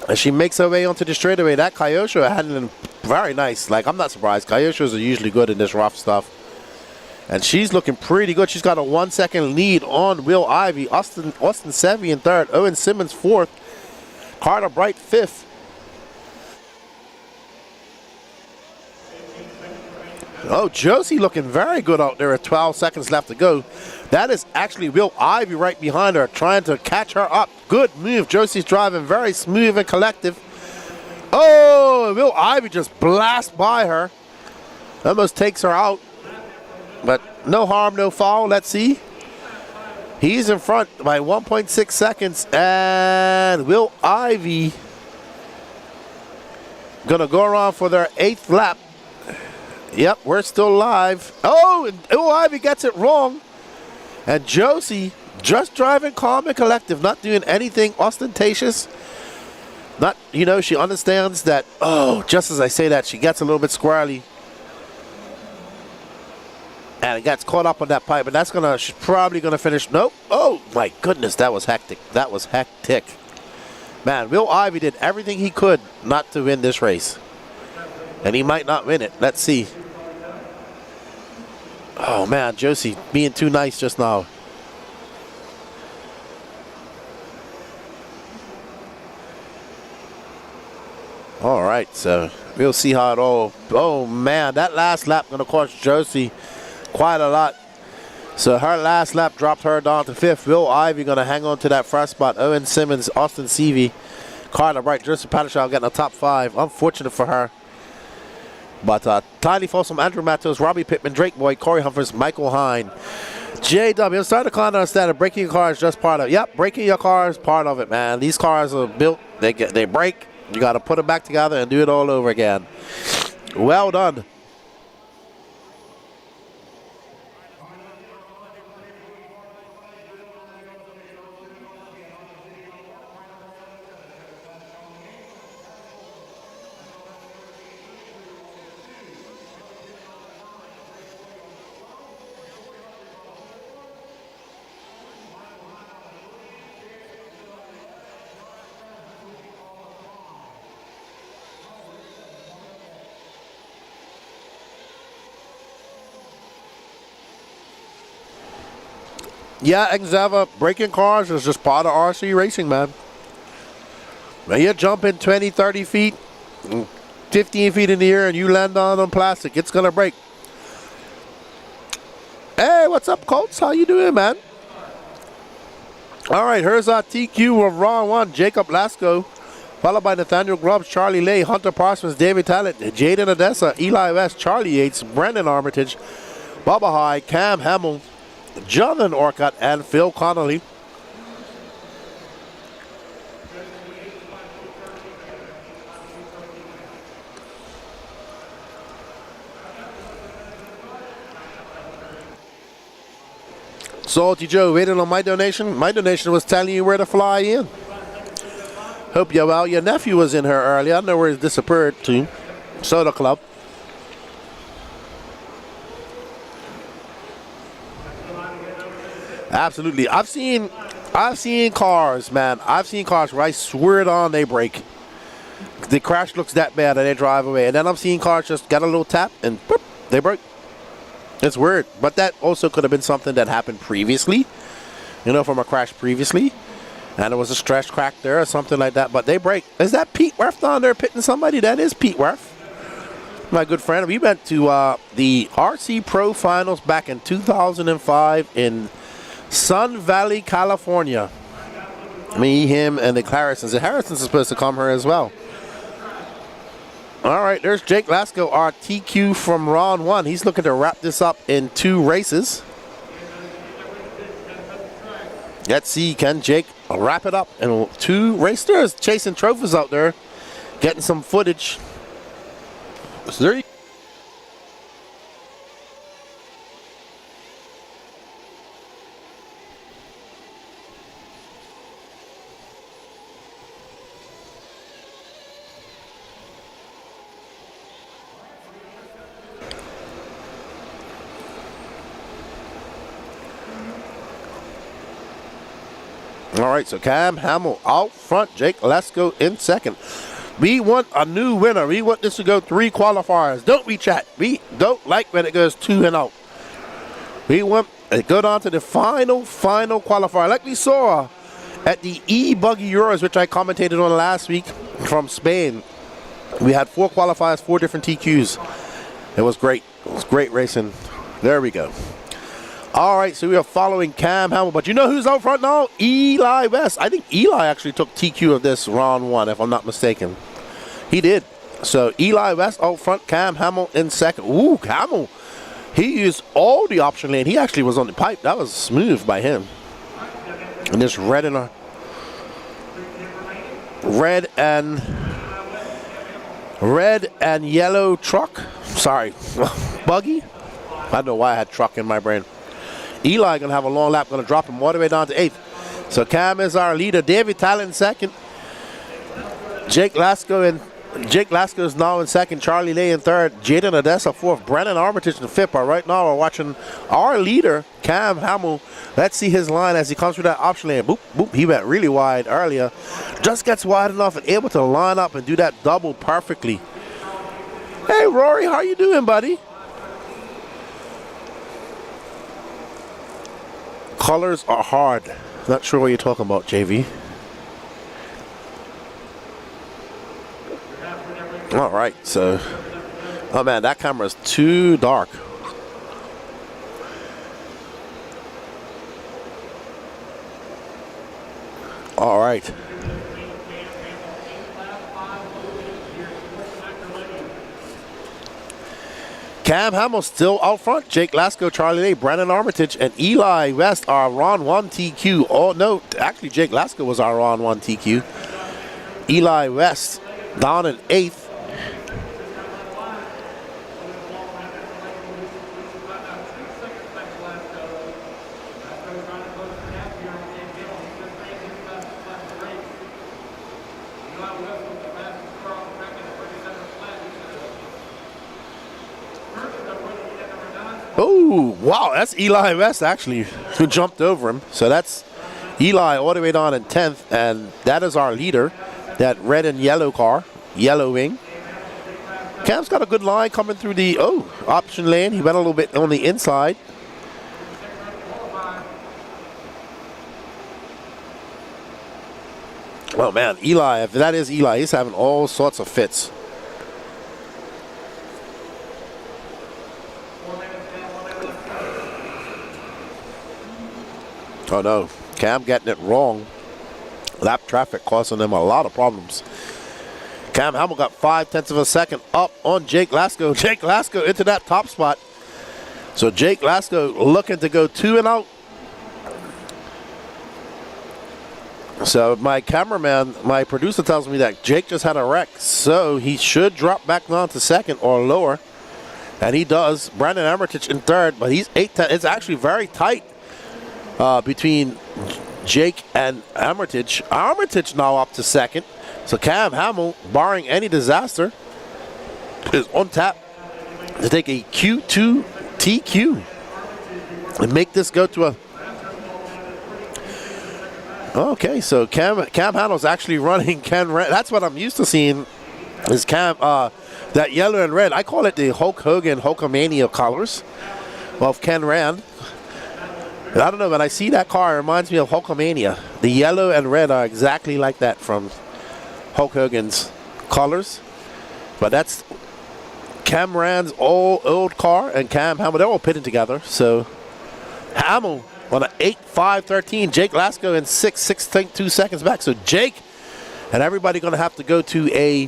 As she makes her way onto the straightaway, that Kyosho handling very nice. Like, I'm not surprised. Kyoshos are usually good in this rough stuff. And she's looking pretty good. She's got a 1 second lead on Will Ivy. Austin Sevy in third. Owen Simmons fourth. Carter Bright fifth. Oh, Josie looking very good out there at 12 seconds left to go. That is actually Will Ivy right behind her, trying to catch her up. Good move. Josie's driving very smooth and collective. Oh, Will Ivy just blasts by her. Almost takes her out. But no harm, no foul. Let's see. He's in front by 1.6 seconds. And Will Ivy going to go around for their 8th lap. Yep, we're still live. Oh, and Will Ivy gets it wrong. And Josie just driving calm and collective, not doing anything ostentatious. Not, you know, she understands that, oh, just as I say that, she gets a little bit squirrely. And it gets caught up on that pipe, and she's probably gonna finish. Nope. Oh my goodness, that was hectic. That was hectic. Man, Will Ivy did everything he could not to win this race. And he might not win it. Let's see. Oh man, Josie being too nice just now. All right, so we'll see how it all. Oh man, that last lap gonna cost Josie quite a lot. So her last lap dropped her down to 5th. Will Ivy gonna hang on to that first spot. Owen Simmons, Austin Sevy, Carter Bright, Josie Padishaw getting a top 5. Unfortunate for her. But Tiny Folsom, Andrew Matos, Robbie Pittman, Drake Boyd, Corey Humphries, Michael Hine. JW, I'm starting to kind of understand that breaking your car is just part of it. Yep, breaking your car is part of it, man. These cars are built, they break. You got to put them back together and do it all over again. Well done. Yeah, Xavier, breaking cars is just part of RC racing, man. When you're jumping 20, 30 feet, 15 feet in the air, and you land on plastic, it's going to break. Hey, what's up, Colts? How you doing, man? All right, here's our TQ of Ron 1, Jacob Lasco, followed by Nathaniel Grubbs, Charlie Lay, Hunter Parsons, David Talent, Jaden Odessa, Eli West, Charlie Yates, Brendan Armitage, Bubba High, Cam Hamill, Jonathan Orcutt, and Phil Connolly. Salty Joe, waiting on my donation. My donation was telling you where to fly in. Hope you're well. Your nephew was in here earlier. I don't know where he's disappeared to. Soda Club. Absolutely. I've seen cars, man. I've seen cars where I swear it on they break. The crash looks that bad and they drive away. And then I've seen cars just get a little tap and boop, they break. It's weird. But that also could have been something that happened previously. You know, from a crash previously. And there was a stretch crack there or something like that. But they break. Is that Pete Werf down there pitting somebody? That is Pete Werf. My good friend. We went to the RC Pro Finals back in 2005 in Sun Valley, California. Me, him, and the Harrisons. The Harrisons are supposed to come here as well. All right, there's Jake Lasco, our TQ from round 1. He's looking to wrap this up in 2 races. Let's see, can Jake wrap it up? And 2 racers chasing trophies out there, getting some footage. So there you All right, so Cam Hamill out front. Jake Lesko in second. We want a new winner. We want this to go 3 qualifiers. Don't we, chat? We don't like when it goes 2 and out. We want it go down to the final qualifier. Like we saw at the E-Buggy Euros, which I commentated on last week from Spain. We had 4 qualifiers, 4 different TQs. It was great. It was great racing. There we go. All right, so we are following Cam Hamill, but you know who's out front now? Eli West. I think Eli actually took TQ of this round 1, if I'm not mistaken. He did. So Eli West out front, Cam Hamill in second. Ooh, Hamill. He used all the option lane. He actually was on the pipe. That was smooth by him. And this red and yellow truck. Sorry, buggy. I don't know why I had truck in my brain. Eli gonna have a long lap, gonna drop him all the way down to 8th. So Cam is our leader. David Talent in second. Jake Lesko is now in second. Charlie Lay in third. Jaden Odessa fourth. Brennan Armitage in fifth. But right now we're watching our leader, Cam Hamill. Let's see his line as he comes through that option lane. Boop, boop. He went really wide earlier. Just gets wide enough and able to line up and do that double perfectly. Hey Rory, how you doing, buddy? Colors are hard. Not sure what you're talking about, JV. All right, so, oh man, that camera is too dark. All right. Cam Hamill still out front. Jake Lesko, Charlie Lay, Brandon Armitage, and Eli West are round 1 TQ. Oh no, actually Jake Lesko was our round 1 TQ. Eli West down in 8th. Oh, wow, that's Eli West actually who jumped over him. So that's Eli all the way down in 10th, and that is our leader, that red and yellow car, yellow wing. Cam's got a good line coming through the, option lane. He went a little bit on the inside. Oh man, Eli, if that is Eli, he's having all sorts of fits. Oh no, Cam getting it wrong. Lap traffic causing them a lot of problems. Cam Hamill got 0.5 of a second up on Jake Lesko. Jake Lesko into that top spot. So Jake Lesko looking to go 2 and out. So my cameraman, my producer tells me that Jake just had a wreck. So he should drop back down to second or lower. And he does. Brandon Armitage in third, but he's 8-10. It's actually very tight between Jake and Armitage. Armitage now up to second. So Cam Hamill, barring any disaster, is on tap to take a Q2 TQ and make this go to a... Okay, so Cam Hamill's actually running Ken Rand. That's what I'm used to seeing is Cam, that yellow and red. I call it the Hulk Hogan Hulkamania colors of Ken Rand. I don't know, when I see that car, it reminds me of Hulkamania. The yellow and red are exactly like that from Hulk Hogan's colors. But that's Cam Rand's old car and Cam Hamill. They're all pitted together. So Hamill on an 8.5.13. Jake Lesko in 6.2 seconds back. So Jake and everybody going to have to go to a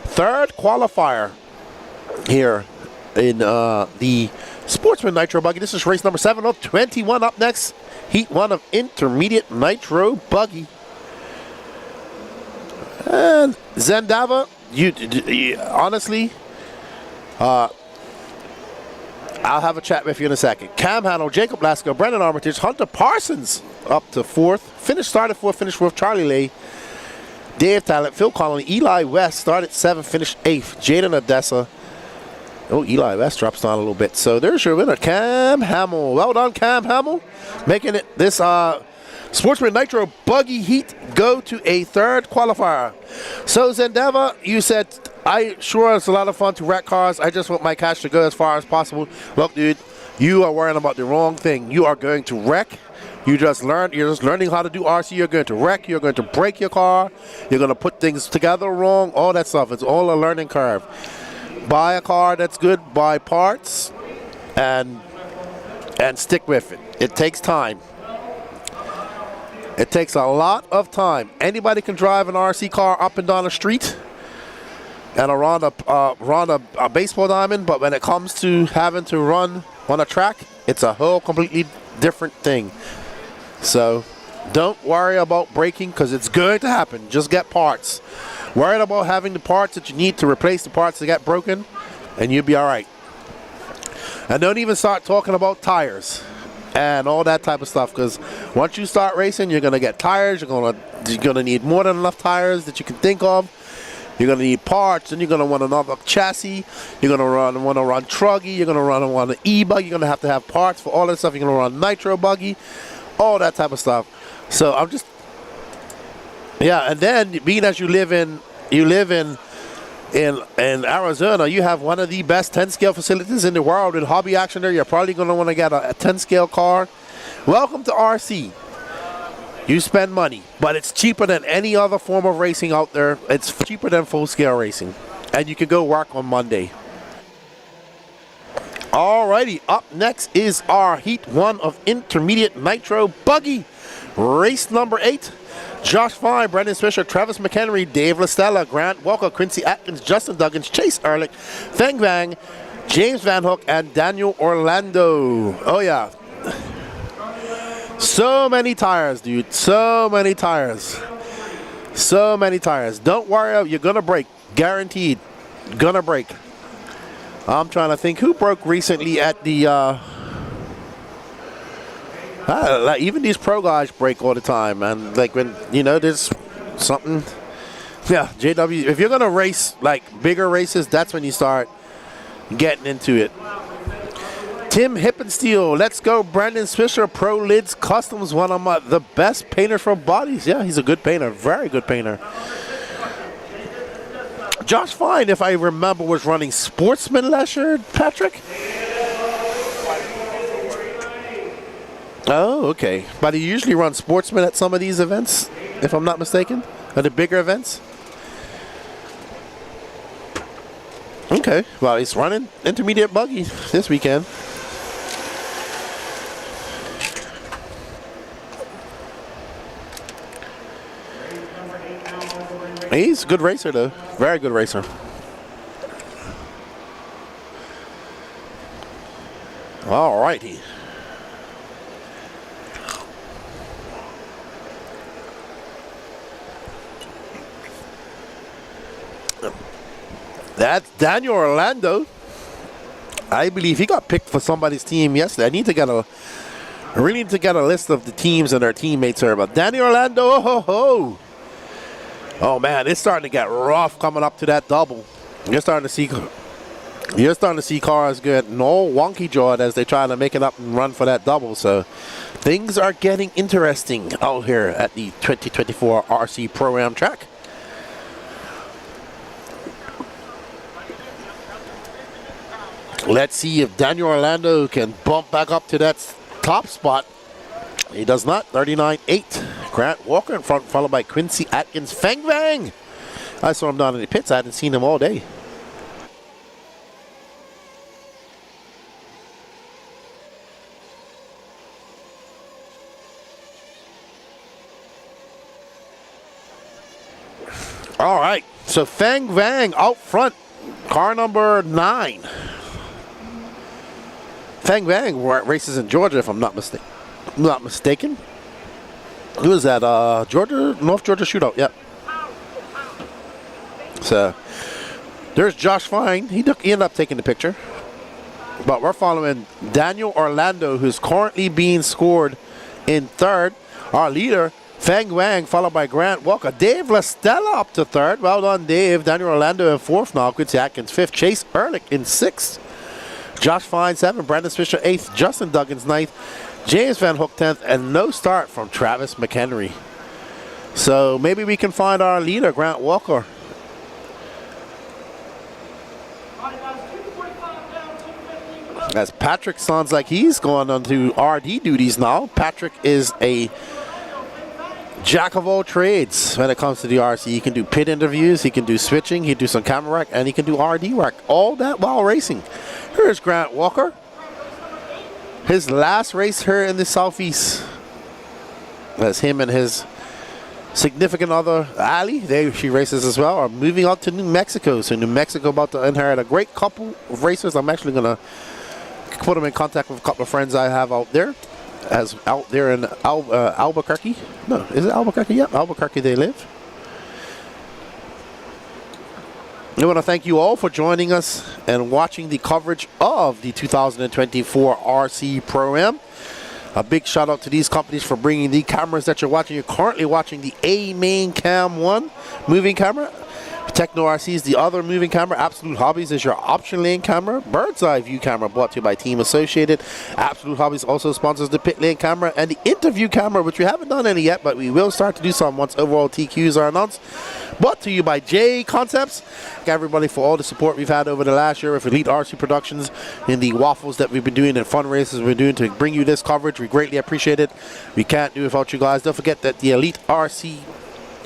third qualifier here in the Sportsman Nitro Buggy. This is race number 7 of 21. Up next, heat 1 of Intermediate Nitro Buggy. And Zendava, you honestly, I'll have a chat with you in a second. Cam Hannell, Jacob Lasko, Brendan Armitage, Hunter Parsons up to 4th. Started 4th, finished 4th. Charlie Lay, Dave Talent, Phil Connolly, Eli West started 7th, finished 8th. Jaden Odessa. Oh, Eli West drops down a little bit. So there's your winner, Cam Hamill. Well done, Cam Hamill. Making it this Sportsman Nitro Buggy Heat go to a 3rd qualifier. So Zendava, you said, sure it's a lot of fun to wreck cars. I just want my cash to go as far as possible. Look, dude, you are worrying about the wrong thing. You are going to wreck. You're just learning how to do RC. You're going to wreck. You're going to break your car. You're going to put things together wrong. All that stuff. It's all a learning curve. Buy a car that's good. Buy parts, and stick with it. It takes time. It takes a lot of time. Anybody can drive an RC car up and down the street and run a baseball diamond, but when it comes to having to run on a track, it's a whole completely different thing. So don't worry about braking, because it's going to happen. Just get parts. Worry about having the parts that you need to replace the parts that get broken, and you'll be all right. And don't even start talking about tires and all that type of stuff, because once you start racing, you're going to get tires. You're going to need more than enough tires that you can think of. You're going to need parts, and you're going to want another chassis. You're going to want to run truggy. You're going to want an e-buggy. You're going to have parts for all that stuff. You're going to run nitro buggy, all that type of stuff. So I'm just, yeah. And then being as you live in Arizona, you have one of the best 10 scale facilities in the world with hobby action there. You're probably going to want to get a 10 scale car. Welcome to RC. You spend money, but it's cheaper than any other form of racing out there. It's cheaper than full scale racing, and you can go work on Monday. Alrighty, up next is our Heat 1 of Intermediate Nitro Buggy. Race number 8. Josh Fine, Brendan Swisher, Travis McHenry, Dave LaStella, Grant Walker, Quincy Atkins, Justin Duggins, Chase Ehrlich, Feng Vang, James Van Hook, and Daniel Orlando. Oh yeah. So many tires, dude. So many tires. So many tires. Don't worry, you're gonna break. Guaranteed. Gonna break. I'm trying to think who broke recently at the like even these pro guys break all the time, man. Like when there's something. Yeah, JW. If you're gonna race like bigger races, that's when you start getting into it. Tim Hippensteel, let's go. Brandon Swisher, Pro Lids Customs, one of the best painters for bodies. Yeah, he's a good painter, very good painter. Josh Fine, if I remember, was running Sportsman last year, Patrick? Oh, okay. But he usually runs Sportsman at some of these events, if I'm not mistaken, at the bigger events. Okay, well, he's running Intermediate Buggy this weekend. He's a good racer, though. Very good racer. All righty. That's Daniel Orlando. I believe he got picked for somebody's team yesterday. I really need to get a list of the teams and their teammates here. But Daniel Orlando, oh ho ho. Oh man, it's starting to get rough coming up to that double. You're starting to see cars getting all wonky jawed as they try to make it up and run for that double. So things are getting interesting out here at the 2024 RC Pro-Am track. Let's see if Daniel Orlando can bump back up to that top spot. He does not. 39.8. Grant Walker in front, followed by Quincy Atkins. Feng Vang. I saw him down in the pits. I hadn't seen him all day. All right. So Feng Vang out front. Car number 9. Fang Wang races in Georgia, if I'm not mistaken. Who is that? Georgia, North Georgia Shootout. Yep. So there's Josh Fine. He ended up taking the picture. But we're following Daniel Orlando, who's currently being scored in third. Our leader, Fang Wang, followed by Grant Walker. Dave LaStella up to third. Well done, Dave. Daniel Orlando in fourth now. Quincy Atkins fifth. Chase Ehrlich in sixth. Josh Fine seventh. Brandon Fisher eighth. Justin Duggins ninth. James Van Hook 10th. And no start from Travis McHenry. So maybe we can find our leader, Grant Walker. As Patrick sounds like he's going on to RD duties now. Patrick is a jack of all trades when it comes to the RC. He can do pit interviews, he can do switching, he can do some camera work, and he can do RD work. All that while racing. Here's Grant Walker. His last race here in the Southeast. That's him and his significant other, Ali, she races as well, are moving out to New Mexico. So New Mexico about to inherit a great couple of racers. I'm actually going to put them in contact with a couple of friends I have out there. Out there in Albuquerque. No, is it Albuquerque? Yep, Albuquerque they live. I want to thank you all for joining us and watching the coverage of the 2024 RC Pro-Am. A big shout out to these companies for bringing the cameras that you're watching. You're currently watching the A-Main Cam 1 moving camera. Techno RC is the other moving camera. Absolute Hobbies is your option lane camera. Bird's Eye View camera brought to you by Team Associated. Absolute Hobbies also sponsors the pit lane camera and the interview camera, which we haven't done any yet, but we will start to do some once overall TQs are announced. Brought to you by J Concepts. Thank everybody for all the support we've had over the last year with Elite RC Productions in the waffles that we've been doing and fundraisers we've been doing to bring you this coverage. We greatly appreciate it. We can't do it without you guys. Don't forget that the Elite RC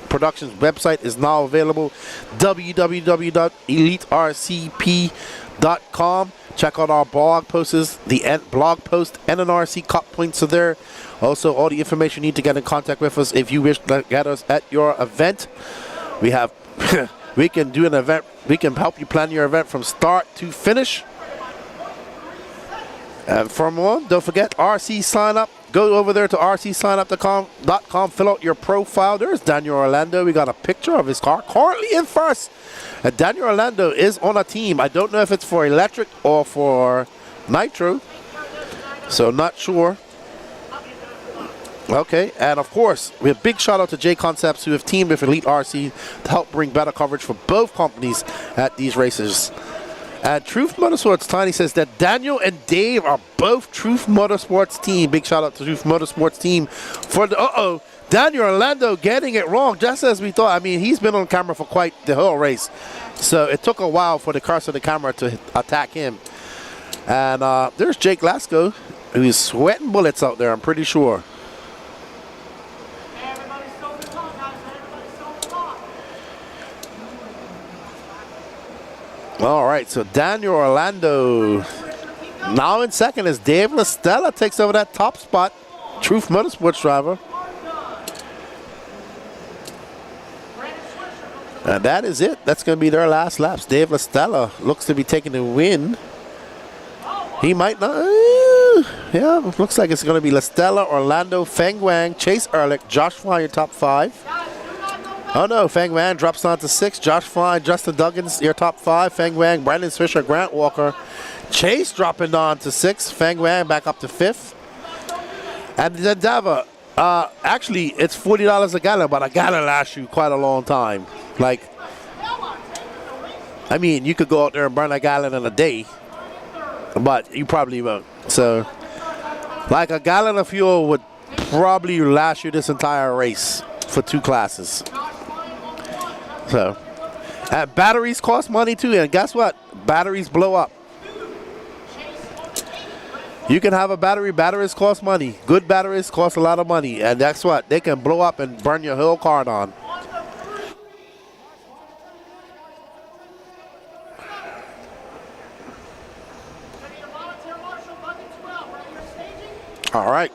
Productions website is now available, www.elitercp.com. Check out our blog posts, the blog post and an RC Cup points are there. Also, all the information you need to get in contact with us if you wish to get us at your event. We have, we can do an event, we can help you plan your event from start to finish. And from on, don't forget RC sign up. Go over there to rcsignup.com, fill out your profile. There's Daniel Orlando. We got a picture of his car, currently in first. And Daniel Orlando is on a team. I don't know if it's for electric or for nitro, so not sure. Okay, and of course, we have big shout out to J Concepts, who have teamed with Elite RC to help bring better coverage for both companies at these races. And Truth Motorsports Tiny says that Daniel and Dave are both Truth Motorsports team. Big shout out to Truth Motorsports team for the Daniel Orlando getting it wrong, just as we thought. I mean, he's been on camera for quite the whole race, so it took a while for the cars of the camera to attack him. And there's Jake Lasco, who's sweating bullets out there, I'm pretty sure. All right, so Daniel Orlando now in second as Dave LaStella takes over that top spot. Truth Motorsports driver. And that is it. That's going to be their last laps. Dave LaStella looks to be taking the win. He might not. Yeah, looks like it's going to be LaStella, Orlando, Feng Wang, Chase Ehrlich, Josh Fly, your top five. Oh no, Feng Wang drops down to 6. Josh Fly, Justin Duggins, your top 5. Feng Wang, Brandon Fisher, Grant Walker. Chase dropping down to 6. Feng Wang back up to 5th. And the Endeavor, actually it's $40 a gallon, but a gallon lasts you quite a long time. Like, I mean, you could go out there and burn a gallon in a day, but you probably won't. So, like a gallon of fuel would probably last you this entire race for 2 classes. So, and batteries cost money too, and guess what? Batteries blow up. You can have a battery. Batteries cost money. Good batteries cost a lot of money, and that's what they can blow up and burn your whole car down. All right.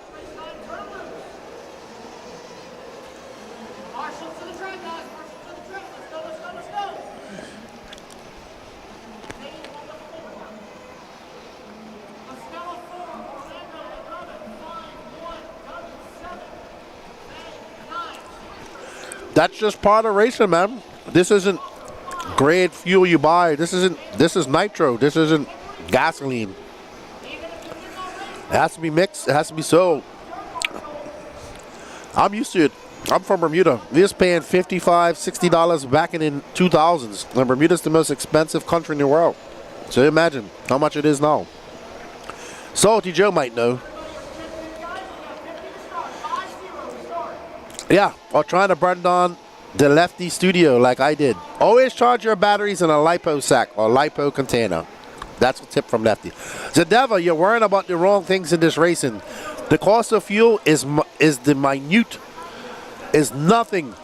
That's just part of racing, man. This isn't grade fuel you buy. This is nitro. This isn't gasoline. It has to be mixed. It has to be sold. I'm used to it. I'm from Bermuda. We was paying $55, $60 back in 2000s. And Bermuda's the most expensive country in the world. So imagine how much it is now. Salty Joe might know. Yeah, or trying to burn down the Lefty studio like I did. Always charge your batteries in a LiPo sack or LiPo container. That's a tip from Lefty. Zadeva, you're worrying about the wrong things in this racing. The cost of fuel is nothing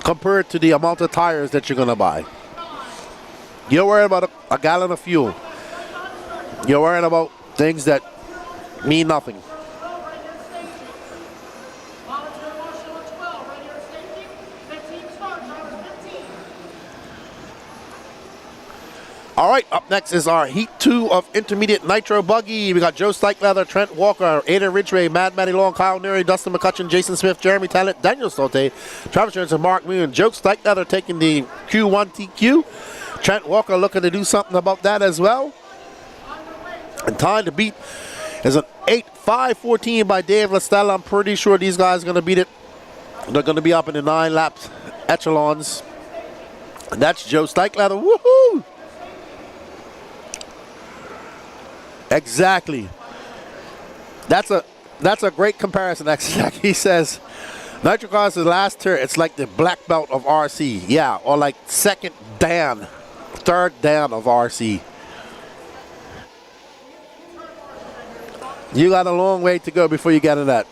compared to the amount of tires that you're going to buy. You're worried about a gallon of fuel. You're worrying about things that mean nothing. All right, up next is our Heat 2 of Intermediate Nitro Buggy. We got Joe Stikelether, Trent Walker, Aiden Ridgway, Mad Matty Long, Kyle Neary, Dustin McCutcheon, Jason Smith, Jeremy Talent, Daniel Stolte, Travis Jones, and Mark Moon. Joe Stikelether taking the Q1 TQ. Trent Walker looking to do something about that as well. And time to beat is an 8:5:14 by Dave Lestella. I'm pretty sure these guys are going to beat it. They're going to be up in the 9 laps echelons. And that's Joe Stikelether. Woohoo! Exactly. That's a great comparison. He says, Nitro Cars is the last tier. It's like the black belt of RC. Yeah, or like third Dan of RC. You got a long way to go before you get to that.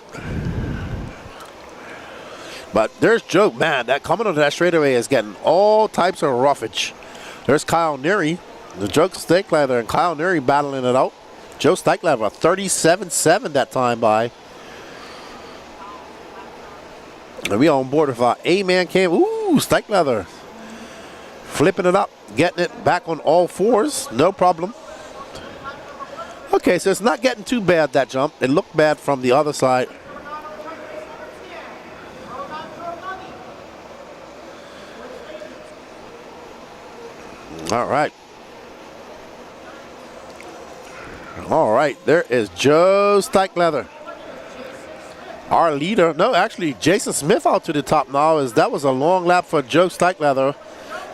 But there's Joe. Man, that coming onto that straightaway is getting all types of roughage. There's Kyle Neary. The Joe Stikelether and Kyle Neary battling it out. Joe Stikelether, 37.7 that time by. And we on board with our A-Man cam. Ooh, Stikelether. Flipping it up, getting it back on all fours. No problem. Okay, so it's not getting too bad, that jump. It looked bad from the other side. All right. All right, there is Joe Stikelether. Our leader. No, actually, Jason Smith out to the top now. That was a long lap for Joe Stikelether.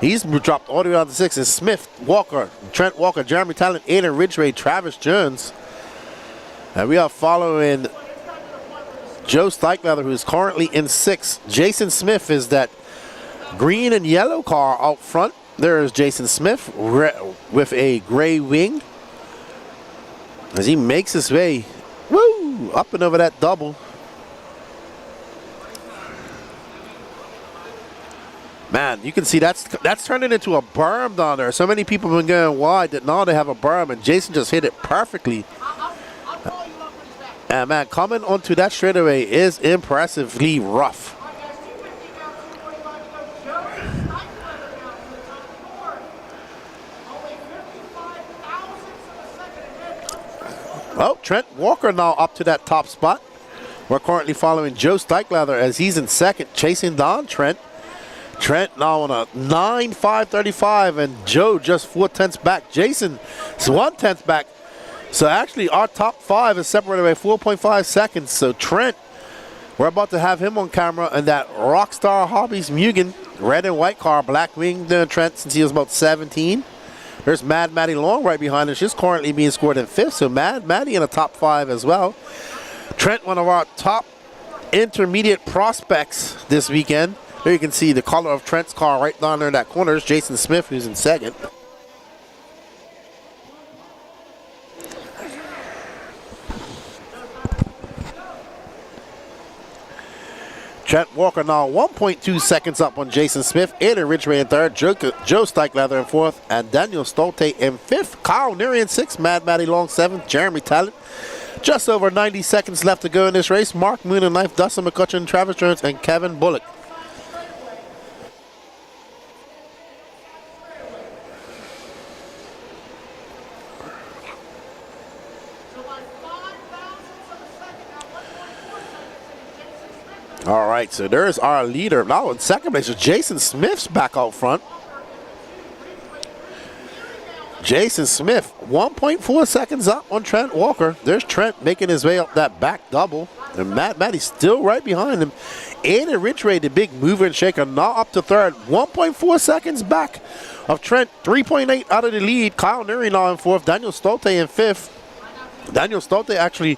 He's dropped all the way down to 6. It's Smith, Walker, Trent Walker, Jeremy Talent, Aiden Ridgway, Travis Jones. And we are following Joe Stikelether, who is currently in 6. Jason Smith is that green and yellow car out front. There is Jason Smith with a gray wing. As he makes his way, woo, up and over that double. Man, you can see that's turning into a berm down there. So many people have been going wide that now they have a berm, and Jason just hit it perfectly. And man, coming onto that straightaway is impressively rough. Oh, Trent Walker now up to that top spot. We're currently following Joe Stikelether as he's in second, chasing down Trent. Trent now on a 9.535, and Joe just 0.4 back. Jason is 1/10 back. So actually our top 5 is separated by 4.5 seconds. So Trent, we're about to have him on camera, and that Rockstar Hobbies Mugen, red and white car, black wing Trent since he was about 17. There's Mad Matty Long right behind her. She's currently being scored in 5th, so Mad Matty in the top 5 as well. Trent, one of our top intermediate prospects this weekend. There you can see the color of Trent's car right down there in that corner. There's Jason Smith, who's in 2nd. Trent Walker now 1.2 seconds up on Jason Smith. Aiden Ridgway in 3rd. Joe Stikelether in 4th. And Daniel Stolte in 5th. Kyle Neary in 6th. Mad Matty Long 7th. Jeremy Talent. Just over 90 seconds left to go in this race. Mark Moon in 9th. Dustin McCutcheon, Travis Jones, and Kevin Bullock. All right, so there's our leader. Now in second place is Jason Smith's back out front. Jason Smith, 1.4 seconds up on Trent Walker. There's Trent making his way up that back double. And Matty's still right behind him. Aiden Ridgway, the big mover and shaker, now up to third. 1.4 seconds back of Trent. 3.8 out of the lead. Kyle Neary now in fourth. Daniel Stolte in fifth. Daniel Stolte actually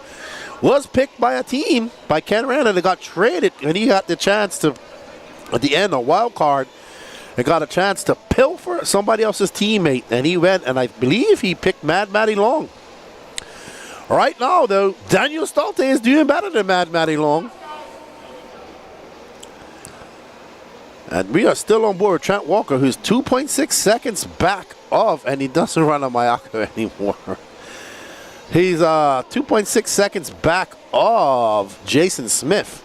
was picked by a team, by Ken Randa, that got traded. And he got the chance to, at the end, a wild card. He got a chance to pilfer somebody else's teammate, and he went, and I believe he picked Matty Long. Right now, though, Daniel Stolte is doing better than Matty Long. And we are still on board with Trent Walker, who's 2.6 seconds back off, and he doesn't run a Mayako anymore. He's 2.6 seconds back of Jason Smith.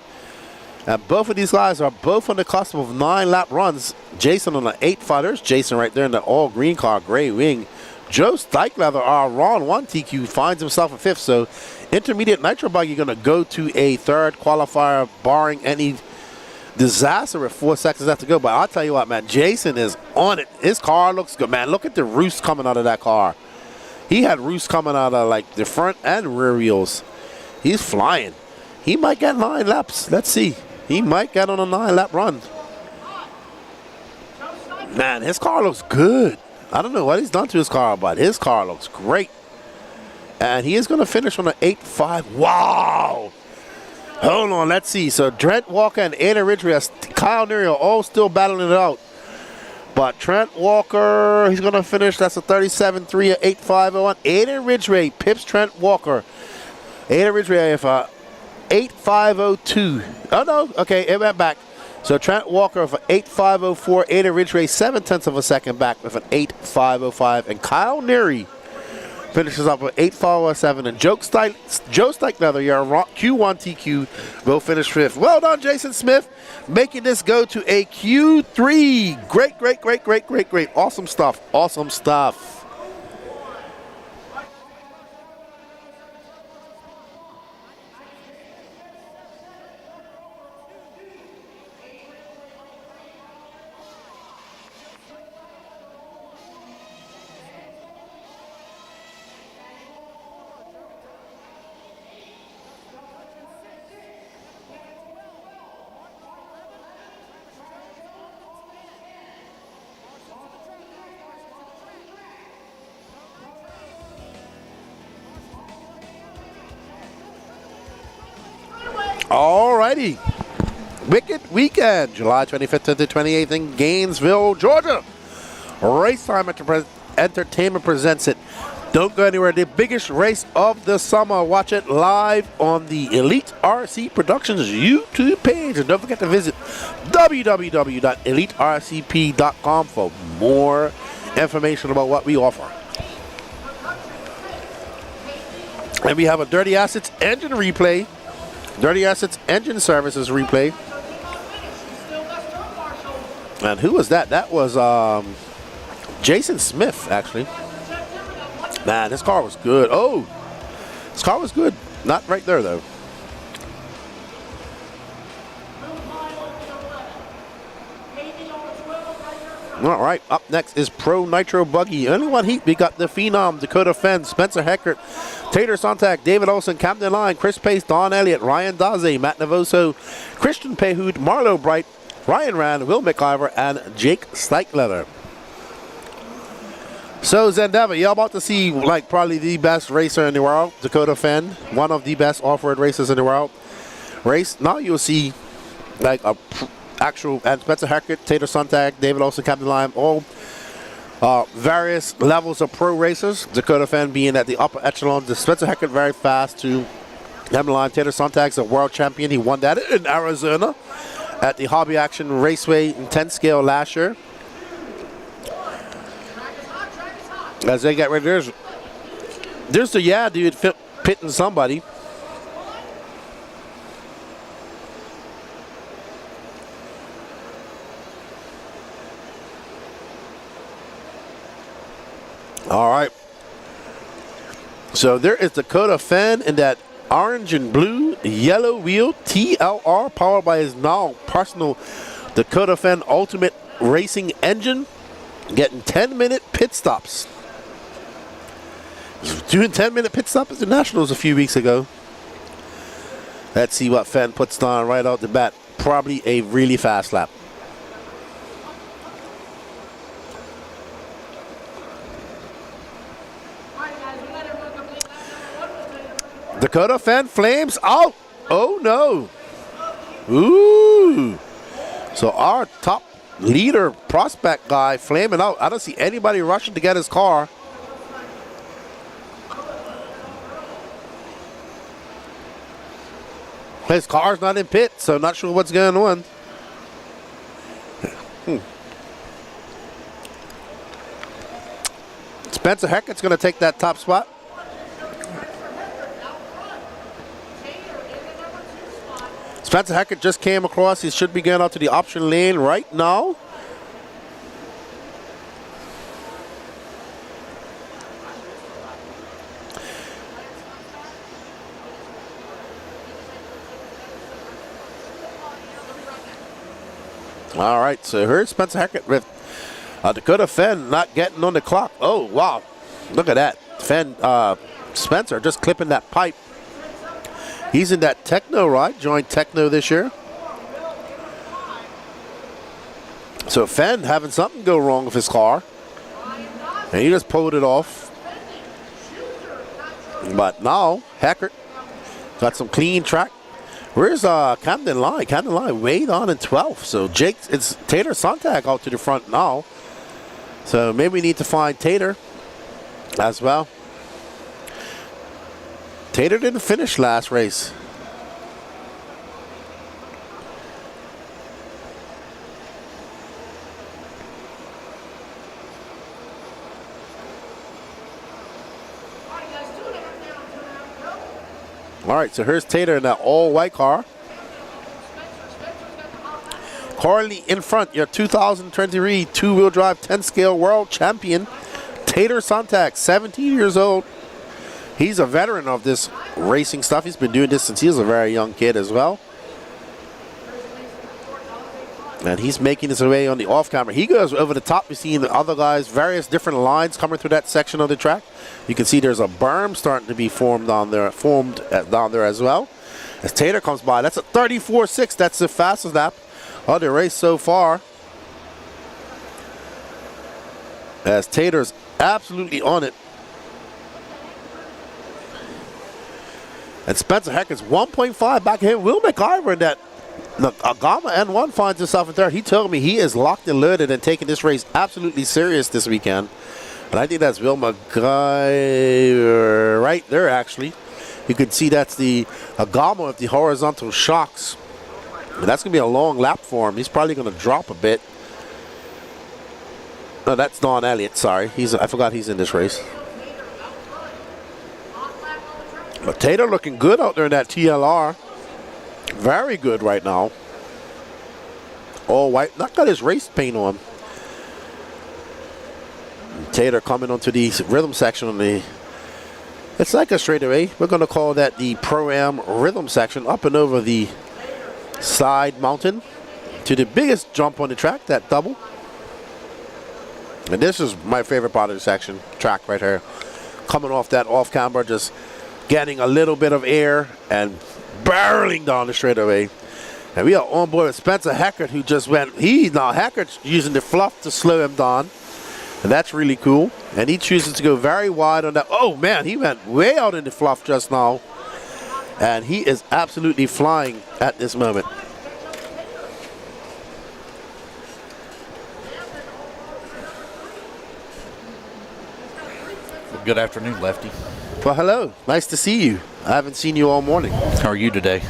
And both of these guys are both on the cusp of 9-lap runs. Jason on the 8.5. There's Jason right there in the all-green car, gray wing. Joe Steichleather, our Ron 1 TQ, finds himself in fifth. So intermediate nitro buggy going to go to a third qualifier, barring any disaster with 4 seconds left to go. But I'll tell you what, man, Jason is on it. His car looks good, man. Look at the roost coming out of that car. He had roost coming out of like the front and rear wheels. He's flying. He might get 9 laps. Let's see. He might get on a 9-lap run. Man, his car looks good. I don't know what he's done to his car, but his car looks great. And he is going to finish on an 8.5. Wow. Hold on, let's see. So Trent Walker and Aiden Ridgway, Kyle Neary are all still battling it out. But Trent Walker, he's going to finish. That's a 37.3 at 8.501. Aiden Ridgway pips Trent Walker. Aiden Ridgway for 8.502. Oh, no. Okay, it went back. So Trent Walker for 8.504. Aiden Ridgway 0.7 of a second back with an 8.505. And Kyle Neary finishes up with 8.507. And Joe Steichleather, your Q1 TQ, will finish fifth. Well done, Jason Smith, making this go to a Q3. Great, great, great, great, great, great. Awesome stuff. Awesome stuff. Alrighty. Wicked Weekend, July 25th to the 28th in Gainesville, Georgia. Race Time Entertainment presents it. Don't go anywhere. The biggest race of the summer. Watch it live on the Elite RC Productions YouTube page. And don't forget to visit www.elitercp.com for more information about what we offer. And we have a Dirty Assets engine replay. Dirty Assets engine services replay. And who was that? That was Jason Smith, actually. Man, this car was good. Oh, this car was good. Not right there, though. All right, up next is Pro Nitro Buggy. Only one heat. We got the Phenom, Dakota Fenn, Spencer Heckert, Tater Sontag, David Olson, Camden Line, Chris Pace, Don Elliott, Ryan Daze, Matt Navoso, Christian Pehud, Marlo Bright, Ryan Rand, Will McIver, and Jake Steichleather. So Zendeva, you're about to see like probably the best racer in the world, Dakota Fenn, one of the best off-road racers in the world. Now you'll see like a actual, and Spencer Hackett, Tater Sontag, David Olson, Captain Lime, all various levels of pro racers. Dakota Fenn being at the upper echelon. Spencer Hackett very fast to Captain Lime. Tater Sontag's a world champion. He won that in Arizona at the Hobby Action Raceway in 10 scale last year. As they get ready, there's the dude pitting somebody. All right. So there is Dakota Fenn in that orange and blue yellow wheel TLR powered by his now personal Dakota Fen Ultimate Racing engine, getting 10-minute pit stops. He was doing 10-minute pit stops at the Nationals a few weeks ago. Let's see what Fen puts on right out the bat. Probably a really fast lap. Dakota Fen flames out. Oh no. Ooh. So our top leader prospect guy flaming out. I don't see anybody rushing to get his car. His car's not in pit, so not sure what's going on. Spencer Heckert's going to take that top spot. Spencer Heckert just came across. He should be going out to the option lane right now. All right, so here's Spencer Heckert with Dakota Fen not getting on the clock. Oh, wow. Look at that. Spencer just clipping that pipe. He's in that Techno ride, joined Techno this year. So Fen having something go wrong with his car. And he just pulled it off. But now, Heckert got some clean track. Where's Camden Line? Camden Line way down in 12th. So it's Taylor Sontag out to the front now. So maybe we need to find Taylor as well. Taylor didn't finish last race. All right, so here's Taylor in that all-white car. Currently in front, your 2023 two-wheel drive 10-scale world champion, Taylor Sontag, 17 years old. He's a veteran of this racing stuff. He's been doing this since he was a very young kid as well. And he's making his way on the off camera. He goes over the top. You're seeing the other guys, various different lines coming through that section of the track. You can see there's a berm starting to be formed down there as well. As Taylor comes by, that's a 34.6. That's the fastest lap of the race so far. As Taylor's absolutely on it. And Spencer Heckert's 1.5 back of him. Will McIver in that Agama N1 finds himself in third. He told me he is locked and loaded and taking this race absolutely serious this weekend. And I think that's Will McIver right there, actually. You can see that's the Agama of the horizontal shocks. And that's going to be a long lap for him. He's probably going to drop a bit. No, that's Don Elliott, sorry. I forgot he's in this race. But Taylor looking good out there in that TLR. Very good right now. All white. Not got his race paint on. Taylor coming onto the rhythm section on the... It's like a straightaway. We're going to call that the Pro-Am rhythm section. Up and over the side mountain to the biggest jump on the track, that double. And this is my favorite part of the section. Track right here. Coming off that off camber, just getting a little bit of air and barreling down the straightaway. And we are on board with Spencer Heckert, who just went. Heckert's using the fluff to slow him down. And that's really cool. And he chooses to go very wide on that. Oh man, he went way out in the fluff just now. And he is absolutely flying at this moment. Good afternoon, Lefty. Well, hello. Nice to see you. I haven't seen you all morning. How are you today?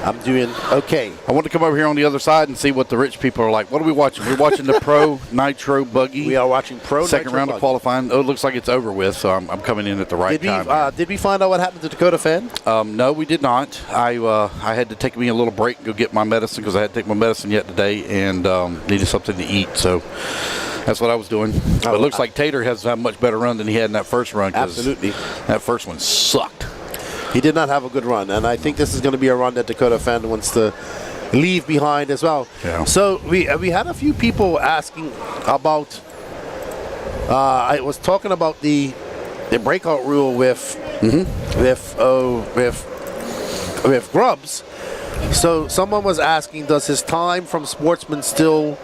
I'm doing okay. I want to come over here on the other side and see what the rich people are like. What are we watching? We're watching the Pro Nitro Buggy. We are watching Pro Second Nitro round Buggy. of qualifying. Oh, it looks like it's over with, so I'm coming in at the right time. Did we find out what happened to Dakota Fen? No, we did not. I had to take me a little break and go get my medicine because I had to take my medicine yet today and needed something to eat. So that's what I was doing. But it looks like Taylor has a much better run than he had in that first run. Absolutely. That first one sucked. He did not have a good run, and I think this is going to be a run that Dakota Fan wants to leave behind as well. Yeah. So we had a few people asking about. I was talking about the breakout rule with Grubbs. So someone was asking, does his time from Sportsman still?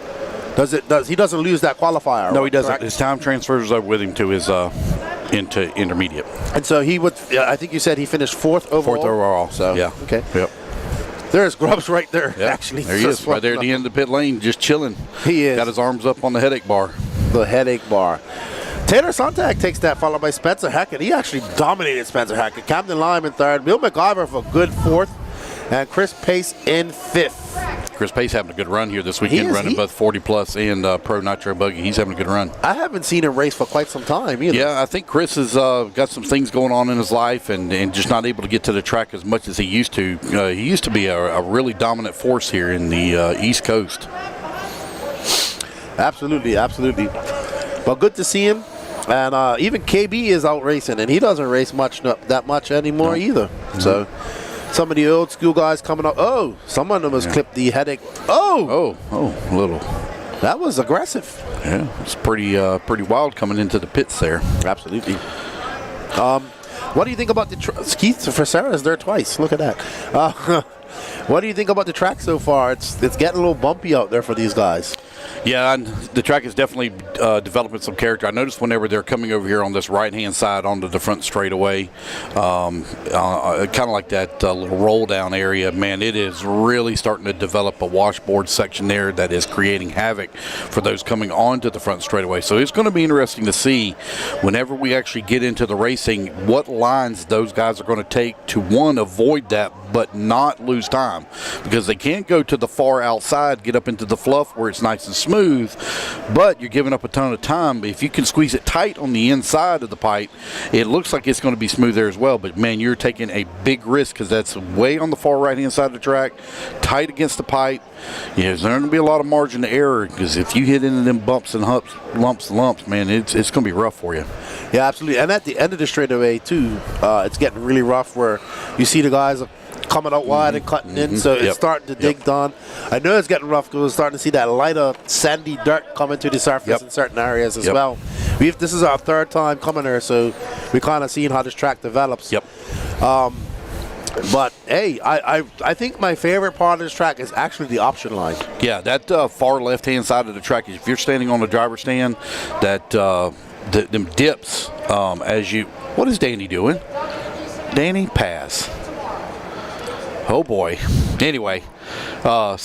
He doesn't lose that qualifier? No, he doesn't. Correct? His time transfers over with him to his into intermediate. And so he would. I think you said he finished fourth overall. Fourth overall. So yeah. Okay. Yep. There's Grubbs right there. Yep. Actually, there he is, right there at the end of the pit lane, just chilling. He is. Got his arms up on the headache bar. The headache bar. Taylor Sontag takes that, followed by Spencer Hackett. He actually dominated Spencer Hackett. Camden Lime in third. Bill McIver for a good fourth. And Chris Pace in fifth. Chris Pace having a good run here this weekend, running both 40 plus and Pro Nitro Buggy. He's having a good run. I haven't seen him race for quite some time either. Yeah, I think Chris has got some things going on in his life and just not able to get to the track as much as he used to. He used to be a really dominant force here in the East Coast. Absolutely, absolutely. But good to see him. And even KB is out racing, and he doesn't race that much anymore either. So some of the old school guys coming up. Oh, some of them has clipped the headache. Oh, a little. That was aggressive. Yeah, it's pretty wild coming into the pits there. Absolutely. What do you think about the Keith Frisera is there twice? Look at that. What do you think about the track so far? It's getting a little bumpy out there for these guys. Yeah, and the track is definitely developing some character. I noticed whenever they're coming over here on this right-hand side onto the front straightaway, kind of like that little roll-down area, man, it is really starting to develop a washboard section there that is creating havoc for those coming onto the front straightaway. So it's going to be interesting to see whenever we actually get into the racing what lines those guys are going to take to, one, avoid that but not lose time, because they can't go to the far outside, get up into the fluff where it's nice and smooth, but you're giving up a ton of time. If you can squeeze it tight on the inside of the pipe, it looks like it's going to be smooth there as well, but man, you're taking a big risk because that's way on the far right hand side of the track, tight against the pipe. There's going to be a lot of margin to error, because if you hit into them bumps and lumps, man, it's going to be rough for you. Yeah, absolutely. And at the end of the straightaway too, it's getting really rough where you see the guys coming out wide and cutting in, so it's starting to dig down. I know it's getting rough because we're starting to see that lighter sandy dirt coming to the surface in certain areas as well. This is our third time coming here, so we're kind of seeing how this track develops. But hey, I think my favorite part of this track is actually the option line. Yeah, that far left-hand side of the track, if you're standing on the driver's stand, that them dips as you. What is Danny doing? Danny, pass. Oh boy. Anyway, the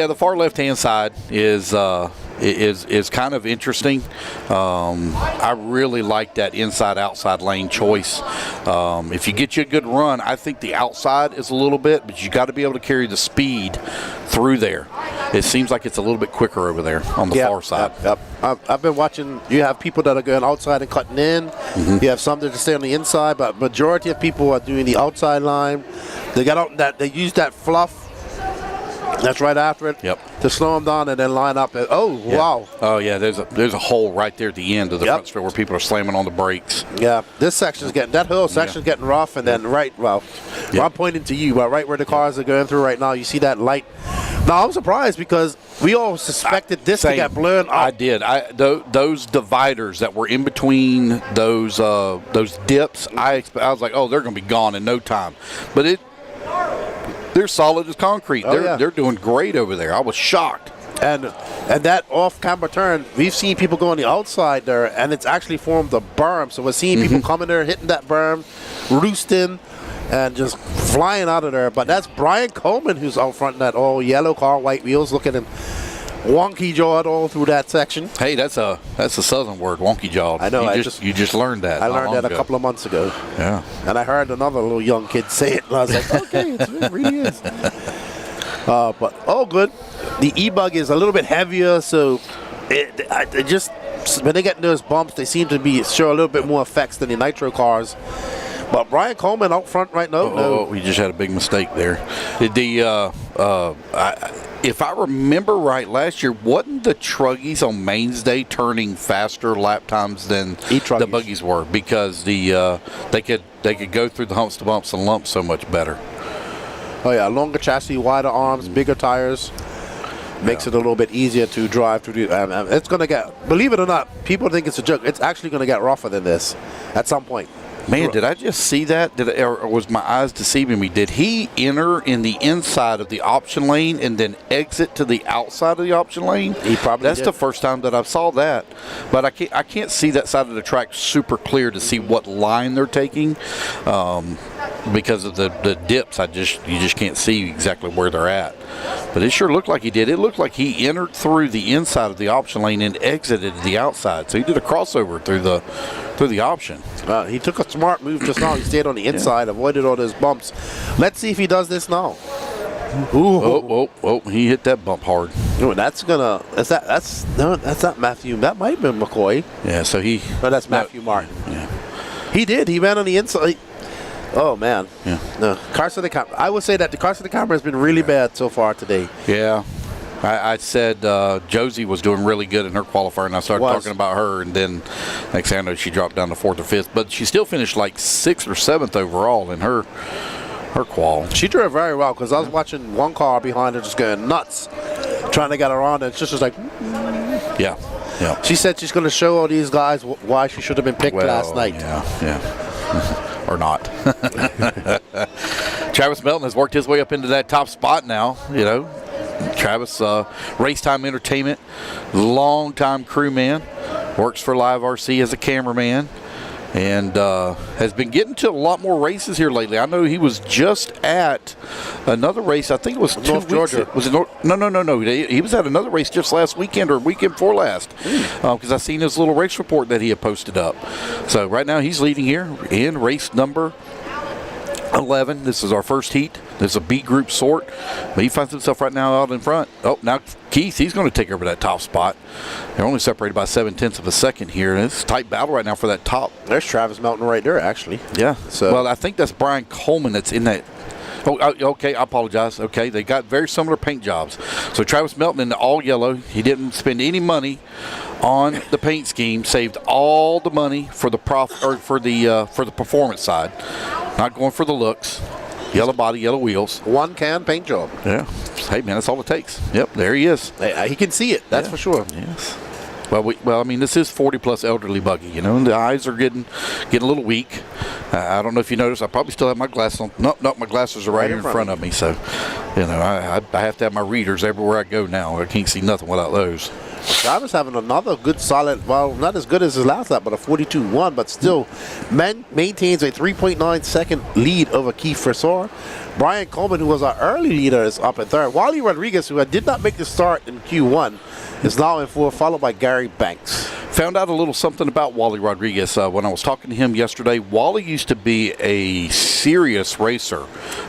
far left-hand side is kind of interesting. I really like that inside-outside lane choice. If you get you a good run, I think the outside is a little bit, but you got to be able to carry the speed through there. It seems like it's a little bit quicker over there on the far side. I've been watching. You have people that are going outside and cutting in. You have some that stay on the inside, but majority of people are doing the outside line. They got out that they use that fluff. That's right after it to slow them down and then line up. Wow. Oh, yeah, there's a hole right there at the end of the front straight where people are slamming on the brakes. Yeah, this section's that whole section's getting rough, and then I'm pointing to you, but right where the cars are going through right now, you see that light. Now, I'm surprised because we all suspected this to get blown out. I did. Those dividers that were in between those dips, I was like, oh, they're going to be gone in no time. But they're solid as concrete. They're doing great over there. I was shocked. And that off-camber turn, we've seen people go on the outside there, and it's actually formed a berm. So we're seeing people coming there, hitting that berm, roosting, and just flying out of there. But that's Brian Coleman who's out front in that all yellow car, white wheels, looking at him wonky jawed all through that section. Hey, that's a southern word, wonky jawed. I know. You just learned that. I learned that a couple of months ago. Yeah. And I heard another little young kid say it, and I was like, okay, it really is. But all good. The e-bug is a little bit heavier, so it just when they get in those bumps, they seem to show a little bit more effects than the nitro cars. But Brian Coleman out front right now. Oh, we just had a big mistake there. If I remember right, last year, wasn't the Truggies on Mains Day turning faster lap times than the buggies were? Because they could go through the humps, the bumps, and lumps so much better. Oh yeah, longer chassis, wider arms, bigger tires. Makes it a little bit easier to drive through the. It's going to get, believe it or not, people think it's a joke. It's actually going to get rougher than this at some point. Man, did I just see that? Or was my eyes deceiving me? Did he enter in the inside of the option lane and then exit to the outside of the option lane? He probably That's did. the first time that I saw that. But I can't see that side of the track super clear to see what line they're taking because of the dips. You just can't see exactly where they're at. But it sure looked like he did. It looked like he entered through the inside of the option lane and exited the outside. So he did a crossover through the option. He took a smart move just now. He stayed on the inside, avoided all those bumps. Let's see if he does this now. Ooh. Oh, he hit that bump hard. No, that's not Matthew. That might have been McCoy. Yeah, so No, that's Matthew Martin. Yeah. He did. He ran on the inside. Oh, man. Yeah. No, cars to the camera. I would say that the cars to the camera has been really bad so far today. Yeah. I said Josie was doing really good in her qualifier, and I started talking about her, and then next thing I know, she dropped down to 4th or 5th. But she still finished like 6th or 7th overall in her qual. She drove very well because I was watching one car behind her just going nuts, trying to get around, and it's just like, yeah. She said she's going to show all these guys why she should have been picked last night. Yeah. Or not. Travis Melton has worked his way up into that top spot now, Travis, Race Time Entertainment, long-time crewman, works for Live RC as a cameraman, and has been getting to a lot more races here lately. I know he was just at another race. I think it was North Georgia. Was it No. He was at another race just last weekend or weekend before last, because I seen his little race report that he had posted up. So right now he's leading here in race number 11. This is our first heat. This is a B group sort, but he finds himself right now out in front. Oh, now Keith, he's going to take over that top spot. They're only separated by 0.7 of a second here. And it's a tight battle right now for that top. There's Travis Melton right there, actually. Yeah. Well, I think that's Brian Coleman that's in that. Oh, okay, I apologize. Okay, they got very similar paint jobs. So Travis Melton in the all yellow. He didn't spend any money on the paint scheme. Saved all the money for the for the performance side. Not going for the looks. Yellow body, yellow wheels. One can paint job. Yeah. Hey, man, that's all it takes. Yep, there he is. He can see it. That's for sure. Yes. Well, I mean, this is 40-plus elderly buggy, and the eyes are getting a little weak. I don't know if you noticed. I probably still have my glasses on. No, my glasses are right here in front of me. So, I have to have my readers everywhere I go now. I can't see nothing without those. Travis having another good solid, well, not as good as his last lap, but a 42.1, but still maintains a 3.9 second lead over Keith Frisor. Brian Coleman, who was our early leader, is up in third. Wally Rodriguez, who did not make the start in Q1, is now in fourth, followed by Gary Banks. Found out a little something about Wally Rodriguez when I was talking to him yesterday. Wally used to be a serious racer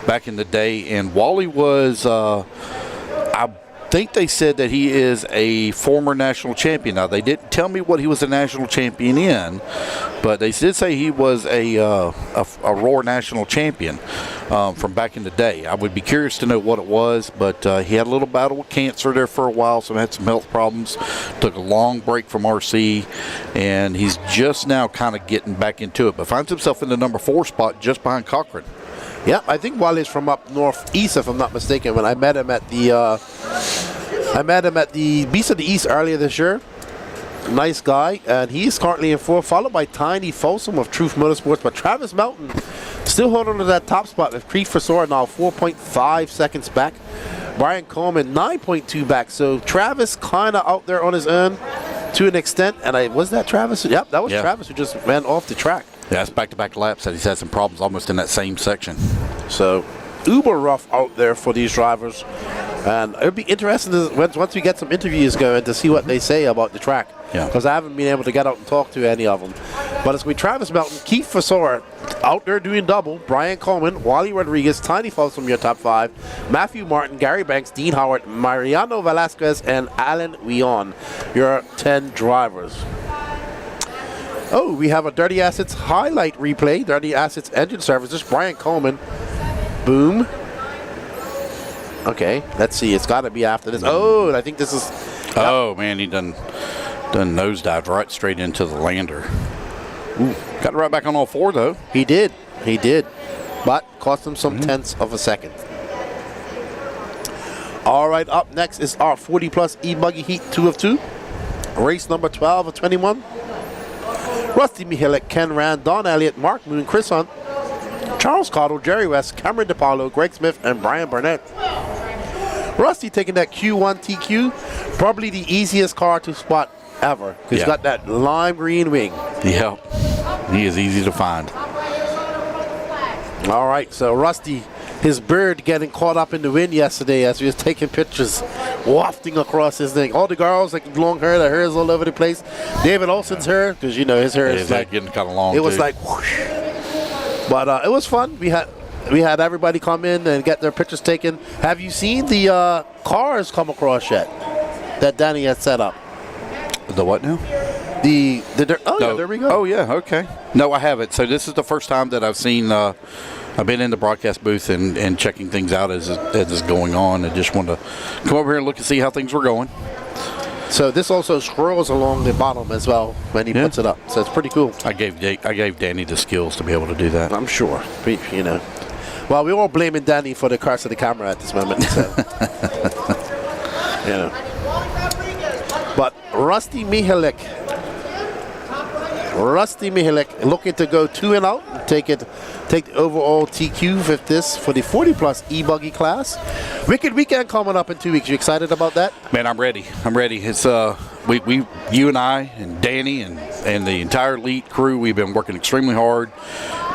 back in the day, and Wally was, I think they said that he is a former national champion. Now, they didn't tell me what he was a national champion in, but they did say he was a Roar national champion from back in the day. I would be curious to know what it was, but he had a little battle with cancer there for a while, so had some health problems. Took a long break from RC, and he's just now kind of getting back into it, but finds himself in the number 4 spot just behind Cochran. Yeah, I think Wally's from up northeast, if I'm not mistaken. When I met him at the Beast of the East earlier this year. Nice guy, and he's currently in fourth, followed by Tiny Folsom of Truth Motorsports. But Travis Melton still holding on to that top spot with Keith Frisor now 4.5 seconds back. Brian Coleman 9.2 back. So Travis kind of out there on his own to an extent. And was that Travis? Yep, that was Travis who just ran off the track. Yeah, it's back-to-back laps that he's had some problems almost in that same section. So, uber rough out there for these drivers. And it'll be interesting once we get some interviews going to see what they say about the track. Yeah. Because I haven't been able to get out and talk to any of them. But it's going to be Travis Melton, Keith Frisor out there doing double, Brian Coleman, Wally Rodriguez, Tiny Folsom, your top 5, Matthew Martin, Gary Banks, Dean Howard, Mariano Velasquez, and Alan Weon, your 10 drivers. Oh, we have a Dirty Assets highlight replay. Dirty Assets engine services. Brian Coleman. Boom. Okay, let's see. It's got to be after this. Oh, I think this is... Oh, man, he done nosedived right straight into the lander. Ooh. Got it right back on all 4, though. He did. He did, but cost him some tenths of a second. All right, up next is our 40-plus e-buggy heat 2 of 2. Race number 12 of 21. Rusty Mihalik, Ken Rand, Don Elliott, Mark Moon, Chris Hunt, Charles Cottle, Jerry West, Cameron DePaulo, Greg Smith, and Brian Burnett. Rusty taking that Q1 TQ, probably the easiest car to spot ever. He's got that lime green wing. Yeah, he is easy to find. All right, so Rusty, his bird getting caught up in the wind yesterday as he was taking pictures, wafting across his thing. All the girls, like long hair, their hair is all over the place. David Olson's hair, because you know his hair is like getting kind of long. It was like whoosh. But it was fun. We had everybody come in and get their pictures taken. Have you seen the cars come across yet that Danny had set up? The what now? Yeah, there we go. Oh yeah, okay. No, I haven't. So this is the first time that I've seen. I've been in the broadcast booth and checking things out as it's going on, and just wanted to come over here and look and see how things were going. So this also scrolls along the bottom as well when he puts it up. So it's pretty cool. I gave Danny the skills to be able to do that. I'm sure. You know. Well, we're all blaming Danny for the curse of the camera at this moment. So. You know. But Rusty Mihalik looking to go 2 and out and take the overall TQ for the 40-plus e-buggy class. Wicked Weekend coming up in 2 weeks. You excited about that? Man, I'm ready. It's you and I and Danny and the entire elite crew, we've been working extremely hard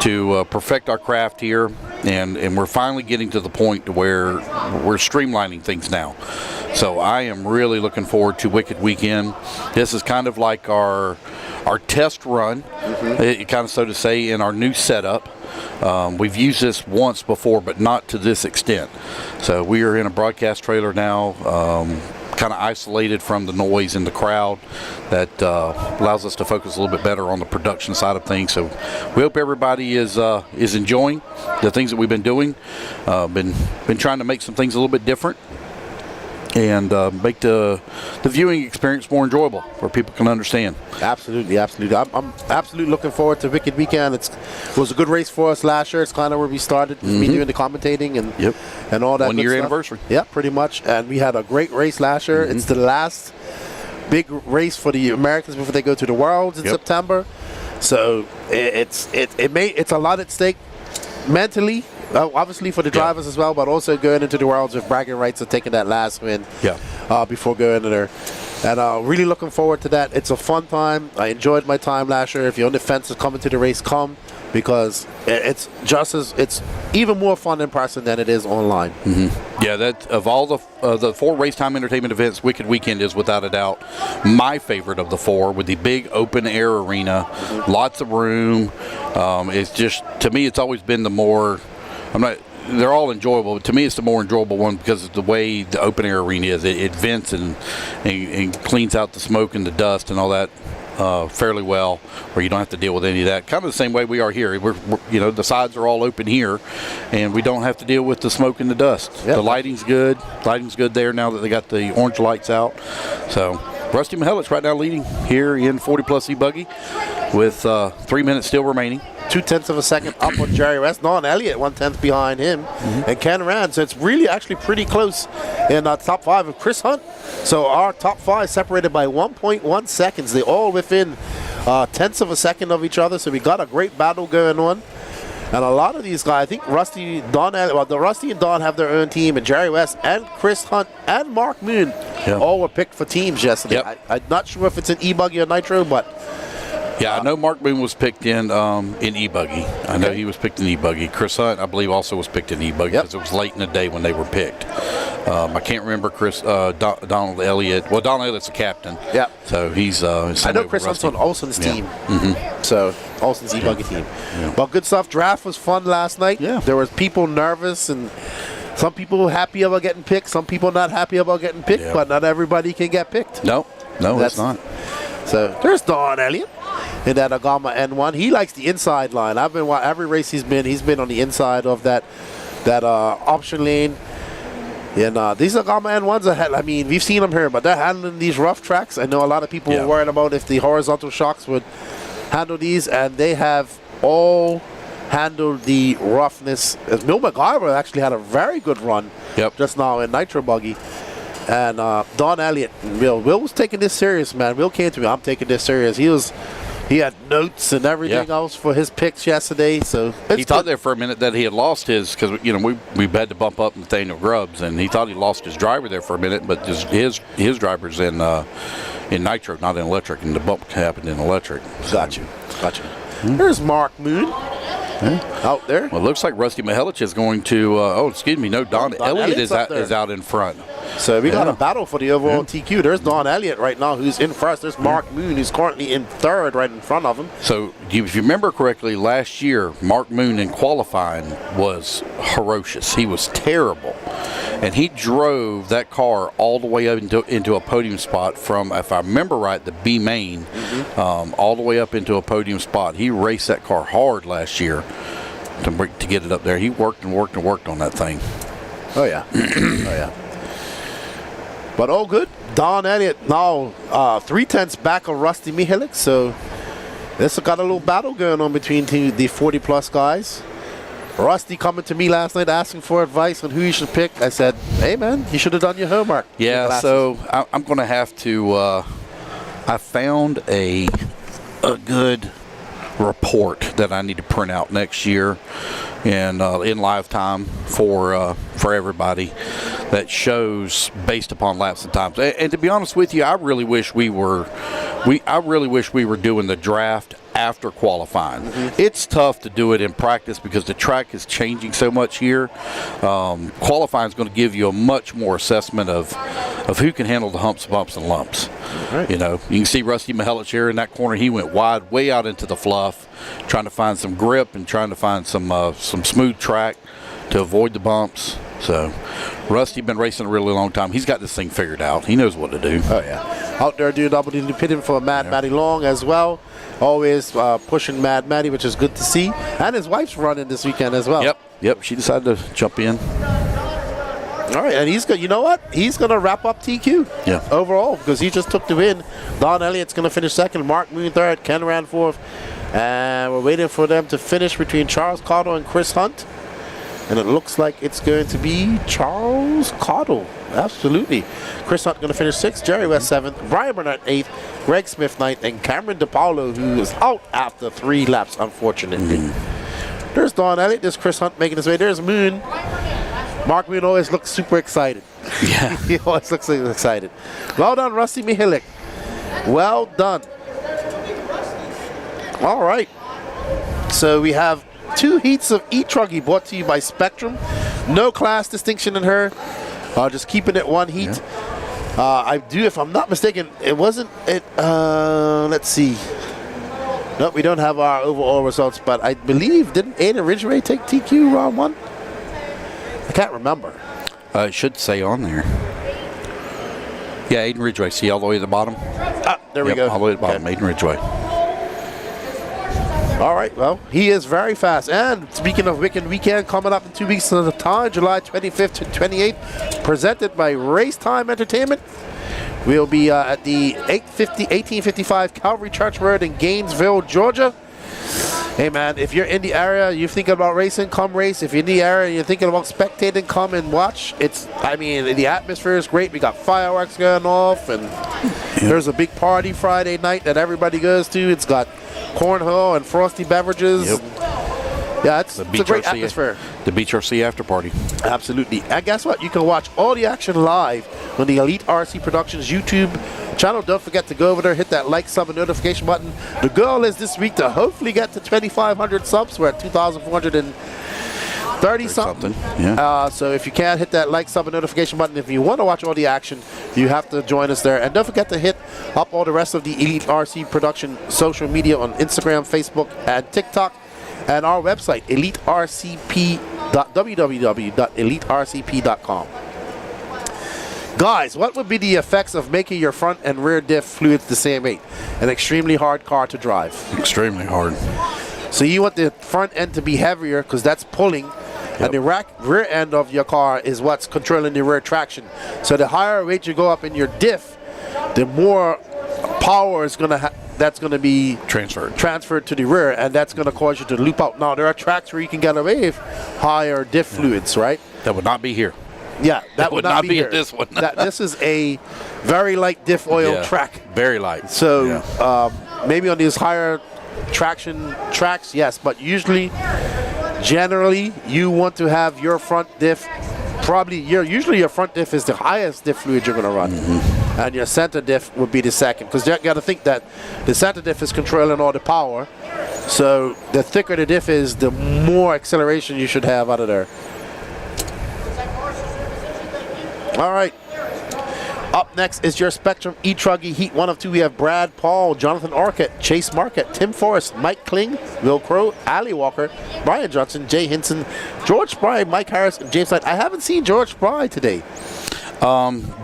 to perfect our craft here, and we're finally getting to the point to where we're streamlining things now. So I am really looking forward to Wicked Weekend. This is kind of like our test run, kind of so to say, in our new setup. We've used this once before, but not to this extent. So we are in a broadcast trailer now, kind of isolated from the noise in the crowd. That allows us to focus a little bit better on the production side of things. So we hope everybody is enjoying the things that we've been doing. Been trying to make some things a little bit different, and make the viewing experience more enjoyable, where people can understand. Absolutely. I'm absolutely looking forward to Wicked Weekend. It was a good race for us last year. It's kind of where we started, me doing the commentating and all that. 1 year anniversary. Yeah, pretty much. And we had a great race last year. It's the last big race for the Americans before they go to the Worlds in September. So it's a lot at stake mentally. Obviously for the drivers as well, but also going into the Worlds with bragging rights of taking that last win before going in there. And really looking forward to that. It's a fun time. I enjoyed my time last year. If you're on the fence of coming to the race, come, because it's even more fun in person than it is online. Yeah, that of all the 4 race time entertainment events, Wicked Weekend is without a doubt my favorite of the 4, with the big open air arena, lots of room. It's just, to me, it's always been the more. They're all enjoyable, but to me it's the more enjoyable one because of the way the open air arena is. It vents and cleans out the smoke and the dust and all that fairly well, where you don't have to deal with any of that. Kind of the same way we are here. We're the sides are all open here, and we don't have to deal with the smoke and the dust. The lighting's good. Lighting's good there now that they got the orange lights out. So Rusty Mihalik's right now leading here in 40-plus e-buggy with 3 minutes still remaining. 0.2 of a second up on Jerry West. Don Elliott 1/10 behind him, and Ken Rand. So it's really actually pretty close in top 5 of Chris Hunt. So our top 5 separated by 1.1 seconds. They're all within 0.1 of a second of each other. So we got a great battle going on. And a lot of these guys, I think Rusty and Don have their own team, and Jerry West and Chris Hunt and Mark Moon all were picked for teams yesterday. I'm not sure if it's an e-buggy or nitro, but yeah, I know Mark Moon was picked in e-buggy. I know he was picked in e-buggy. Chris Hunt, I believe, also was picked in e-buggy because it was late in the day when they were picked. I can't remember Donald Elliott. Well, Donald Elliott's the captain. Yeah. So he's. I know Chris Hunt's on Olson's team. So Olson's e-buggy team. Well, good stuff. Draft was fun last night. Yeah. There was people nervous and some people happy about getting picked. Some people not happy about getting picked. But not everybody can get picked. No, that's not. So there's Don Elliott in that Agama N1. He likes the inside line. I've been every race he's been on the inside of that option lane. And these Agama N1s we've seen them here, but they're handling these rough tracks. I know a lot of people were worried about if the horizontal shocks would handle these, and they have all handled the roughness. As Bill McIver actually had a very good run just now in Nitro Buggy. And Don Elliott and Will was taking this serious, man. Will came to me, I'm taking this serious. He had notes and everything else for his picks yesterday. So he thought there for a minute that he had lost his, because we had to bump up Nathaniel Grubbs, and he thought he lost his driver there for a minute, but his driver's in nitro, not in electric, and the bump happened in electric. Gotcha. There's Mark Moon out there. Well, it looks like Rusty Mihelic is going to. Don Elliott is out in front. So we got a battle for the overall TQ. There's Don Elliott right now, who's in first. There's Mark Moon, who's currently in third, right in front of him. So if you remember correctly, last year Mark Moon in qualifying was ferocious. He was terrible, and he drove that car all the way up into a podium spot from, if I remember right, the B main, all the way up into a podium spot. He raced that car hard last year to get it up there. He worked and worked and worked on that thing. Oh yeah, But all good. Don Elliott now 3/10 back of Rusty Mihelic. So this got a little battle going on between the 40-plus guys. Rusty coming to me last night asking for advice on who you should pick. I said, hey, man, you should have done your homework. Yeah, so I'm going to have to I found a good report that I need to print out next year and in lifetime for everybody that shows based upon laps and times. And to be honest with you, I really wish we were doing the draft after qualifying. It's tough to do it in practice because the track is changing so much here. Qualifying is going to give you a much more assessment of who can handle the humps, bumps, and lumps. Right. You can see Rusty Mihelic here in that corner. He went wide, way out into the fluff, trying to find some grip and trying to find some smooth track to avoid the bumps. So Rusty been racing a really long time. He's got this thing figured out. He knows what to do. Oh yeah, out there doing double duty pitting for Matty Long as well. Always pushing Matty, which is good to see. And his wife's running this weekend as well. Yep. She decided to jump in. All right, and he's you know what? He's going to wrap up TQ overall because he just took the win. Don Elliott's going to finish second, Mark Moon third, Ken ran fourth. And we're waiting for them to finish between Charles Cottle and Chris Hunt. And it looks like it's going to be Charles Cottle. Absolutely. Chris Hunt going to finish 6th, Jerry West 7th, Brian Burnett 8th, Greg Smith 9th, and Cameron DePaulo, who is out after 3 laps, unfortunately. There's Don Elliott. There's Chris Hunt making his way. There's Moon. Mark Moon always looks super excited. Yeah. He always looks excited. Well done, Rusty Mihelic. Well done. All right. So we have 2 heats of E-Truggy brought to you by Spectrum. No class distinction in her. Just keeping it 1 heat. I do, if I'm not mistaken, it wasn't it. Let's see. Nope, we don't have our overall results, but I believe, didn't Aiden Ridgway take TQ round 1? I can't remember. It should say on there. Yeah, Aiden Ridgway. See all the way to the bottom? There we go. All the way to the bottom, Aiden Ridgway. All right, well, he is very fast. And speaking of Weekend Weekend, coming up in 2 weeks at a time, July 25th to 28th, presented by Race Time Entertainment. We'll be at the 1855 Calvary Church Road in Gainesville, Georgia. Hey, man, if you're in the area, you're thinking about racing, come race. If you're in the area, you're thinking about spectating, come and watch. The atmosphere is great. We got fireworks going off, and there's a big party Friday night that everybody goes to. It's got cornhole and frosty beverages. Yeah, it's a great atmosphere. The Beach RC after party. Absolutely. And guess what? You can watch all the action live on the Elite RC Productions YouTube channel. Don't forget to go over there, hit that like, sub, and notification button. The goal is this week to hopefully get to 2,500 subs. We're at 2,430 something. Yeah. So if you can, hit that like, sub, and notification button. If you want to watch all the action, you have to join us there. And don't forget to hit up all the rest of the Elite RC Production social media on Instagram, Facebook, and TikTok. And our website, www.elitercp.com. Guys, what would be the effects of making your front and rear diff fluids the same weight? An extremely hard car to drive. Extremely hard. So you want the front end to be heavier because that's pulling, and the rear end of your car is what's controlling the rear traction. So the higher weight you go up in your diff, the more power is going to that's going to be transferred to the rear, and that's going to cause you to loop out. Now, there are tracks where you can get away with higher diff fluids, right? That would not be here. Yeah, that would not be at this one. This is a very light diff oil track. Very light. So maybe on these higher traction tracks, yes, but generally, you want to have your front diff. Usually your front diff is the highest diff fluid you're going to run, and your center diff would be the second. Because you got to think that the center diff is controlling all the power. So the thicker the diff is, the more acceleration you should have out of there. All right. Up next is your Spectrum E-Truggy Heat 1 of 2. We have Brad Paul, Jonathan Orcutt, Chase Marquette, Tim Forrest, Mike Kling, Will Crow, Ali Walker, Brian Johnson, Jay Hinson, George Spry, Mike Harris, and James Knight. I haven't seen George Spry today.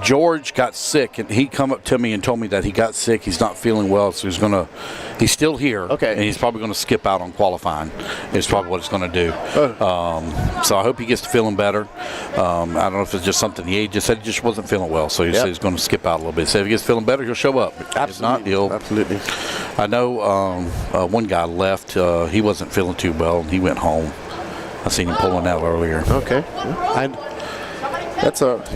George got sick, and he come up to me and told me that he got sick. He's not feeling well, so he's still here. Okay. And he's probably going to skip out on qualifying. Is probably what it's going to do. So I hope he gets to feeling better. I don't know if it's just something he just said he just wasn't feeling well, so he said he's going to skip out a little bit. So if he gets feeling better, he'll show up. Absolutely. If not, Absolutely. I know one guy left. He wasn't feeling too well, and he went home. I seen him pulling out earlier. Okay. That's it's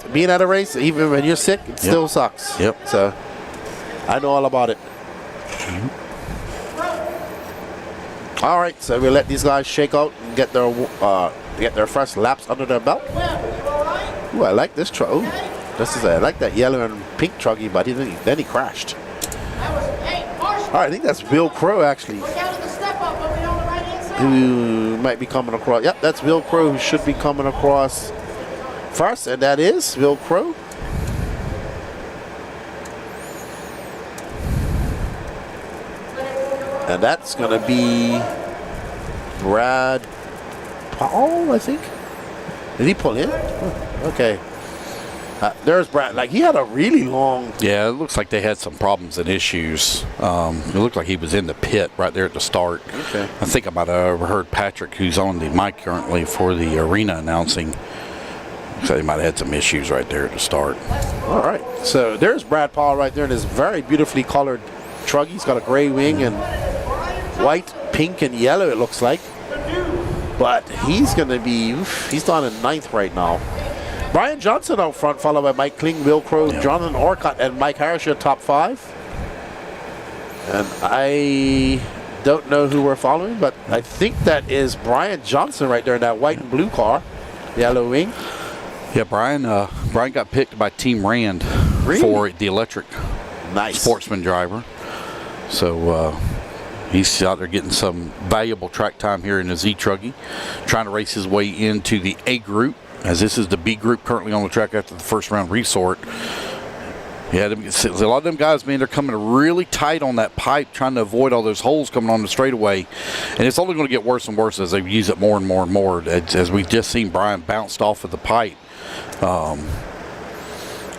being at a race, even when you're sick, it still sucks. Yep. So I know all about it. All right, so we'll let these guys shake out and get their first laps under their belt. Ooh, I like this truck. I like that yellow and pink truggy, but then he crashed. All right, I think that's Will Crow actually, who might be coming across. Yep, that's Will Crow, who should be coming across first, and that is Will Crow. And that's going to be Brad Paul, I think. Did he pull in? Okay. There's Brad. Like, he had a really long... Yeah, it looks like they had some problems and issues. It looked like he was in the pit right there at the start. Okay. I think I might have overheard Patrick, who's on the mic currently for the arena, announcing. So they might have had some issues right there at the start. All right. So there's Brad Paul right there in his very beautifully colored truggy. He's got a gray wing and white, pink, and yellow, it looks like. But he's going to be... He's down in 9th right now. Brian Johnson out front, followed by Mike Kling, Will Crow, Jonathan Orcutt, and Mike Harris, your top 5. And I don't know who we're following, but I think that is Brian Johnson right there in that white and blue car, yellow wing. Yeah, Brian got picked by Team Rand for the electric sportsman driver. So he's out there getting some valuable track time here in his E-Truggy, trying to race his way into the A group, as this is the B group currently on the track after the first round resort. Yeah, a lot of them guys, man, they're coming really tight on that pipe, trying to avoid all those holes coming on the straightaway. And it's only going to get worse and worse as they use it more and more and more, as we've just seen Brian bounced off of the pipe.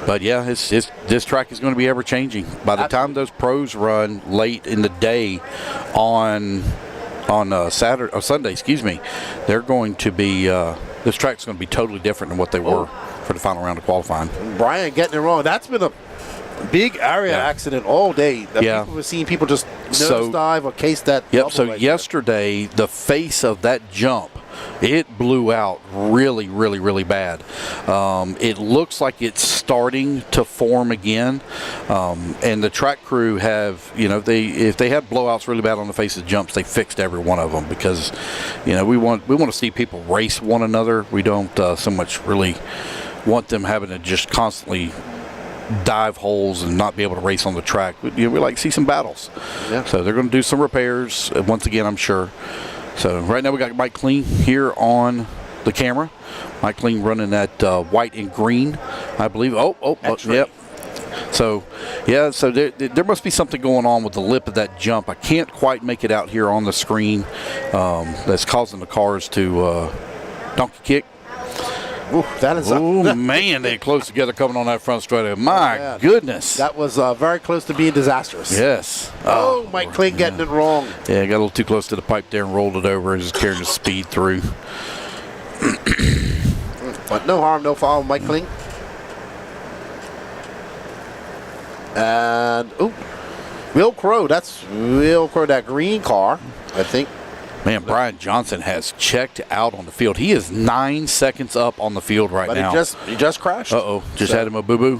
But yeah, this track is going to be ever changing. By the time those pros run late in the day on Saturday or Sunday, they're going to be this track's going to be totally different than what they were for the final round of qualifying. Brian getting it wrong. That's been a big area accident all day. We've seen people just dive or case that. Yep. So yesterday, the face of that jump, it blew out really, really, really bad. It looks like it's starting to form again, and the track crew have, if they had blowouts really bad on the face of jumps, they fixed every one of them, because, we want to see people race one another. We don't so much really want them having to just constantly dive holes and not be able to race on the track. We like to see some battles. Yeah. So they're going to do some repairs once again, I'm sure. So right now we got Mike Kling here on the camera. Mike Kling running that white and green, I believe. Yep. So, yeah, so there must be something going on with the lip of that jump. I can't quite make it out here on the screen. That's causing the cars to donkey kick. Ooh, that is man, they're close together coming on that front straightaway. My goodness. That was very close to being disastrous. Yes. Mike Kling getting it wrong. Yeah, got a little too close to the pipe there and rolled it over, just carrying the speed through. But no harm, no foul, Mike Kling. And, Will Crow. That's Will Crow, that green car, I think. Man, Brian Johnson has checked out on the field. He is 9 seconds up on the field right now. He just crashed. Just had him a boo-boo.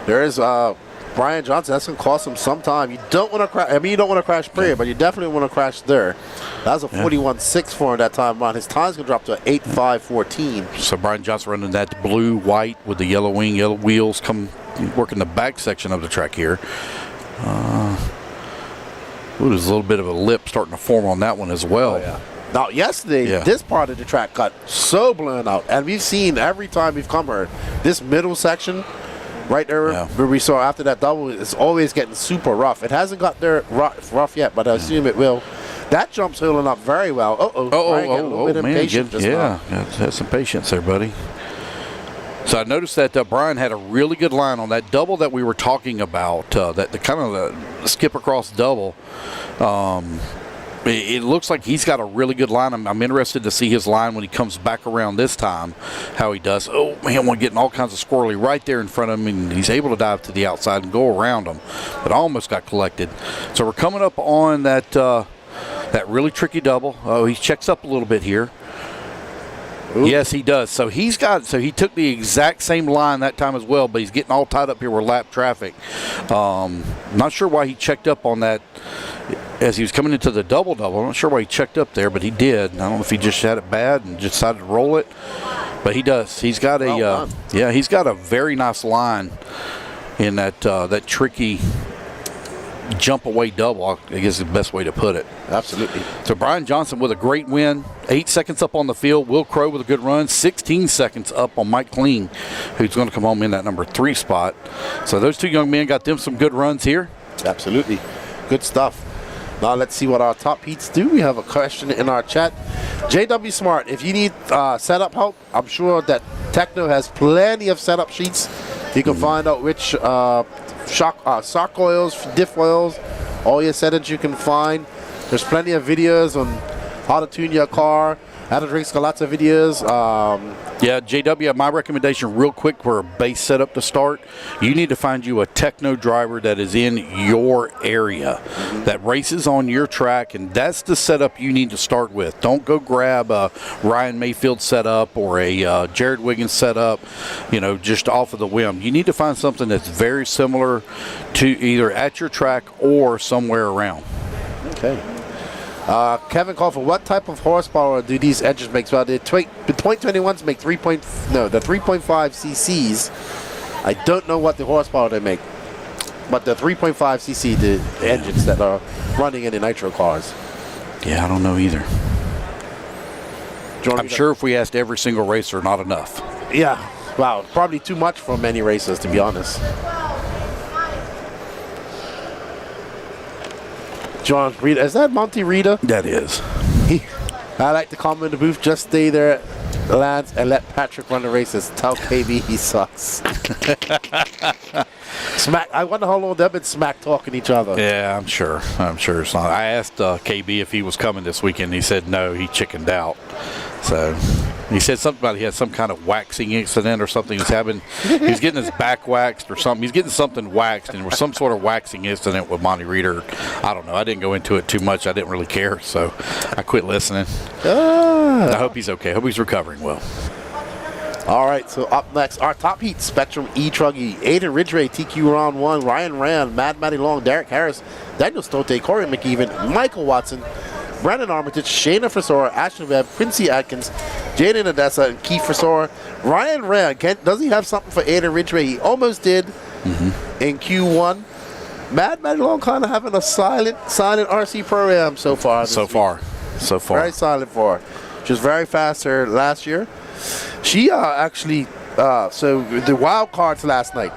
There is Brian Johnson. That's going to cost him some time. You don't want to crash. I mean, you don't want to crash period, but you definitely want to crash there. That was a 41.6 for him that time on. His time's going to drop to 8.5.14. So Brian Johnson running that blue-white with the yellow wing, yellow wheels, working the back section of the track here. There's a little bit of a lip starting to form on that one as well. Now, yesterday, this part of the track got so blown out. And we've seen every time we've come here, this middle section right there where we saw after that double is always getting super rough. It hasn't got there rough yet, but I assume it will. That jump's holding up very well. Man, have some patience there, buddy. So I noticed that Brian had a really good line on that double that we were talking about, that the kind of the skip across double. It looks like he's got a really good line. I'm interested to see his line when he comes back around this time, how he does. Oh, man, we're getting all kinds of squirrely right there in front of him, and he's able to dive to the outside and go around him, but almost got collected. So we're coming up on that really tricky double. Oh, he checks up a little bit here. Ooh. Yes, he does. So he took the exact same line that time as well, but he's getting all tied up here with lap traffic. Not sure why he checked up on that as he was coming into the double. I'm not sure why he checked up there, but he did. I don't know if he just had it bad and just decided to roll it, but he does. He's got he's got a very nice line in that tricky jump away double, I guess is the best way to put it. Absolutely. So Brian Johnson with a great win, 8 seconds up on the field. Will Crow with a good run, 16 seconds up on Mike Kling, who's going to come home in that number 3 spot. So those two young men got them some good runs here. Absolutely. Good stuff. Now let's see what our top heats do. We have a question in our chat. JW Smart, if you need setup help, I'm sure that Techno has plenty of setup sheets. You can find out which shock oils, diff oils, all your settings you can find. There's plenty of videos on how to tune your car. Adam Drake's got lots of videos. JW, my recommendation real quick for a base setup to start, you need to find you a Techno driver that is in your area, that races on your track, and that's the setup you need to start with. Don't go grab a Ryan Mayfield setup or a Jared Wiggins setup, just off of the whim. You need to find something that's very similar to either at your track or somewhere around. Okay. Kevin called for what type of horsepower do these engines make? Well, the .21s make 3.5 cc's. I don't know what the horsepower they make, but the 3.5 cc the engines that are running in the nitro cars. Yeah, I don't know either. I'm sure if we asked every single racer, not enough. Yeah, wow, probably too much for many racers, to be honest. John Rita, is that Monty Rita? That is. I like to comment in the booth, just stay there, Lance, and let Patrick run the races. Tell KB he sucks. Smack. I wonder how long they've been smack talking each other. Yeah, I'm sure it's not. I asked KB if he was coming this weekend. He said no, he chickened out. So he said something about he had some kind of waxing incident or something. He's getting his back waxed or something. He's getting something waxed, and there was some sort of waxing incident with Monty Reader. I don't know. I didn't go into it too much. I didn't really care, so I quit listening. I hope he's okay. I hope he's recovering well. All right, so up next, our top heat, Spectrum E-Truggy, Aiden Ridgway, TQ Round 1, Ryan Rand, Mad Matty Long, Derek Harris, Daniel Stote, Corey McEwen, Michael Watson, Brandon Armitage, Shayna Frisora, Ashton Webb, Quincy Atkins, Jaden Odessa, and Keith Frisora. Ryan Rand, does he have something for Aiden Ridgway? He almost did in Q1. Mad Matty Long kind of having a silent RC Pro-Am so far. So far. Very silent for her. She was very fast here last year. She actually, so the wild cards last night,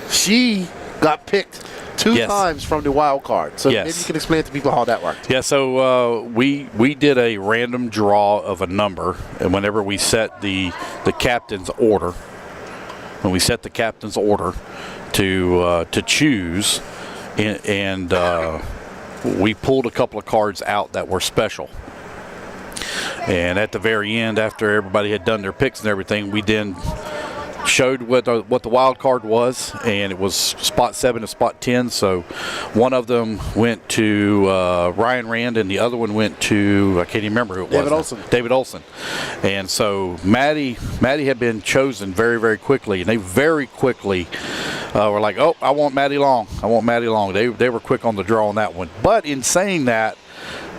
she got picked two times from the wild card. So maybe you can explain to people how that worked. Yeah, so we did a random draw of a number, and whenever we set the captain's order, to choose, and we pulled a couple of cards out that were special. And at the very end, after everybody had done their picks and everything, we then showed what the wild card was, and it was spot 7 and spot 10. So one of them went to Ryan Rand, and the other one went to, I can't even remember who it was. David Olson. And so Maddie had been chosen very, very quickly, and they very quickly were like, oh, I want Maddie Long. They were quick on the draw on that one. But in saying that,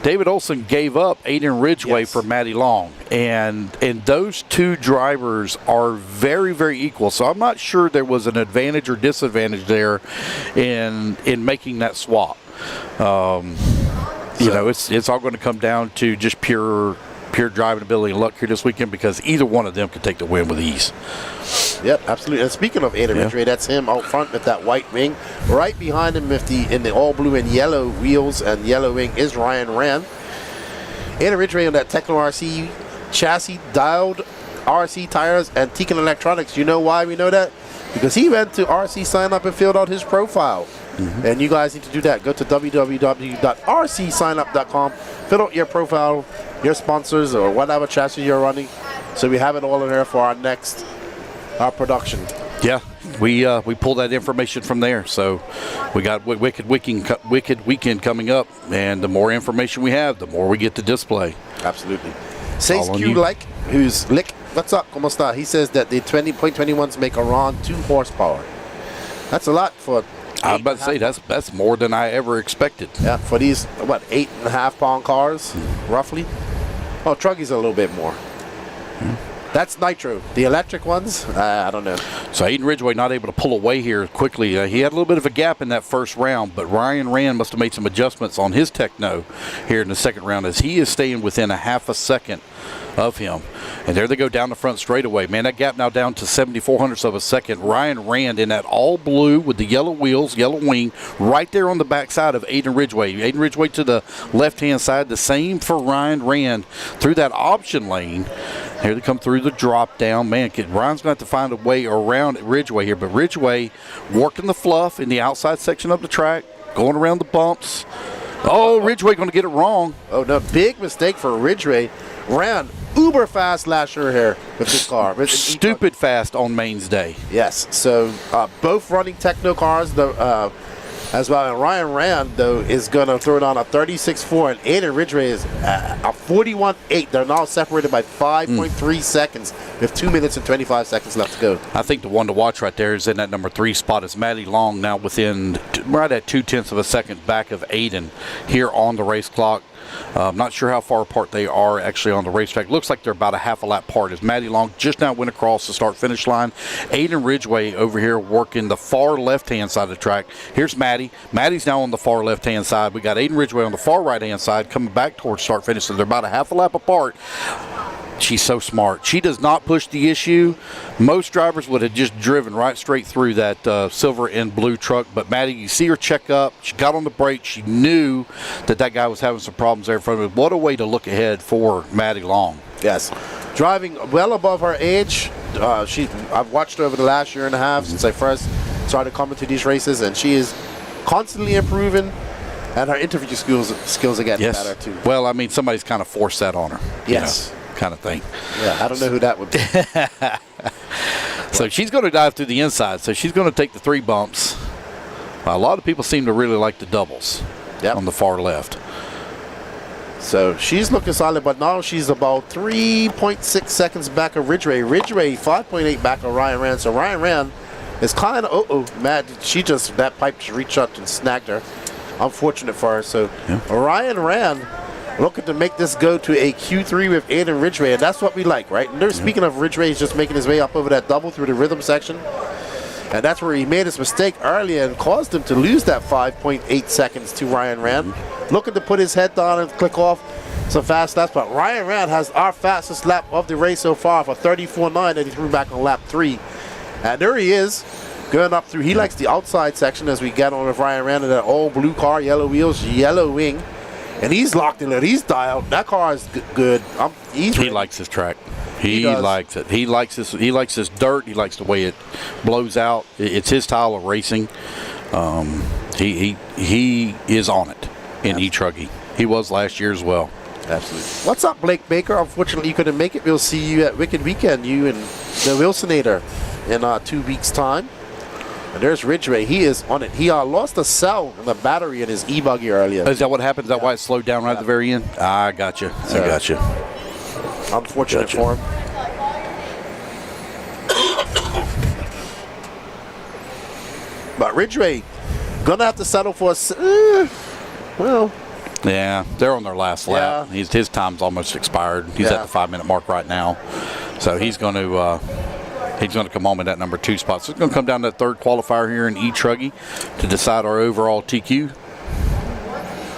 David Olson gave up Aiden Ridgway for Maddie Long, and those two drivers are very, very equal. So I'm not sure there was an advantage or disadvantage there in making that swap. You know, it's all going to come down to just pure driving ability and luck here this weekend, because either one of them could take the win with ease. Yep, absolutely. And speaking of Aiden Ridgway, that's him out front with that white wing. Right behind him in the all blue and yellow wheels and yellow wing is Ryan Rand. Aiden Ridgway on that Techno RC chassis, dialed RC tires, and Tekin Electronics. You know why we know that? Because he went to RC Sign Up and filled out his profile. And you guys need to do that. Go to www.rcsignup.com, fill out your profile, your sponsors, or whatever chassis you're running, so we have it all in there for our next production. Yeah, we pulled that information from there. So we got Wicked Weekend coming up, and the more information we have, the more we get to display. Absolutely. Says Q Like, who's Lick, what's up, como está? He says that the 20.21s make around 2 horsepower. That's a lot for. I was about to say that's more than I ever expected. Yeah, for these 8.5 pound cars, roughly. Oh, Truggy's a little bit more. That's nitro. The electric ones, I don't know. So Aiden Ridgway not able to pull away here quickly. He had a little bit of a gap in that first round, but Ryan Rand must have made some adjustments on his techno here in the second round, as he is staying within a half a second of him. And there they go down the front straightaway. Man, that gap now down to 7400ths of a second. Ryan Rand in that all blue with the yellow wheels, yellow wing, right there on the backside of Aiden Ridgway. Aiden Ridgway to the left-hand side. The same for Ryan Rand through that option lane. Here they come through the drop down. Man, Ryan's going to have to find a way around Ridgway here. But Ridgway working the fluff in the outside section of the track, going around the bumps. Oh, Ridgway going to get it wrong. Oh, no, big mistake for Ridgway. Ran uber fast last year here with this car. Stupid fast on Main's Day. Yes, so both running techno cars as well. And Ryan Rand, though, is going to throw it on a 36.4, and Aiden Ridgway is a 41.8. They're now separated by 5.3 seconds with 2 minutes and 25 seconds left to go. I think the one to watch right there is in that number 3 spot is Maddie Long, now within right at 0.2 of a second back of Aiden here on the race clock. I'm not sure how far apart they are actually on the racetrack. Looks like they're about a half a lap apart, as Maddie Long just now went across the start-finish line. Aiden Ridgway over here working the far left-hand side of the track. Here's Maddie. Maddie's now on the far left-hand side. We got Aiden Ridgway on the far right-hand side coming back towards start-finish, so they're about a half a lap apart. She's so smart. She does not push the issue. Most drivers would have just driven right straight through that silver and blue truck. But Maddie, you see her check up. She got on the brake. She knew that guy was having some problems there in front of her. What a way to look ahead for Maddie Long. Yes. Driving well above her age. I've watched her over the last year and a half since I first started coming to these races, and she is constantly improving. And her interview skills are getting better, too. Well, I mean, somebody's kind of forced that on her. Yes. You know, kind of thing. Yeah, I don't know who that would be. So she's going to dive through the inside. So she's going to take the 3 bumps. A lot of people seem to really like the doubles on the far left. So she's looking solid, but now she's about 3.6 seconds back of Ridgway. Ridgway 5.8 back of Ryan Rand. So Ryan Rand is kind of, mad. That pipe just reached out and snagged her. Unfortunate for her. So Ryan Rand looking to make this go to a Q3 with Aiden Ridgway, and that's what we like, right? And speaking of Ridgway, he's just making his way up over that double through the rhythm section. And that's where he made his mistake earlier and caused him to lose that 5.8 seconds to Ryan Rand. Looking to put his head down and click off some fast laps, but Ryan Rand has our fastest lap of the race so far for 34.9 that he threw back on lap 3. And there he is, going up through. He likes the outside section as we get on with Ryan Rand in that all blue car, yellow wheels, yellow wing. And he's locked in there. He's dialed. That car is good. He likes his track. He likes it. He likes this dirt. He likes the way it blows out. It's his style of racing. He is on it in E-Truggy. He was last year as well. Absolutely. What's up, Blake Baker? Unfortunately, you couldn't make it. We'll see you at Wicked Weekend, you and the Wilsonator. in 2 weeks' time. And there's Ridgway. He is on it. He lost a cell in the battery in his e-buggy earlier. Is that what happened? Is that why it slowed down right at the very end? I got you. I got you. Unfortunate for him. But Ridgway gonna have to settle for well. Yeah, they're on their last lap. Yeah. His time's almost expired. He's at the 5-minute mark right now, so he's going to come home in that number 2 spot. So it's going to come down to that third qualifier here in E-Truggy to decide our overall TQ.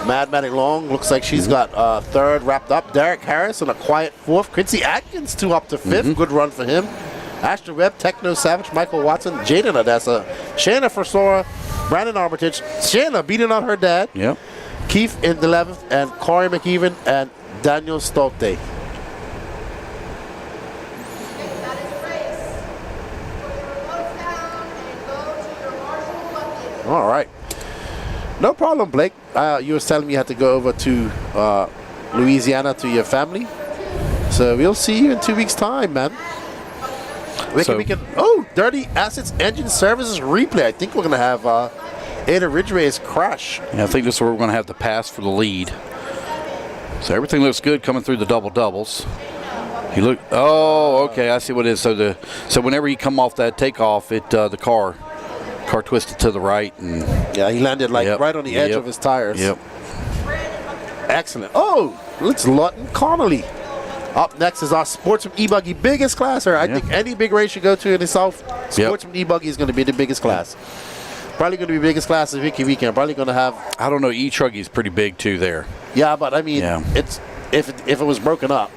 Mad Matic Long looks like she's got third wrapped up. Derek Harris in a quiet fourth. Quincy Atkins 2 up to fifth. Good run for him. Asher Webb, Techno Savage, Michael Watson, Jaden Odessa, Shanna Forsora, Brandon Armitage. Shanna beating on her dad. Yep. Keith in the 11th, and Corey McEwen and Daniel Stolte. All right. No problem, Blake. You were telling me you had to go over to Louisiana to your family. So we'll see you in 2 weeks' time, man. Dirty Assets Engine Services replay. I think we're going to have Ada Ridgway's crash. Yeah, I think this is where we're going to have the pass for the lead. So everything looks good coming through the double doubles. He look. Oh, okay. I see what it is. So whenever you come off that takeoff, the car twisted to the right, and yeah, he landed right on the edge of his tires. Yep. Excellent. Oh, it's Lawton Connolly. Up next is our Sportsman E-Buggy biggest class. I think any big race you go to in the South, Sportsman E-Buggy is going to be the biggest class. Probably going to be the biggest class of Vicky Weekend. Probably going to have. I don't know. E-Truggy is pretty big too there. Yeah, but I mean, it's if it was broken up.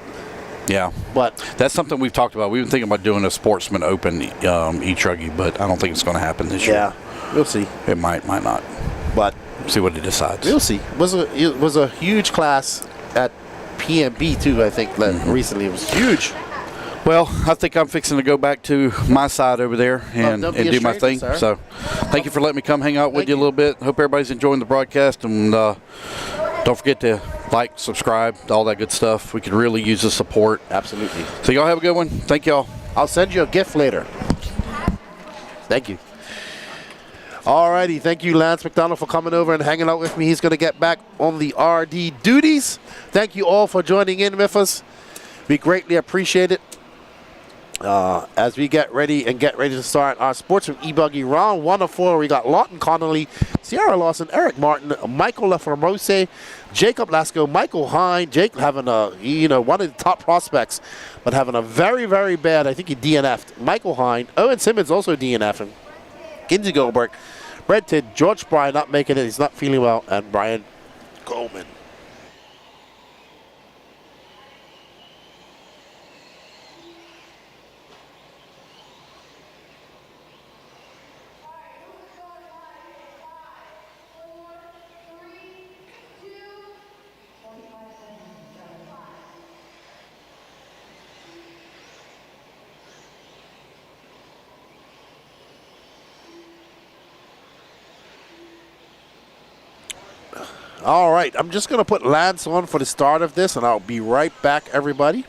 Yeah, but that's something we've talked about. We've been thinking about doing a Sportsman Open E-Truggy, but I don't think it's going to happen this year. Yeah, we'll see. It might not. But see what he decides. We'll see. It was a huge class at PMB too. I think recently it was huge. Well, I think I'm fixing to go back to my side over there and do my thing. Sir. So, thank you for letting me come hang out with you a little bit. Hope everybody's enjoying the broadcast, and don't forget to like, subscribe, all that good stuff. We could really use the support. Absolutely. So y'all have a good one. Thank y'all. I'll send you a gift later. Thank you. Alrighty, thank you, Lance McDonald, for coming over and hanging out with me. He's going to get back on the RD duties. Thank you all for joining in with us. We greatly appreciate it. As we get ready to start our Sportsman E-Buggy round 1 of 4, we got Lawton Connolly, Sierra Lawson, Eric Martin, Michael Laformose, Jacob Lasco, Michael Hine. Jake having one of the top prospects, but having a very, very bad, I think he DNF'd. Michael Hine, Owen Simmons also DNF'ing. Kinsey Goldberg, Brett Tidd, George Bryan not making it, he's not feeling well, and Brian Coleman. All right, I'm just going to put Lance on for the start of this, and I'll be right back, everybody.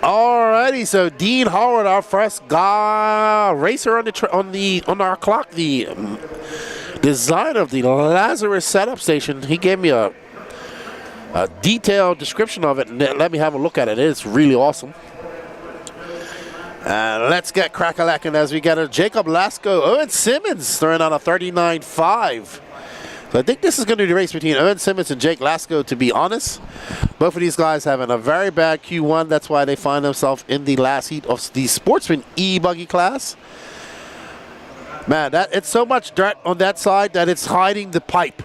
Alrighty, so Dean Howard, our first racer on our clock, the designer of the Lazarus setup station. He gave me a detailed description of it, and let me have a look at it. It's really awesome. And let's get crack-a-lacking as we get a Jacob Lasco, Owen Simmons throwing on a 39.5. So I think this is going to be the race between Owen Simmons and Jake Lasco, to be honest. Both of these guys having a very bad Q1. That's why they find themselves in the last heat of the Sportsman E-Buggy class. Man, it's so much dirt on that side that it's hiding the pipe.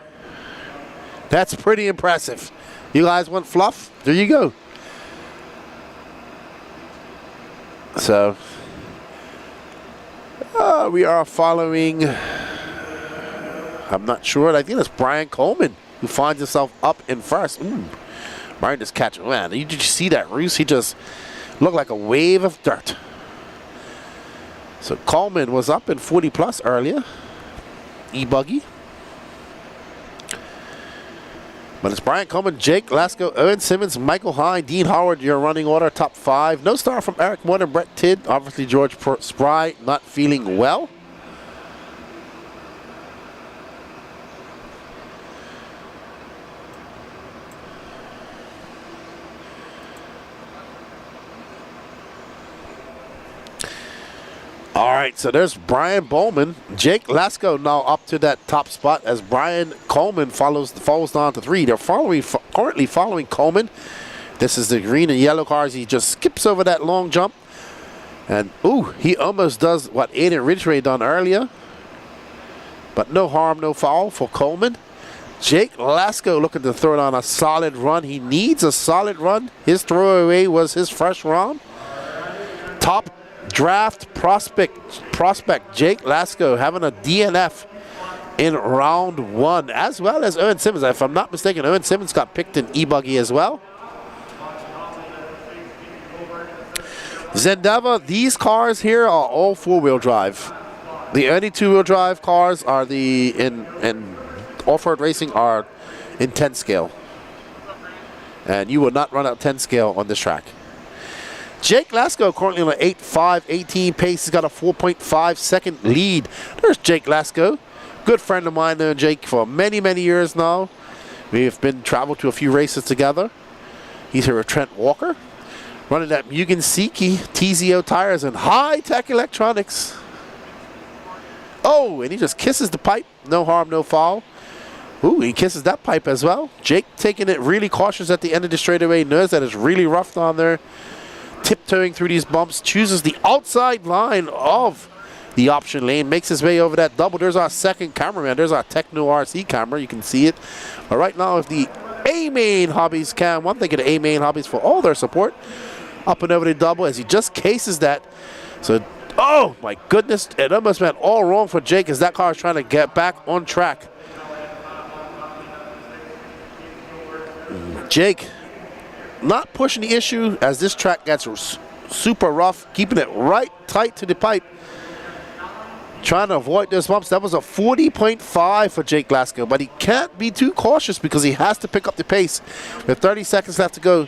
That's pretty impressive. You guys want fluff? There you go. So we are following, I'm not sure, I think it's Brian Coleman who finds himself up in first. Brian just catching, man, did you see that, Roos? He just looked like a wave of dirt. So Coleman was up in 40 plus earlier. E-Buggy. But it's Brian Coleman, Jake Lasko, Owen Simmons, Michael Hine, Dean Howard, your running order, top 5. No star from Eric Moore and Brett Tidd. Obviously George Spry not feeling well. All right, so there's Brian Bowman. Jake Lasko now up to that top spot as Brian Coleman falls down to 3. They're currently following Coleman. This is the green and yellow cars. He just skips over that long jump. And, he almost does what Aiden Ridgway done earlier. But no harm, no foul for Coleman. Jake Lasko looking to throw down a solid run. He needs a solid run. His throwaway was his first round. Top draft prospect Jake Lasko having a DNF in round 1, as well as Owen Simmons. If I'm not mistaken, Owen Simmons got picked in E-Buggy as well. Zendava, these cars here are all 4-wheel drive. The only 2-wheel drive cars are in off-road racing are in 10 scale. And you will not run out 10 scale on this track. Jake Lasko currently on an 8.5.18 pace. He's got a 4.5 second lead. There's Jake Lasko. Good friend of mine, Jake, for many, many years now. We've been traveled to a few races together. He's here with Trent Walker. Running that Bghnc TZO tires and high-tech electronics. Oh, and he just kisses the pipe. No harm, no foul. He kisses that pipe as well. Jake taking it really cautious at the end of the straightaway. Knows that it's really rough down there. Tiptoeing through these bumps, chooses the outside line of the option lane, makes his way over that double. There's our second cameraman. There's our Techno RC camera. You can see it. But right now, if the A-Main Hobbies cam, one thing of the A-Main Hobbies for all their support, up and over the double as he just cases that. So, oh my goodness, it almost went all wrong for Jake as that car is trying to get back on track. Jake not pushing the issue as this track gets super rough, keeping it right tight to the pipe, trying to avoid those bumps. That was a 40.5 for Jake Lasko, but he can't be too cautious because he has to pick up the pace. With 30 seconds left to go,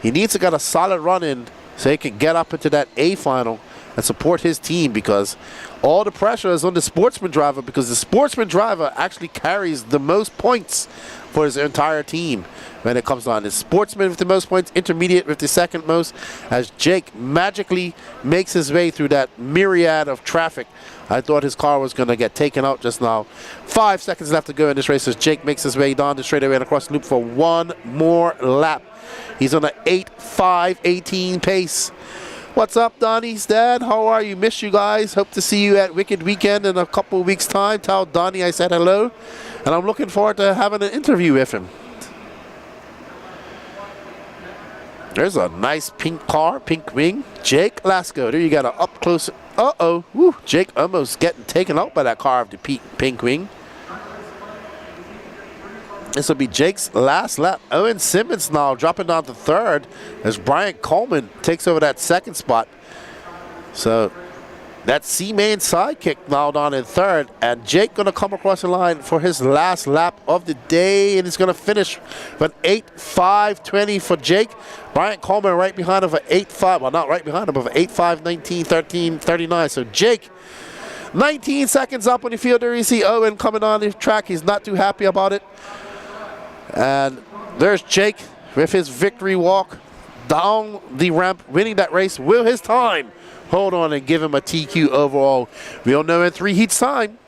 he needs to get a solid run in so he can get up into that A final and support his team, because all the pressure is on the sportsman driver, because the sportsman driver actually carries the most points for his entire team when it comes on. The sportsman with the most points, intermediate with the second most, as Jake magically makes his way through that myriad of traffic. I thought his car was going to get taken out just now. 5 seconds left to go in this race as Jake makes his way down the straightaway and across the loop for one more lap. He's on an 8.5.18 pace. What's up, Donnie's dad? How are you? Miss you guys. Hope to see you at Wicked Weekend in a couple of weeks' time. Tell Donnie I said hello. And I'm looking forward to having an interview with him. There's a nice pink car, pink wing. Jake Lasko. There you got an up close. Uh-oh. Woo. Jake almost getting taken out by that car of the pink wing. This will be Jake's last lap. Owen Simmons now dropping down to third as Brian Coleman takes over that second spot. So that C-Main sidekick now down in third. And Jake going to come across the line for his last lap of the day. And he's going to finish with 8.5.20 for Jake. Brian Coleman right behind him for 8.5. Well, not right behind him, but for 8.5.19, 13.39. So Jake, 19 seconds up on the field there. You see Owen coming on the track. He's not too happy about it. And there's Jake with his victory walk down the ramp, winning that race. Will his time hold on and give him a TQ overall? We'll know in 3 heats time.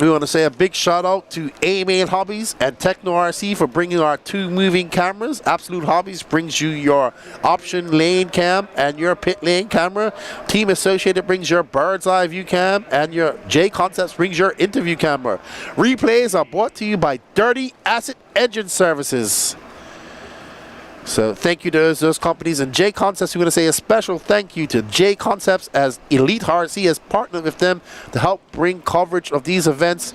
We want to say a big shout out to A-Main Hobbies and Techno RC for bringing our 2 moving cameras. Absolute Hobbies brings you your option lane cam and your pit lane camera. Team Associated brings your bird's eye view cam, and your J Concepts brings your interview camera. Replays are brought to you by Dirty Acid Engine Services. So thank you to those companies. And J Concepts, we're going to say a special thank you to J Concepts, as Elite RC has partnered with them to help bring coverage of these events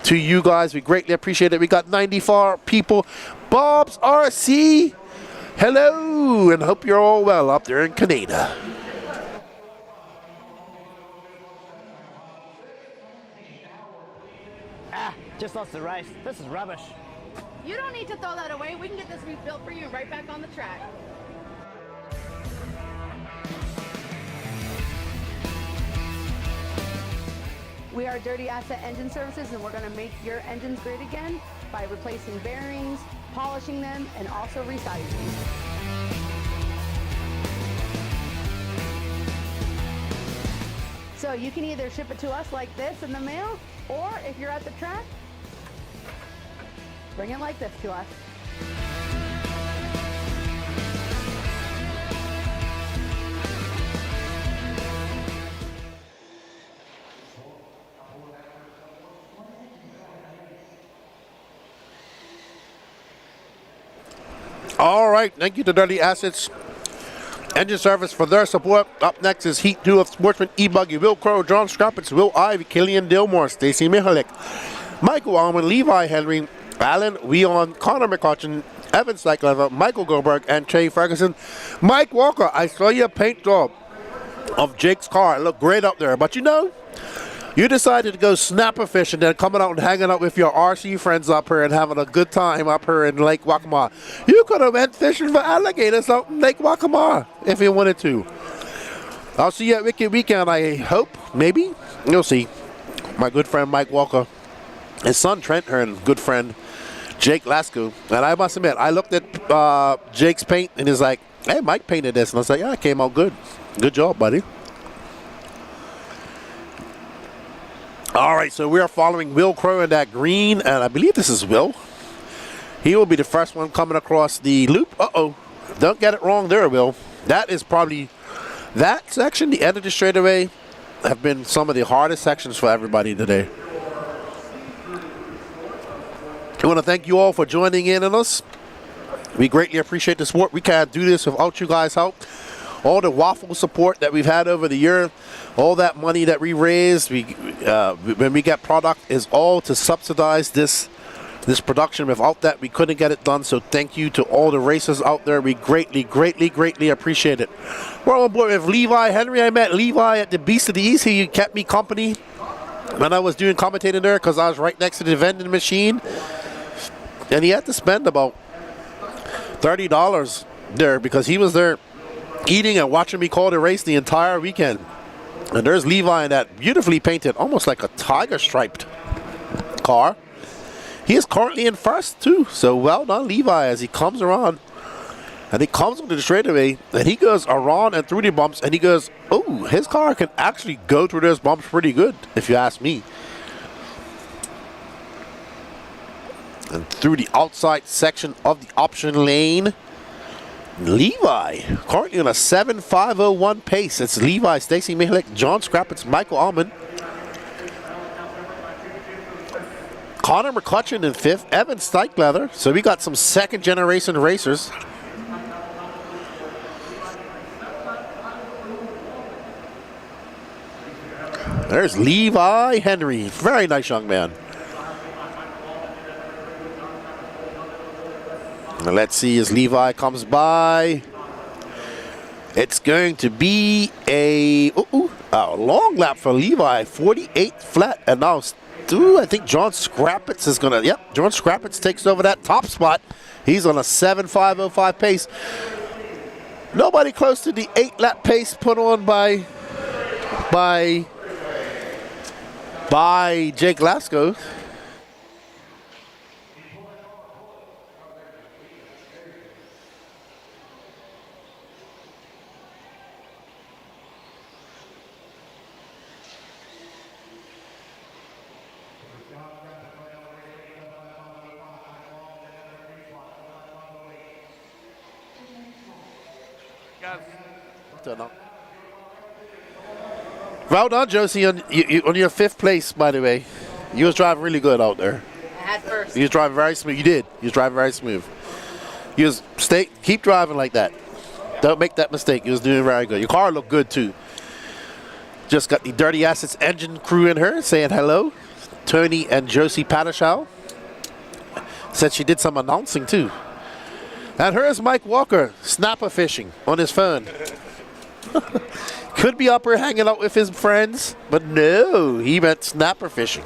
to you guys. We greatly appreciate it. We got 94 people. Bob's RC, hello, and hope you're all well up there in Canada. Just lost the race. This is rubbish. You don't need to throw that away. We can get this rebuilt for you and right back on the track. We are Dirty Asset Engine Services, and we're going to make your engines great again by replacing bearings, polishing them, and also resizing. So you can either ship it to us like this in the mail, or if you're at the track, bring it like this to us. All right, thank you to Dirty Assets Engine Service for their support. Up next is Heat 2 of Sportsman E-Buggy. Will Crow, John Scrappitz, Will Ivey, Killian Dillmore, Stacy Mihalik, Michael Alman, Levi Henry, Alan Weon, Connor McCutcheon, Evan Steichlever, Michael Goldberg, and Trey Ferguson. Mike Walker, I saw your paint job of Jake's car. It looked great up there. But you know, you decided to go snapper fishing and then coming out and hanging out with your RC friends up here and having a good time up here in Lake Waccamaw. You could have went fishing for alligators out in Lake Waccamaw if you wanted to. I'll see you at Wicked Weekend, I hope. Maybe. You'll see. My good friend Mike Walker, his son Trent, her and good friend Jake Lasco. And I must admit, I looked at Jake's paint and he's like, hey, Mike painted this. And I was like, yeah, it came out good. Good job, buddy. All right, so we are following Will Crow in that green, and I believe this is Will. He will be the first one coming across the loop. Uh-oh. Don't get it wrong there, Will. That is probably, that section, the end of the straightaway, have been some of the hardest sections for everybody today. I want to thank you all for joining in on us. We greatly appreciate the support. We can't do this without you guys' help. All the waffle support that we've had over the year, all that money that we raised, when we get product, is all to subsidize this production. Without that, we couldn't get it done. So thank you to all the racers out there. We greatly appreciate it. We're on board with Levi Henry. I met Levi at the Beast of the East. He kept me company when I was doing commentating there because I was right next to the vending machine. And he had to spend about $30 there because he was there eating and watching me call the race the entire weekend. And there's Levi in that beautifully painted, almost like a tiger striped car. He is currently in first too. So well done, Levi, as he comes around. And he comes onto the straightaway and he goes around and through the bumps and he goes, oh, his car can actually go through those bumps pretty good, if you ask me. And through the outside section of the option lane, Levi, currently on a 7.501 pace. It's Levi, Stacy Mihalik, John Scrappitz, Michael Almond, Connor McCutcheon in fifth, Evan Steichleather. So we got some second generation racers. There's Levi Henry, very nice young man. Let's see as Levi comes by. It's going to be a long lap for Levi, 48 flat. And now, I think John Scrappitz is going to, yep, John Scrappitz takes over that top spot. He's on a 7.505 pace. Nobody close to the 8-lap pace put on by Jake Lasco. Well done, Josie, on your fifth place, by the way. You was driving really good out there. I had first. You was driving very smooth. You did. You was driving very smooth. Keep driving like that. Don't make that mistake. You was doing very good. Your car looked good too. Just got the Dirty Assets engine crew in her saying hello. Tony and Josie Patashal. Said she did some announcing too. And here's Mike Walker snapper fishing on his phone. Could be up here hanging out with his friends, but no, he meant snapper fishing.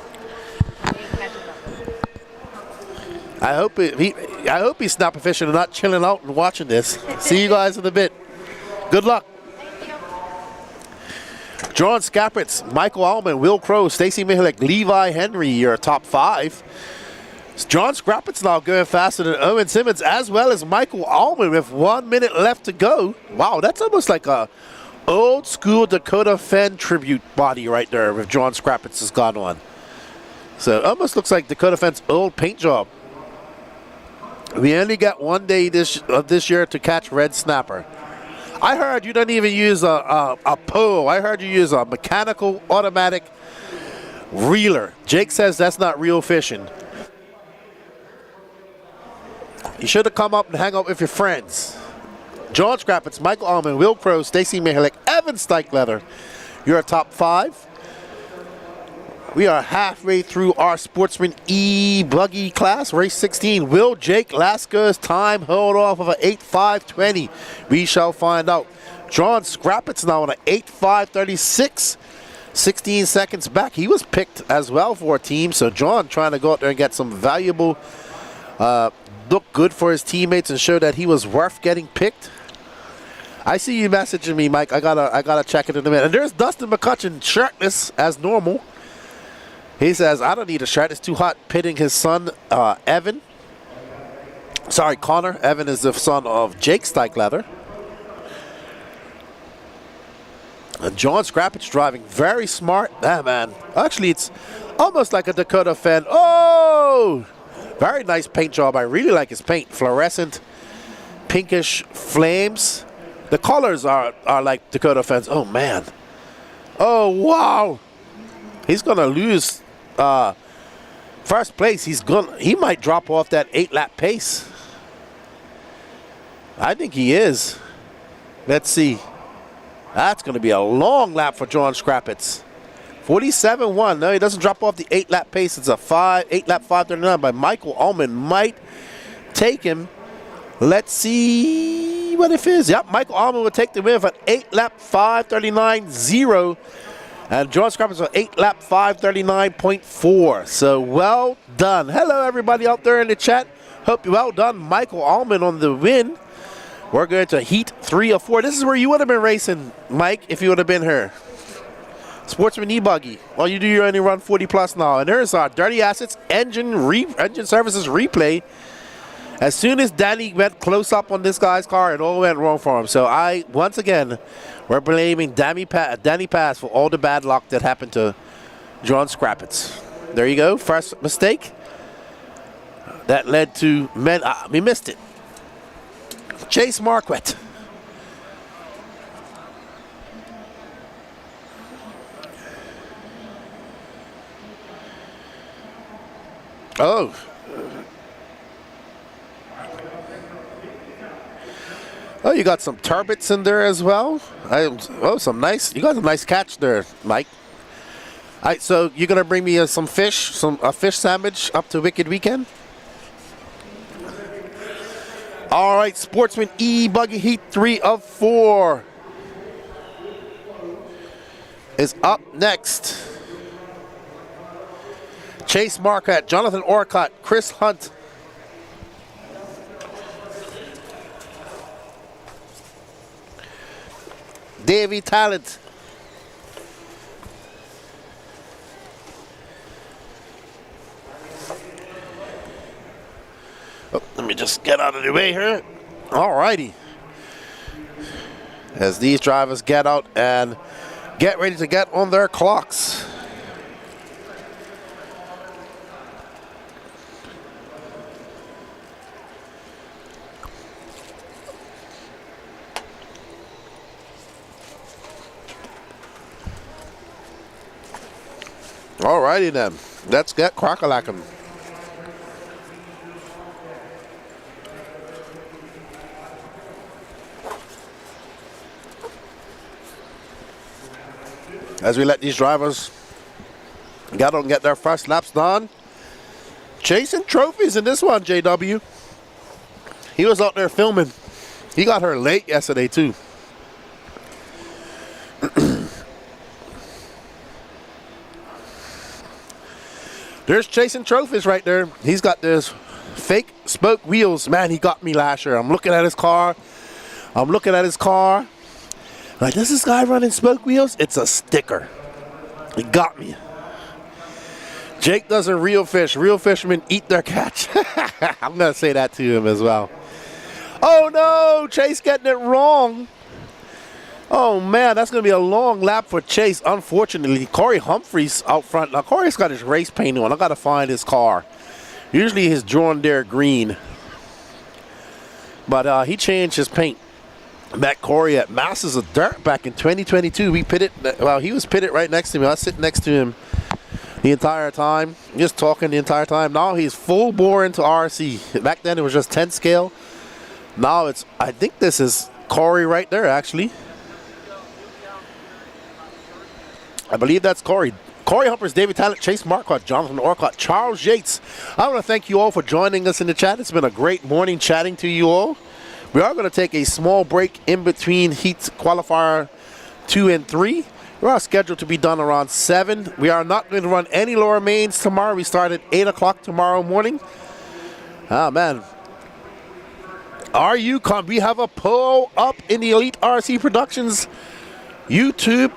I hope he's snapper fishing and not chilling out and watching this. See you guys in a bit. Good luck. John Scapritz, Michael Allman, Will Crow, Stacy Mihalik, Levi Henry, your top 5. John Scapritz now going faster than Owen Simmons as well as Michael Allman with 1 minute left to go. Wow, that's almost like a old school Dakota Fen tribute body right there with John Scapritz has gone on. So it almost looks like Dakota Fen's old paint job. We only got 1 day this year to catch red snapper. I heard you don't even use a pole. I heard you use a mechanical automatic reeler. Jake says that's not real fishing. You should have come up and hang out with your friends. John Scapitz, Michael Allman, Will Crow, Stacy Mihalik, Evan Steichleather. You're a top 5. We are halfway through our Sportsman E buggy class, race 16. Will Jake Lasco's time hold off of an 8.5.20? We shall find out. John Scapitz now on an 8.5.36. 16 seconds back. He was picked as well for a team. So John trying to go out there and get some valuable, look good for his teammates and show that he was worth getting picked. I see you messaging me, Mike. I gotta check it in a minute. And there's Dustin McCutcheon, shirtless as normal. He says, I don't need a shirt. It's too hot, pitting his son, Evan. Sorry, Connor. Evan is the son of Jake Steichleather. And John Scapitz driving very smart. Ah, man. Actually, it's almost like a Dakota Fen. Oh! Very nice paint job. I really like his paint. Fluorescent, pinkish flames. The colors are like Dakota Fen's. Oh, man. Oh, wow. He's going to lose first place. He might drop off that 8-lap pace. I think he is. Let's see. That's going to be a long lap for John Scapitz. 47.1. No, he doesn't drop off the 8-lap pace. It's a 8-lap 5:39 by Michael Allman. Might take him. Let's see what it is. Yep, Michael Allman will take the win for an 8-lap 5:39.0. And John Scapitz on 8-lap 5:39.4. So well done. Hello, everybody out there in the chat. Hope you well done. Michael Allman on the win. We're going to heat 3 of 4. This is where you would have been racing, Mike, if you would have been here. Sportsman E-Buggy. Well, you do your only run 40 plus now. And there's our Dirty Assets engine services replay. As soon as Danny went close up on this guy's car, it all went wrong for him. So once again, we're blaming Danny Pass for all the bad luck that happened to John Scapitz. There you go. First mistake. That led to we missed it. Chase Marquette. Oh. Oh, you got some turbits in there as well. You got a nice catch there, Mike. All right, so you're gonna bring me some fish, a fish sandwich up to Wicked Weekend. All right, Sportsman E-Buggy Heat 3 of 4 is up next. Chase Marquette, Jonathan Orcutt, Chris Hunt. Davey Talent. Oh, let me just get out of the way here. All righty. As these drivers get out and get ready to get on their clocks. All righty then. Let's get crack-a-lackin'. as we let these drivers get their first laps done. Chasing trophies in this one, JW. He was out there filming. He got her late yesterday, too. There's chasing trophies right there. He's got this fake spoke wheels. Man, he got me last year. I'm looking at his car. Like, does this guy running spoke wheels? It's a sticker. He got me. Jake doesn't reel fish. Real fishermen eat their catch. I'm going to say that to him as well. Oh, no. Chase getting it wrong. Oh, man. That's going to be a long lap for Chase, unfortunately. Corey Humphreys out front. Now, Corey's got his race paint on. I got to find his car. Usually his John Deere green. But he changed his paint. Met Corey at Masters of Dirt back in 2022. We pitted. Well, he was pitted right next to me. I was sitting next to him the entire time, just talking the entire time. Now he's full bore into RC. Back then it was just 10 scale. Now it's, I think this is Corey right there, actually. I believe that's Corey. Corey Humphreys, David Talent, Chase Marquardt, Jonathan Orcott, Charles Yates. I want to thank you all for joining us in the chat. It's been a great morning chatting to you all. We are going to take a small break in between heats qualifier 2 and 3. We are scheduled to be done around 7. We are not going to run any lower mains tomorrow. We start at 8 o'clock tomorrow morning. Ah, man. We have a poll up in the Elite RC Productions YouTube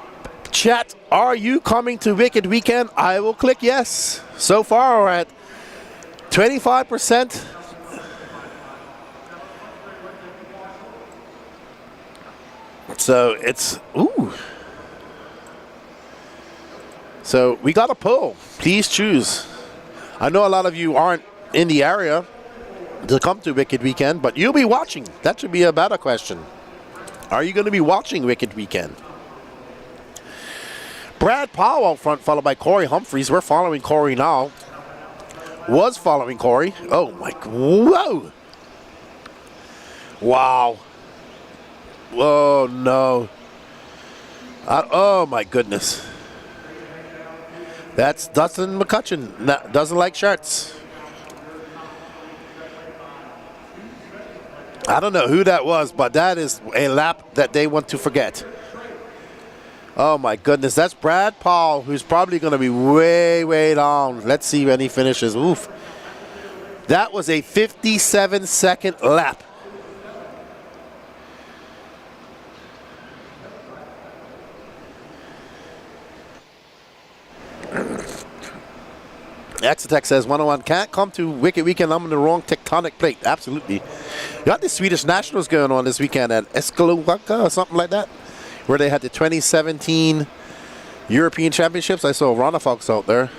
chat. Are you coming to Wicked Weekend? I will click yes. So far we're at 25%. So it's, ooh. So we got a poll. Please choose. I know a lot of you aren't in the area to come to Wicked Weekend, but you'll be watching. That should be a better question. Are you going to be watching Wicked Weekend? Brad Powell out front, followed by Corey Humphreys. We're following Corey now. Was following Corey. Oh my, whoa. Wow. Whoa, no. Oh my goodness. That's Dustin McCutcheon. Doesn't like shirts. I don't know who that was, but that is a lap that they want to forget. Oh my goodness, that's Brad Paul, who's probably going to be way, way down. Let's see when he finishes. Oof. That was a 57-second lap. Exotech says 101 can't come to Wicked Weekend. I'm on the wrong tectonic plate. Absolutely. You got the Swedish Nationals going on this weekend at Eskaluvaka or something like that, where they had the 2017 European Championships. I saw Rana Fox out there.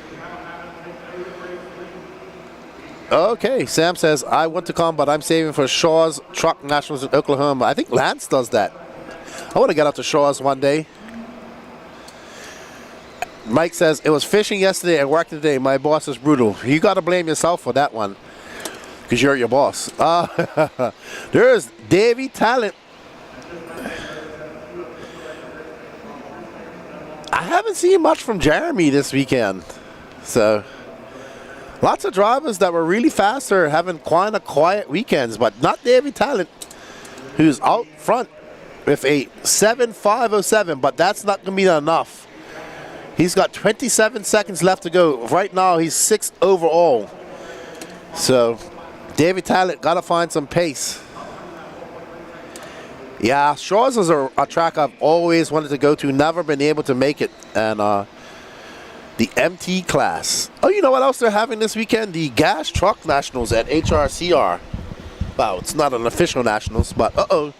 Okay, Sam says, I want to come, but I'm saving for Shaw's Truck Nationals in Oklahoma. I think Lance does that. I want to get out to Shaw's one day. Mike says, it was fishing yesterday and working today. My boss is brutal. You got to blame yourself for that one, because you're your boss. There's Davey Talent. I haven't seen much from Jeremy this weekend. So, lots of drivers that were really fast are having quite a quiet weekends, but not Davey Talent, who's out front with a 7.507, but that's not going to be enough. He's got 27 seconds left to go. Right now, he's 6th overall. So, David Talent got to find some pace. Yeah, Shaw's is a track I've always wanted to go to, never been able to make it. And the MT class. Oh, you know what else they're having this weekend? The Gas Truck Nationals at HRCR. Wow, it's not an official Nationals, but uh-oh.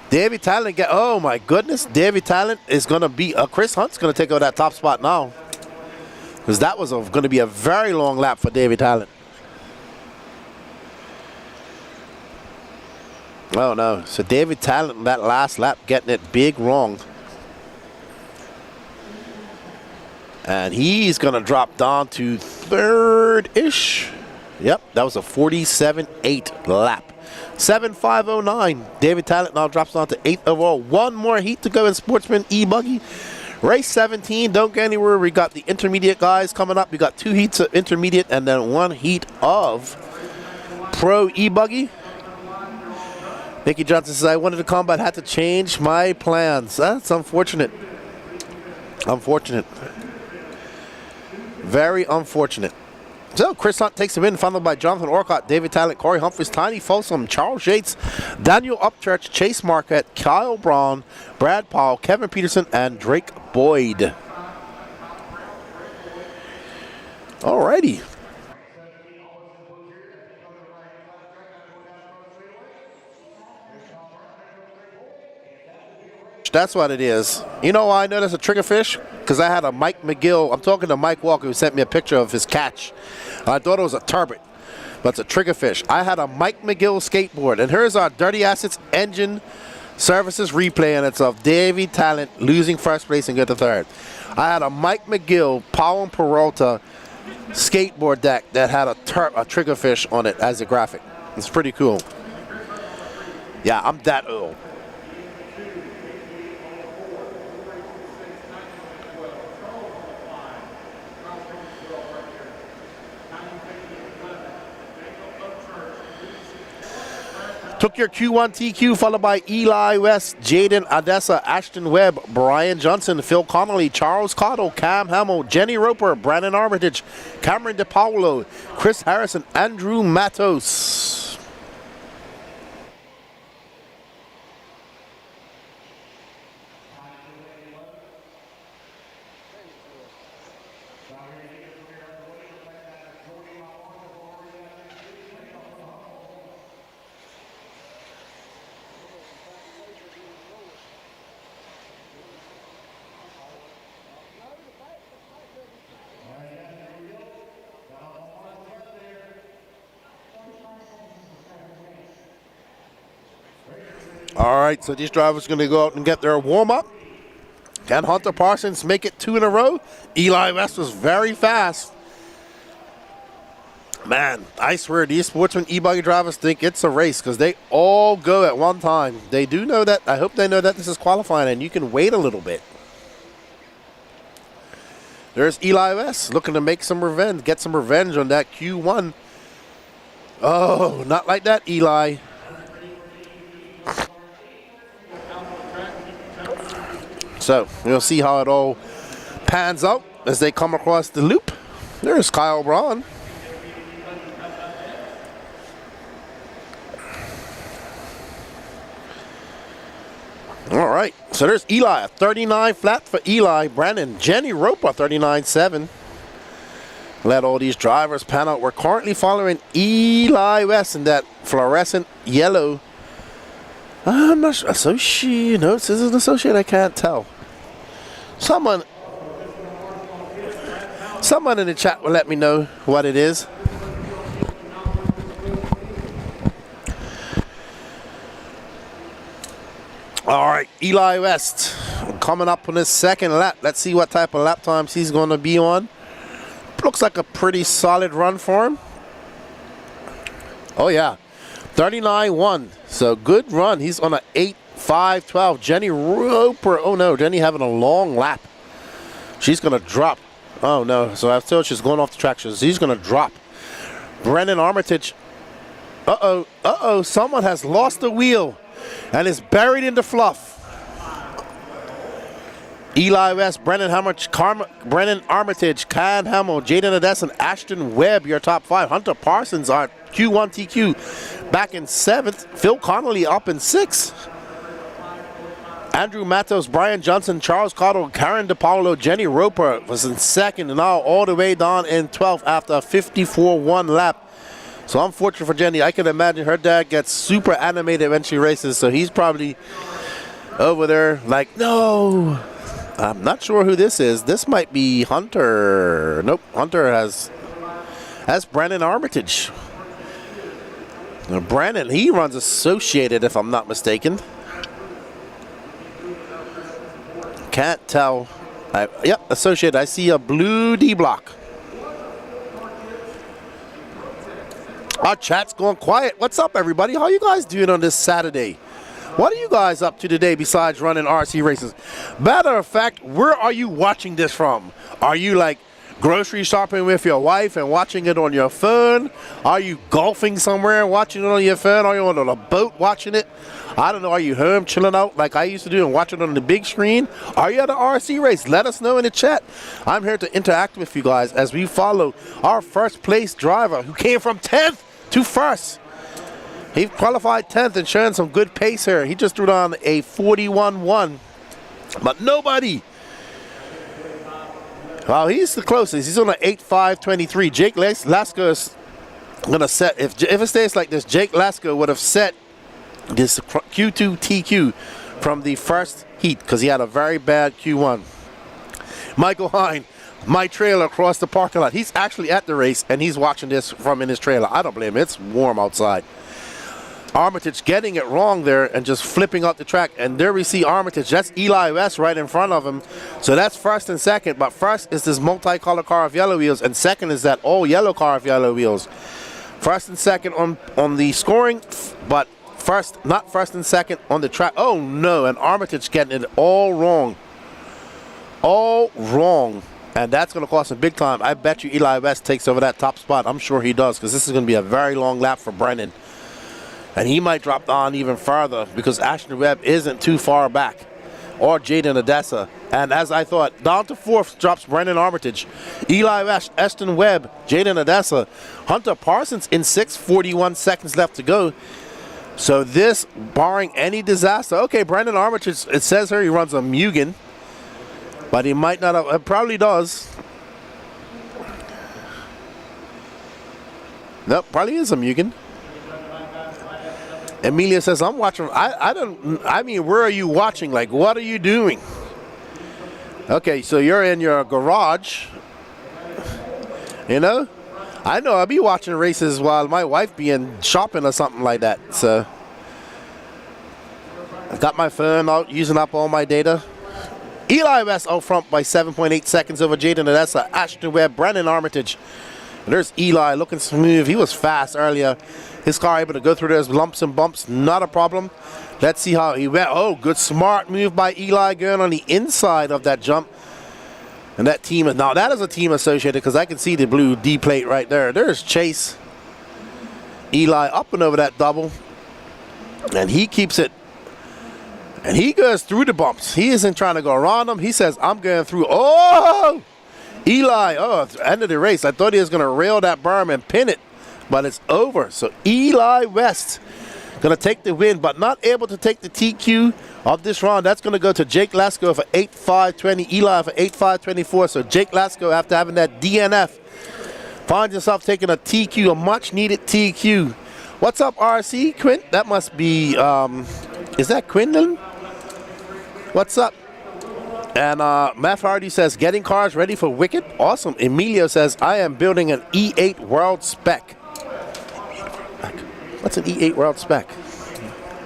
Davey Talent, oh my goodness, Davey Talent is going to be, Chris Hunt's going to take over that top spot now. Because that was going to be a very long lap for Davey Talent. Oh no, so Davey Talent in that last lap getting it big wrong. And he's going to drop down to 3rd-ish. Yep, that was a 47.8 lap. 7.509. David Talent now drops down to 8th overall. One more heat to go in Sportsman E-Buggy. Race 17, don't get anywhere. We got the intermediate guys coming up. We got 2 heats of intermediate and then 1 heat of pro e-buggy. Nikki Johnson says, I wanted to come, but had to change my plans. That's unfortunate. Unfortunate. Very unfortunate. So, Chris Hunt takes the win, followed by Jonathan Orcott, David Talent, Corey Humphries, Tiny Folsom, Charles Yates, Daniel Upchurch, Chase Marquette, Kyle Braun, Brad Paul, Kevin Peterson, and Drake Boyd. Alrighty. That's what it is. You know why I know that's a triggerfish? Because I had a Mike McGill. I'm talking to Mike Walker, who sent me a picture of his catch. I thought it was a turbot, but it's a triggerfish. I had a Mike McGill skateboard. And here's our Dirty Assets engine services replay, and it's of Davey Talent losing first place and get the third. I had a Mike McGill Powell and Peralta skateboard deck that had a triggerfish on it as a graphic. It's pretty cool. Yeah, I'm that old. Took your Q1 TQ, followed by Eli West, Jaden Adessa, Ashton Webb, Brian Johnson, Phil Connolly, Charles Cottle, Cam Hamill, Jenny Roper, Brandon Armitage, Cameron DePaulo, Chris Harrison, Andrew Matos. All right, so these drivers are going to go out and get their warm-up. Can Hunter Parsons make it 2 in a row? Eli West was very fast. Man, I swear these sportsman e-buggy drivers think it's a race because they all go at one time. They do know that. I hope they know that this is qualifying and you can wait a little bit. There's Eli West looking to make some revenge, get some revenge on that Q1. Oh, not like that, Eli. So we'll see how it all pans out as they come across the loop. There's Kyle Braun. All right, so there's Eli, 39 flat for Eli. Brandon, Jenny Roper, 39.7. Let all these drivers pan out. We're currently following Eli West in that fluorescent yellow. I'm not sure. Associate? No, this is an associate. I can't tell. Someone in the chat will let me know what it is. All right, Eli West coming up on his second lap. Let's see what type of lap times he's going to be on. Looks like a pretty solid run for him. Oh, yeah. 39.1. So good run. He's on an 8.5.12. Jenny Roper. Oh, no. Jenny having a long lap. She's going to drop. Oh, no. So I was told she's going off the track. So he's going to drop. Brendan Armitage. Uh-oh. Uh-oh. Someone has lost the wheel and is buried in the fluff. Eli West, Brendan Armitage, Can Hamill, Jaden Adess, and Ashton Webb, your top 5. Hunter Parsons, our Q1 TQ, back in 7th. Phil Connolly up in 6th. Andrew Matos, Brian Johnson, Charles Cottle, Karen DePaulo, Jenny Roper was in 2nd, and now all the way down in 12th after a 54.1 lap. So unfortunate for Jenny. I can imagine her dad gets super animated when she races, so he's probably over there like, no. I'm not sure who this is. This might be Hunter. Nope, Hunter has Brandon Armitage. Now Brandon, he runs Associated if I'm not mistaken. Can't tell. Yep, Associated. I see a blue D block. Our chat's going quiet. What's up, everybody? How you guys doing on this Saturday? What are you guys up to today besides running RC races? Matter of fact, where are you watching this from? Are you like grocery shopping with your wife and watching it on your phone? Are you golfing somewhere and watching it on your phone? Are you on a boat watching it? I don't know. Are you home chilling out like I used to do and watch it on the big screen? Are you at an RC race? Let us know in the chat. I'm here to interact with you guys as we follow our first place driver who came from 10th to 1st. He qualified 10th and showing some good pace here. He just threw down a 41-1. But nobody. Well, he's the closest. He's on an 8.5.23. Jake Lasko is going to set. If it stays like this, Jake Lasko would have set this Q2 TQ from the first heat because he had a very bad Q1. Michael Hine, my trailer across the parking lot. He's actually at the race and he's watching this from in his trailer. I don't blame him. It's warm outside. Armitage getting it wrong there and just flipping out the track. And there we see Armitage. That's Eli West right in front of him. So that's first and second. But first is this multicolor car of yellow wheels. And second is that all yellow car of yellow wheels. First and second on the scoring. But first, not first and second on the track. Oh no, and Armitage getting it all wrong. All wrong. And that's going to cost him big time. I bet you Eli West takes over that top spot. I'm sure he does because this is going to be a very long lap for Brennan. And he might drop down even further because Ashton Webb isn't too far back. Or Jaden Odessa. And as I thought, down to 4th drops Brendan Armitage. Eli West, Ashton Webb, Jaden Odessa. Hunter Parsons in 6th, 41 seconds left to go. So this, barring any disaster. Okay, Brendan Armitage, it says here he runs a Mugen. But he might not have, it probably does. Nope, probably is a Mugen. Emilia says, I'm watching. I mean, where are you watching? Like, what are you doing? Okay, so you're in your garage. You know? I know I'll be watching races while my wife be in shopping or something like that. So, I've got my phone out, using up all my data. Eli West out front by 7.8 seconds over Jaden. And that's Ashton Webb, Brennan Armitage. And there's Eli looking smooth. He was fast earlier. His car able to go through those lumps and bumps, not a problem. Let's see how he went. Oh, good smart move by Eli going on the inside of that jump. And that team, now that is a team associated because I can see the blue D plate right there. There's Chase. Eli up and over that double. And he keeps it. And he goes through the bumps. He isn't trying to go around them. He says, I'm going through. Oh! Eli, oh, at the end of the race, I thought he was going to rail that berm and pin it. But it's over. So Eli West going to take the win, but not able to take the TQ of this round. That's going to go to Jake Lasko for 8.5.20. Eli for 8.5.24. So Jake Lasko, after having that DNF, finds himself taking a TQ, a much-needed TQ. What's up, RC? Quint? That must be, is that Quinlan? What's up? And Matt Hardy says, getting cars ready for Wicked. Awesome. Emilio says, I am building an E8 World Spec. What's an E8 World Spec?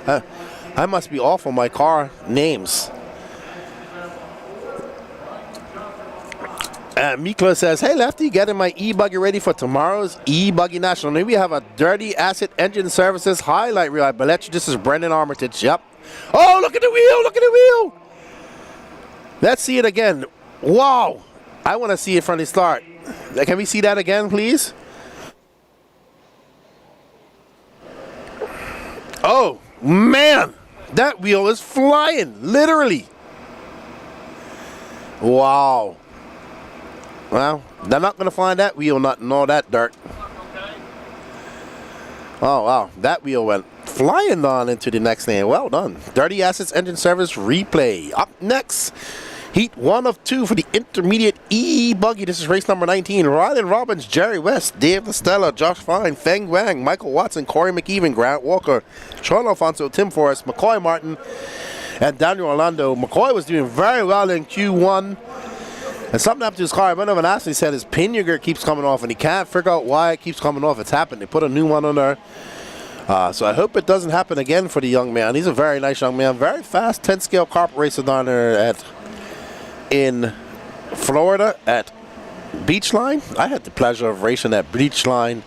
I must be off on my car names. And Miklo says, hey Lefty, getting my e-buggy ready for tomorrow's e-buggy national. Then we have a Dirty Acid Engine Services highlight reel. I bet you this is Brendan Armitage. Yep. Oh, look at the wheel, look at the wheel. Let's see it again. Wow. I want to see it from the start. Can we see that again, please? Oh, man. That wheel is flying, literally. Wow. Well, they're not going to find that wheel not in all that dirt. Oh, wow. That wheel went flying on into the next lane. Well done. Dirty Assets Engine Service replay. Up next, heat 1 of 2 for the intermediate E-Buggy. This is race number 19. Ryan Robbins, Jerry West, Dave Estella, Josh Fine, Feng Wang, Michael Watson, Corey McEwen, Grant Walker, Sean Alfonso, Tim Forrest, McCoy Martin, and Daniel Orlando. McCoy was doing very well in Q1. And something happened to his car. I went over and asked him. He said his pinion keeps coming off, and he can't figure out why it keeps coming off. It's happened. They put a new one on there. So I hope it doesn't happen again for the young man. He's a very nice young man. Very fast 10-scale carpet racer down there in Florida at Beachline. I had the pleasure of racing at Beachline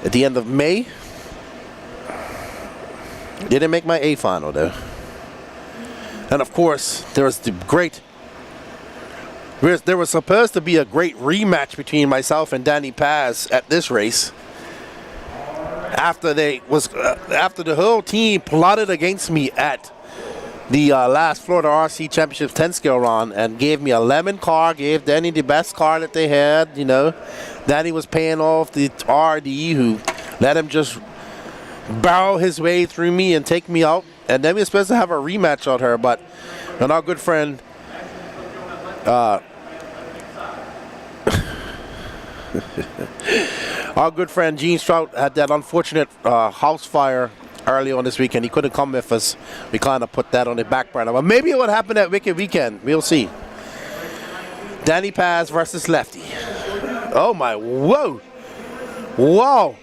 at the end of May. Didn't make my A final, though. And, of course, there was supposed to be a great rematch between myself and Danny Paz at this race. After the whole team plotted against me at the last Florida RC Championship 10 scale run and gave me a lemon car, gave Danny the best car that they had, you know. Danny was paying off the RD who let him just barrel his way through me and take me out. And then we were supposed to have a rematch on her, but and our good friend our good friend Gene Strout had that unfortunate house fire early on this weekend. He couldn't come with us. We kind of put that on the back burner. But maybe it would happen at Wicked Weekend. We'll see. Danny Paz versus Lefty. Oh my, whoa. Whoa.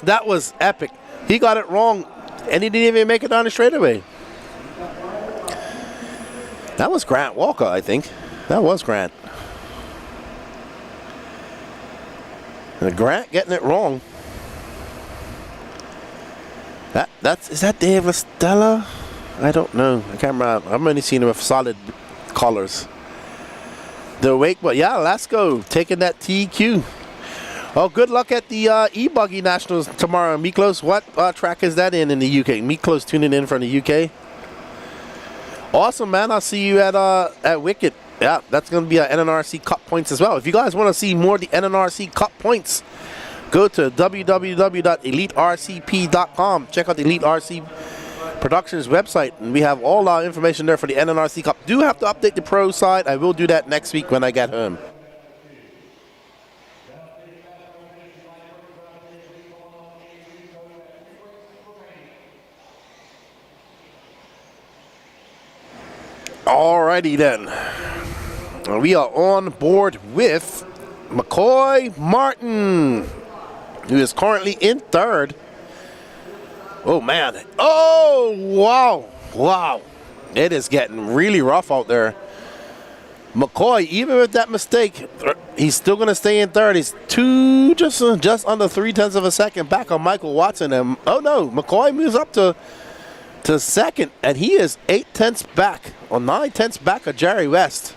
That was epic. He got it wrong and he didn't even make it down the straightaway. That was Grant Walker, I think. That was Grant. And Grant getting it wrong. Is that Dave Lestella? I don't know. I can't remember. I've only seen him with solid colors. The wake, but yeah, let's go. Taking that TQ. Oh, good luck at the e-buggy nationals tomorrow. Miklos, what track is that in the UK? Miklos tuning in from the UK. Awesome, man. I'll see you at Wicked. Yeah, that's going to be a NNRC Cup points as well. If you guys want to see more of the NNRC Cup points, go to www.elitercp.com. Check out the Elite RC Productions website, and we have all our information there for the NNRC Cup. Do have to update the pro side. I will do that next week when I get home. Alrighty then. We are on board with McCoy Martin, who is currently in third. Oh man. Oh wow. Wow. It is getting really rough out there. McCoy, even with that mistake, he's still going to stay in third. He's just under 0.3 of a second back on Michael Watson. And oh no, McCoy moves up to second, and he is 0.8 back, or 0.9 back of Jerry West.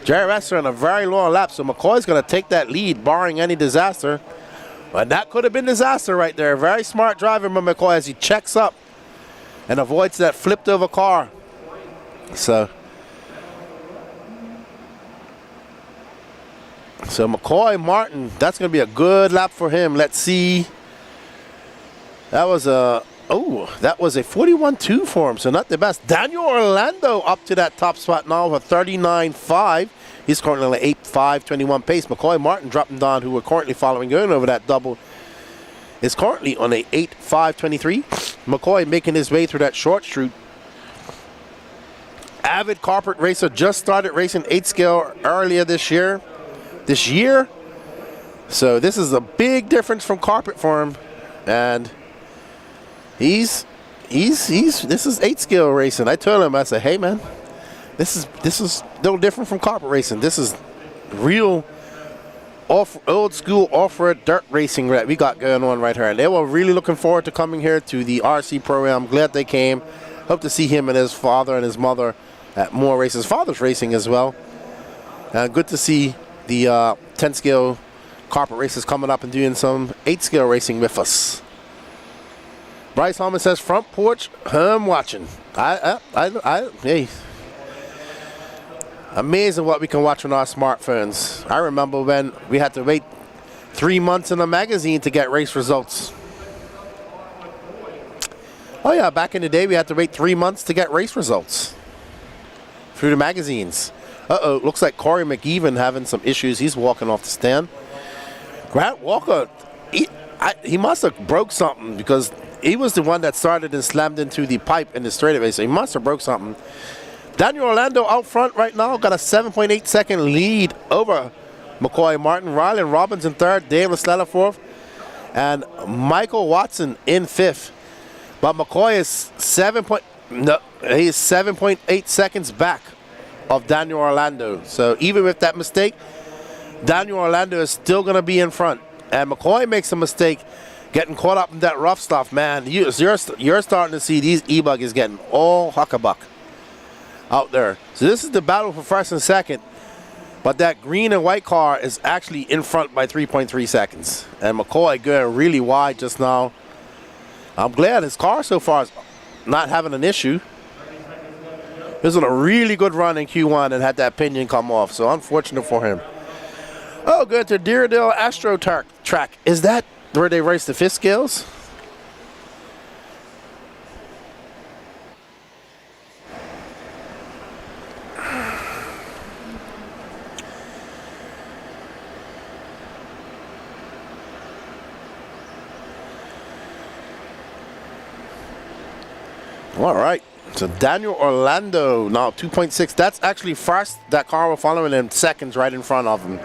Jerry West on a very long lap, so McCoy's going to take that lead, barring any disaster. And that could have been disaster right there. Very smart driving by McCoy as he checks up and avoids that flipped over car. So McCoy Martin, that's going to be a good lap for him. Let's see. That was a 41.2 for him, so not the best. Daniel Orlando up to that top spot now with 39.5. He's currently on an 8.521 pace. McCoy Martin dropping down, who we're currently following, going over that double, is currently on a 8.523. McCoy making his way through that short street. Avid carpet racer, just started racing 8 scale earlier this year. So this is a big difference from carpet for him, and this is 8 scale racing. I told him, I said, hey man, this is no different from carpet racing. This is real old school off-road dirt racing that we got going on right here. And they were really looking forward to coming here to the RC program. I'm glad they came. Hope to see him and his father and his mother at more races. Father's racing as well. Good to see the 10 scale carpet races coming up and doing some 8 scale racing with us. Bryce Holman says, front porch, home watching. Hey. Amazing what we can watch on our smartphones. I remember when we had to wait 3 months in a magazine to get race results. Oh yeah, back in the day we had to wait 3 months to get race results through the magazines. Uh-oh, looks like Corey McEwen having some issues. He's walking off the stand. Grant Walker, he must have broke something, because he was the one that started and slammed into the pipe in the straightaway, so he must have broke something. Daniel Orlando out front right now, got a 7.8 second lead over McCoy Martin. Rylan Robbins in third, Dave Lestella fourth, and Michael Watson in fifth. But McCoy is 7.8 seconds back of Daniel Orlando. So even with that mistake, Daniel Orlando is still going to be in front. And McCoy makes a mistake, getting caught up in that rough stuff, man. You're starting to see these e-buggies getting all huckabuck out there. So this is the battle for first and second. But that green and white car is actually in front by 3.3 seconds. And McCoy going really wide just now. I'm glad his car so far is not having an issue. This was a really good run in Q1 and had that pinion come off. So unfortunate for him. Oh, good to Deerdale Astro track. Is that where they race the fifth scales? All right. So Daniel Orlando now 2.6. That's actually first. That car will follow in seconds right in front of him.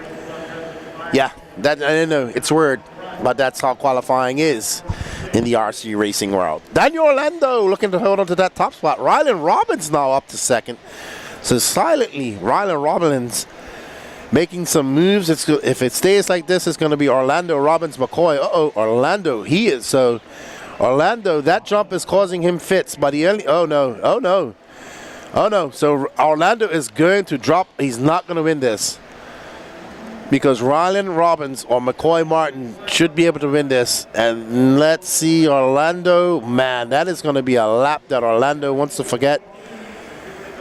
Yeah, that I know it's weird, but that's how qualifying is in the RC racing world. Daniel Orlando looking to hold on to that top spot. Rylan Robbins now up to second. So silently, Rylan Robbins making some moves. If it stays like this, it's going to be Orlando, Robbins, McCoy. Uh-oh, Orlando, he is. So Orlando, that jump is causing him fits. But he only, oh no. So Orlando is going to drop. He's not going to win this. Because Rylan Robbins or McCoy Martin should be able to win this. And let's see, Orlando. Man, that is going to be a lap that Orlando wants to forget.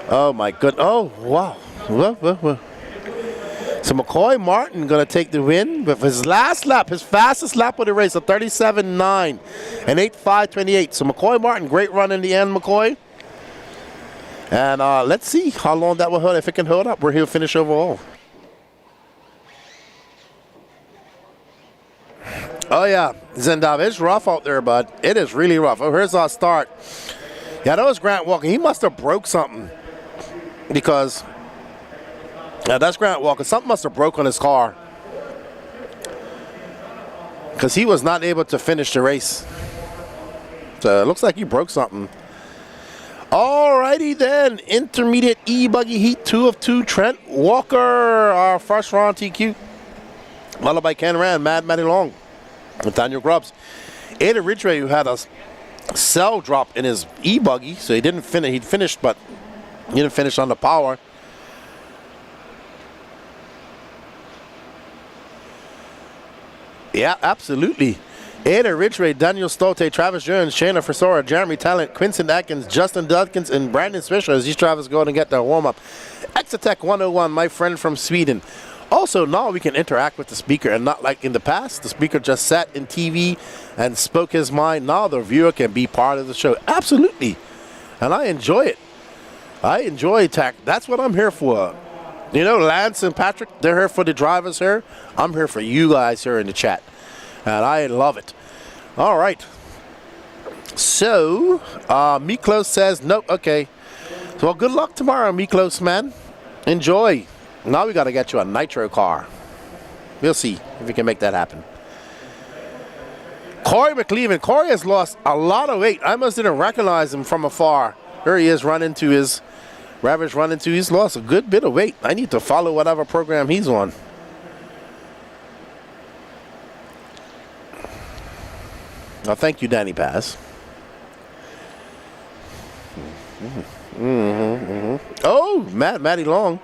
Oh, my goodness. Oh, wow. Whoa. So McCoy Martin going to take the win. But his last lap, his fastest lap of the race, a 37.9 and 8.5.28. So McCoy Martin, great run in the end, McCoy. And let's see how long that will hold, if it can hold up, where he'll finish overall. Oh, yeah, Zendav, it's rough out there, bud. It is really rough. Oh, here's our start. Yeah, that was Grant Walker. He must have broke something because, yeah, that's Grant Walker. Something must have broke on his car because he was not able to finish the race. So it looks like he broke something. All righty then, intermediate E-Buggy Heat 2 of 2, Trent Walker, our first round TQ. Followed by Ken Rand, Matty Long. Nathaniel Grubbs. Ada Ridgway, who had a cell drop in his e-buggy, so he didn't finish. He finished, but he didn't finish on the power. Yeah, absolutely. Ada Ridgway, Daniel Stolte, Travis Jones, Shayna Frisora, Jeremy Talent, Quincy Atkins, Justin Dudkins, and Brandon Swisher as these drivers go and get their warm-up. Exatech 101, my friend from Sweden. Also, now we can interact with the speaker, and not like in the past. The speaker just sat in TV and spoke his mind. Now the viewer can be part of the show. Absolutely. And I enjoy it. I enjoy tech. That's what I'm here for. You know, Lance and Patrick, they're here for the drivers here. I'm here for you guys here in the chat. And I love it. All right. So, Miklos says, nope, okay. So, well, good luck tomorrow, Miklos, man. Enjoy. Now we got to get you a nitro car. We'll see if we can make that happen. Corey McLeaven. Corey has lost a lot of weight. I almost didn't recognize him from afar. There he is, running to his Ravage running to. He's lost a good bit of weight. I need to follow whatever program he's on. Well, thank you, Danny Paz. Oh, Matty Long.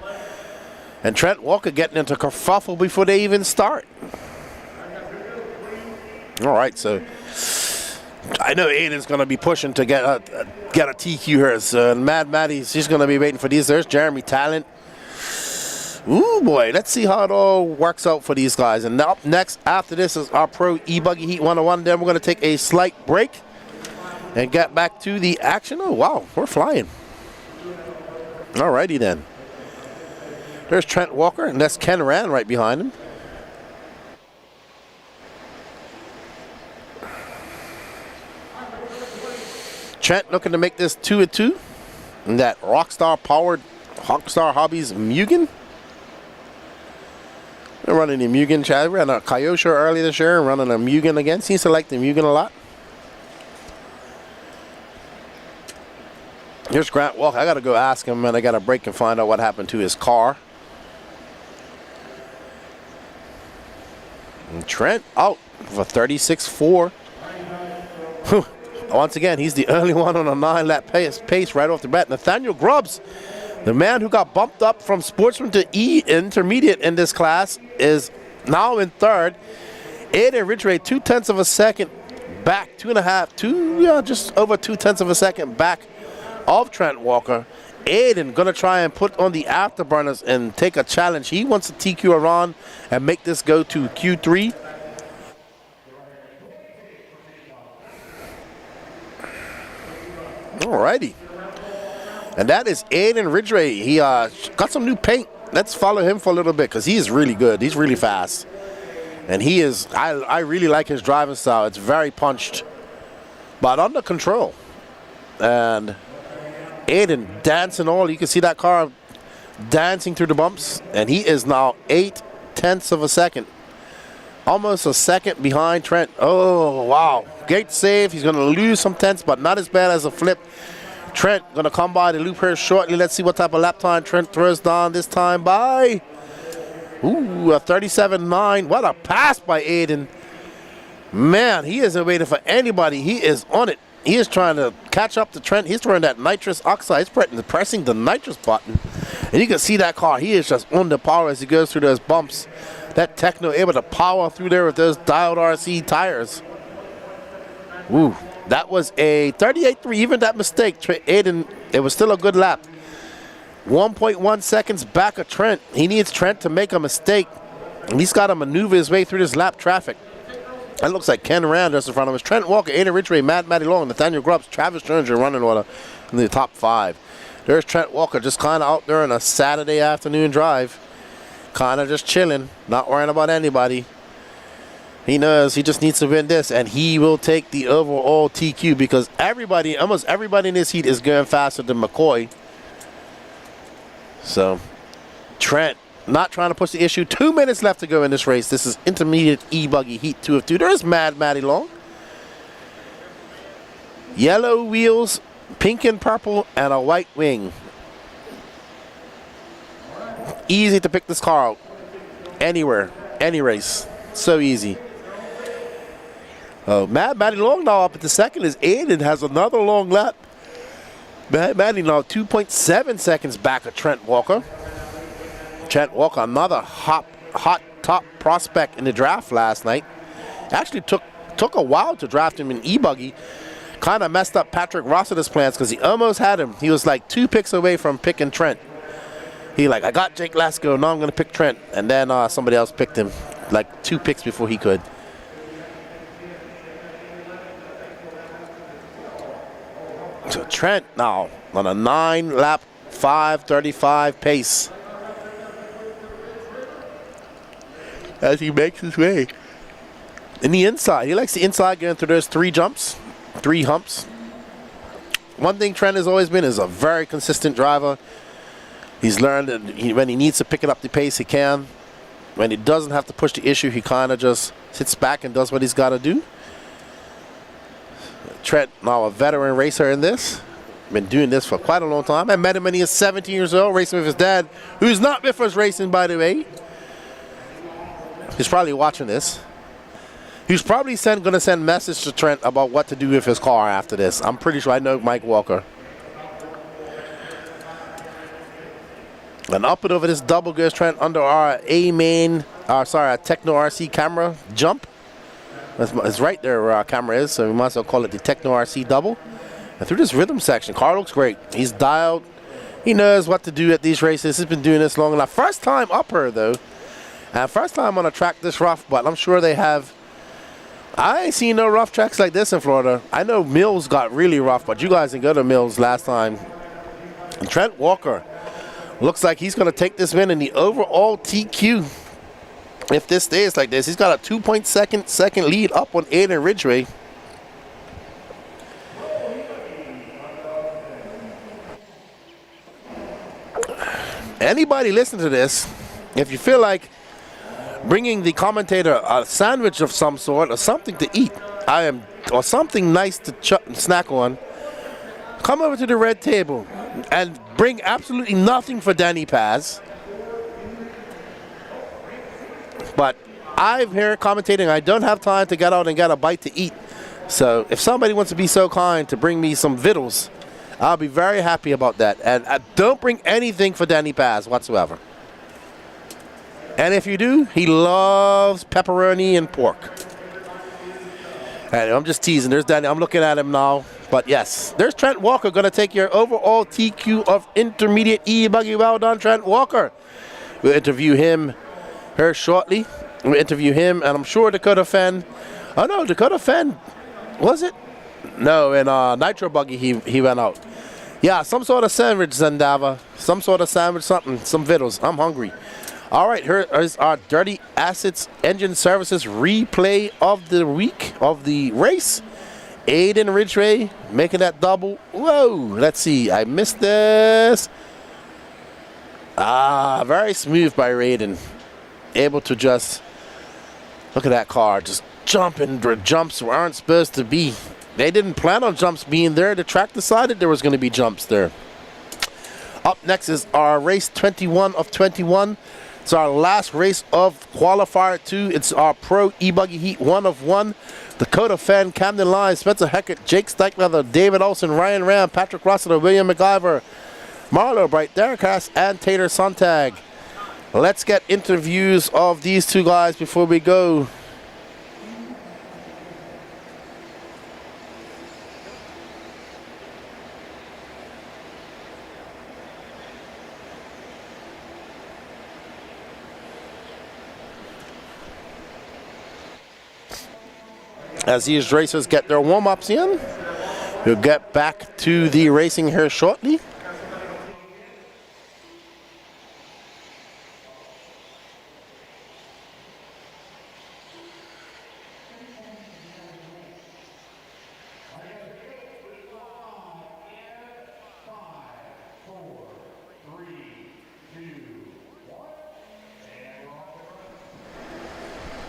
And Trent Walker getting into kerfuffle before they even start. All right, so I know Aiden's going to be pushing to get a TQ here. So Maddie, she's going to be waiting for these. There's Jeremy Talent. Ooh, boy, let's see how it all works out for these guys. And up next, after this, is our Pro E-Buggy Heat 101. Then we're going to take a slight break and get back to the action. Oh, wow, we're flying. All righty then. There's Trent Walker, and that's Ken Rand right behind him. Trent looking to make this 2-2. And that Rockstar Hobbies Mugen. They're running the Mugen. Chad ran a Kyosho earlier this year and running a Mugen again. Seems to like the Mugen a lot. Here's Grant Walker. I got to go ask him, and I got to break and find out what happened to his car. And Trent out for 36.4. Once again, he's the early one on a 9-lap pace right off the bat. Nathaniel Grubbs, the man who got bumped up from sportsman to E intermediate in this class, is now in third. Aiden Ridgway, 0.2 of a second back, just over 0.2 of a second back of Trent Walker. Aiden gonna try and put on the afterburners and take a challenge. He wants to TQ around and make this go to Q3. Alrighty. And that is Aiden Ridgway. He got some new paint. Let's follow him for a little bit because he is really good. He's really fast. And he is, I really like his driving style. It's very punched, but under control. And Aiden dancing all. You can see that car dancing through the bumps. And he is now 0.8 of a second. Almost a second behind Trent. Oh, wow. Great save. He's going to lose some tenths, but not as bad as a flip. Trent going to come by the loop here shortly. Let's see what type of lap time Trent throws down this time by. Ooh, a 37.9. What a pass by Aiden. Man, he isn't waiting for anybody. He is on it. He is trying to catch up to Trent. He's throwing that nitrous oxide. He's pressing the nitrous button. And you can see that car. He is just on the power as he goes through those bumps. That Techno able to power through there with those dialed RC tires. Ooh, that was a 38.3. Even that mistake, Aiden, it was still a good lap. 1.1 seconds back of Trent. He needs Trent to make a mistake. And he's got to maneuver his way through this lap traffic. That looks like Ken Rand just in front of us. Trent Walker, Aiden Ridgway, Matty Long, Nathaniel Grubbs, Travis Jones are running order in the top 5. There's Trent Walker just kind of out there on a Saturday afternoon drive. Kind of just chilling, not worrying about anybody. He knows he just needs to win this, and he will take the overall TQ because almost everybody in this heat is going faster than McCoy. So, Trent not trying to push the issue. 2 minutes left to go in this race. This is intermediate E-Buggy Heat 2 of 2. There's Matty Long. Yellow wheels, pink and purple, and a white wing. Easy to pick this car out. Anywhere, any race. So easy. Matty Long now up at the second as Aiden has another long lap. Matty now 2.7 seconds back of Trent Walker. Trent Walker, another hot top prospect in the draft last night. Actually took a while to draft him in E-Buggy. Kind of messed up Patrick Rossiter's plans because he almost had him. He was like 2 picks away from picking Trent. He I got Jake Lasko, now I'm going to pick Trent. And then somebody else picked him like 2 picks before he could. So Trent now on a 9-lap 5:35 pace. As he makes his way in the inside. He likes the inside going through those 3 humps. One thing Trent has always been is a very consistent driver. He's learned that when he needs to pick it up the pace, he can. When he doesn't have to push the issue, he kind of just sits back and does what he's got to do. Trent, now a veteran racer in this. Been doing this for quite a long time. I met him when he was 17 years old, racing with his dad, who's not with us racing, by the way. He's probably watching this. He's probably going to send a message to Trent about what to do with his car after this. I'm pretty sure I know Mike Walker. And up and over this double goes Trent under our our Techno RC camera jump. It's right there where our camera is, so we might as well call it the Techno RC double. And through this rhythm section, car looks great. He's dialed. He knows what to do at these races. He's been doing this long enough. First time up here, though. And first time on a track this rough, but I'm sure they have. I ain't seen no rough tracks like this in Florida. I know Mills got really rough, but you guys didn't go to Mills last time. And Trent Walker looks like he's going to take this win in the overall TQ. If this stays like this, he's got a 2.2 second lead up on Aiden Ridgway. Anybody listen to this, if you feel like bringing the commentator a sandwich of some sort or something to eat, or something nice to snack on, come over to the red table and bring absolutely nothing for Danny Paz. But I'm here commentating. I don't have time to get out and get a bite to eat. So if somebody wants to be so kind to bring me some vittles, I'll be very happy about that. And don't bring anything for Danny Paz whatsoever. And if you do, he loves pepperoni and pork. And I'm just teasing. There's Danny. I'm looking at him now. But yes, there's Trent Walker going to take your overall TQ of intermediate E-Buggy. Well done, Trent Walker. We'll interview him here shortly. We'll interview him, and I'm sure Dakota Fenn. Oh no, Dakota Fenn, was it? No, in Nitro Buggy he went out. Yeah, some sort of sandwich, Zendava. Some sort of sandwich, something, some vittles. I'm hungry. All right, here is our Dirty Assets Engine Services replay of the week, of the race. Aiden Ridgway making that double. Whoa, let's see. I missed this. Very smooth by Raiden. Able to just, look at that car, just jumping where jumps aren't supposed to be. They didn't plan on jumps being there. The track decided there was going to be jumps there. Up next is our race 21 of 21. It's our last race of Qualifier 2. It's our Pro E-Buggy Heat 1 of 1. Dakota Fenn, Camden Lyons, Spencer Heckert, Jake Steichleather, David Olson, Ryan Ram, Patrick Rossiter, William McIver, Marlo Bright, Derek Haas, and Tater Sontag. Let's get interviews of these two guys before we go. As these racers get their warm-ups in, we'll get back to the racing here shortly.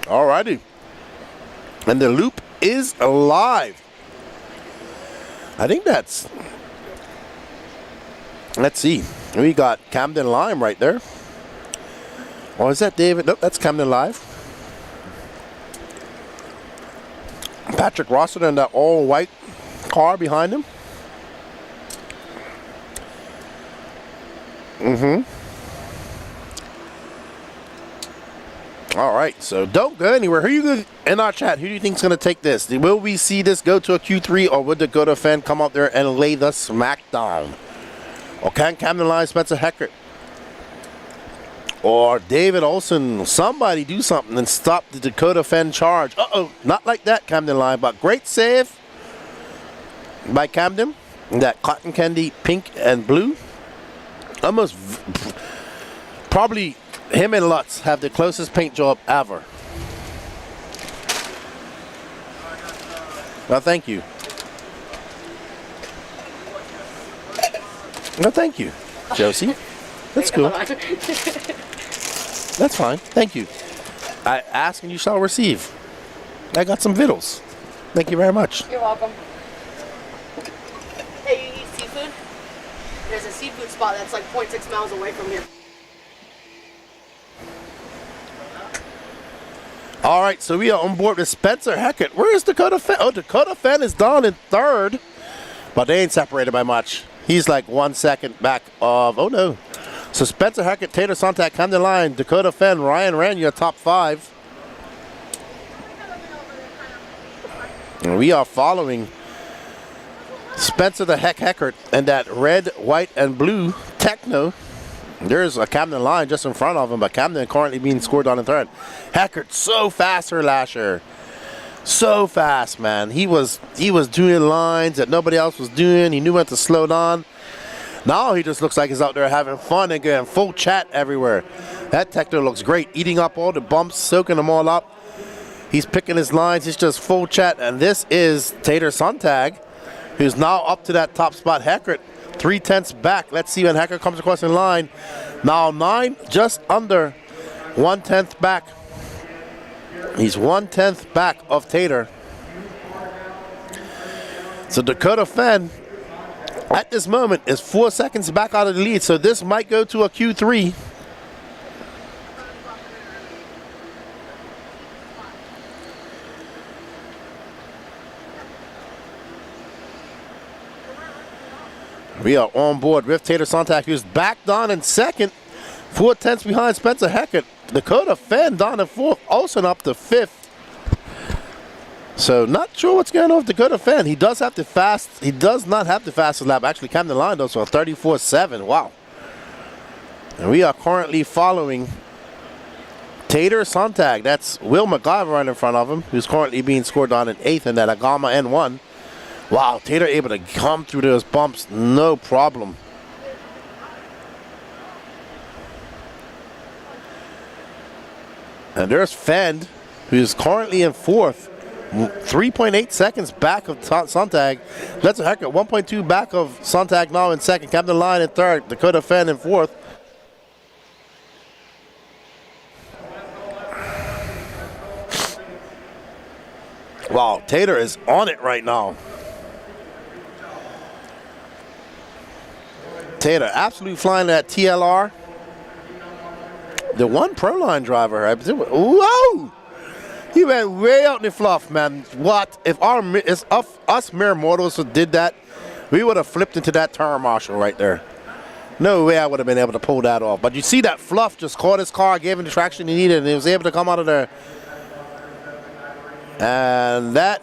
Alrighty. And the loop is alive. I think that's, let's see. We got Camden Lime right there. Or is that David? Nope, that's Camden Live. Patrick Rossiter in that all white car behind him. All right, so don't go anywhere. Who you in our chat? Who do you think is going to take this? Will we see this go to a Q3, or would Dakota Fenn come out there and lay the smackdown? Or can Camden Lyons, Spencer Heckert, or David Olson, somebody do something and stop the Dakota Fenn charge? Not like that, Camden Lyons, but great save by Camden. That cotton candy pink and blue. Almost probably. Him and Lutz have the closest paint job ever. No, thank you. No, thank you, Josie. That's cool. That's fine. Thank you. I ask and you shall receive. I got some vittles. Thank you very much. You're welcome. Hey, you eat seafood? There's a seafood spot that's like 0.6 miles away from here. All right, so we are on board with Spencer Heckert. Where is Dakota Fenn? Oh, Dakota Fenn is down in third, but they ain't separated by much. He's like 1 second back of, oh no. So Spencer Heckert, Tater Sontag, Camden Line, Dakota Fenn, Ryan Ran, your top five. And we are following Spencer the Heck Heckert and that red, white, and blue Techno. There's a Camden Line just in front of him, but Camden currently being scored on in third. Heckert so fast her last year. So fast, man. He was doing lines that nobody else was doing. He knew when to slow down. Now he just looks like he's out there having fun and getting full chat everywhere. That Techno looks great, eating up all the bumps, soaking them all up. He's picking his lines. He's just full chat. And this is Tater Sontag, who's now up to that top spot. Heckert 3/10 back. Let's see when Heckert comes across in line. Now 9, just under 1/10 back. He's 1/10 back of Tater. So Dakota Fenn, at this moment, is 4 seconds back out of the lead. So this might go to a Q3. We are on board with Tater Sontag, who's back down in second. 4/10 behind Spencer Heckert. Dakota Fenn down in fourth. Olsen up to fifth. So not sure what's going on with Dakota Fenn. He does have the fast. He does not have the fastest lap. Actually, Camden Line does, so 34.7. Wow. And we are currently following Tater Sontag. That's Will McGyver right in front of him, who's currently being scored on in 8th in that Agama N1. Wow, Tater able to come through those bumps, no problem. And there's Fend, who's currently in 4th, 3.8 seconds back of Sontag. That's a heck of 1.2 back of Sontag now in 2nd. Camden Line in 3rd, Dakota Fenn in 4th. Wow, Tater is on it right now. Tater absolutely flying that TLR. The one Proline driver, whoa! He went way out in the fluff, man. What? If us mere mortals did that, we would have flipped into that turn marshal right there. No way I would have been able to pull that off. But you see that fluff just caught his car, gave him the traction he needed, and he was able to come out of there. And that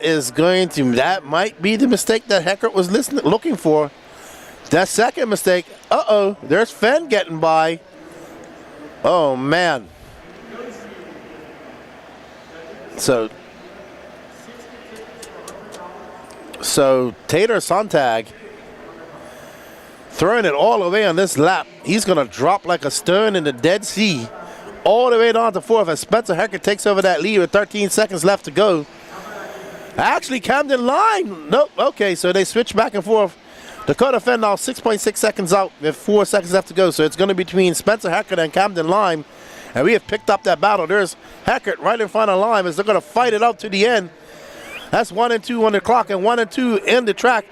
might be the mistake that Heckert was looking for. That second mistake, there's Fenn getting by. Oh, man. So Tater Sontag throwing it all the way on this lap. He's going to drop like a stone in the Dead Sea all the way down to 4th as Spencer Heckert takes over that lead with 13 seconds left to go. Actually, Camden Line. Nope. Okay, so they switch back and forth. Dakota Fenn now 6.6 seconds out with 4 seconds left to go. So it's going to be between Spencer Heckert and Camden Lime. And we have picked up that battle. There's Heckert right in front of Lime as they're going to fight it out to the end. That's 1 and 2 on the clock and 1 and 2 in the track.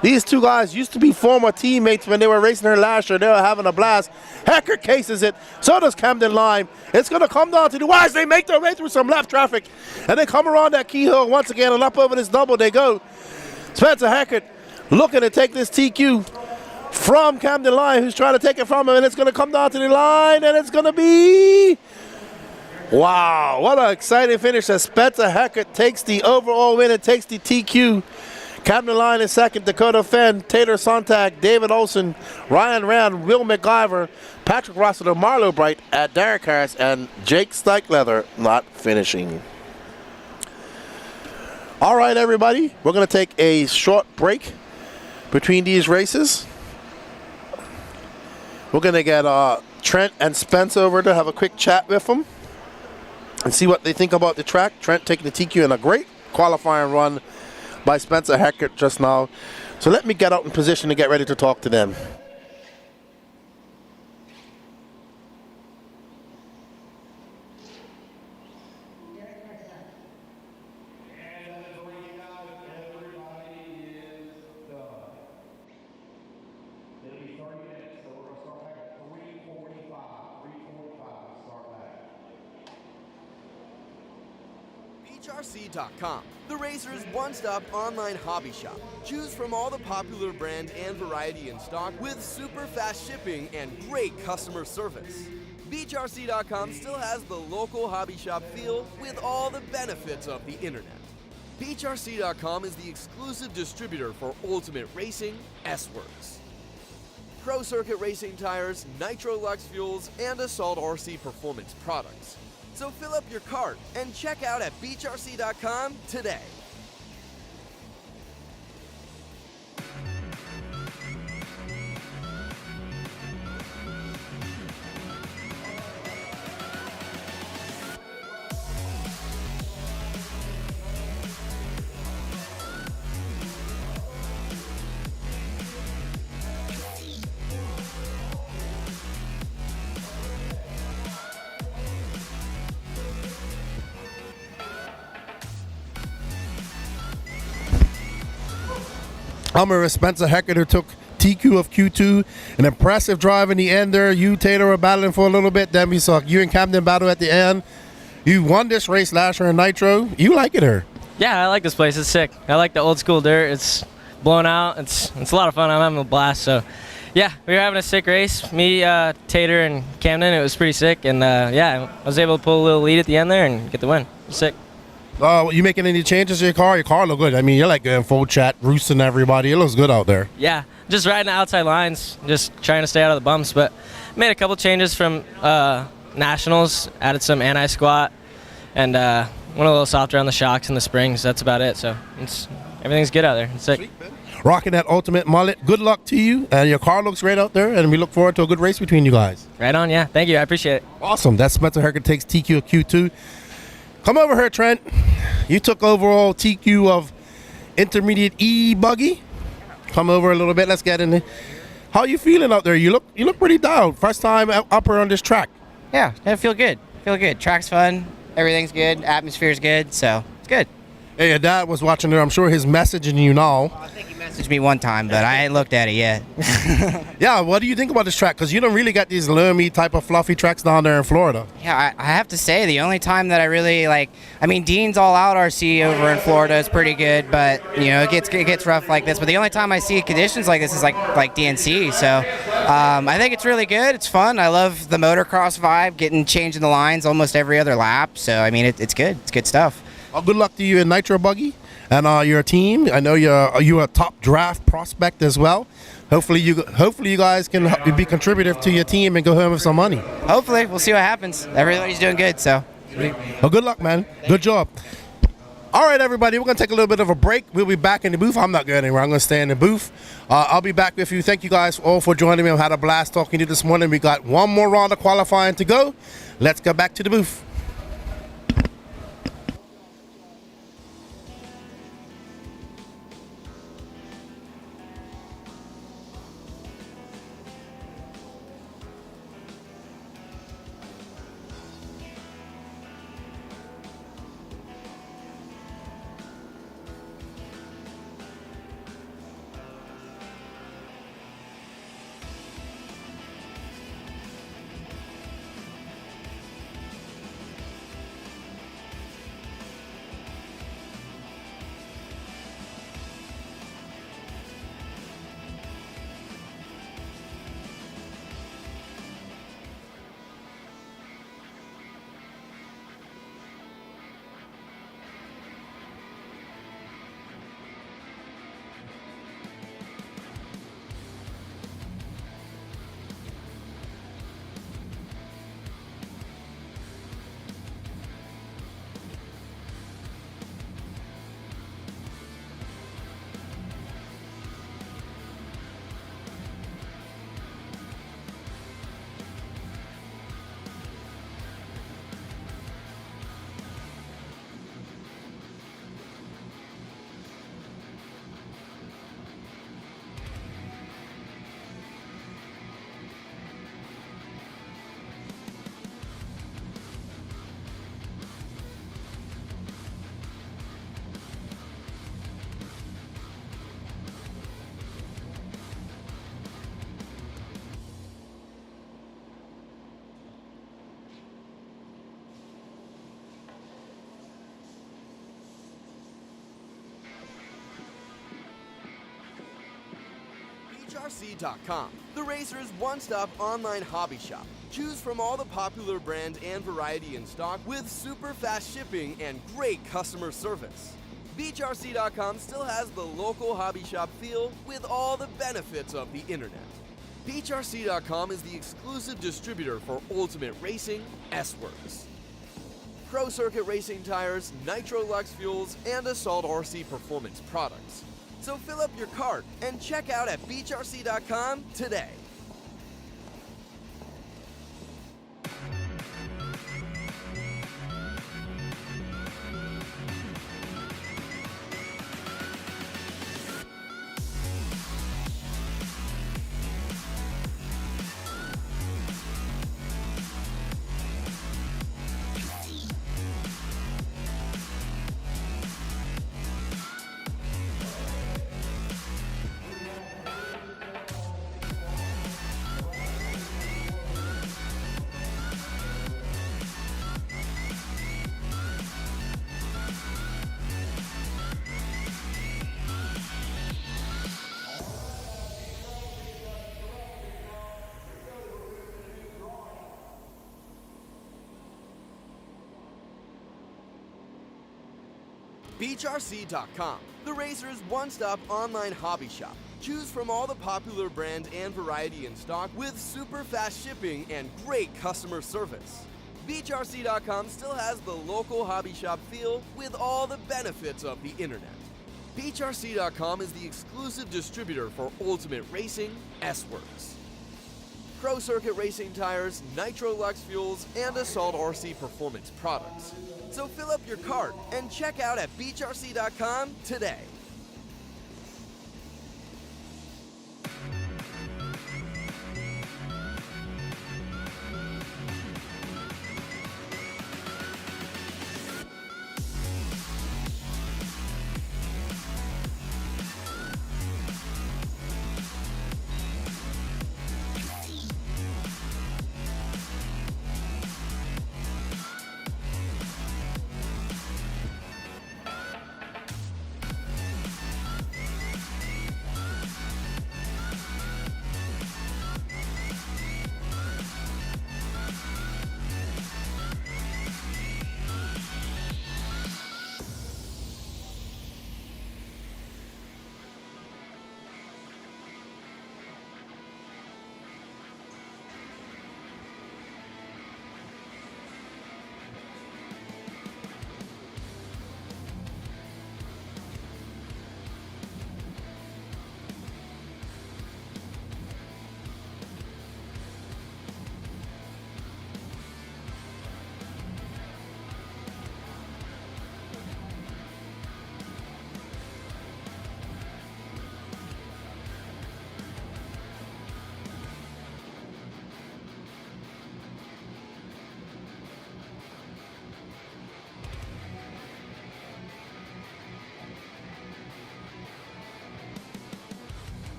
These two guys used to be former teammates when they were racing her last year. They were having a blast. Heckert cases it. So does Camden Lime. It's going to come down to the wires. They make their way through some left traffic. And they come around that key hill once again and up over this double they go. Spencer Heckert looking to take this TQ from Camden Line, who's trying to take it from him, and it's going to come down to the line, and it's going to be... Wow, what an exciting finish as Spencer Heckert takes the overall win and takes the TQ. Camden Line in 2nd, Dakota Fenn, Tater Sontag, David Olsen, Ryan Rand, Will McGyver, Patrick Rossiter, Marlo Bright at Derek Harris, and Jake Steichleather not finishing. All right, everybody, we're going to take a short break between these races. We're going to get Trent and Spence over to have a quick chat with them and see what they think about the track. Trent taking the TQ in a great qualifying run by Spencer Heckert just now. So let me get out in position to get ready to talk to them. Bghnc.com, the Racers' one-stop online hobby shop. Choose from all the popular brand and variety in stock with super fast shipping and great customer service. Bghnc.com still has the local hobby shop feel with all the benefits of the internet. Bghnc.com is the exclusive distributor for Ultimate Racing, S-Works, Pro Circuit Racing tires, Nitro Lux fuels, and Assault RC performance products. So fill up your cart and check out at Bghnc.com today. I'm with Spencer Heckert, who took TQ of Q2. An impressive drive in the end there. You, Tater, were battling for a little bit. Then we saw you and Camden battle at the end. You won this race last year in Nitro. You like it here? Yeah, I like this place. It's sick. I like the old school dirt. It's blowing out. It's a lot of fun. I'm having a blast. So, yeah, we were having a sick race. Me, Tater, and Camden. It was pretty sick. And yeah, I was able to pull a little lead at the end there and get the win. It was sick. You making any changes to your car? Your car look good. I mean, you're like in full chat, roosting everybody. It looks good out there. Yeah, just riding the outside lines, just trying to stay out of the bumps. But made a couple changes from Nationals, added some anti-squat, and went a little softer on the shocks and the springs. That's about it. So everything's good out there. It's sick. Rocking that ultimate mullet. Good luck to you. And your car looks great out there, and we look forward to a good race between you guys. Right on, yeah. Thank you. I appreciate it. Awesome. That's Spencer Herker takes TQ of Q2. Come over here, Trent. You took overall TQ of intermediate E buggy. Come over a little bit. Let's get in there. How are you feeling out there? You look pretty down. First time up here on this track. Yeah, I feel good. Track's fun. Everything's good. Atmosphere's good. So it's good. Hey, your dad was watching there. I'm sure he's messaging you now. I think he messaged me one time, but I ain't looked at it yet. Yeah, what do you think about this track? Because you don't really got these loomy type of fluffy tracks down there in Florida. Yeah, I have to say, the only time that I really Dean's All Out RC over in Florida is pretty good, but, it gets rough like this. But the only time I see conditions like this is like DNC. So I think it's really good. It's fun. I love the motocross vibe, changing the lines almost every other lap. So, I mean, it's good. It's good stuff. Well, good luck to you in Nitro Buggy and your team. I know you're a top draft prospect as well. Hopefully you guys can be contributive to your team and go home with some money. Hopefully, we'll see what happens. Everybody's doing good, so. Well, good luck, man. Good job. All right, everybody, we're going to take a little bit of a break. We'll be back in the booth. I'm not going anywhere. I'm going to stay in the booth. I'll be back with you. Thank you guys all for joining me. I've had a blast talking to you this morning. We got one more round of qualifying to go. Let's go back to the booth. Bghnc.com, the racer's one-stop online hobby shop. Choose from all the popular brand and variety in stock with super fast shipping and great customer service. Bghnc.com still has the local hobby shop feel with all the benefits of the internet. Bghnc.com is the exclusive distributor for Ultimate Racing, S-Works, Pro Circuit Racing tires, Nitro Lux fuels, and Assault RC performance products. So fill up your cart and check out at Bghnc.com today. Bghnc.com, the Razor's one-stop online hobby shop. Choose from all the popular brand and variety in stock with super fast shipping and great customer service. Bghnc.com still has the local hobby shop feel with all the benefits of the internet. Bghnc.com is the exclusive distributor for Ultimate Racing, S-Works, Pro Circuit Racing tires, Nitro Lux fuels, and Assault RC performance products. So fill up your cart and check out at Bghnc.com today.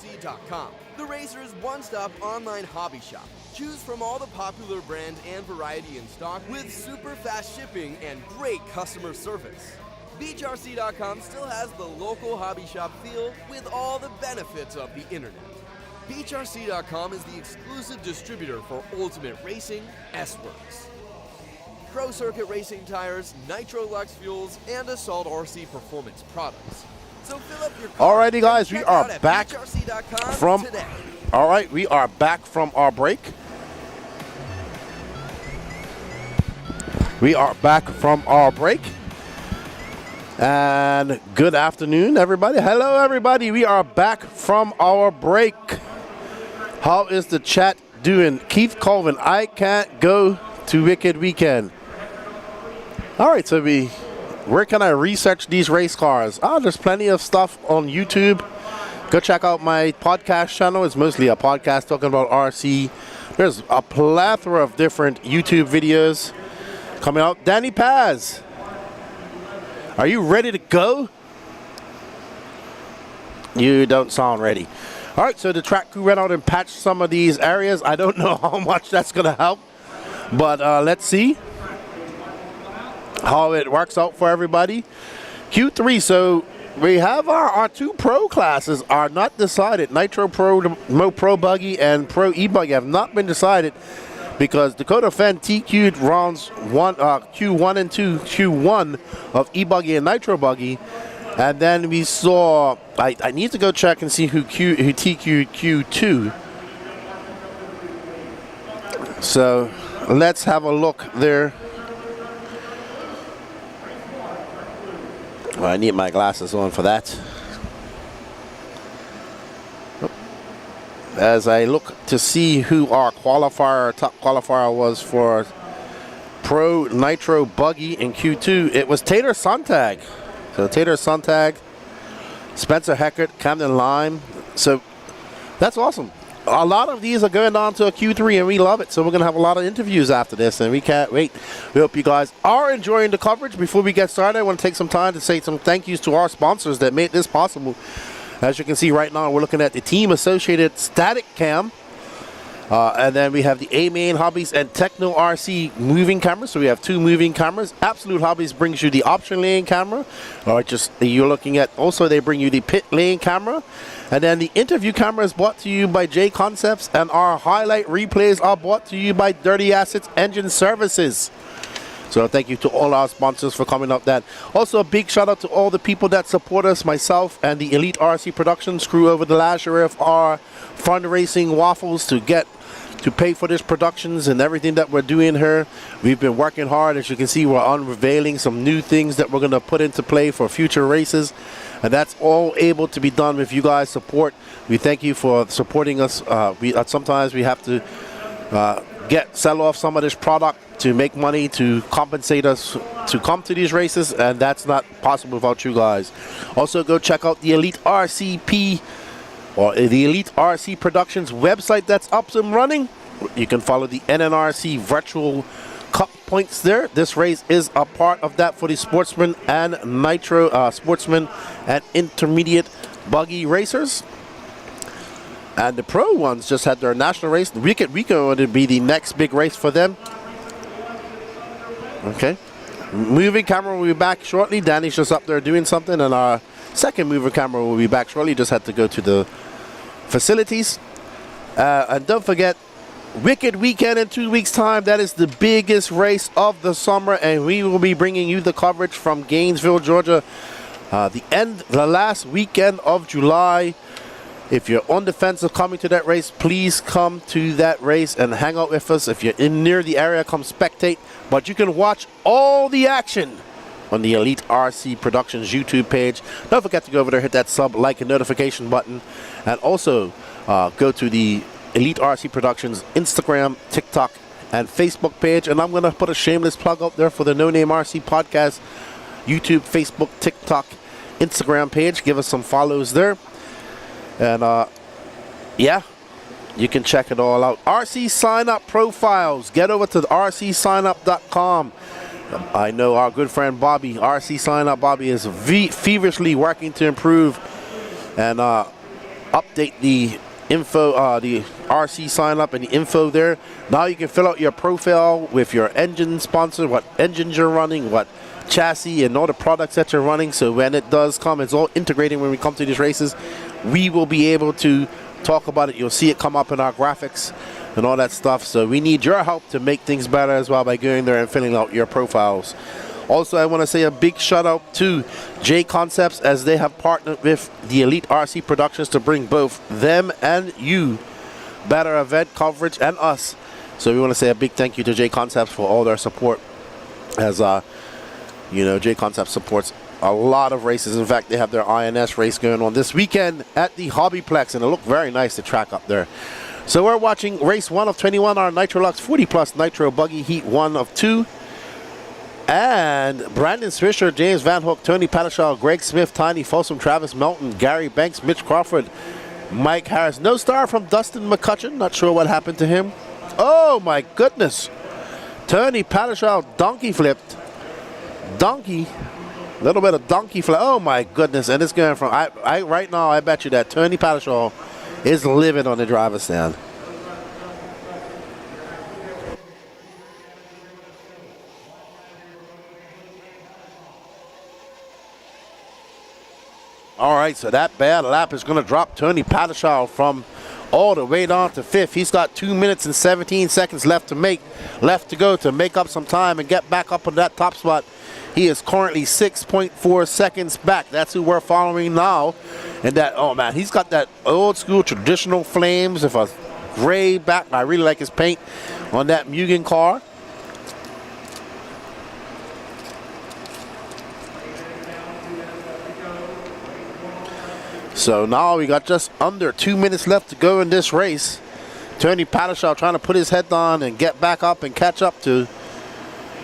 BGRC.com, the Racers' one-stop online hobby shop. Choose from all the popular brand and variety in stock with super fast shipping and great customer service. BGRC.com still has the local hobby shop feel with all the benefits of the internet. BGRC.com is the exclusive distributor for Ultimate Racing, S-Works, Pro Circuit Racing tires, Nitro Lux fuels, and Assault RC performance products. So fill up your car. Alrighty, guys, we are back from. today. All right, we are back from our break. We are back from our break. And good afternoon, everybody. Hello, everybody. We are back from our break. How is the chat doing? Keith Colvin, I can't go to Wicked Weekend. All right, so where can I research these race cars? There's plenty of stuff on YouTube. Go check out my podcast channel. It's mostly a podcast talking about RC. There's a plethora of different YouTube videos coming out. Danny Paz, are you ready to go? You don't sound ready. All right, so the track crew went out and patched some of these areas. I don't know how much that's going to help, but let's see how it works out for everybody. Q3, so we have our two pro classes are not decided. Nitro Pro, Pro Buggy, and Pro E-Buggy have not been decided because Dakota Fenn TQ'd rounds Q1 and 2, Q1 of E-Buggy and Nitro Buggy. And then we saw, I need to go check and see who TQ'd Q2. So let's have a look there. Well, I need my glasses on for that. As I look to see who our top qualifier was for Pro Nitro Buggy in Q2, it was Tater Sontag. So Tater Sontag, Spencer Heckert, Camden Lime. So that's awesome. A lot of these are going on to a Q3, and we love it. So we're going to have a lot of interviews after this, and we can't wait. We hope you guys are enjoying the coverage. Before we get started, I want to take some time to say some thank yous to our sponsors that made this possible. As you can see right now, we're looking at the Team Associated Static Cam. And then we have the A-Main Hobbies and Techno RC moving cameras. So we have two moving cameras. Absolute Hobbies brings you the option lane camera. Or just you're looking at, also they bring you the pit lane camera. And then the interview camera is brought to you by J Concepts. And our highlight replays are brought to you by Dirty Assets Engine Services. So thank you to all our sponsors for coming up that. Also a big shout out to all the people that support us, myself and the Elite RC Productions crew over the last year of our fundraising waffles to pay for this productions and everything that we're doing here. We've been working hard. As you can see, we're unveiling some new things that we're going to put into play for future races. And that's all able to be done with you guys' support. We thank you for supporting us. Sometimes we have to sell off some of this product to make money to compensate us to come to these races, and that's not possible without you guys. Also, go check out the Elite RCP or the Elite RC Productions website that's up and running. You can follow the NNRC Virtual Cup points there. This race is a part of that for the sportsman and nitro sportsman and intermediate buggy racers. And the pro ones just had their national race. The Wicked Weekend would be the next big race for them. Okay. Moving camera will be back shortly. Danny's just up there doing something, and our second mover camera will be back shortly. Just had to go to the facilities. And don't forget, Wicked Weekend in 2 weeks' time. That is the biggest race of the summer, and we will be bringing you the coverage from Gainesville, Georgia. The last weekend of July. If you're on the fence of coming to that race, please come to that race and hang out with us. If you're near the area, come spectate. But you can watch all the action on the Elite RC Productions YouTube page. Don't forget to go over there, hit that sub, like, and notification button. And also go to the Elite RC Productions Instagram, TikTok, and Facebook page. And I'm going to put a shameless plug up there for the No Name RC Podcast YouTube, Facebook, TikTok, Instagram page. Give us some follows there. And yeah, you can check it all out. RC sign up profiles. Get over to rcsignup.com. I know our good friend Bobby, RC sign up Bobby, is feverishly working to improve. And update the info, the RC sign up and the info there. Now you can fill out your profile with your engine sponsor, what engines you're running, what chassis, and all the products that you're running. So when it does come, it's all integrated when we come to these races. We will be able to talk about it. You'll see it come up in our graphics and all that stuff. So we need your help to make things better as well by going there and filling out your profiles. Also, I want to say a big shout out to J Concepts, as they have partnered with the Elite RC Productions to bring both them and you better event coverage, and us. So we want to say a big thank you to J Concepts for all their support, as you know, J Concepts supports a lot of races. In fact, they have their INS race going on this weekend at the Hobbyplex, and it looked very nice, the track up there. So we're watching race 1 of 21, our Nitrolux 40 Plus Nitro Buggy, heat 1 of 2. And Brandon Swisher, James Van Hook, Tony Pattershaw, Greg Smith, Tiny Folsom, Travis Melton, Gary Banks, Mitch Crawford, Mike Harris. No star from Dustin McCutcheon. Not sure what happened to him. Oh my goodness. Tony Pattershaw donkey flipped. Donkey. A little bit of donkey flip. Oh my goodness. And it's going from, right now, I bet you that Tony Pattershaw is living on the driver's stand. All right, so that bad lap is going to drop Tony Pattershaw from all the way down to 5th. He's got 2 minutes and 17 seconds left to go to make up some time and get back up on that top spot. He is currently 6.4 seconds back. That's who we're following now. And that, oh man, he's got that old school traditional flames with a gray back. I really like his paint on that Bghnc car. So now we got just under 2 minutes left to go in this race. Tony Pattershaw trying to put his head on and get back up and catch up to.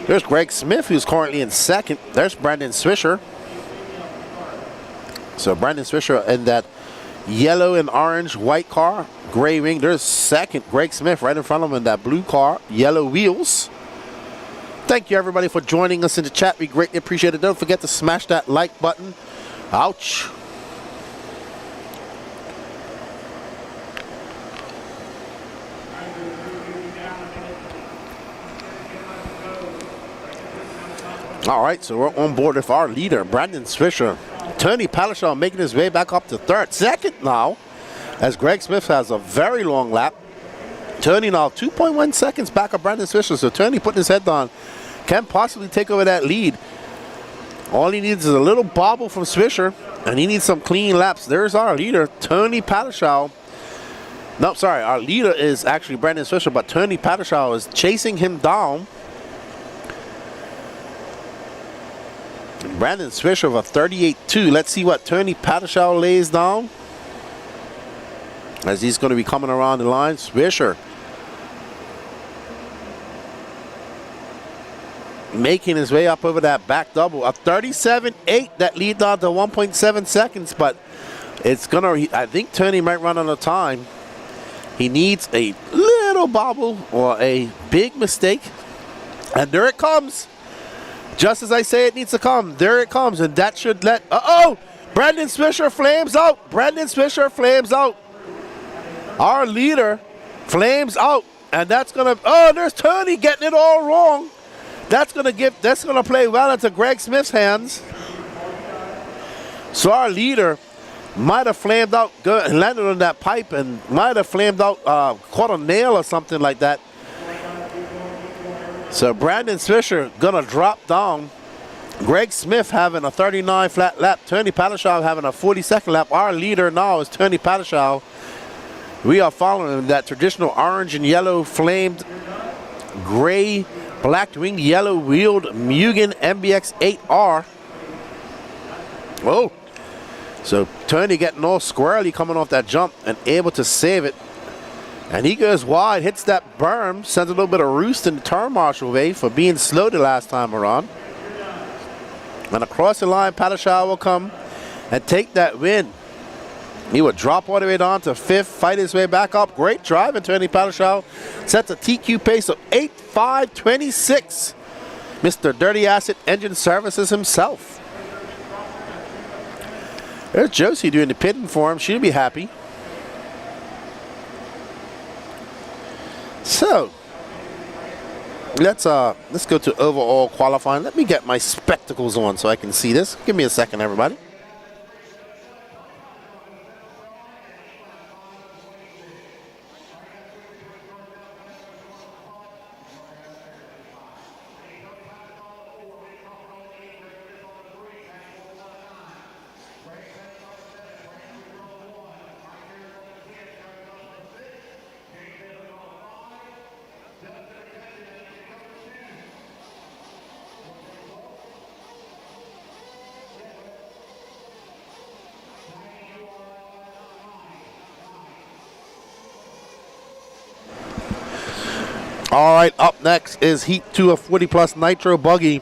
There's Greg Smith, who's currently in 2nd. There's Brandon Swisher. So Brandon Swisher in that yellow and orange white car, gray wing. There's 2nd, Greg Smith right in front of him in that blue car, yellow wheels. Thank you everybody for joining us in the chat. We greatly appreciate it. Don't forget to smash that like button. Ouch. All right, so we're on board with our leader, Brandon Swisher. Tony Pattershaw making his way back up to 3rd. 2nd now, as Greg Smith has a very long lap. Tony now 2.1 seconds back of Brandon Swisher. So Tony putting his head down, can possibly take over that lead. All he needs is a little bobble from Swisher, and he needs some clean laps. There's our leader, Tony Pattershaw. No, sorry, our leader is actually Brandon Swisher, but Tony Pattershaw is chasing him down. Brandon Swisher with a 38.2. Let's see what Tony Pattershaw lays down, as he's going to be coming around the line. Swisher making his way up over that back double. A 37.8 that lead down to 1.7 seconds, but it's going to, I think Tony might run out of time. He needs a little bobble or a big mistake. And there it comes. Just as I say it needs to come, there it comes, and that should let, Brandon Swisher flames out. Brandon Swisher flames out. Our leader flames out, and that's gonna, there's Tony getting it all wrong. That's gonna play well into Greg Smith's hands. So our leader might have flamed out, landed on that pipe, and might have flamed out, caught a nail or something like that. So Brandon Swisher gonna drop down. Greg Smith having a 39 flat lap. Tony Pattershaw having a 42nd lap. Our leader now is Tony Pattershaw. We are following that traditional orange and yellow flamed gray black winged yellow wheeled Bghnc MBX 8R. Oh, so Tony getting all squarely coming off that jump and able to save it. And he goes wide, hits that berm, sends a little bit of roost in the turn marshal way for being slow the last time around. And across the line, Pattershaw will come and take that win. He will drop all the way down to 5th, fight his way back up. Great driving, Tony Pattershaw. Sets a TQ pace of 8.526. Mr. Dirty Acid Engine Services himself. There's Josie doing the pitting for him. She'll be happy. So let's go to overall qualifying. Let me get my spectacles on so I can see this. Give me a second, everybody. All right, up next is Heat 2 of 40 Plus Nitro Buggy.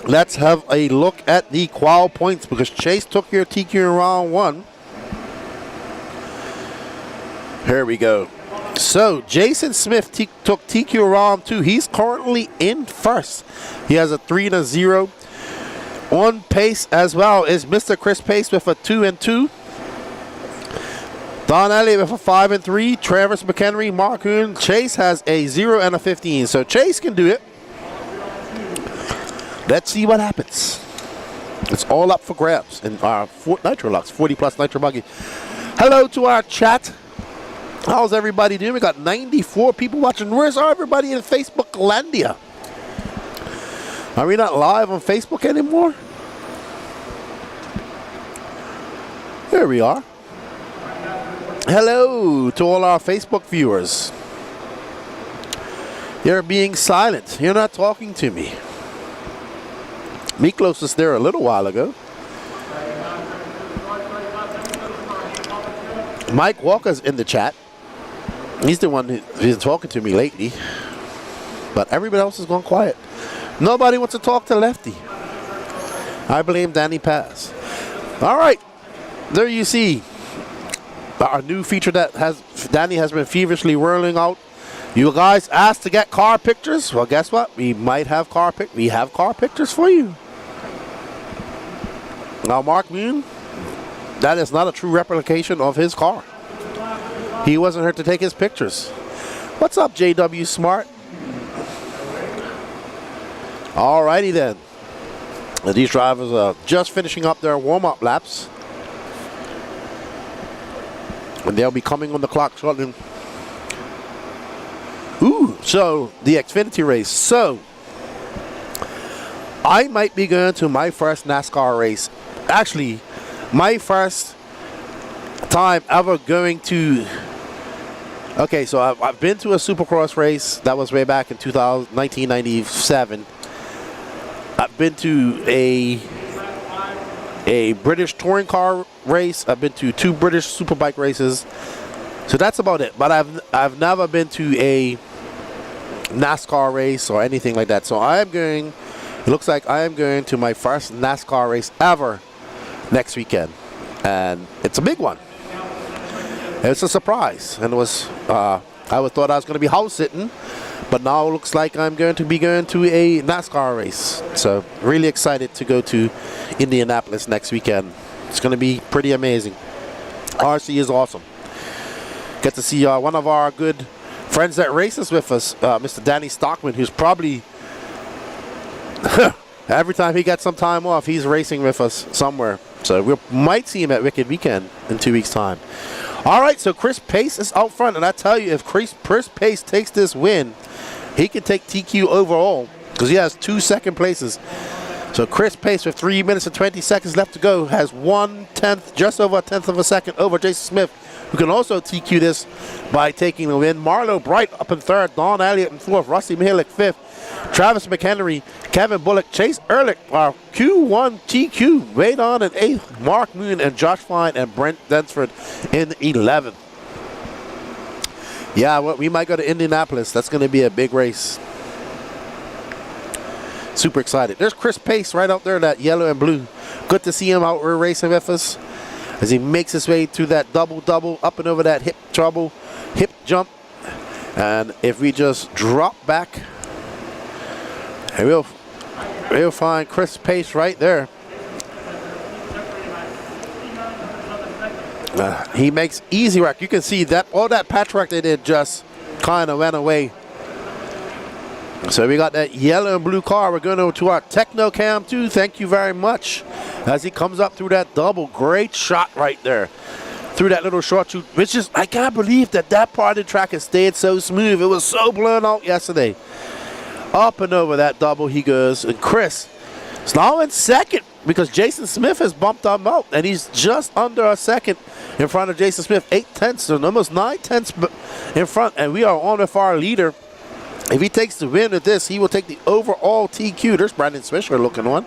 Let's have a look at the qual points because Chase took your TQ in round 1. Here we go. So Jason Smith took TQ round 2. He's currently in first. He has a 3 and a 0. On pace as well is Mr. Chris Pace with a 2 and 2. Don Elliott with a 5 and 3. Travis McHenry, Mark Hoon. Chase has a 0 and a 15. So Chase can do it. Let's see what happens. It's all up for grabs in our Nitro Lux 40 Plus Nitro Buggy. Hello to our chat. How's everybody doing? We got 94 people watching. Where's everybody in Facebook Landia? Are we not live on Facebook anymore? Here we are. Hello to all our Facebook viewers. You're being silent. You're not talking to me. Miklos was there a little while ago. Mike Walker's in the chat. He's the one who's been talking to me lately. But everybody else has gone quiet. Nobody wants to talk to Lefty. I blame Danny Paz. All right. There you see our new feature that Danny has been feverishly rolling out. You guys asked to get car pictures. Well, guess what? We might have we have car pictures for you. Now, Mark Moon, that is not a true replication of his car. He wasn't here to take his pictures. What's up, JW Smart? Alrighty then. And these drivers are just finishing up their warm-up laps. And they'll be coming on the clock shortly. Ooh, so the Xfinity race. So I might be going to my first NASCAR race. Actually, my first time ever going to. Okay, so I've been to a Supercross race. That was way back in 1997. I've been to a British touring car race. I've been to 2 British Superbike races. So that's about it. But I've never been to a NASCAR race or anything like that. So I am going. It looks like I am going to my first NASCAR race ever next weekend, and it's a big one. It's a surprise, and it was. I thought I was going to be house sitting, but now it looks like I'm going to be going to a NASCAR race. So really excited to go to Indianapolis next weekend. It's going to be pretty amazing. RC is awesome. Get to see one of our good friends that races with us, Mr. Danny Stockman, who's probably every time he gets some time off, he's racing with us somewhere. So we might see him at Wicked Weekend in 2 weeks' time. All right, so Chris Pace is out front, and I tell you, if Chris Pace takes this win, he can take TQ overall because he has 2 second places. So Chris Pace with 3 minutes and 20 seconds left to go has 1/10, just over a tenth of a second over Jason Smith, who can also TQ this by taking the win. Marlo Bright up in third, Don Elliott in fourth, Rusty Mihalik fifth, Travis McHenry, Kevin Bullock, Chase Ehrlich are Q1 TQ, Wade on in 8th, Mark Moon and Josh Fine and Brent Densford in 11th. Yeah, well, we might go to Indianapolis. That's going to be a big race. Super excited. There's Chris Pace right out there, that yellow and blue. Good to see him out racing with us as he makes his way through that double up and over that hip jump. And if we just drop back, and we'll find Chris Pace right there. He makes easy work. You can see that all that patchwork they did just kind of went away. So we got that yellow and blue car. We're going over to our Techno Cam 2. Thank you very much. As he comes up through that double. Great shot right there. Through that little short shoot. Which is, I can't believe that part of the track has stayed so smooth. It was so blown out yesterday. Up and over that double he goes. And Chris is now in second because Jason Smith has bumped him out. And he's just under a second in front of Jason Smith. 8/10, so almost 9/10 in front. And we are on with our leader. If he takes the win with this, he will take the overall TQ. There's Brandon Swisher looking on.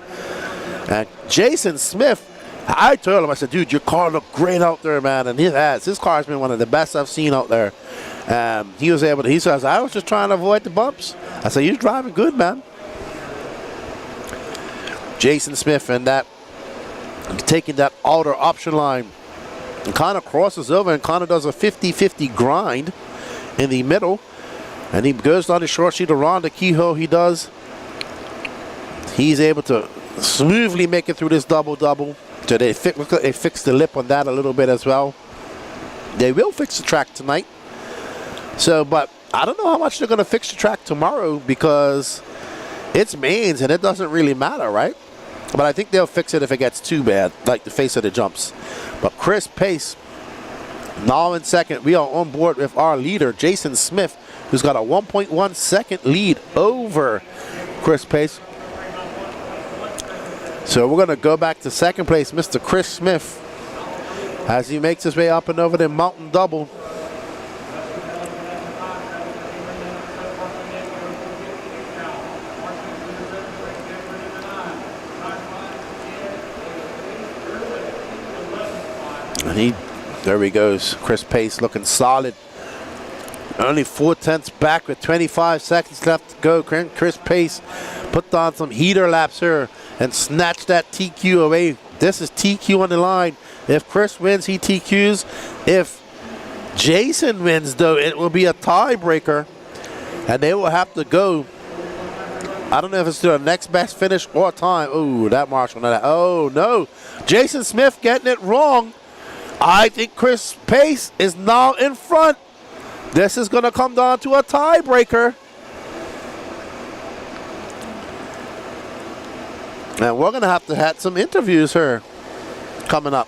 And Jason Smith, I told him, I said, dude, your car looked great out there, man. And he has. His car's been one of the best I've seen out there. He was able to, he says, I was just trying to avoid the bumps. I said, you're driving good, man. Jason Smith and that, taking that outer option line. And kind of crosses over and kind of does a 50-50 grind in the middle. And he goes down the short sheet around the keyhole he does. He's able to smoothly make it through this double-double. So they fixed the lip on that a little bit as well. They will fix the track tonight. So, but I don't know how much they're going to fix the track tomorrow because it's mains and it doesn't really matter, right? But I think they'll fix it if it gets too bad, like the face of the jumps. But Chris Pace, now in second. We are on board with our leader, Jason Smith, who's got a 1.1 second lead over Chris Pace. So we're going to go back to second place, Mr. Chris Smith, as he makes his way up and over the mountain double. And there he goes, Chris Pace looking solid. Only 4/10 back with 25 seconds left to go. Chris Pace put on some heater laps here and snatched that TQ away. This is TQ on the line. If Chris wins, he TQs. If Jason wins, though, it will be a tiebreaker. And they will have to go. I don't know if it's to the next best finish or time. Oh, that Marshall. Oh, no. Jason Smith getting it wrong. I think Chris Pace is now in front. This is going to come down to a tiebreaker. And we're going to have some interviews here coming up.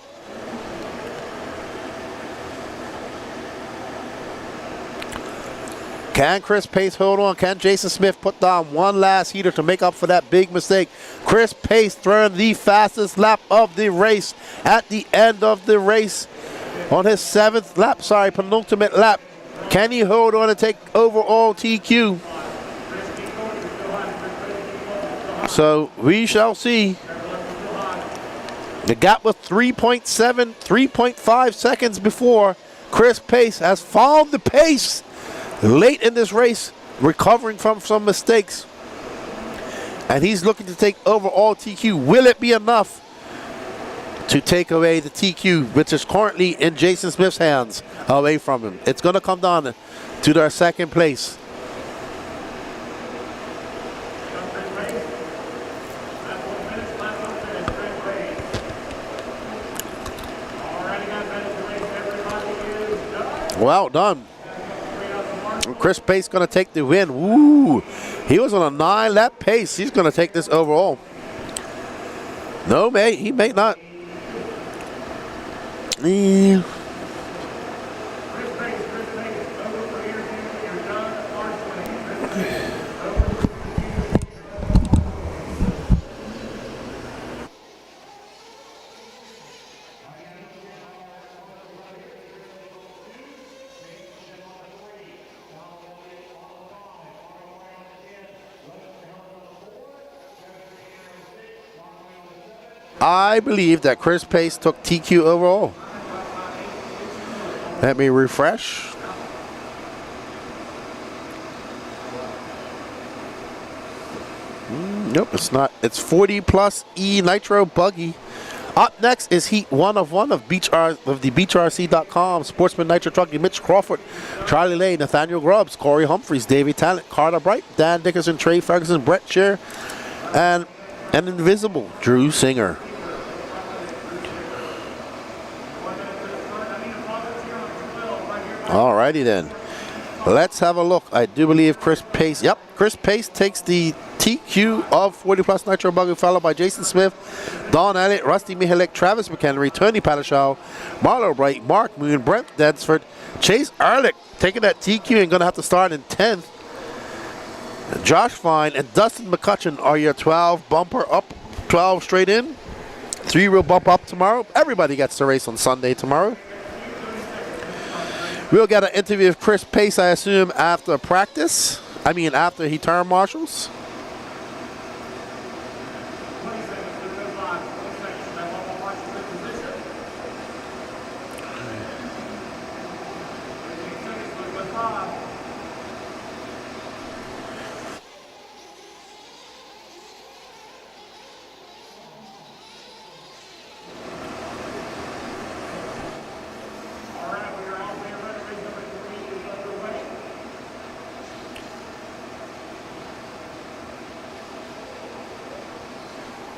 Can Chris Pace hold on? Can Jason Smith put down one last heater to make up for that big mistake? Chris Pace throwing the fastest lap of the race at the end of the race on his penultimate lap. Can he hold on and take overall TQ? So we shall see. The gap was 3.5 seconds before. Chris Pace has found the pace late in this race, recovering from some mistakes. And he's looking to take overall TQ. Will it be enough to take away the TQ, which is currently in Jason Smith's hands, away from him? It's going to come down to their second place. Well done. Chris Pace going to take the win. Woo! He was on a 9-lap pace. He's going to take this overall. No, mate, he may not. I believe that Chris Pace took TQ overall. Let me refresh. Nope, it's not. It's 40 plus E Nitro Buggy. Up next is Heat 1 of the BeachRC.com. Sportsman Nitro Trucking, Mitch Crawford, Charlie Lane, Nathaniel Grubbs, Corey Humphreys, Davey Talent, Carter Bright, Dan Dickerson, Trey Ferguson, Brett Shear, and an Invisible, Drew Singer. Alrighty then. Let's have a look. I do believe Chris Pace. Yep, Chris Pace takes the TQ of 40 Plus Nitro Buggy, followed by Jason Smith, Don Elliott, Rusty Mihalik, Travis McHenry, Tony Padishaw, Marlo Bright, Mark Moon, Brent Dedsford, Chase Ehrlich taking that TQ and going to have to start in 10th. Josh Fine and Dustin McCutcheon are your 12 bumper up, 12 straight in. 3 will bump up tomorrow. Everybody gets to race on Sunday tomorrow. We'll get an interview with Chris Pace, I assume, after practice. After he turn marshals.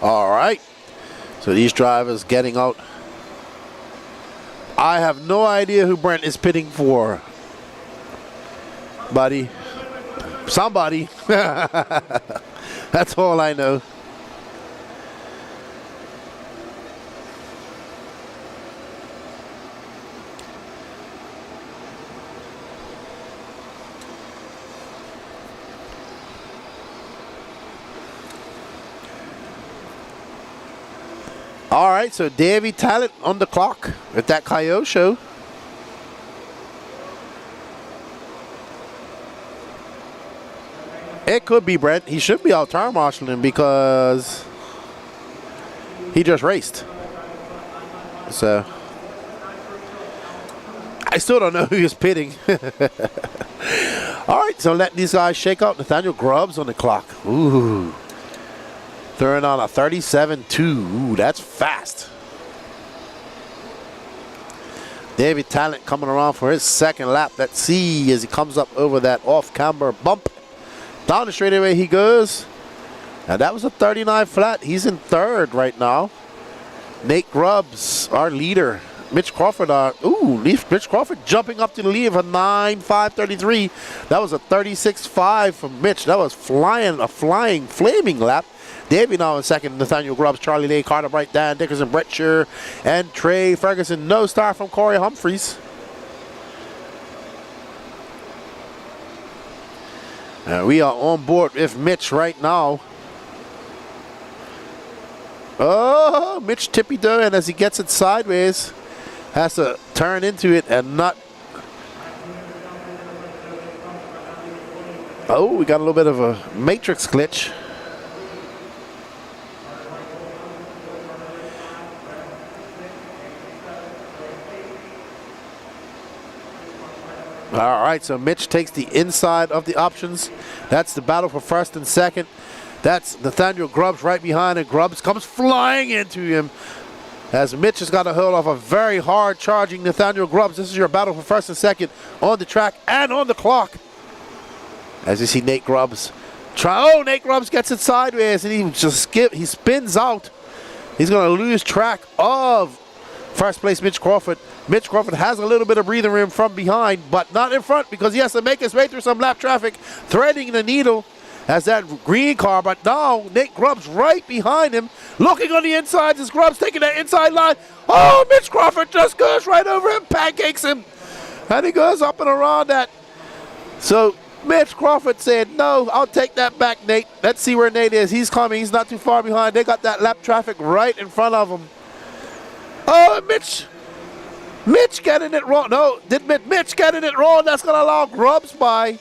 All right, so these drivers getting out. I have no idea who Brent is pitting for, buddy. Somebody. That's all I know. All right, so Davey Talent on the clock at that Coyote show. It could be Brent. He should be out turn marshalling because he just raced. So I still don't know who he's pitting. All right, so let these guys shake out. Nathaniel Grubbs on the clock. Ooh. Throwing on a 37.2. Ooh, that's fast. David Talent coming around for his second lap. Let's see as he comes up over that off-camber bump. Down the straightaway he goes. And that was a 39 flat. He's in third right now. Nate Grubbs, our leader. Mitch Crawford, Mitch Crawford jumping up to the lead of a 9.533. That was a 36.5 from Mitch. That was a flying, flaming lap. Davey now in second. Nathaniel Grubbs, Charlie Lay, Carter Bright, Dan Dickerson, Brett Shearer, and Trey Ferguson. No star from Corey Humphreys. We are on board with Mitch right now. Oh, Mitch tippy-toe, and as he gets it sideways, has to turn into it and not. Oh, we got a little bit of a matrix glitch. All right, so Mitch takes the inside of the options. That's the battle for first and second. That's Nathaniel Grubbs right behind, and Grubbs comes flying into him as Mitch has got a hold of a very hard charging Nathaniel Grubbs. This is your battle for first and second on the track and on the clock. As you see Nate Grubbs Nate Grubbs gets it sideways and he spins out. He's going to lose track of first place Mitch Crawford. Mitch Crawford has a little bit of breathing room from behind, but not in front because he has to make his way through some lap traffic, threading the needle as that green car. But now Nate Grubbs right behind him, looking on the inside as Grubbs taking that inside line. Oh, Mitch Crawford just goes right over him, pancakes him, and he goes up and around that. So Mitch Crawford said, no, I'll take that back, Nate. Let's see where Nate is. He's coming. He's not too far behind. They got that lap traffic right in front of him. Oh, Mitch getting it wrong. No, Mitch getting it wrong. That's going to allow Grubbs by.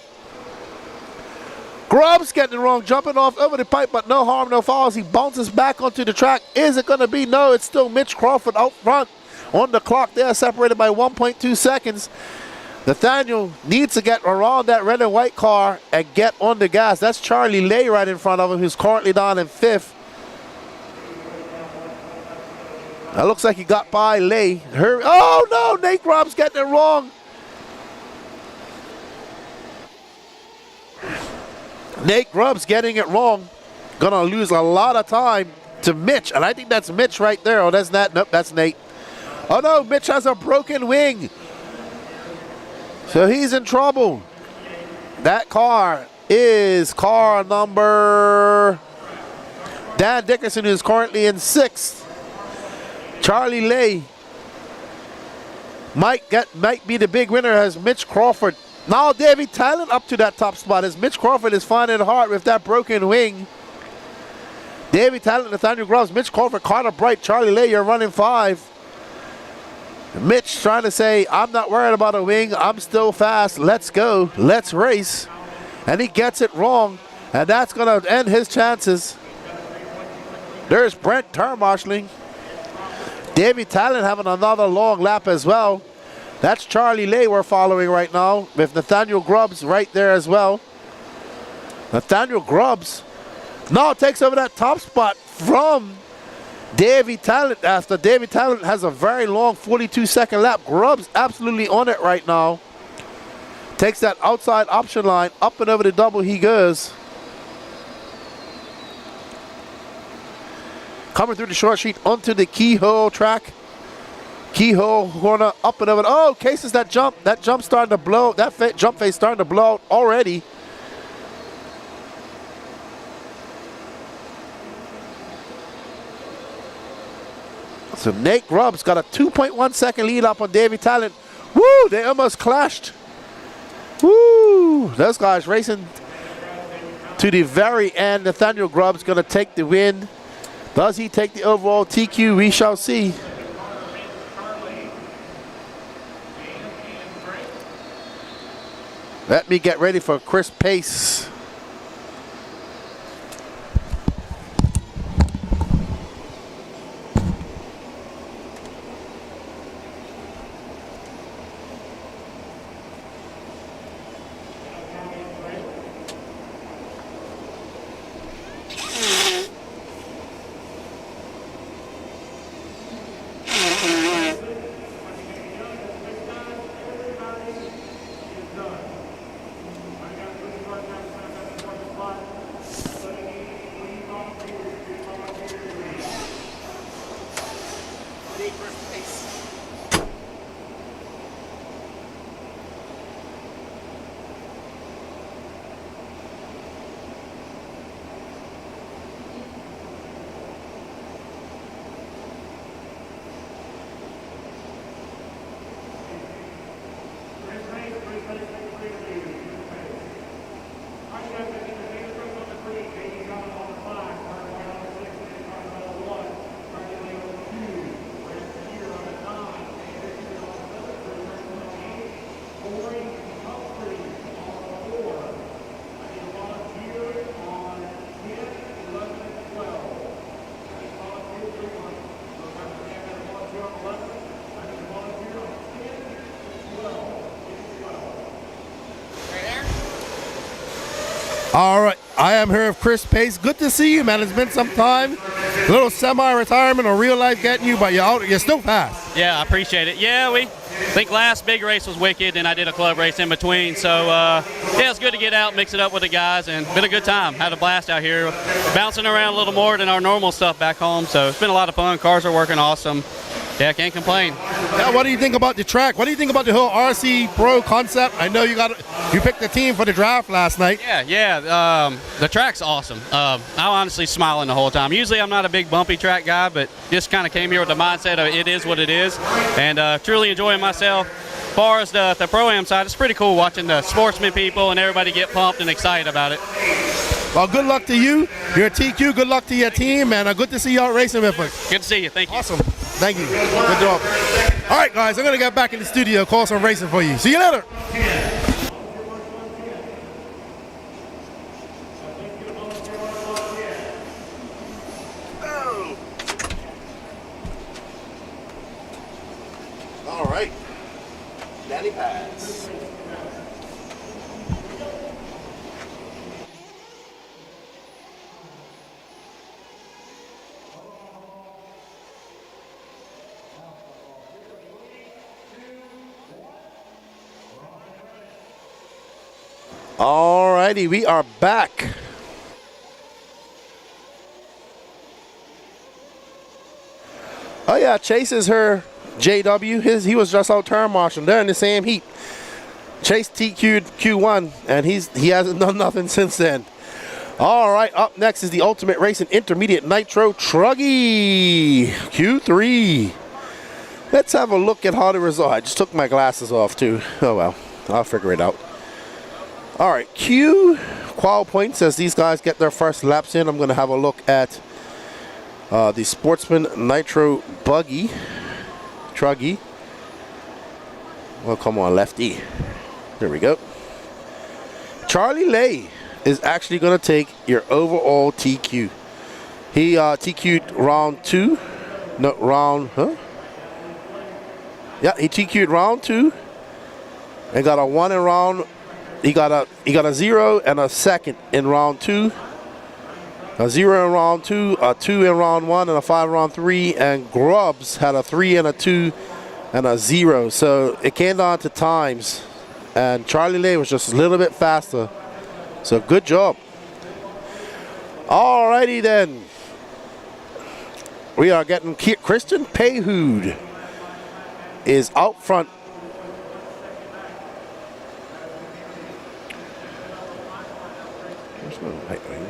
Grubbs getting it wrong, jumping off over the pipe, but no harm, no foul as he bounces back onto the track. Is it going to be? No, it's still Mitch Crawford out front on the clock. They are separated by 1.2 seconds. Nathaniel needs to get around that red and white car and get on the gas. That's Charlie Lay right in front of him, who's currently down in fifth. That looks like he got by Lay. Oh no, Nate Grubbs getting it wrong. Nate Grubbs getting it wrong. Gonna lose a lot of time to Mitch, and I think that's Mitch right there. Oh, that's not. Nope, that's Nate. Oh no, Mitch has a broken wing. So he's in trouble. That car is car number Dan Dickerson, who's currently in 6th. Charlie Lay might be the big winner as Mitch Crawford. Now Davey Talent up to that top spot as Mitch Crawford is finding it hard with that broken wing. Davey Talent, Nathaniel Grubbs, Mitch Crawford, Carter Bright, Charlie Lay, you're running 5. Mitch trying to say, I'm not worried about a wing. I'm still fast. Let's go. Let's race. And he gets it wrong. And that's going to end his chances. There's Brent turn marshaling. Davey Talent having another long lap as well. That's Charlie Lay we're following right now with Nathaniel Grubbs right there as well. Nathaniel Grubbs now takes over that top spot from Davey Talent after Davey Talent has a very long 42-second lap. Grubbs absolutely on it right now. Takes that outside option line, up and over the double he goes. Coming through the short sheet onto the keyhole track. Keyhole corner, up and over. Oh, Cases that jump starting to blow. That jump face starting to blow out already. So Nate Grubbs got a 2.1 second lead up on Davey Talent. Woo, they almost clashed. Woo, those guys racing to the very end. Nathaniel Grubbs gonna take the win. Does he take the overall TQ? We shall see. Let me get ready for Chris Pace. All right, I am here with Chris Pace. Good to see you, man. It's been some time. A little semi-retirement or real life getting you, but you're still fast. Yeah, I appreciate it. Yeah, I think last big race was wicked, and I did a club race in between. So, yeah, it's good to get out, mix it up with the guys, and been a good time. Had a blast out here, bouncing around a little more than our normal stuff back home. So it's been a lot of fun. Cars are working awesome. Yeah, I can't complain. Yeah, what do you think about the track? What do you think about the whole RC Pro concept? I know you picked the team for the draft last night. Yeah. The track's awesome. I'm honestly smiling the whole time. Usually I'm not a big bumpy track guy, but just kind of came here with the mindset of it is what it is, and truly enjoying myself. As far as the Pro-Am side, it's pretty cool watching the sportsman people and everybody get pumped and excited about it. Well, good luck to you. You're a TQ. Good luck to your team, and good to see you out racing with us. Good to see you. Thank you. Awesome. Thank you. Good job. All right, guys, I'm going to get back in the studio, call some racing for you. See you later. All right. Danny Pass. Alrighty, we are back. Oh yeah, Chase is her JW. He was just out turn marshaling. They're in the same heat. Chase TQ'd Q1, and he hasn't done nothing since then. All right, up next is the Ultimate Racing Intermediate Nitro Truggy Q3. Let's have a look at how the result. I just took my glasses off too. Oh well, I'll figure it out. All right, Q qual points as these guys get their first laps in. I'm going to have a look at the Sportsman Nitro Buggy Truggy. Well, come on, lefty. There we go. Charlie Lay is actually going to take your overall TQ. He TQ'd round 2. No, round, huh? Yeah, he TQ'd round 2 and got a 1 in round. He got a 0 and a second in round 2. A 0 in round 2, a 2 in round 1, and a 5 in round 3. And Grubbs had a 3 and a 2 and a 0. So it came down to times. And Charlie Lay was just a little bit faster. So good job. Alrighty then. We are getting Christian Payhood is out front. There's no right wing.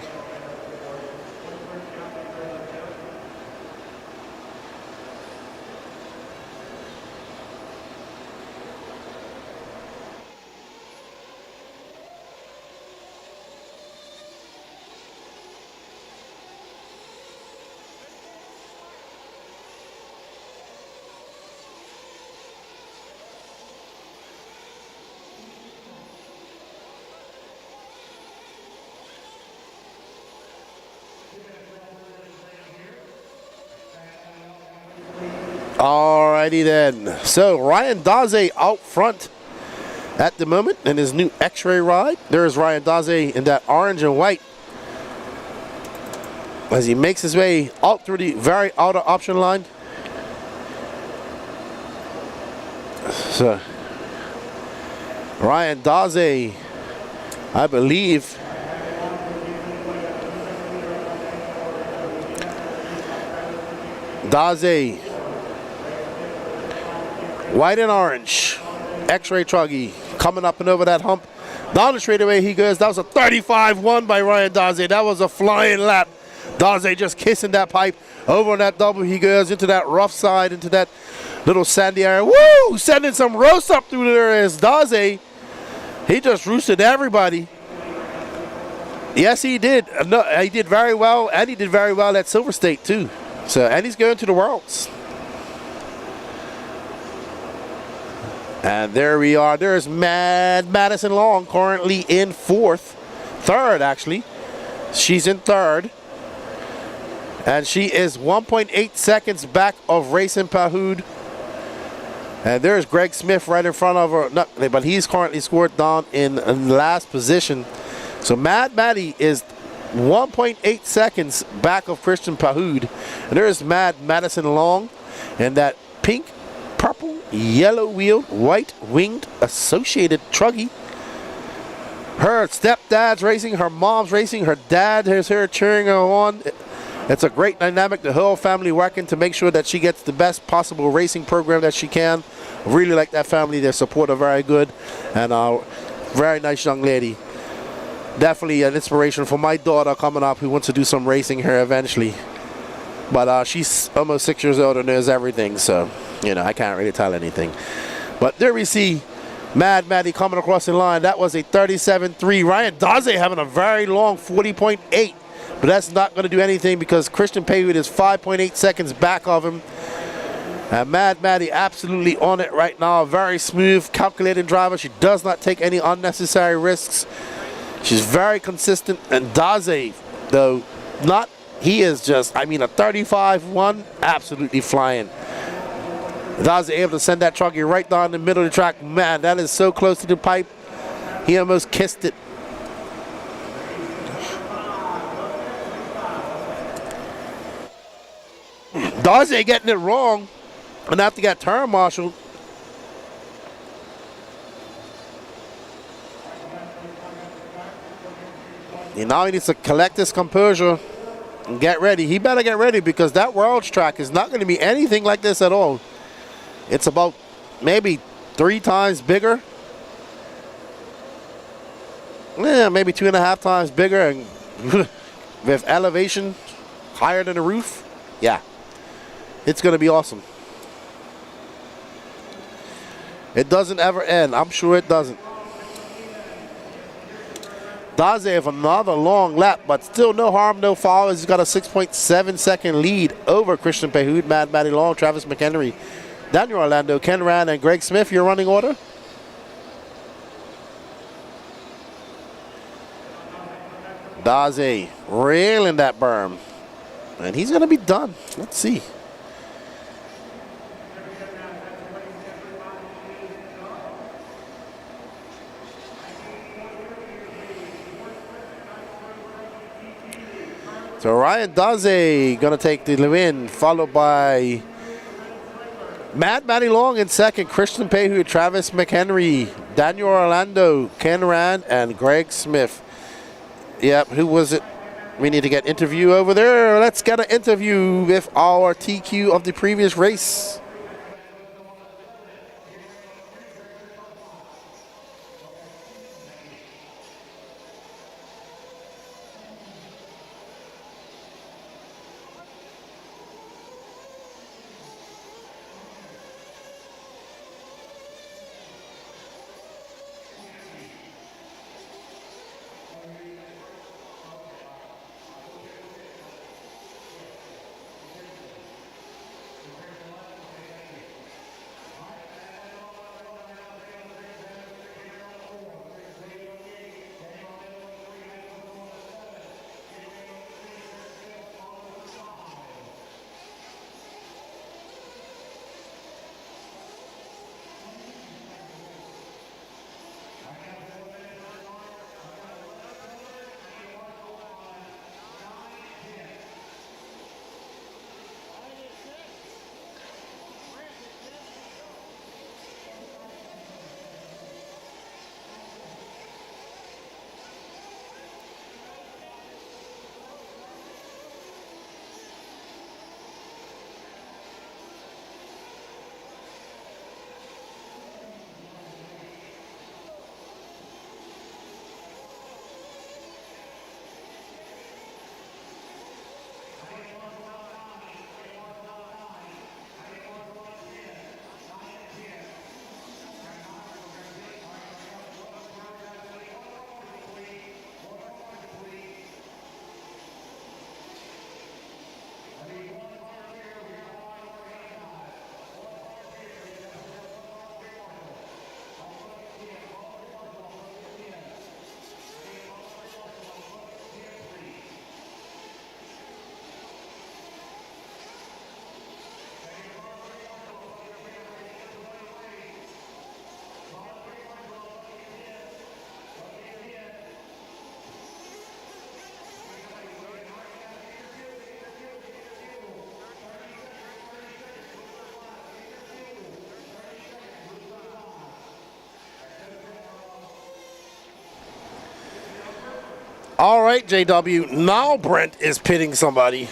Alrighty then. So Ryan Daze out front at the moment in his new X-Ray ride. There's Ryan Daze in that orange and white as he makes his way out through the very outer option line. So Ryan Daze, I believe, Daze, white and orange, X-Ray Truggy, coming up and over that hump. Down the straightaway he goes. That was a 35-1 by Ryan Daze. That was a flying lap. Daze just kissing that pipe. Over on that double he goes into that rough side, into that little sandy area. Woo! Sending some roast up through there as Daze. He just roosted everybody. Yes, he did. No, he did very well, and he did very well at Silver State too. So, and he's going to the Worlds. And there we are. There's Mad Madison Long currently in third actually. She's in third. And she is 1.8 seconds back of Racing Pahood. And there's Greg Smith right in front of her. No, but he's currently scored down in last position. So Mad Maddie is 1.8 seconds back of Christian Pahood. And there's Mad Madison Long and that pink, purple, yellow wheeled, white winged Associated Truggy. Her stepdad's racing, her mom's racing, her dad is here cheering her on. It's a great dynamic, the whole family working to make sure that she gets the best possible racing program that she can. Really like that family, their support are very good, and a very nice young lady. Definitely an inspiration for my daughter coming up who wants to do some racing here eventually. But she's almost 6 years old and knows everything, so, you know, I can't really tell anything. But there we see Mad Maddie coming across the line. That was a 37.3. Ryan Daze having a very long 40.8. But that's not going to do anything because Christian Paywood is 5.8 seconds back of him. And Mad Maddie absolutely on it right now. Very smooth, calculating driver. She does not take any unnecessary risks. She's very consistent. And Daze, though, not, he is just, I mean, a 35-1, absolutely flying. Daze able to send that Truggy right down the middle of the track. Man, that is so close to the pipe. He almost kissed it. Daze getting it wrong, and after got turn marshaled. And now he needs to collect his composure and get ready. He better get ready because that World's track is not going to be anything like this at all. It's about maybe 3 times bigger. Yeah, maybe 2.5 times bigger and with elevation higher than the roof. Yeah, it's going to be awesome. It doesn't ever end. I'm sure it doesn't. Daze with another long lap, but still no harm, no foul. He's got a 6.7 second lead over Christian Pehoud, Mad Matty Long, Travis McHenry, Daniel Orlando, Ken Rand, and Greg Smith. Your running order. Daze railing that berm, and he's going to be done. Let's see. So Ryan Daze going to take the win, followed by Mad Matty Long in second, Christian Pehoud, Travis McHenry, Daniel Orlando, Ken Rand, and Greg Smith. Yep, who was it? We need to get interview over there. Let's get an interview with our TQ of the previous race. All right, JW. Now Brent is pitting somebody.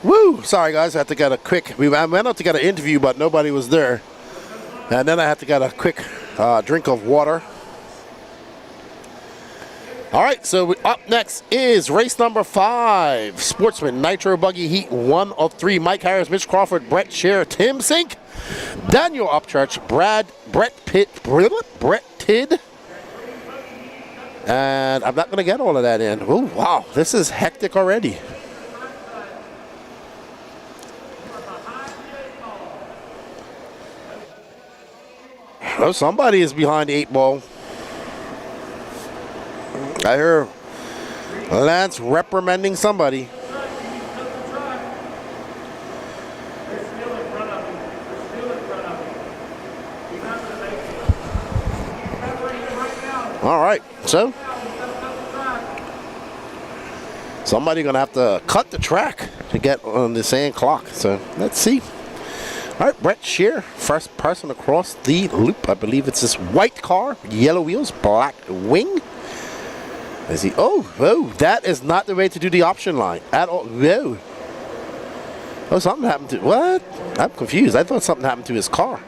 Woo! Sorry, guys. I had to get a quick. I went out to get an interview, but nobody was there. And then I had to get a quick drink of water. All right, so up next is race number 5. Sportsman, Nitro Buggy Heat 1 of 3. Mike Harris, Mitch Crawford, Brett Scheer, Tim Sink, Daniel Upchurch, Brett Tidd. And I'm not going to get all of that in. Oh, wow. This is hectic already. Oh, somebody is behind the 8 ball. I hear Lance reprimanding somebody. All right, so somebody gonna have to cut the track to get on the sand clock. So let's see. All right, Brett Scheer, first person across the loop. I believe it's this white car, yellow wheels, black wing. Is he? Oh, that is not the way to do the option line at all. Whoa. Oh, something happened to, what? I'm confused. I thought something happened to his car.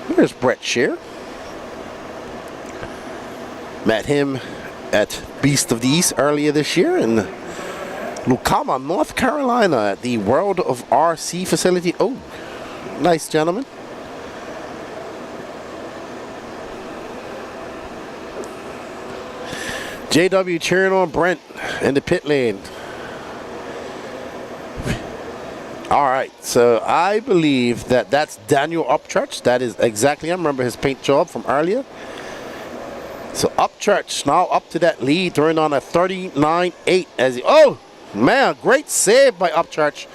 There's Brett Shear. Met him at Beast of the East earlier this year in Lucama, North Carolina at the World of RC facility. Oh, nice gentleman. JW cheering on Brent in the pit lane. All right, so I believe that that's Daniel Upchurch. That is exactly, I remember his paint job from earlier. So Upchurch now up to that lead, throwing on a 39.8 as he, oh man, great save by Upchurch.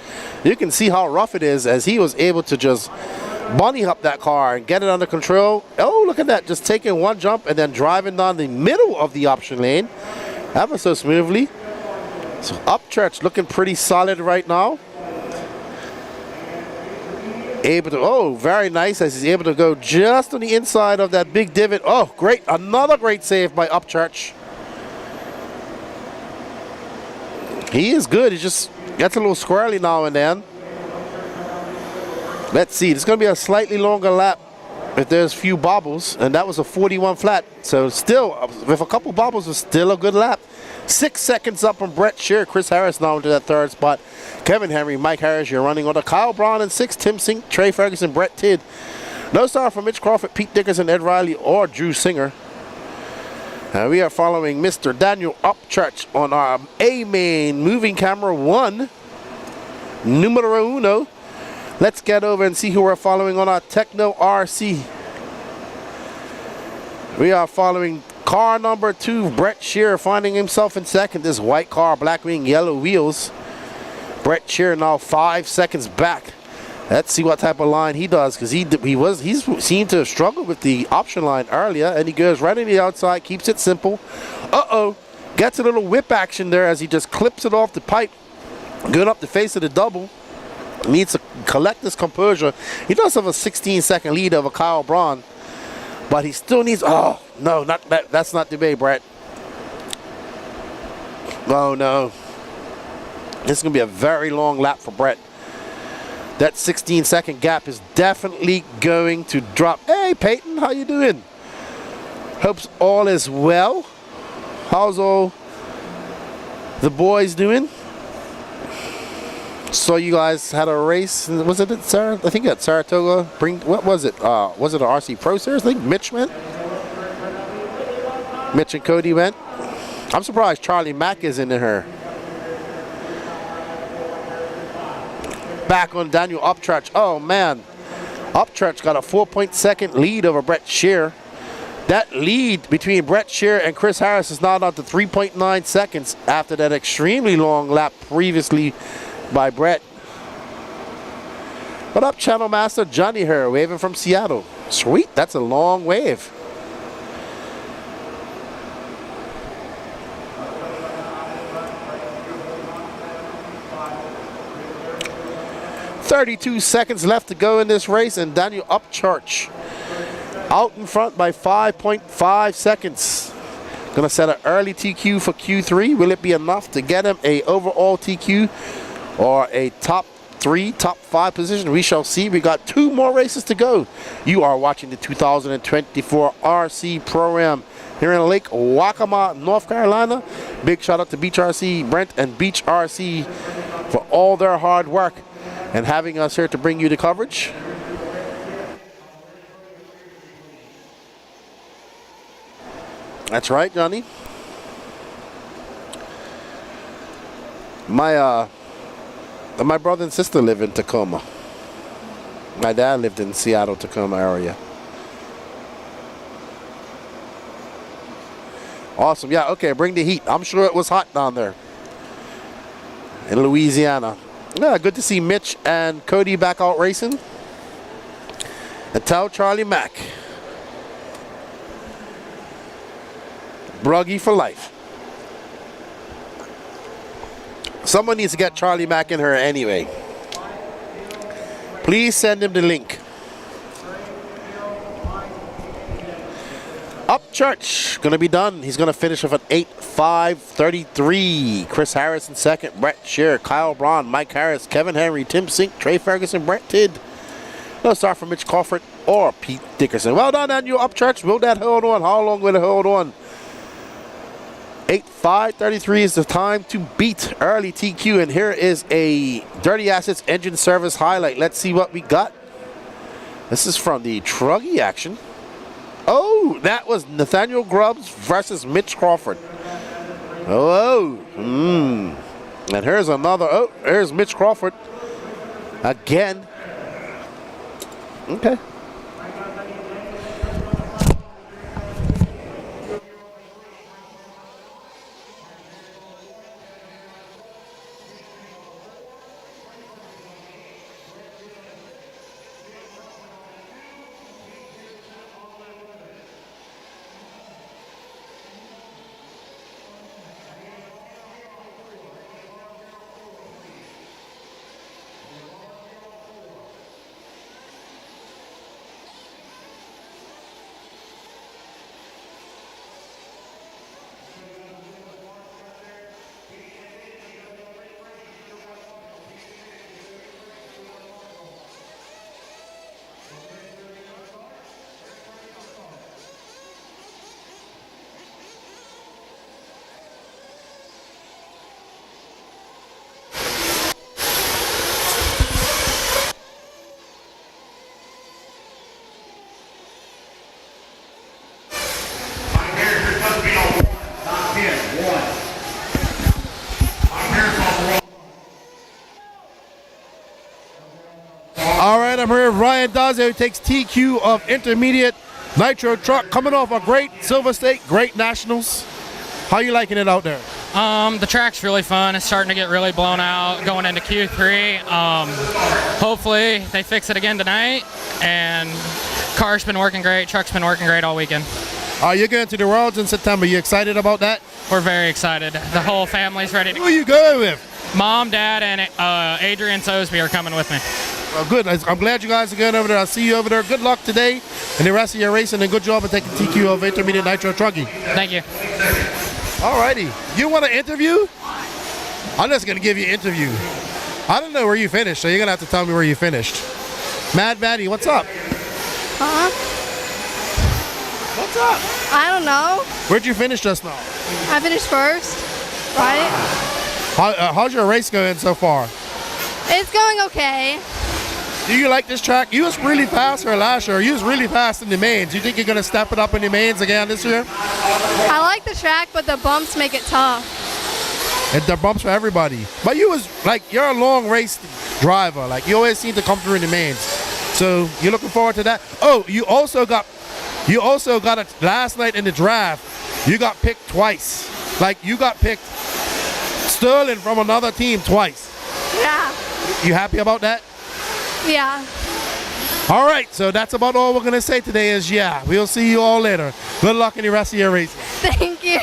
You can see how rough it is as he was able to just bunny up that car and get it under control. Oh, look at that, just taking one jump and then driving down the middle of the option lane ever so smoothly. So Upchurch looking pretty solid right now. Able to, oh, very nice as he's able to go just on the inside of that big divot. Oh, great, another great save by Upchurch. He is good, he just gets a little squirrely now and then. Let's see, it's going to be a slightly longer lap if there's few bobbles, and that was a 41 flat. So still, with a couple bobbles, it's still a good lap. 6 seconds up from Brett Shear. Chris Harris now into that third spot. Kevin Henry, Mike Harris, you're running on the Kyle Brown in 6. Tim Sink, Trey Ferguson, Brett Tidd. No star for Mitch Crawford, Pete Dickerson, Ed Riley, or Drew Singer. We are following Mr. Daniel Upchurch on our A-main moving camera 1. Numero uno. Let's get over and see who we're following on our Techno RC. We are following car number 2, Brett Shear, finding himself in second. This white car, black wing, yellow wheels. Brett Shear now 5 seconds back. Let's see what type of line he does, because he seemed to struggle with the option line earlier, and he goes right on the outside, keeps it simple. Uh-oh, gets a little whip action there as he just clips it off the pipe, going up the face of the double. Needs to collect his composure. He does have a 16-second lead over Kyle Braun, but he still needs, oh, no, not that. That's not the way, Brett. Oh, no. This is going to be a very long lap for Brett. That 16-second gap is definitely going to drop. Hey, Peyton, how you doing? Hopes all is well. How's all the boys doing? So you guys had a race. Was it at I think at Saratoga? What was it? Was it an RC Pro Series? I think Mitch went. Mitch and Cody went. I'm surprised Charlie Mack is in her. Back on Daniel Upchurch. Oh man, Upchurch got a 4.2 lead over Brett Shear. That lead between Brett Shear and Chris Harris is now down to 3.9 seconds after that extremely long lap previously by Brett. What up, Channel Master Johnny here, waving from Seattle. Sweet, that's a long wave. .32 seconds left to go in this race, and Daniel Upchurch out in front by 5.5 seconds. Gonna set an early TQ for Q3. Will it be enough to get him a overall TQ or a top 3, top 5 position? We shall see. We got 2 more races to go. You are watching the 2024 RC Pro-Am here in Lake Waccamaw, North Carolina. Big shout out to Beach RC, Brent and Beach RC for all their hard work and having us here to bring you the coverage. That's right, Johnny. My brother and sister live in Tacoma. My dad lived in Seattle, Tacoma area. Awesome. Yeah, okay, bring the heat. I'm sure it was hot down there in Louisiana. Yeah, good to see Mitch and Cody back out racing. And tell Charlie Mack. Bruggy for life. Someone needs to get Charlie Mack in her anyway. Please send him the link. Upchurch, gonna be done. He's gonna finish with an 8.5.33. Chris Harris in second, Brett Shear, Kyle Braun, Mike Harris, Kevin Henry, Tim Sink, Trey Ferguson, Brett Tidd. No start for Mitch Crawford, or Pete Dickerson. Well done, and you're up, Church. Will that hold on? How long will it hold on? 8:5:33 is the time to beat early TQ, and here is a Dirty Assets engine service highlight. Let's see what we got. This is from the Truggy action. Oh, that was Nathaniel Grubbs versus Mitch Crawford. Oh, and here's another. Oh, here's Mitch Crawford again. Okay. All right, I'm here with Ryan Daze, who takes TQ of Intermediate Nitro Truck, coming off a great Silver State, great Nationals. How you liking it out there? The track's really fun. It's starting to get really blown out going into Q3. Hopefully they fix it again tonight. And car's been working great. Truck's been working great all weekend. You're going to the Worlds in September. You excited about that? We're very excited. The whole family's ready to go. Who are you going with? Mom, Dad, and Adrian Sosby are coming with me. Well, good. I'm glad you guys are going over there. I'll see you over there. Good luck today and the rest of your racing, and good job of taking TQ of Intermediate Nitro Trucking. Thank you. All righty. You want an interview? I'm just going to give you an interview. I don't know where you finished, so you're going to have to tell me where you finished. Mad Maddie, what's up? Huh? What's up? I don't know. Where'd you finish just now? I finished first, right? How's your race going so far? It's going okay. Do you like this track? You was really fast for last year. You was really fast in the mains. You think you're going to step it up in the mains again this year? I like the track, but the bumps make it tough. And the bumps for everybody. But you was like, you're a long race driver. Like, you always seem to come through in the mains. So you're looking forward to that. Oh, you also got it last night in the draft. You got picked twice. Like, you got picked Sterling from another team twice. Yeah. You happy about that? Yeah. All right, so that's about all we're going to say today is yeah. We'll see you all later. Good luck in the rest of your racing. Thank you.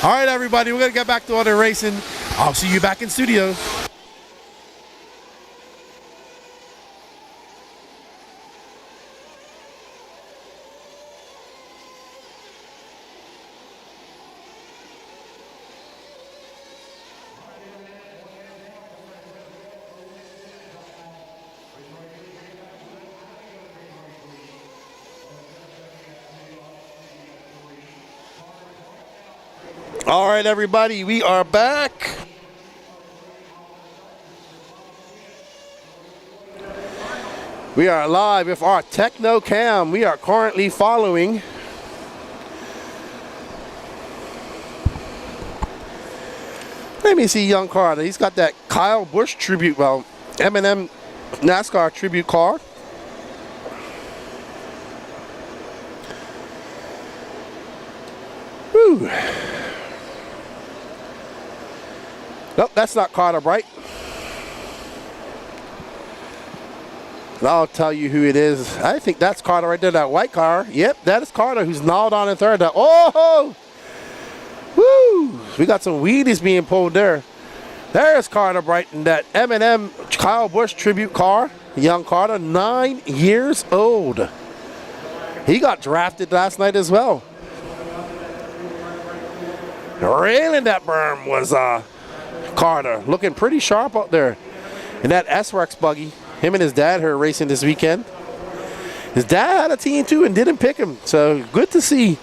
All right, everybody, we're going to get back to all the racing. I'll see you back in studio. All right, everybody, we are back. We are live with our Techno Cam. We are currently following let me see young Carter. He's got that Kyle Busch tribute, well, M&M NASCAR tribute car. Woo. Nope, that's not Carter Bright. And I'll tell you who it is. I think that's Carter right there, that white car. Yep, that is Carter, who's gnawed on in third. Oh! Woo! We got some Wheaties being pulled there. There's Carter Bright in that M&M Kyle Busch tribute car. Young Carter, 9 years old. He got drafted last night as well. Railing that berm was Carter, looking pretty sharp out there in that S-Works buggy. Him and his dad are racing this weekend. His dad had a team too and didn't pick him. So good to see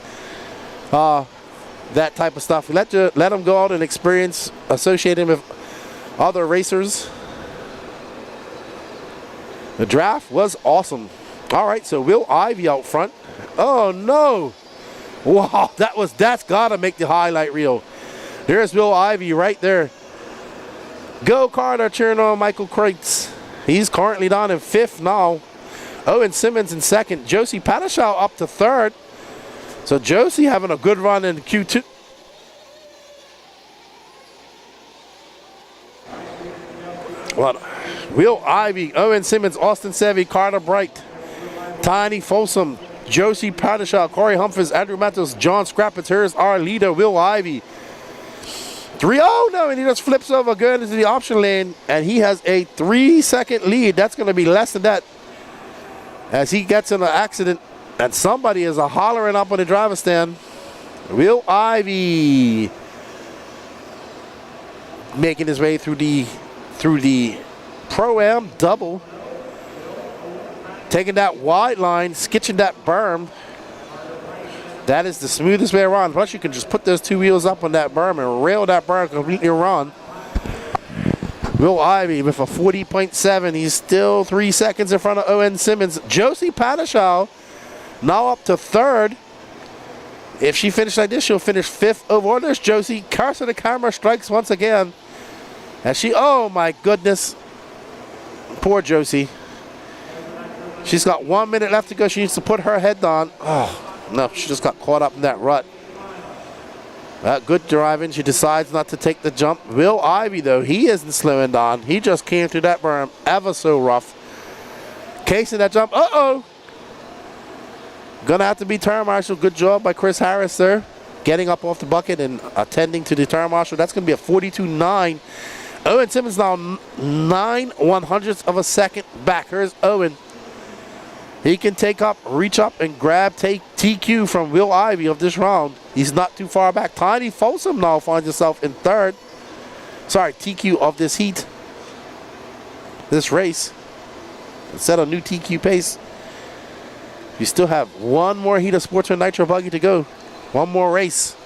that type of stuff. Let him go out and experience, associate him with other racers. The draft was awesome. All right, so Will Ivy out front. Oh no! Wow, that's gotta make the highlight reel. There's Will Ivy right there. Go Carter cheering on Michael Kreitz. He's currently down in 5th now. Owen Simmons in 2nd. Josie Padishaw up to 3rd. So Josie having a good run in Q2. Well, Will Ivy, Owen Simmons, Austin Sevy, Carter Bright, Tiny Folsom, Josie Padishaw, Corey Humphries, Andrew Matos, John Scrappets. Here's our leader, Will Ivy. 3-0, no, and he just flips over, good into the option lane, and he has a 3-second lead. That's going to be less than that as he gets in an accident, and somebody is hollering up on the driver's stand. Will Ivy making his way through the Pro-Am double, taking that wide line, skitching that berm. That is the smoothest way around. Plus, you can just put those 2 wheels up on that berm and rail that berm completely around. Will Ivy with a 40.7. He's still 3 seconds in front of Owen Simmons. Josie Padishaw now up to 3rd. If she finishes like this, she'll finish 5th overall. There's Josie. Curse of the camera strikes once again. And oh my goodness. Poor Josie. She's got 1 minute left to go. She needs to put her head on. Oh. No, she just got caught up in that rut. Good driving. She decides not to take the jump. Will Ivy, though, he isn't slowing down. He just came through that berm ever so rough. Casing that jump. Uh-oh. Gonna have to be turn marshal. Good job by Chris Harris there. Getting up off the bucket and attending to the turn marshal. That's going to be a 42.9. Owen Simmons now 9/100ths of a second back. Here's Owen. He can reach up and grab TQ from Will Ivy of this round. He's not too far back. Tiny Folsom now finds himself in 3rd. Sorry, TQ of this heat. This race. Set a new TQ pace. You still have one more heat of Sportsman Nitro Buggy to go. One more race.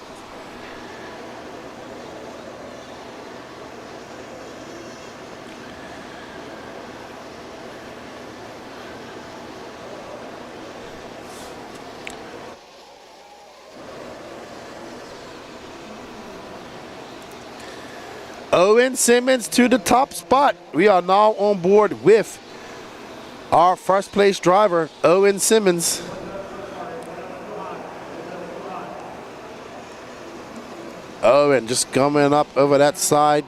Owen Simmons to the top spot. We are now on board with our first place driver, Owen Simmons. Owen just coming up over that side.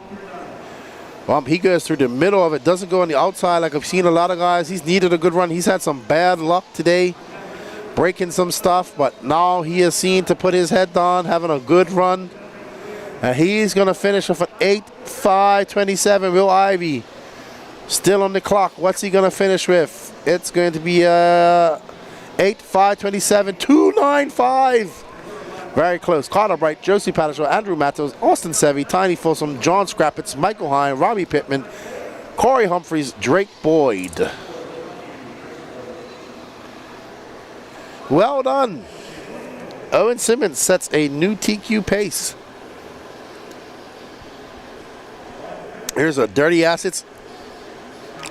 He goes through the middle of it, doesn't go on the outside like I've seen a lot of guys. He's needed a good run. He's had some bad luck today, breaking some stuff, but now he is seen to put his head down, having a good run. And he's going to finish with an 8.5.27. Will Ivy still on the clock. What's he going to finish with? It's going to be 8.5.27. 2.95. Very close. Carter Bright, Josie Padishaw, Andrew Matos, Austin Sevy, Tiny Folsom, John Scrappets, Michael Hine, Robbie Pittman, Corey Humphries, Drake Boyd. Well done. Owen Simmons sets a new TQ pace. Here's a Dirty Assets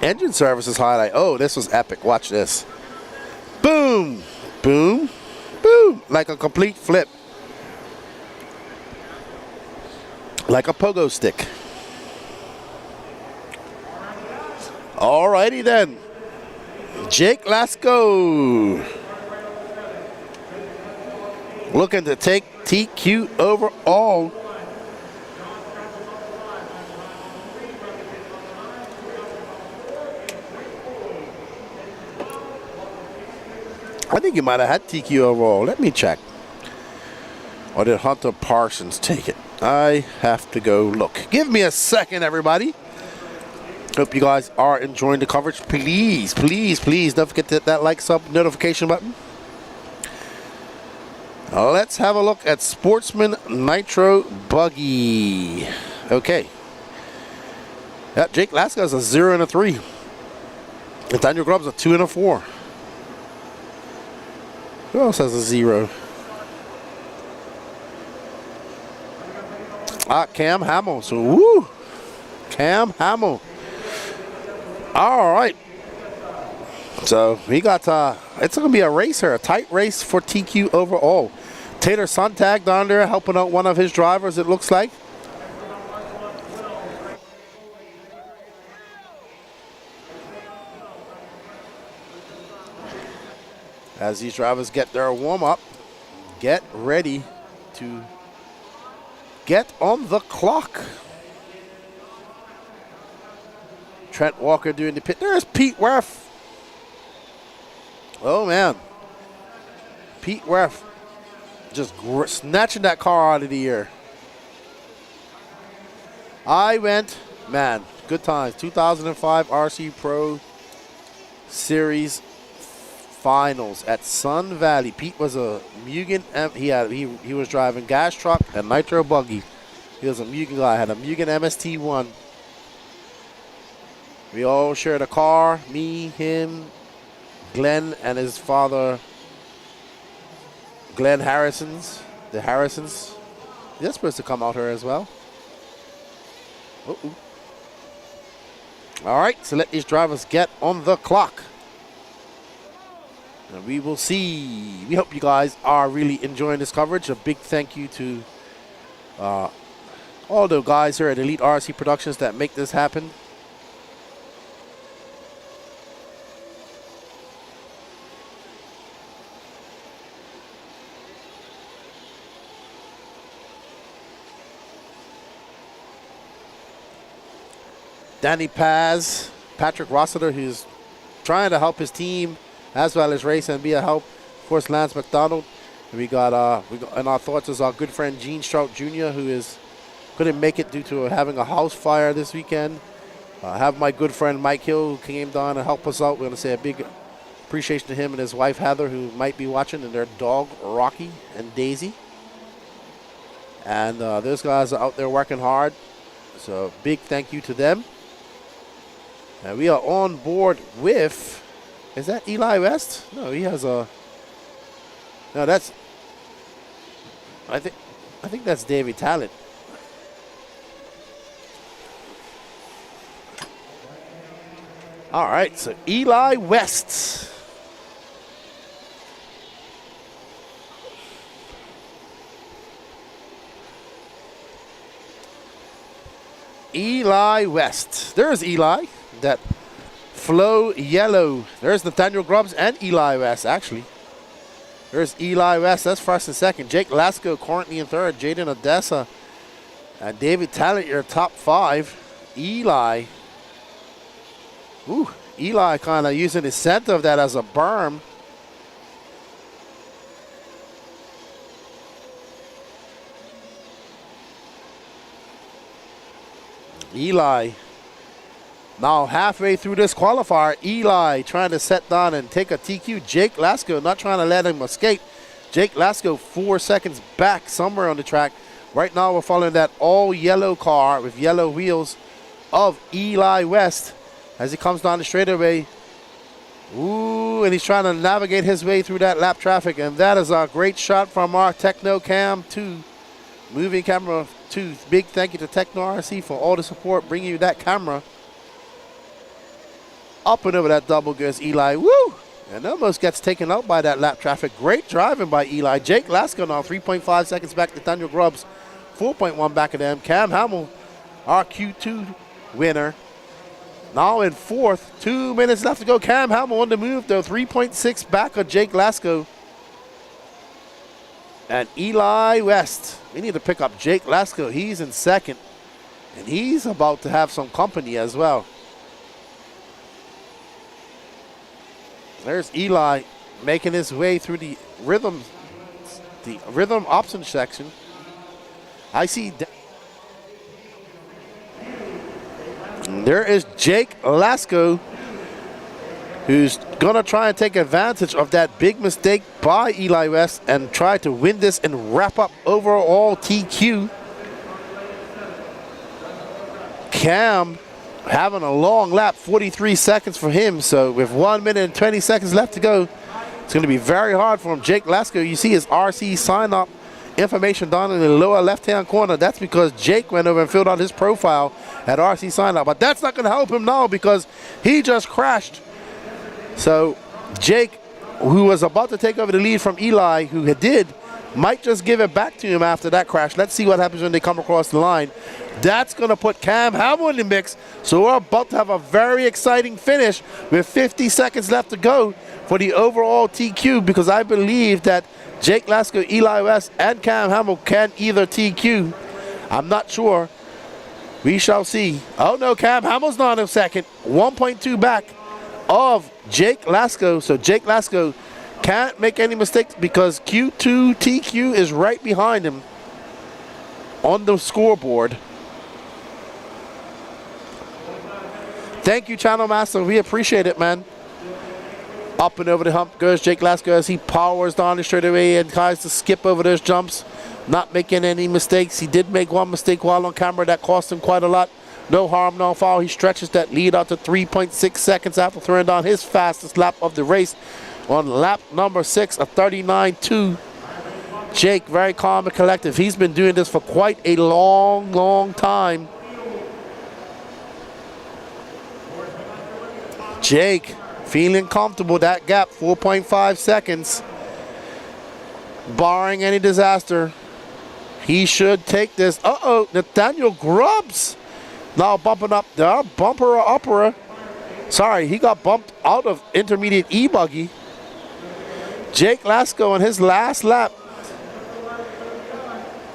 Engine Services highlight. Oh, this was epic. Watch this. Boom, boom, boom. Like a complete flip. Like a pogo stick. Alrighty then. Jake Lasko. Looking to take TQ overall. I think he might have had TQ overall. Let me check. Or did Hunter Parsons take it? I have to go look. Give me a second, everybody. Hope you guys are enjoying the coverage. Please, please, please don't forget to hit that like, sub, notification button. Let's have a look at Sportsman Nitro Buggy. Okay. Yeah, Jake Lasko is a 0 and a 3. And Daniel Grubb's a 2 and a 4. Who else has a 0? Cam Hamill. So, woo! Cam Hamill. All right. So, we got, it's going to be a race here, a tight race for TQ overall. Tater Sontag down there helping out one of his drivers, it looks like. As these drivers get their warm-up, get ready to get on the clock. Trent Walker doing the pit. There's Pete Werf. Oh, man. Pete Werf just snatching that car out of the air. I went, man, good times. 2005 RC Pro Series Finals at Sun Valley. Pete was a Mugen. He was driving gas truck and nitro buggy. He was a Mugen guy. Had a Mugen MST1. We all shared a car. Me, him, Glenn, and his father, Glenn Harrison's. The Harrisons. They're supposed to come out here as well. Uh-oh. All right, so let these drivers get on the clock. And we will see. We hope you guys are really enjoying this coverage. A big thank you to all the guys here at Elite RC Productions that make this happen. Danny Paz, Patrick Rossiter, who's trying to help his team as well as race and be a help. Of course, Lance McDonald. And we got in our thoughts is our good friend Gene Strout Jr., who couldn't make it due to having a house fire this weekend. Have my good friend Mike Hill, who came down and helped us out. We're going to say a big appreciation to him and his wife Heather, who might be watching, and their dog Rocky and Daisy. And those guys are out there working hard. So big thank you to them. And we are on board with, is that Eli West? No, he has a, no, that's, I think that's David Talent. All right, so Eli West. Eli West. There's Eli. That flow yellow. There's Nathaniel Grubbs and Eli West, actually. There's Eli West. That's first and second. Jake Lasco currently in third. Jaden Odessa and David Talent, your top 5. Eli. Ooh, Eli kind of using the center of that as a berm. Eli. Now halfway through this qualifier, Eli trying to set down and take a TQ. Jake Lasco not trying to let him escape. Jake Lasco 4 seconds back somewhere on the track. Right now we're following that all yellow car with yellow wheels of Eli West as he comes down the straightaway. Ooh, and he's trying to navigate his way through that lap traffic. And that is a great shot from our Techno Cam 2. Moving camera 2. Big thank you to Techno RC for all the support, bringing you that camera. Up and over that double goes Eli. Woo! And almost gets taken out by that lap traffic. Great driving by Eli. Jake Lasco now 3.5 seconds back to Nathaniel Grubbs. 4.1 back of them. Cam Hamill, our Q2 winner. Now in fourth. 2 minutes left to go. Cam Hamill on the move though. 3.6 back of Jake Lasco. And Eli West. We need to pick up Jake Lasco. He's in second. And he's about to have some company as well. There's Eli making his way through the rhythm option section. I see. There is Jake Lasco, who's going to try and take advantage of that big mistake by Eli West and try to win this and wrap up overall TQ. Cam having a long lap, 43 seconds for him. So with 1 minute and 20 seconds left to go, It's going to be very hard for him. Jake Lasko, you see his RC sign-up information down in the lower left-hand corner. That's because Jake went over and filled out his profile at RC sign-up. But that's not going to help him now because he just crashed. So Jake, who was about to take over the lead from Eli, who did, might just give it back to him after that crash. Let's see what happens when they come across the line. That's going to put Cam Hamill in the mix. So we're about to have a very exciting finish with 50 seconds left to go for the overall TQ, because I believe that Jake Lasko, Eli West, and Cam Hamill can either TQ. I'm not sure. We shall see. Oh no, Cam Hamill's not in second. 1.2 back of Jake Lasko. So Jake Lasko can't make any mistakes because Q2 TQ is right behind him on the scoreboard. Thank you, Channel Master. We appreciate it, man. Up and over the hump goes Jake Lasko as he powers down the straightaway and tries to skip over those jumps, not making any mistakes. He did make one mistake while on camera that cost him quite a lot. No harm, no foul. He stretches that lead out to 3.6 seconds after throwing down his fastest lap of the race on lap number 6, a 39.2. Jake, very calm and collective. He's been doing this for quite a long time. Jake feeling comfortable. That gap, 4.5 seconds. Barring any disaster, he should take this. Uh-oh, Nathaniel Grubbs now bumping up the bumper upper. Sorry, he got bumped out of intermediate E-buggy. Jake Lasko on his last lap.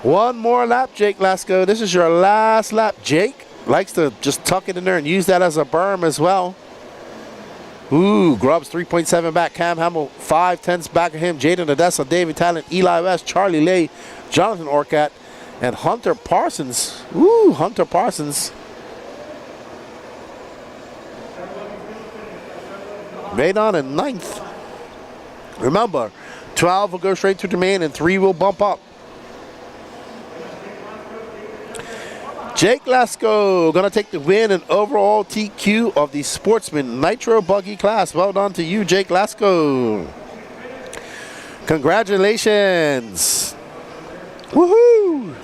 One more lap, Jake Lasko. This is your last lap. Jake likes to just tuck it in there and use that as a berm as well. Ooh, Grubbs 3.7 back. Cam Hamill 5/10 back of him. Jaden Odessa, David Talent, Eli West, Charlie Lay, Jonathan Orcat, and Hunter Parsons. Ooh, Hunter Parsons. Made on in 9th. Remember, 12 will go straight to the main and 3 will bump up. Jake Lasko gonna take the win in overall TQ of the Sportsman Nitro Buggy class. Well done to you, Jake Lasko. Congratulations. Woohoo!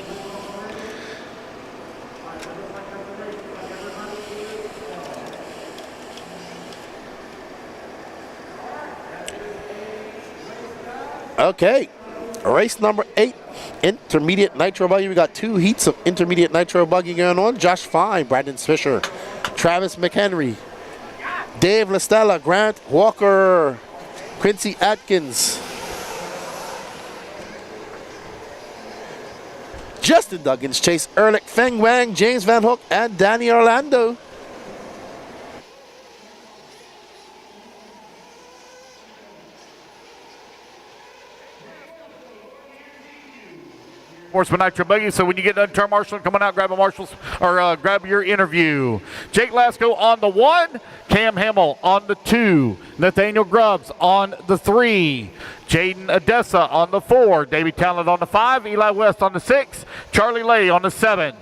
Okay, race number 8. Intermediate Nitro Buggy. We got 2 heats of Intermediate Nitro Buggy going on. Josh Fine, Brandon Fisher, Travis McHenry, Dave Lestella, Grant Walker, Quincy Atkins, Justin Duggins, Chase Ehrlich, Feng Wang, James Van Hook, and Danny Orlando. Sportsman Nitro Buggy. So when you get done, turn marshal, coming out, grab a marshal's or grab your interview. Jake Lasko on the 1, Cam Hamill on the 2, Nathaniel Grubbs on the 3, Jaden Odessa on the 4, Davey Talent on the 5, Eli West on the 6, Charlie Lay on the 7.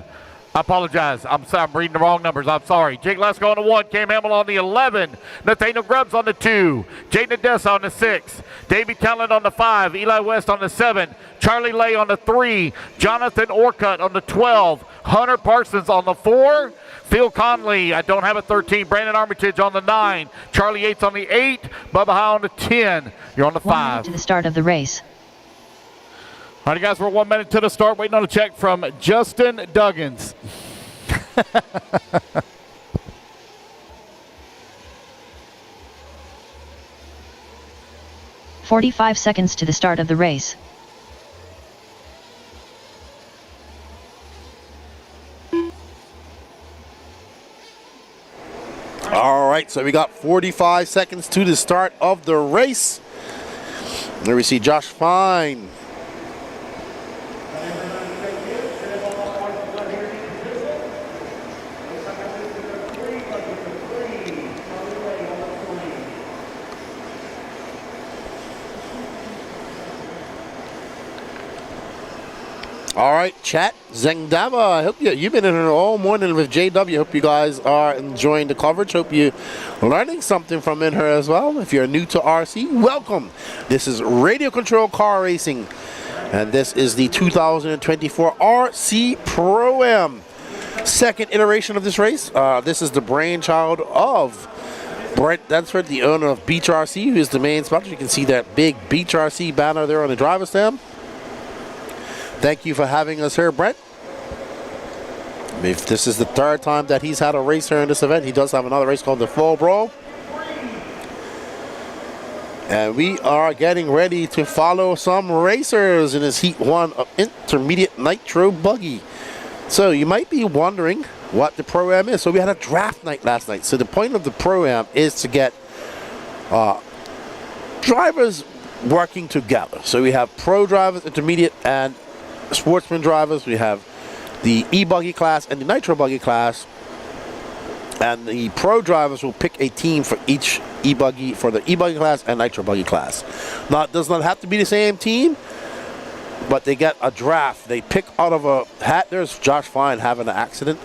I apologize. I'm reading the wrong numbers. I'm sorry. Jake Lasko on the 1, Cam Hamill on the 11, Nathaniel Grubbs on the 2, Jaden Odessa on the 6, Davey Talent on the 5, Eli West on the 7, Charlie Lay on the 3, Jonathan Orcutt on the 12, Hunter Parsons on the 4, Phil Conley, I don't have a 13, Brandon Armitage on the 9, Charlie Yates on the 8, Bubba High on the 10. You're on the 5. 1 minute to the start of the race. All right, guys, we're 1 minute to the start, waiting on a check from Justin Duggins. 45 seconds to the start of the race. All right, so we got 45 seconds to the start of the race. There we see Josh Fine. All right, chat. Zengdava, I hope you've been in here all morning with JW. Hope you guys are enjoying the coverage. Hope you're learning something from in here as well. If you're new to RC, welcome. This is Radio Control Car Racing, and this is the 2024 RC Pro-Am. Second iteration of this race. This is the brainchild of Brent Densford, the owner of Beach RC, who is the main sponsor. You can see that big Beach RC banner there on the driver's stand. Thank you for having us here, Brent. If this is the third time that he's had a race here in this event, he does have another race called the Fall Brawl. And we are getting ready to follow some racers in this Heat 1 of Intermediate Nitro Buggy. So you might be wondering what the Pro-Am is. So we had a draft night last night. So the point of the Pro-Am is to get drivers working together. So we have pro drivers, intermediate, and sportsman drivers. We have the e-buggy class and the nitro buggy class, and the pro drivers will pick a team for each e-buggy, for the e-buggy class and nitro buggy class. Now, it does not have to be the same team, but they get a draft. They pick out of a hat. There's Josh Fine having an accident.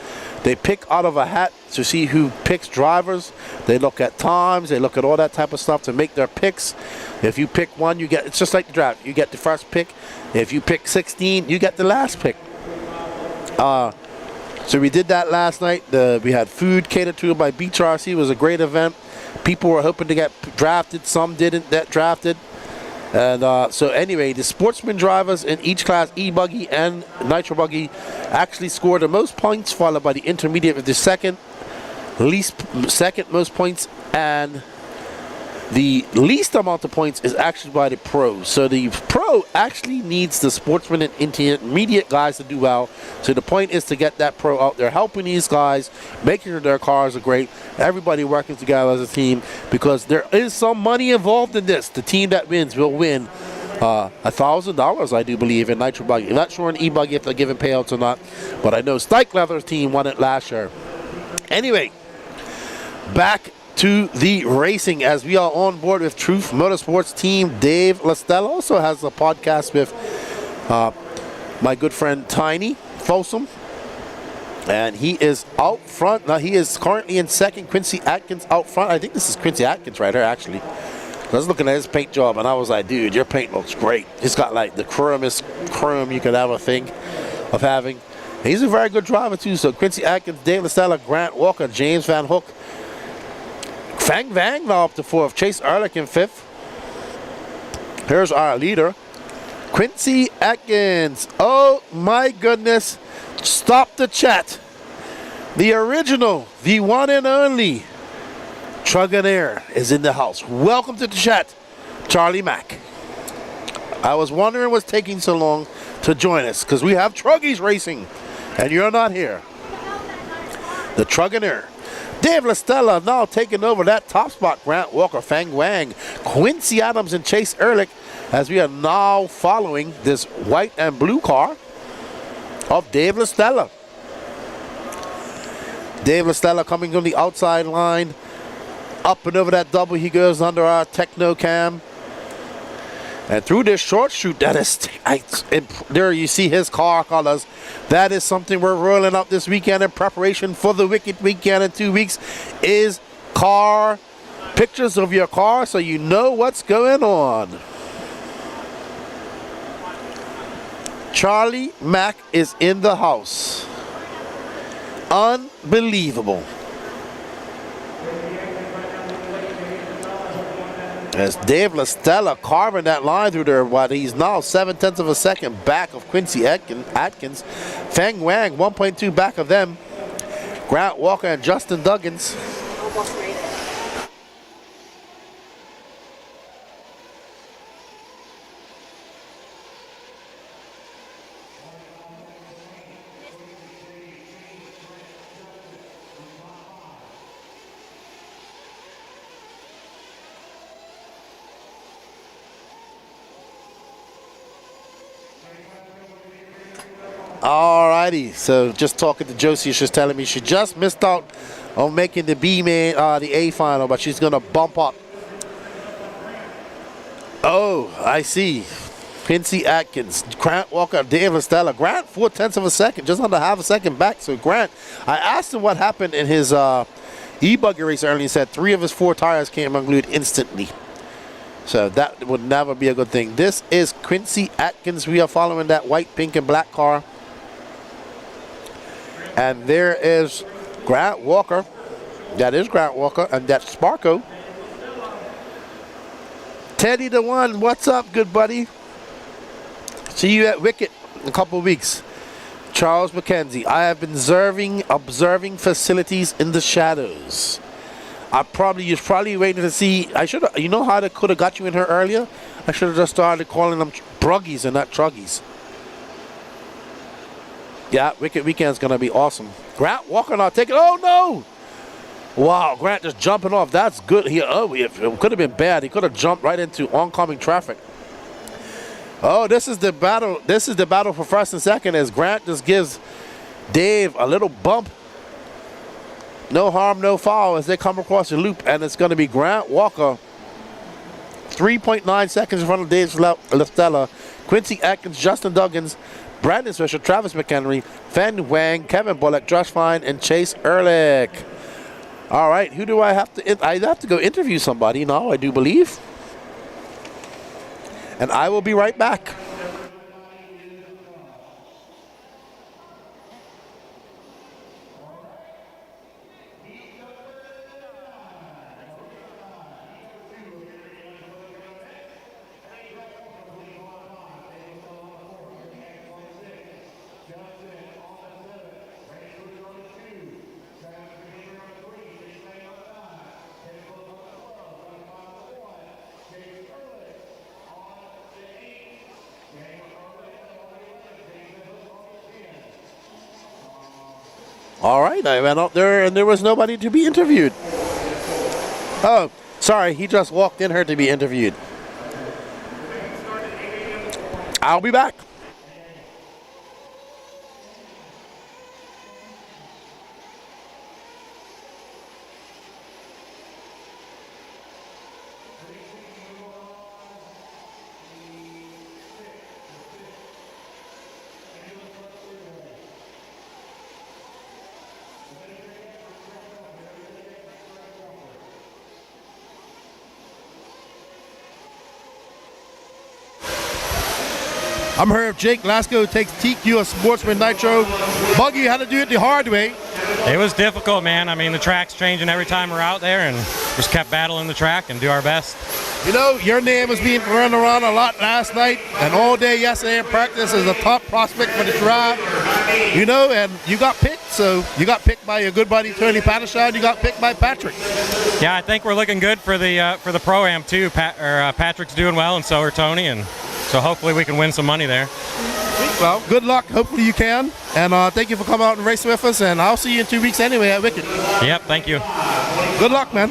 They pick out of a hat to see who picks drivers. They look at times. They look at all that type of stuff to make their picks. If you pick one, you get, it's just like the draft. You get the first pick. If you pick 16, you get the last pick. So we did that last night. We had food catered to by Beach RC. It was a great event. People were hoping to get drafted. Some didn't get drafted. And so anyway, the sportsman drivers in each class, e-buggy and nitro buggy, actually scored the most points, followed by the intermediate with the second most points, and the least amount of points is actually by the pro. So the pro actually needs the sportsman and intermediate guys to do well. So the point is to get that pro out there helping these guys, making sure their cars are great, everybody working together as a team, because there is some money involved in this. The team that wins will win $1,000, I do believe, in nitro buggy. I'm not sure in e-buggy if they're giving payouts or not, but I know Stike Leather's team won it last year. Anyway, back to the racing as we are on board with Truth Motorsports team. Dave Lestella also has a podcast with my good friend Tiny Folsom, and he is out front. Now he is currently in second. Quincy Atkins out front. I think this is Quincy Atkins right here, actually. I was looking at his paint job and I was like, dude, your paint looks great. He's got like the chromest chrome you could ever think of having. And he's a very good driver too. So Quincy Atkins, Dave Lestella, Grant Walker, James Van Hook, Fang Vang now up to fourth. Chase Ehrlich in fifth. Here's our leader, Quincy Atkins. Oh my goodness. Stop the chat. The original, the one and only Trugonaire is in the house. Welcome to the chat, Charlie Mack. I was wondering what's taking so long to join us, because we have Truggies racing and you're not here. The Trugonaire. Dave Lestella now taking over that top spot. Grant Walker, Fang Wang, Quincy Adams, and Chase Ehrlich, as we are now following this white and blue car of Dave Lestella. Dave Lestella coming from the outside line. Up and over that double, he goes under our techno cam. And through this short shoot, that is, there you see his car colors. That is something we're rolling out this weekend in preparation for the Wicked Weekend in 2 weeks, is car pictures of your car so you know what's going on. Charlie Mack is in the house. Unbelievable. As Dave Lestella carving that line through there, while he's now 0.7 of a second back of Quincy Atkins. Fang Wang 1.2 back of them. Grant Walker and Justin Duggins. Alrighty, so just talking to Josie, she's telling me she just missed out on making the the A final, but she's gonna bump up. Oh, I see. Quincy Atkins, Grant Walker, Dave Estella. Grant 0.4 of a second, just under half a second back. So Grant, I asked him what happened in his e-buggy race earlier. He said 3 of his 4 tires came unglued instantly. So that would never be a good thing. This is Quincy Atkins. We are following that white, pink, and black car. And there is Grant Walker. That is Grant Walker, and that's Sparko. Teddy the One, what's up, good buddy? See you at Wicket in a couple of weeks. Charles McKenzie, I have been observing facilities in the shadows. You're probably waiting to see. I should have. You know how they could have got you in here earlier? I should have just started calling them bruggies and not truggies. Yeah, Wicket Weekend's gonna be awesome. Grant Walker now taking. Oh no! Wow, Grant just jumping off. That's good. It could have been bad. He could have jumped right into oncoming traffic. Oh, this is the battle. This is the battle for first and second as Grant just gives Dave a little bump. No harm, no foul as they come across the loop, and it's going to be Grant Walker. 3.9 seconds in front of Dave Lestella, Quincy Atkins, Justin Duggins, Brandon Swisher, Travis McHenry, Fan Wang, Kevin Bullock, Josh Fine, and Chase Ehrlich. All right, who do I have to? I have to go interview somebody now, I do believe. And I will be right back. All right, I went out there and there was nobody to be interviewed. Oh, sorry, he just walked in here to be interviewed. I'll be back. I'm here if Jake Lasko takes TQ of Sportsman Nitro. Buggy, how to do it the hard way. It was difficult, man. I mean, the track's changing every time we're out there, and just kept battling the track and do our best. You know, your name was being thrown around a lot last night and all day yesterday in practice as a top prospect for the drive. You know, and you got picked, so you got picked by your good buddy Tony Patterson. You got picked by Patrick. Yeah, I think we're looking good for the Pro-Am too. Patrick's doing well, and so are Tony, and so hopefully we can win some money there. Well, good luck. Hopefully you can. And thank you for coming out and racing with us. And I'll see you in 2 weeks anyway at Wicked. Yep, thank you. Good luck, man.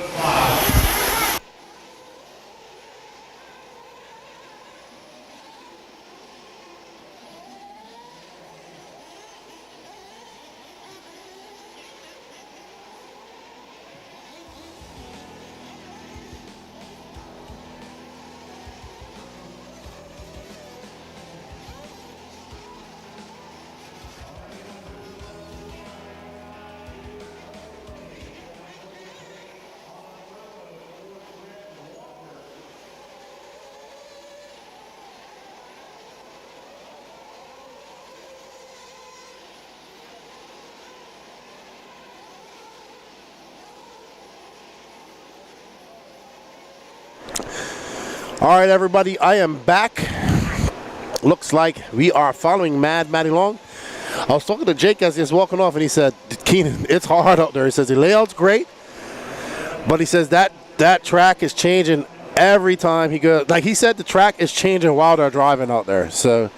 All right, everybody, I am back. Looks like we are following Mad Matty Long. I was talking to Jake as he was walking off, and he said, Keenan, it's hard out there. He says the layout's great, but he says that track is changing every time he goes. Like he said, the track is changing while they're driving out there. So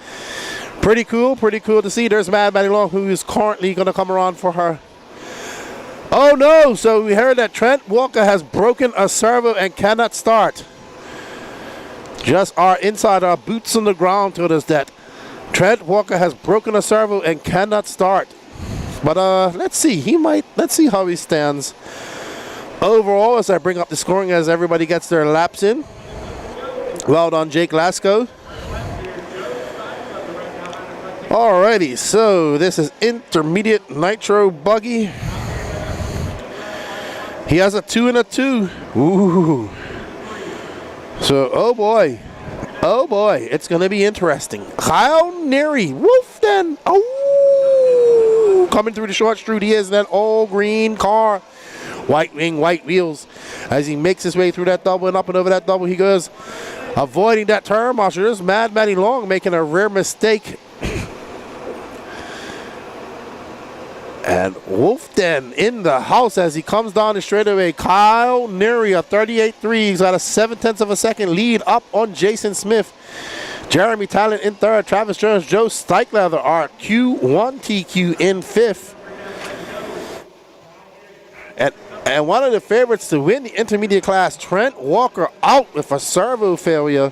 pretty cool to see. There's Mad Matty Long, who is currently going to come around for her. Oh, no. So we heard that Trent Walker has broken a servo and cannot start. Just our insider boots on the ground told us that Trent Walker has broken a servo and cannot start. But let's see. Let's see how he stands overall as I bring up the scoring as everybody gets their laps in. Well done, Jake Lasko. Alrighty, so this is intermediate nitro buggy. He has a 2 and a 2. Ooh. So, oh boy, it's going to be interesting. Kyle Neary, Wolfden, oh, coming through the short straight. He is in that all green car. White wing, white wheels. As he makes his way through that double and up and over that double, he goes, avoiding that turn marshal. There's Mad Matty Long making a rare mistake. And Wolfden in the house as he comes down the straightaway. Kyle Neary, a 38.3. He's got a 0.7 of a second lead up on Jason Smith. Jeremy Talent in third. Travis Jones, Joe Steichleather are Q1 TQ in fifth. And one of the favorites to win the intermediate class, Trent Walker, out with a servo failure,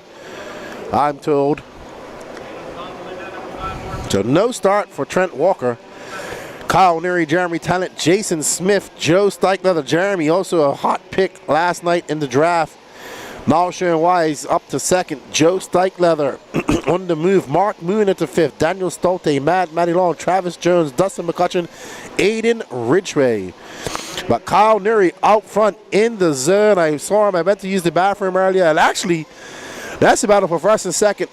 I'm told. So no start for Trent Walker. Kyle Neary, Jeremy Talent, Jason Smith, Joe Steichleather. Jeremy also a hot pick last night in the draft. Now showing why he's up to second. Joe Steichleather on the move. Mark Moon into fifth. Daniel Stolte, Mad Matty Long, Travis Jones, Dustin McCutcheon, Aiden Ridgway. But Kyle Neary out front in the zone. I saw him. I meant to use the bathroom earlier. And actually, that's the battle for first and second.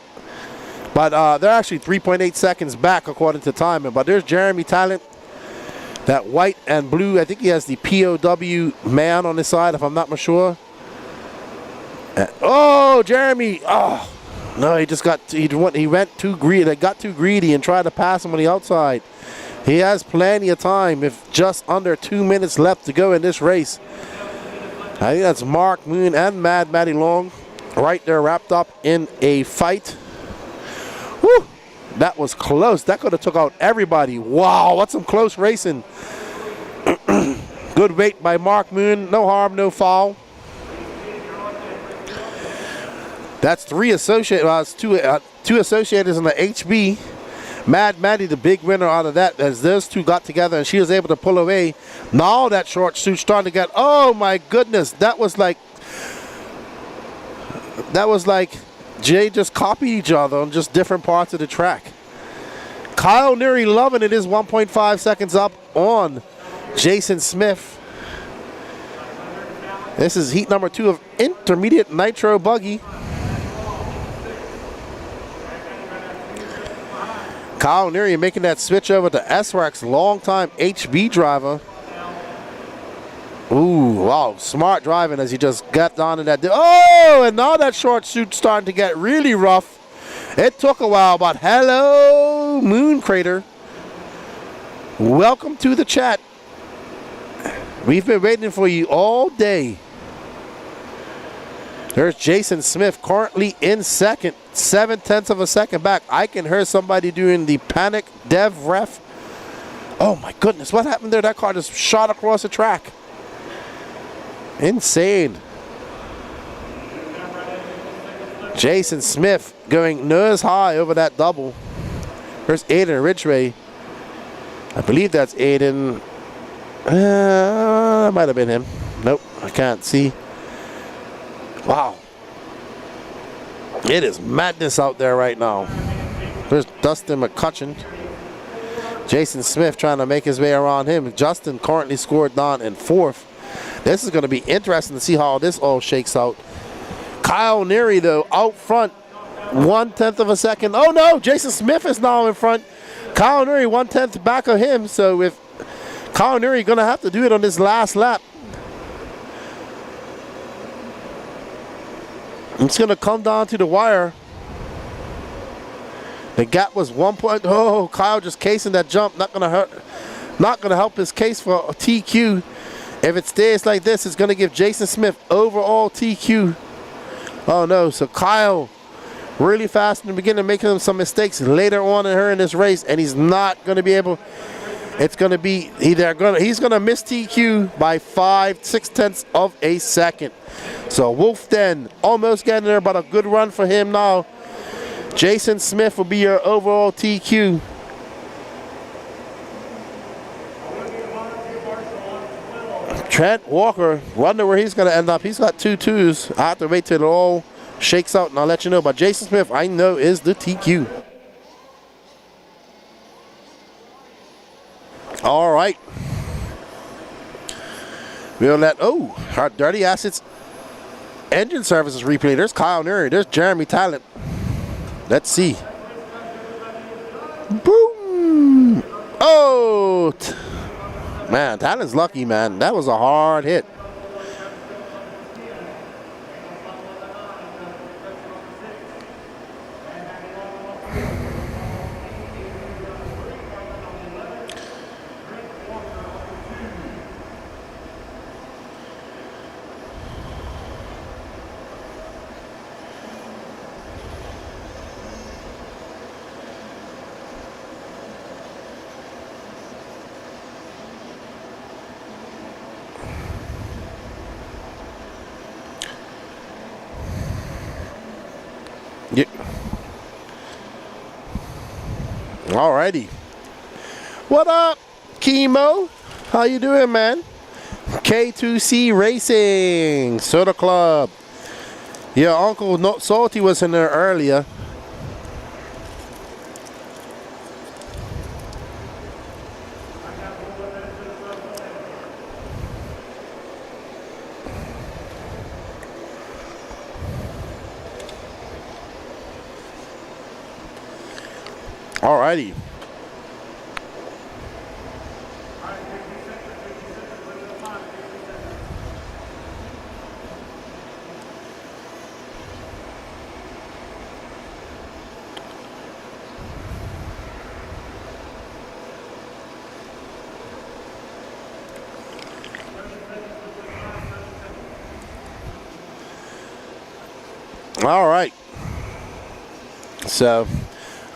But they're actually 3.8 seconds back according to timing. But there's Jeremy Talent. That white and blue, I think he has the POW man on his side, if I'm not sure. Oh, Jeremy! Oh, no, he just went too greedy. They got too greedy and tried to pass him on the outside. He has plenty of time, with just under 2 minutes left to go in this race. I think that's Mark Moon and Mad Matty Long right there, wrapped up in a fight. Woo! That was close. That could have took out everybody. Wow, what's some close racing. Good weight by Mark Moon. No harm, no foul. That's three associated. Two associators in the HB. Mad Matty, the big winner out of that, as those two got together and she was able to pull away. Now that short suit starting to get, oh my goodness, that was like Jay just copied each other on just different parts of the track. Kyle Neary loving it is 1.5 seconds up on Jason Smith. This is heat number 2 of intermediate nitro buggy. Kyle Neary making that switch over to S-Works, longtime HB driver. Ooh, wow, smart driving as he just got down in that. Oh, and now that short suit starting to get really rough. It took a while, but hello, Moon Crater. Welcome to the chat. We've been waiting for you all day. There's Jason Smith currently in second, 0.7 of a second back. I can hear somebody doing the panic dev ref. Oh my goodness, what happened there? That car just shot across the track. Insane. Jason Smith going nose high over that double. There's Aiden Ridgway. I believe that's Aiden. That might have been him. Nope, I can't see. Wow. It is madness out there right now. There's Dustin McCutcheon. Jason Smith trying to make his way around him. Justin currently scored down in fourth. This is going to be interesting to see how this all shakes out. Kyle Neary, though, out front, 1/10 of a second. Oh, no, Jason Smith is now in front. Kyle Neary, 1/10 back of him. So if Kyle Neary going to have to do it on this last lap. It's going to come down to the wire. The gap was 1 point. Oh, Kyle just casing that jump. Not going to hurt. Not going to help his case for a TQ. If it stays like this, it's going to give Jason Smith overall TQ. Oh no, so Kyle really fast in the beginning, making some mistakes later on in this race, and he's not going to be able, it's going to be, he's going to miss TQ by 5/6 of a second. So Wolfden almost getting there, but a good run for him now. Jason Smith will be your overall TQ. Trent Walker, wonder where he's going to end up. He's got 2 2s. I have to wait till it all shakes out and I'll let you know. But Jason Smith, I know, is the TQ. All right. We'll let, our Dirty Assets engine services replay. There's Kyle Nuri. There's Jeremy Talent. Let's see. Boom. Oh. Man, Talent's lucky, man. That was a hard hit. Yeah. Alrighty. What up, Chemo? How you doing, man? K2C Racing, Soda Club. Yeah, Uncle Not Salty was in there earlier. Alrighty. All right. So,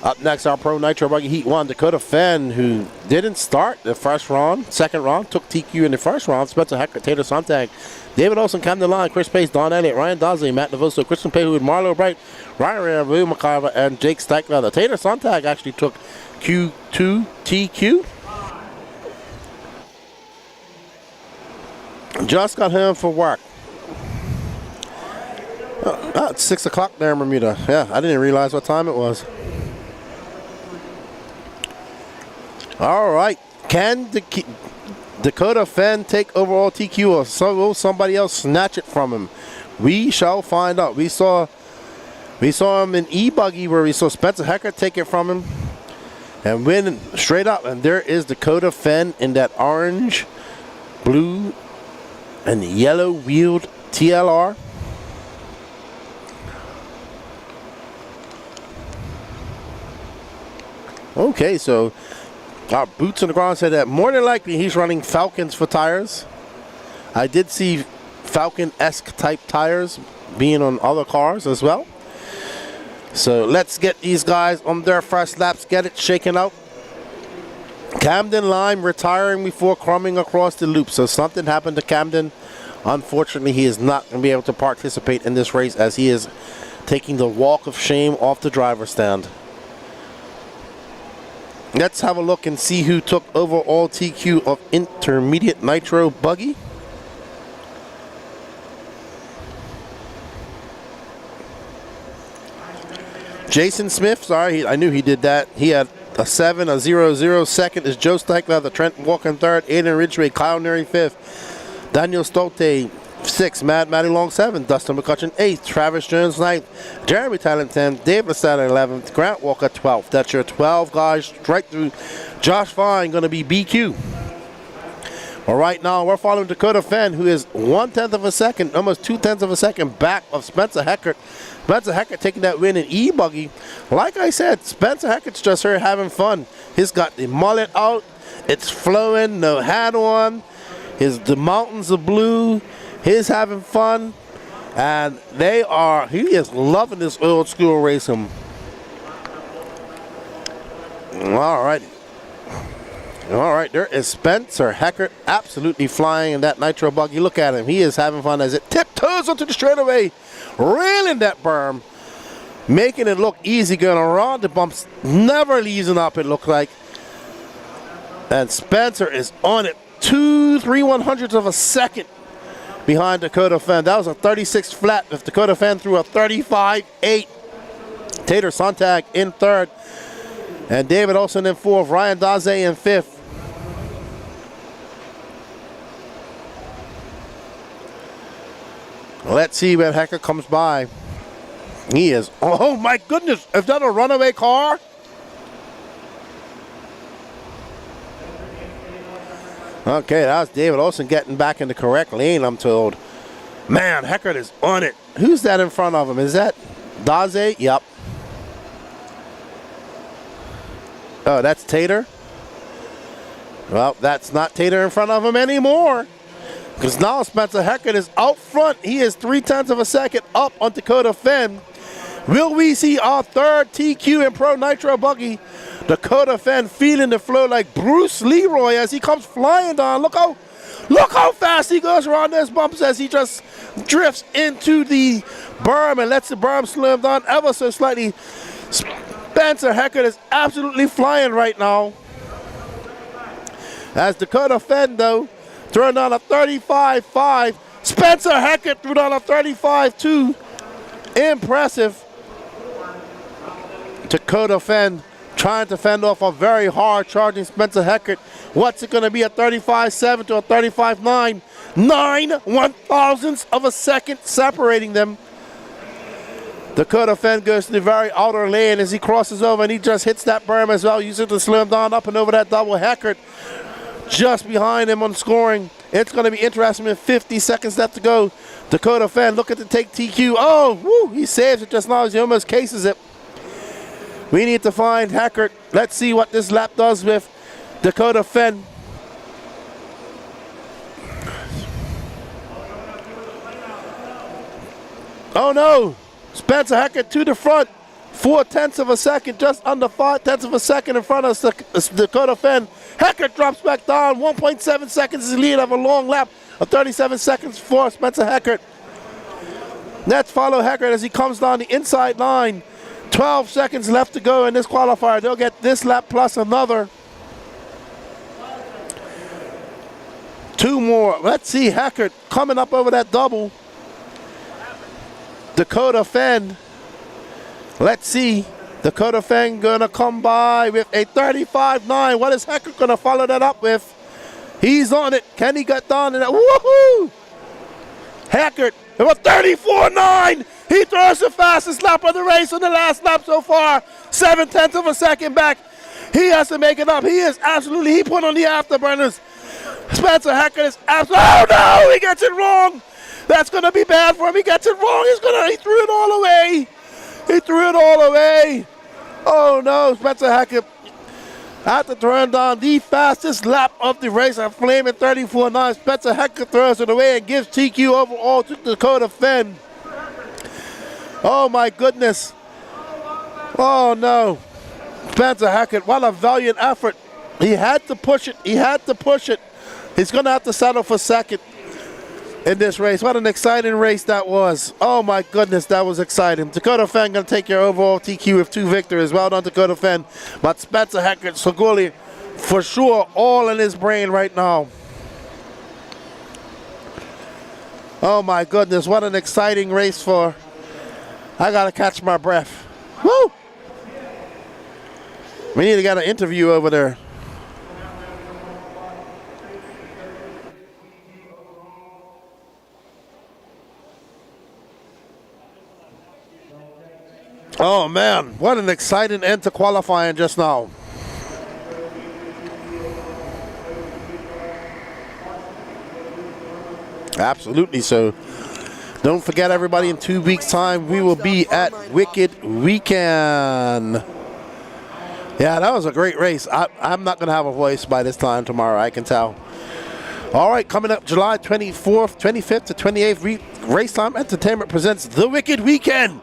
up next, our Pro Nitro Buggy Heat 1, Dakota Fenn, who didn't start the first round, second round, took TQ in the first round. Spencer Hecker, Taylor Sontag, David Olson, Camden Line, Chris Pace, Don Elliott, Ryan Dodsley, Matt Navoso, Christian Paywood, Marlo Bright, Ryan Ray, Lou McIver, and Jake Steichler. The Taylor Sontag actually took Q2 TQ. Just got home for work. It's 6 o'clock there in Bermuda. Yeah, I didn't realize what time it was. All right. Can Dakota Fenn take overall TQ, or will somebody else snatch it from him? We shall find out. We saw him in E-Buggy where we saw Spencer Hecker take it from him and win straight up. And there is Dakota Fenn in that orange, blue, and yellow wheeled TLR. Okay, so our boots on the ground said that more than likely he's running Falcons for tires. I did see Falcon-esque type tires being on other cars as well. So let's get these guys on their first laps, get it shaken out. Camden Lime retiring before crumbing across the loop. So something happened to Camden. Unfortunately, he is not going to be able to participate in this race as he is taking the walk of shame off the driver's stand. Let's have a look and see who took overall TQ of Intermediate Nitro Buggy. Jason Smith, sorry, I knew he did that. He had a 7, a 0-0. Second is Joe Steichler, the Trent Walker third, Aiden Ridgway, Kyle Neary fifth, Daniel Stolte 6, Matty Long 7, Dustin McCutcheon 8, Travis Jones 9th, Jeremy Talent 10, Dave Lasada 11th, Grant Walker 12th. That's your 12 guys straight through. Josh Fine going to be BQ. Well, right now we're following Dakota Fenn, who is 1/10 of a second, almost 2/10 of a second back of Spencer Heckert. Spencer Heckert taking that win in E-Buggy. Like I said, Spencer Heckert's just here having fun. He's got the mullet out, it's flowing, no hat on. The mountains are blue. He's having fun, and he is loving this old school racing. All right, there is Spencer Heckert absolutely flying in that Nitro Buggy. Look at him, he is having fun as it tiptoes onto the straightaway, railing that berm, making it look easy, going around the bumps, never easing up it looked like. And Spencer is on it, 2/3/100ths of a second behind Dakota Fenn. That was a 36 flat. If Dakota Fenn threw a 35.8. Taylor Sontag in third. And David Olson in fourth. Ryan Daze in fifth. Let's see when Hecker comes by. He is, oh my goodness, is that a runaway car? Okay, that was David Olson getting back in the correct lane, I'm told. Man, Heckert is on it. Who's that in front of him? Is that Daze? Yep. Oh, that's Tater. Well, that's not Tater in front of him anymore. Because now Spencer Heckert is out front. He is 0.3 of a second up on Dakota Fenn. Will we see our third TQ and Pro Nitro buggy? Dakota Fenn feeling the flow like Bruce Leroy as he comes flying down. Look how fast he goes around those bumps as he just drifts into the berm and lets the berm slow him down ever so slightly. Spencer Heckert is absolutely flying right now. As Dakota Fenn, though, throwing down a 35.5. Spencer Heckert threw down a 35.2. Impressive. Dakota Fenn trying to fend off a very hard charging Spencer Heckert. What's it going to be, a 35.7 to a 35.9? 9/1000ths of a second separating them. Dakota Fenn goes to the very outer lane as he crosses over and he just hits that berm as well, using to slow him down up and over that double. Heckert just behind him on scoring. It's going to be interesting with 50 seconds left to go. Dakota Fenn looking to take TQ. Oh, woo, he saves it just now as he almost cases it. We need to find Heckert. Let's see what this lap does with Dakota Fenn. Oh no! Spencer Heckert to the front. 0.4 of a second, just under 0.5 of a second in front of Dakota Fenn. Heckert drops back down. 1.7 seconds is the lead of a long lap of 37 seconds for Spencer Heckert. Let's follow Heckert as he comes down the inside line. 12 seconds left to go in this qualifier. They'll get this lap plus another. 2 more. Let's see Heckert coming up over that double. Dakota Fenn. Let's see. Dakota Fenn gonna come by with a 35.9. What is Heckert gonna follow that up with? He's on it. Can he get down in that? Woohoo! Heckert with a 34.9. He throws the fastest lap of the race on the last lap so far. 0.7 of a second back. He has to make it up. He is absolutely, he put on the afterburners. Spencer Heckert is absolutely, oh no, he gets it wrong. That's going to be bad for him. He gets it wrong. He threw it all away. He threw it all away. Oh no, Spencer Heckert had to turn down the fastest lap of the race. A flaming 34.9. Spencer Heckert throws it away and gives TQ overall to Dakota Fenn. Oh my goodness. Oh no. Spencer Heckert, what a valiant effort. He had to push it. He had to push it. He's going to have to settle for second in this race. What an exciting race that was. Oh my goodness, that was exciting. Dakota Fenn going to take your overall TQ with 2 victories. Well done, Dakota Fenn. But Spencer Heckert, Soguli, for sure, all in his brain right now. Oh my goodness, what an exciting race for. I got to catch my breath. Woo! We need to get an interview over there. Oh man, what an exciting end to qualifying just now. Absolutely so. Don't forget, everybody, in 2 weeks' time, we will be at Wicked Weekend. Yeah, that was a great race. I'm not going to have a voice by this time tomorrow, I can tell. All right, coming up July 24th, 25th to 28th, Race Time Entertainment presents The Wicked Weekend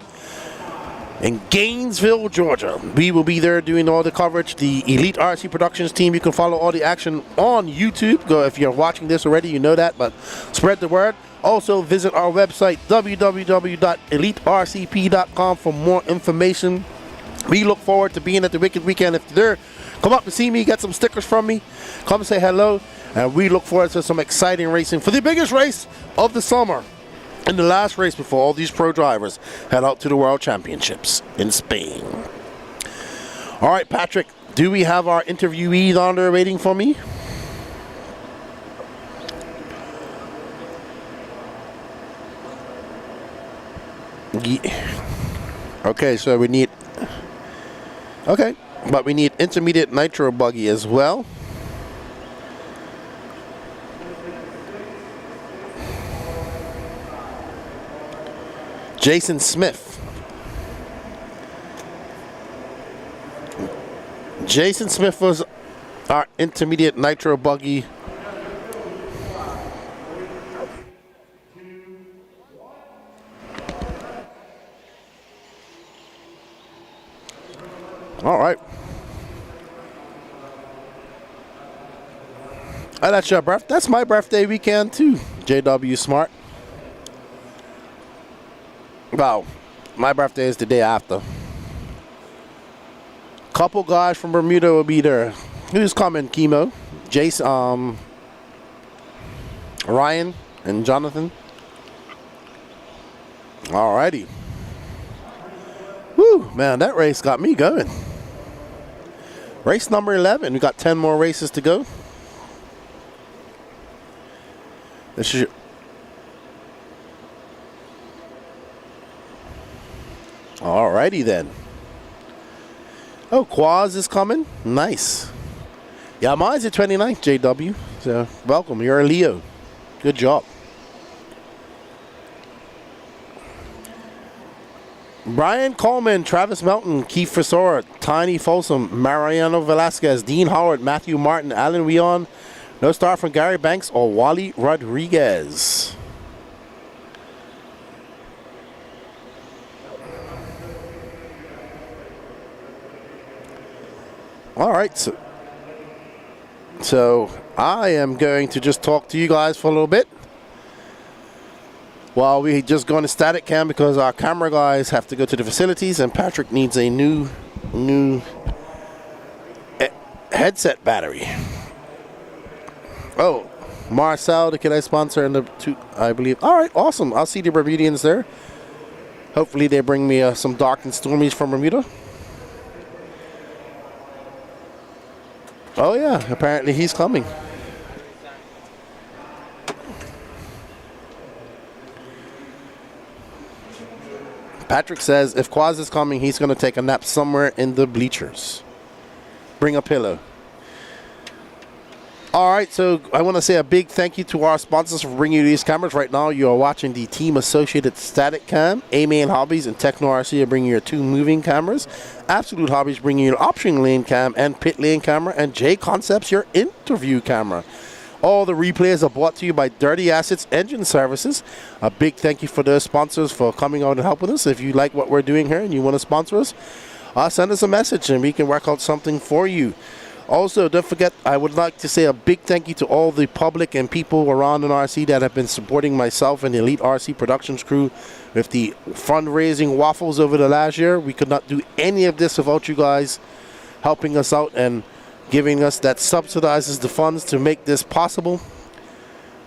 in Gainesville, Georgia. We will be there doing all the coverage. The Elite RC Productions team, you can follow all the action on YouTube. Go, if you're watching this already, you know that, but spread the word. Also, visit our website, www.elitercp.com, for more information. We look forward to being at the Wicked Weekend. If you're there, come up and see me, get some stickers from me, come say hello, and we look forward to some exciting racing for the biggest race of the summer and the last race before all these pro drivers head out to the World Championships in Spain. All right, Patrick, do we have our interviewee on there waiting for me? Okay, so we need... Okay, but we need intermediate nitro buggy as well. Jason Smith. Jason Smith was our intermediate nitro buggy. All right. Oh, that's your birthday. That's my birthday weekend too, JW Smart. Wow, my birthday is the day after. Couple guys from Bermuda will be there. Who's coming? Chemo, Jason, Ryan, and Jonathan. Alrighty. Woo, man, that race got me going. Race number 11. We got 10 more races to go. This is. Alrighty then. Oh, Quaz is coming. Nice. Yeah, mine's the 29th, JW. So, welcome. You're a Leo. Good job. Brian Coleman, Travis Melton, Keith Frisora, Tiny Folsom, Mariano Velasquez, Dean Howard, Matthew Martin, Alan Weon, no star from Gary Banks or Wally Rodriguez. All right, so I am going to just talk to you guys for a little bit while we just go into static cam because our camera guys have to go to the facilities and Patrick needs a new headset battery. Oh, Marcel, the Kid sponsor, and the two, I believe. All right, awesome. I'll see the Bermudians there. Hopefully they bring me some dark and stormies from Bermuda. Oh yeah, apparently he's coming. Patrick says if Quaz is coming, he's going to take a nap somewhere in the bleachers. Bring a pillow. All right, so I want to say a big thank you to our sponsors for bringing you these cameras. Right now, you are watching the Team Associated Static Cam. A-Main Hobbies and Techno RC are bringing you 2 moving cameras. Absolute Hobbies bringing you an option lane cam and pit lane camera. And J Concepts, your interview camera. All the replays are brought to you by Dirty Assets Engine Services. A big thank you for those sponsors for coming out and helping us. If you like what we're doing here and you want to sponsor us, send us a message and we can work out something for you. Also, don't forget, I would like to say a big thank you to all the public and people around in RC that have been supporting myself and the Elite RC Productions crew with the fundraising waffles over the last year. We could not do any of this without you guys helping us out and giving us that subsidizes the funds to make this possible.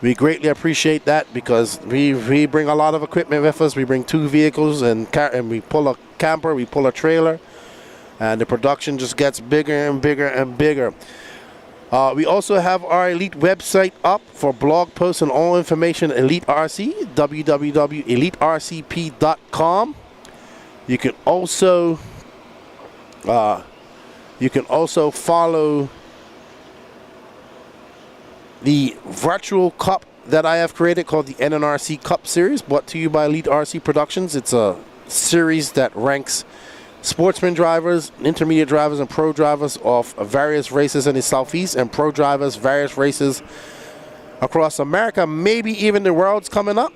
We greatly appreciate that because we bring a lot of equipment with us. We bring 2 vehicles and we pull a camper, we pull a trailer. And the production just gets bigger and bigger and bigger. We also have our Elite website up for blog posts and all information. Elite RC, www.elitercp.com. You can also follow the virtual cup that I have created called the NNRC Cup Series, brought to you by Elite RC Productions. It's a series that ranks sportsman drivers, intermediate drivers, and pro drivers of various races in the Southeast, and pro drivers, various races across America, maybe even the world's coming up.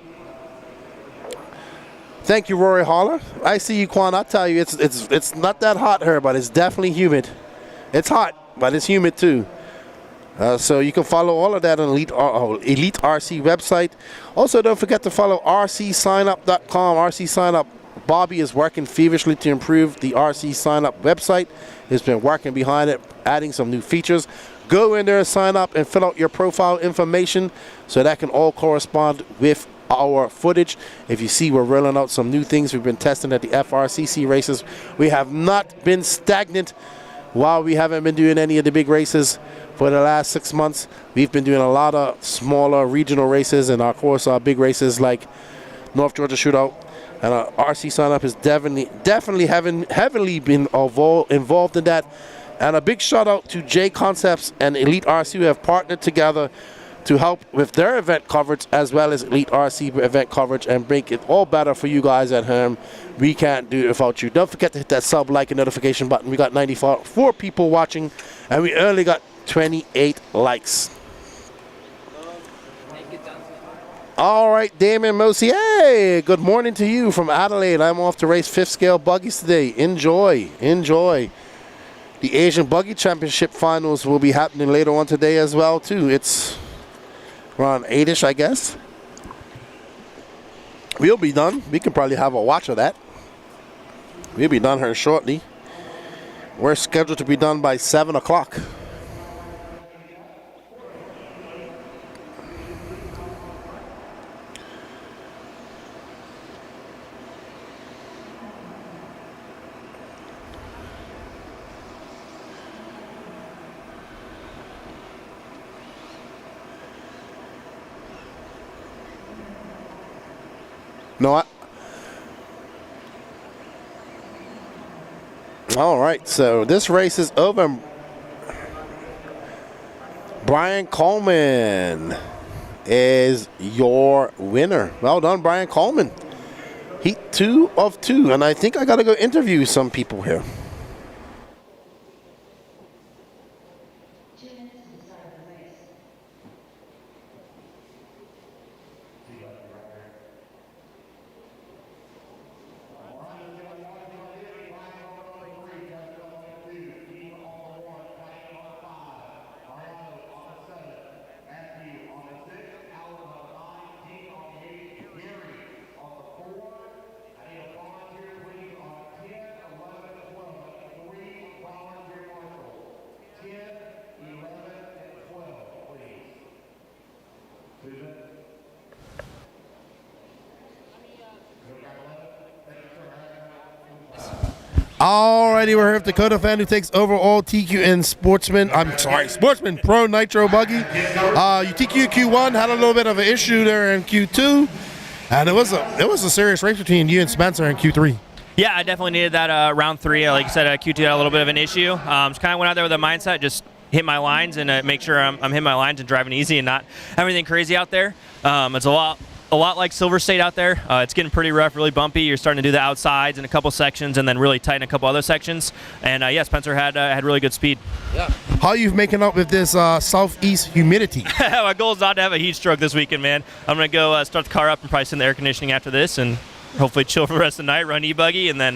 Thank you, Rory Holler. I see you, Quan. I'll tell you, it's not that hot here, but it's definitely humid. It's hot, but it's humid too. So you can follow all of that on Elite RC website. Also, don't forget to follow rcsignup.com. RC Signup. Bobby is working feverishly to improve the RC Sign Up website. He's been working behind it, adding some new features. Go in there, sign up, and fill out your profile information so that can all correspond with our footage. If you see, we're rolling out some new things we've been testing at the FRCC races. We have not been stagnant while we haven't been doing any of the big races for the last 6 months. We've been doing a lot of smaller regional races and, of course, our big races like North Georgia Shootout, And RC sign up is definitely heavily been involved in that. And a big shout out to J Concepts and Elite RC who have partnered together to help with their event coverage as well as Elite RC event coverage and make it all better for you guys at home. We can't do it without you. Don't forget to hit that sub, like, and notification button. We got 94 people watching, and we only got 28 likes. All right, Damon Mosi. Hey, good morning to you from Adelaide. I'm off to race 5th scale buggies today. Enjoy. The Asian Buggy Championship finals will be happening later on today as well, too. It's around 8-ish, I guess. We'll be done. We can probably have a watch of that. We'll be done here shortly. We're scheduled to be done by 7 o'clock. No, all right, so this race is over. Brian Coleman is your winner. Well done, Brian Coleman. Heat 2 of 2, and I think I got to go interview some people here. Alrighty, we're here with Dakota fan who takes over all TQN Sportsman Pro Nitro Buggy. You TQ Q1, had a little bit of an issue there in Q2, and it was a serious race between you and Spencer in Q3. Yeah, I definitely needed that round 3. Like you said, Q2 had a little bit of an issue. Just kind of went out there with a mindset, just hit my lines and make sure I'm hitting my lines and driving easy and not have anything crazy out there. It's a lot like Silver State out there. It's getting pretty rough, really bumpy. You're starting to do the outsides in a couple sections and then really tighten a couple other sections. And yeah, Spencer had really good speed. Yeah. How are you making up with this southeast humidity? My goal is not to have a heat stroke this weekend, man. I'm going to go start the car up and probably sit in the air conditioning after this and hopefully chill for the rest of the night, run e-buggy, and then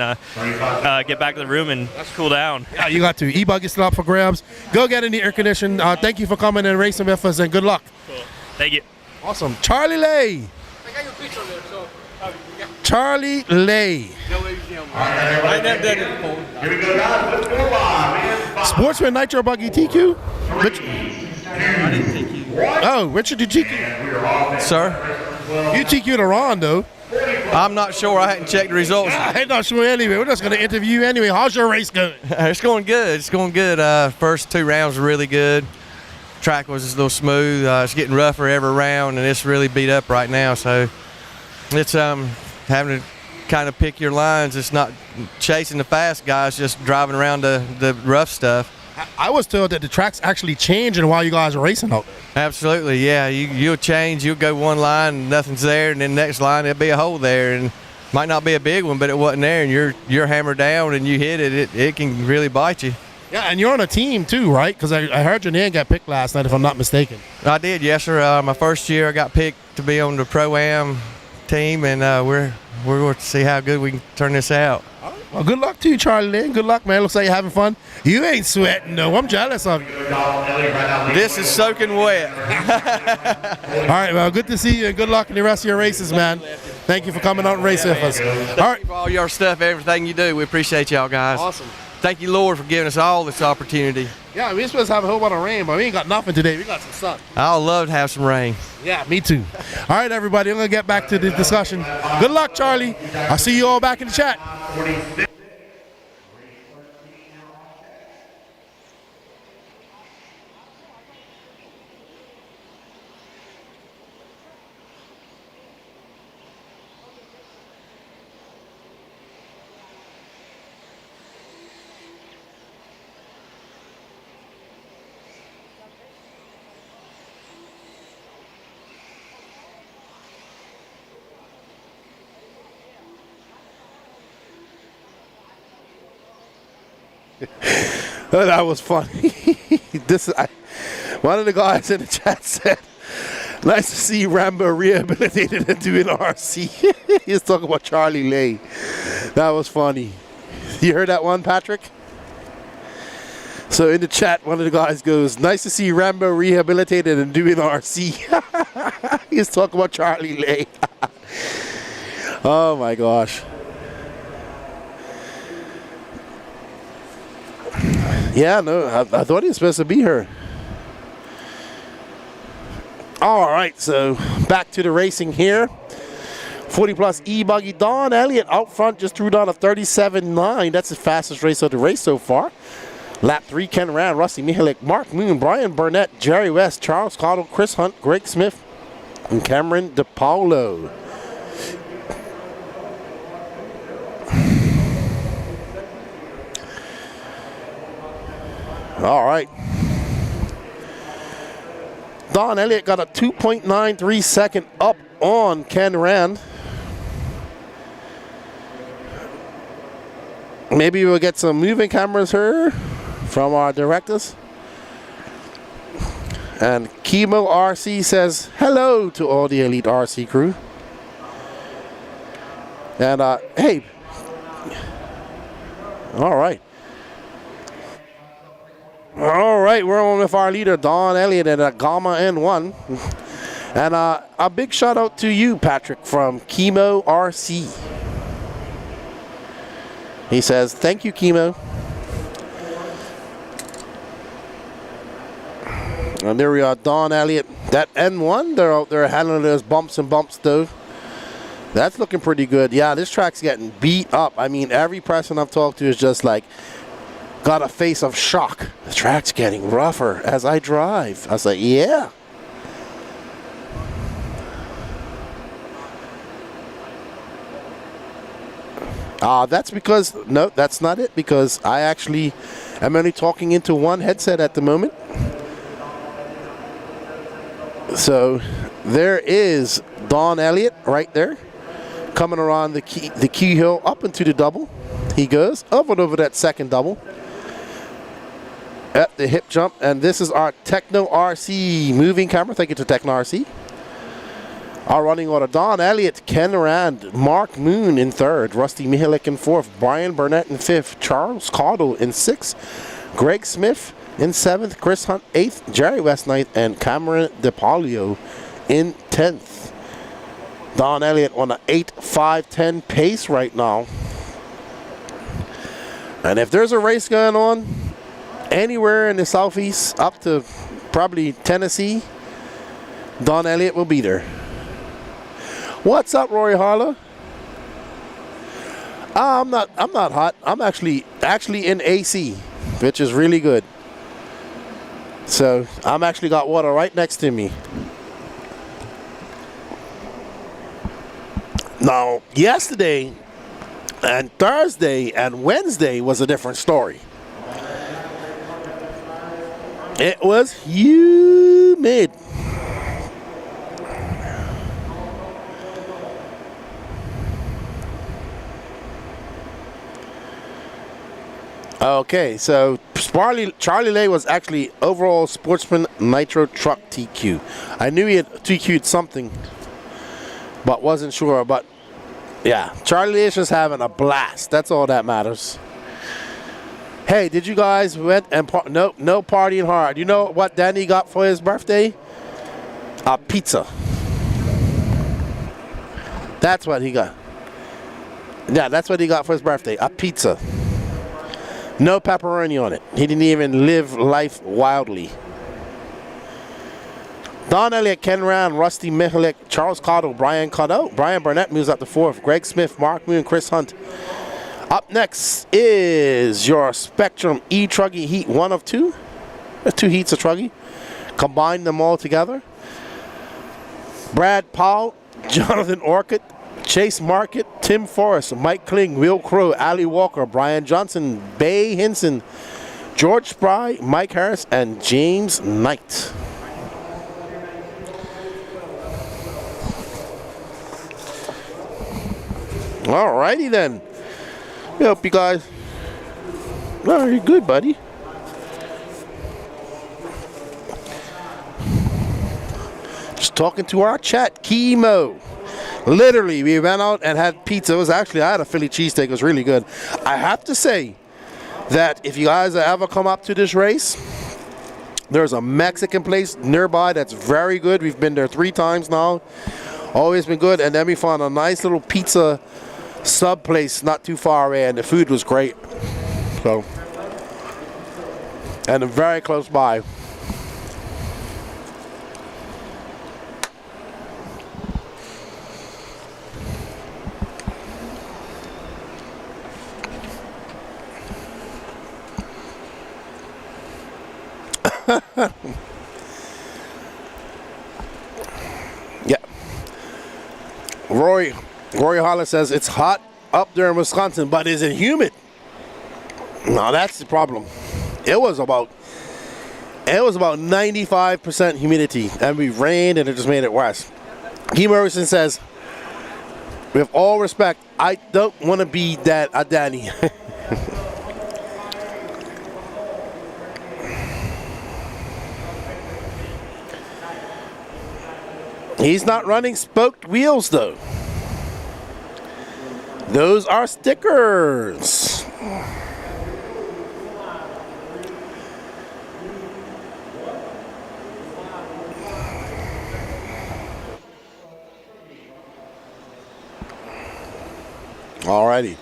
get back to the room and cool down. Yeah, you got to. E-buggy still up for grabs. Go get in the air condition. Thank you for coming and racing with us, and good luck. Cool. Thank you. Awesome. Charlie Lay. Charlie Lay. I never did it before. Sportsman Nitro Buggy TQ? I didn't TQ. Oh, Richard, did you TQ? Sir? You TQ'd a Ron, though. I'm not sure. I hadn't checked the results. I'm not sure anyway. We're just going to interview you anyway. How's your race going? It's going good. It's going good. First 2 rounds were really good. Track was a little smooth. It's getting rougher every round, and it's really beat up right now. So it's having to kind of pick your lines. It's not chasing the fast guys, just driving around the rough stuff. I was told that the track's actually changing while you guys are racing out there. Absolutely, yeah. You'll change. You'll go one line and nothing's there, and then next line there'll be a hole there, and might not be a big one, but it wasn't there, and you're hammered down and you hit it. It can really bite you. Yeah, and you're on a team too, right? Because I heard your name got picked last night, if I'm not mistaken. I did, yes, sir. My first year, I got picked to be on the Pro-Am team, and we're going to see how good we can turn this out. Well, good luck to you, Charlie Lynn. Good luck, man. Looks like you're having fun. You ain't sweating, though. I'm jealous of you. This is soaking wet. All right, well, good to see you, and good luck in the rest of your races, man. Thank you for coming out and racing with us. All right. For all your stuff, everything you do. We appreciate y'all, guys. Awesome. Thank you, Lord, for giving us all this opportunity. Yeah, we're supposed to have a whole lot of rain, but we ain't got nothing today. We got some sun. I'd love to have some rain. Yeah, me too. All right, everybody, I'm going to get back to the discussion. Good luck, Charlie. I'll see you all back in the chat. That was funny. One of the guys in the chat said, nice to see Rambo rehabilitated and doing RC. He's talking about Charlie Lay. That was funny. You heard that one, Patrick? So in the chat, one of the guys goes, nice to see Rambo rehabilitated and doing RC. He's talking about Charlie Lay. Oh my gosh. Yeah, no, I thought he was supposed to be here. All right, so back to the racing here. 40 plus E-Buggy. Don Elliott out front just threw down a 37.9. That's the fastest race of the race so far. Lap 3, Ken Rand, Rusty Mihalik, Mark Moon, Brian Burnett, Jerry West, Charles Cottle, Chris Hunt, Greg Smith, and Cameron DePaulo. All right. Don Elliott got a 2.93 second up on Ken Rand. Maybe we'll get some moving cameras here from our directors. And Chemo RC says hello to all the Elite RC crew. And hey, all right. All right, we're on with our leader, Don Elliott, at a Gamma N1. And a big shout out to you, Patrick, from Chemo RC. He says, thank you, Chemo. And there we are, Don Elliott. That N1, they're out there handling those bumps and bumps, though. That's looking pretty good. Yeah, this track's getting beat up. I mean, every person I've talked to is just like, got a face of shock. The track's getting rougher as I drive. I was like, yeah. That's because, no, that's not it, because I actually am only talking into one headset at the moment. So there is Don Elliott right there, coming around the key hill up into the double. He goes up and over that second double. At the hip jump, and this is our Techno RC moving camera. Thank you to Techno RC. Our running order: Don Elliott, Ken Rand, Mark Moon in third, Rusty Mihalik in fourth, Brian Burnett in fifth, Charles Cottle in sixth, Greg Smith in seventh, Chris Hunt eighth, Jerry West ninth, and Cameron DePaulio in 10th. Don Elliott on an 8.510 pace right now. And if there's a race going on anywhere in the southeast up to probably Tennessee, Don Elliott will be there. What's up, Rory Harlow? I'm not hot. I'm actually in AC, which is really good. So I'm actually got water right next to me. Now, yesterday and Thursday and Wednesday was a different story. It was humid. Okay, so Charlie Lay was actually overall Sportsman Nitro Truck TQ. I knew he had TQ'd something, but wasn't sure. But yeah, Charlie Lay is just having a blast. That's all that matters. Hey, did you no partying hard. You know what Danny got for his birthday? A pizza. That's what he got. Yeah, that's what he got for his birthday. A pizza. No pepperoni on it. He didn't even live life wildly. Don Elliott, Ken Rand, Rusty Mihalik, Charles Cottle, Brian Cottle, Brian Burnett moves up to fourth, Greg Smith, Mark Moon, Chris Hunt. Up next is your Spectrum E-Truggy Heat 1 of 2. There's 2 heats of Truggy. Combine them all together. Brad Powell, Jonathan Orcutt, Chase Market, Tim Forrest, Mike Kling, Will Crow, Ali Walker, Brian Johnson, Bay Hinson, George Spry, Mike Harris, and James Knight. Alrighty then. I hope you guys Very good, buddy. Just talking to our chat, Chemo. Literally, we went out and had pizza. I had a Philly cheesesteak. It was really good. I have to say that if you guys ever come up to this race, there's a Mexican place nearby that's very good. We've been there 3 times now. Always been good. And then we found a nice little pizza sub place not too far away, and the food was great. So, and very close by. Yeah. Roy Hollis says it's hot up there in Wisconsin, but is it humid? No, that's the problem. It was about 95% humidity, and we rained, and it just made it worse. Guy Morrison says, with all respect, I don't want to be that a Danny. He's not running spoked wheels, though. Those are stickers. Alrighty.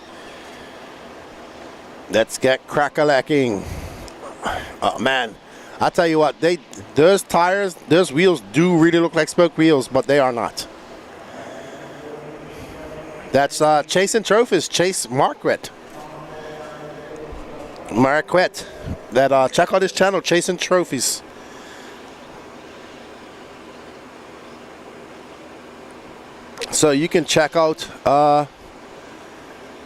Let's get crack-a-lacking. Oh, man. I tell you what, those tires, those wheels do really look like spoke wheels, but they are not. That's Chasing Trophies, Chase Marquette. That check out his channel, Chasing Trophies. So you can check out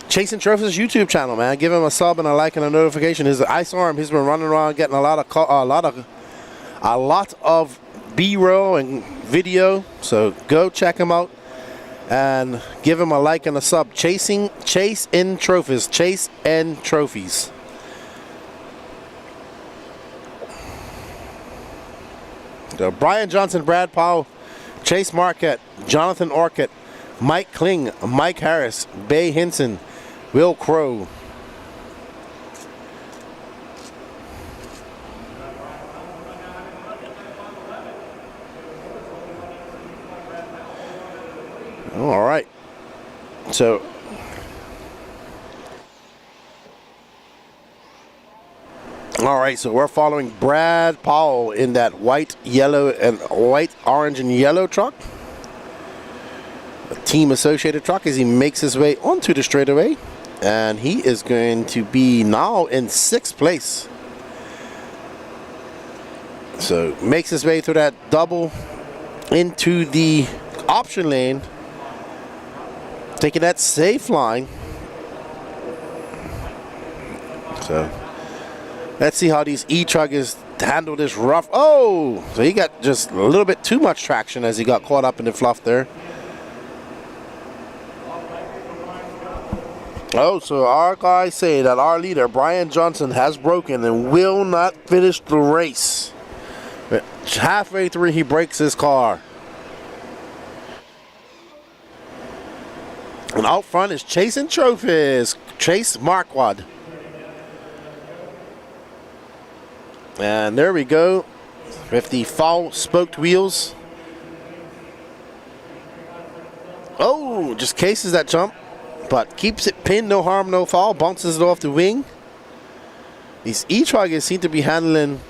Chasing Trophies YouTube channel, man. Give him a sub and a like and a notification. I saw him. He's been running around getting a lot of B-roll and video. So go check him out and give him a like and a sub. Chase in Trophies. Chase and Trophies. So Brian Johnson, Brad Powell, Chase Marquette, Jonathan Orcutt, Mike Kling, Mike Harris, Bay Hinson, Will Crow. All right. So we're following Brad Powell in that white, orange, and yellow truck. A team associated truck as he makes his way onto the straightaway. And he is going to be now in 6th place. So makes his way through that double into the option lane. Taking that safe line. So let's see how these E-Truckers handle this rough. Oh, so he got just a little bit too much traction as he got caught up in the fluff there. Oh, so our guys say that our leader, Brian Johnson, has broken and will not finish the race. Halfway through, he breaks his car. And out front is Chasing Trophies, Chase Marquardt. And there we go with the foul spoked wheels. Oh, just cases that jump, but keeps it pinned, no harm, no foul, bounces it off the wing. These E-Truckers seem to be handling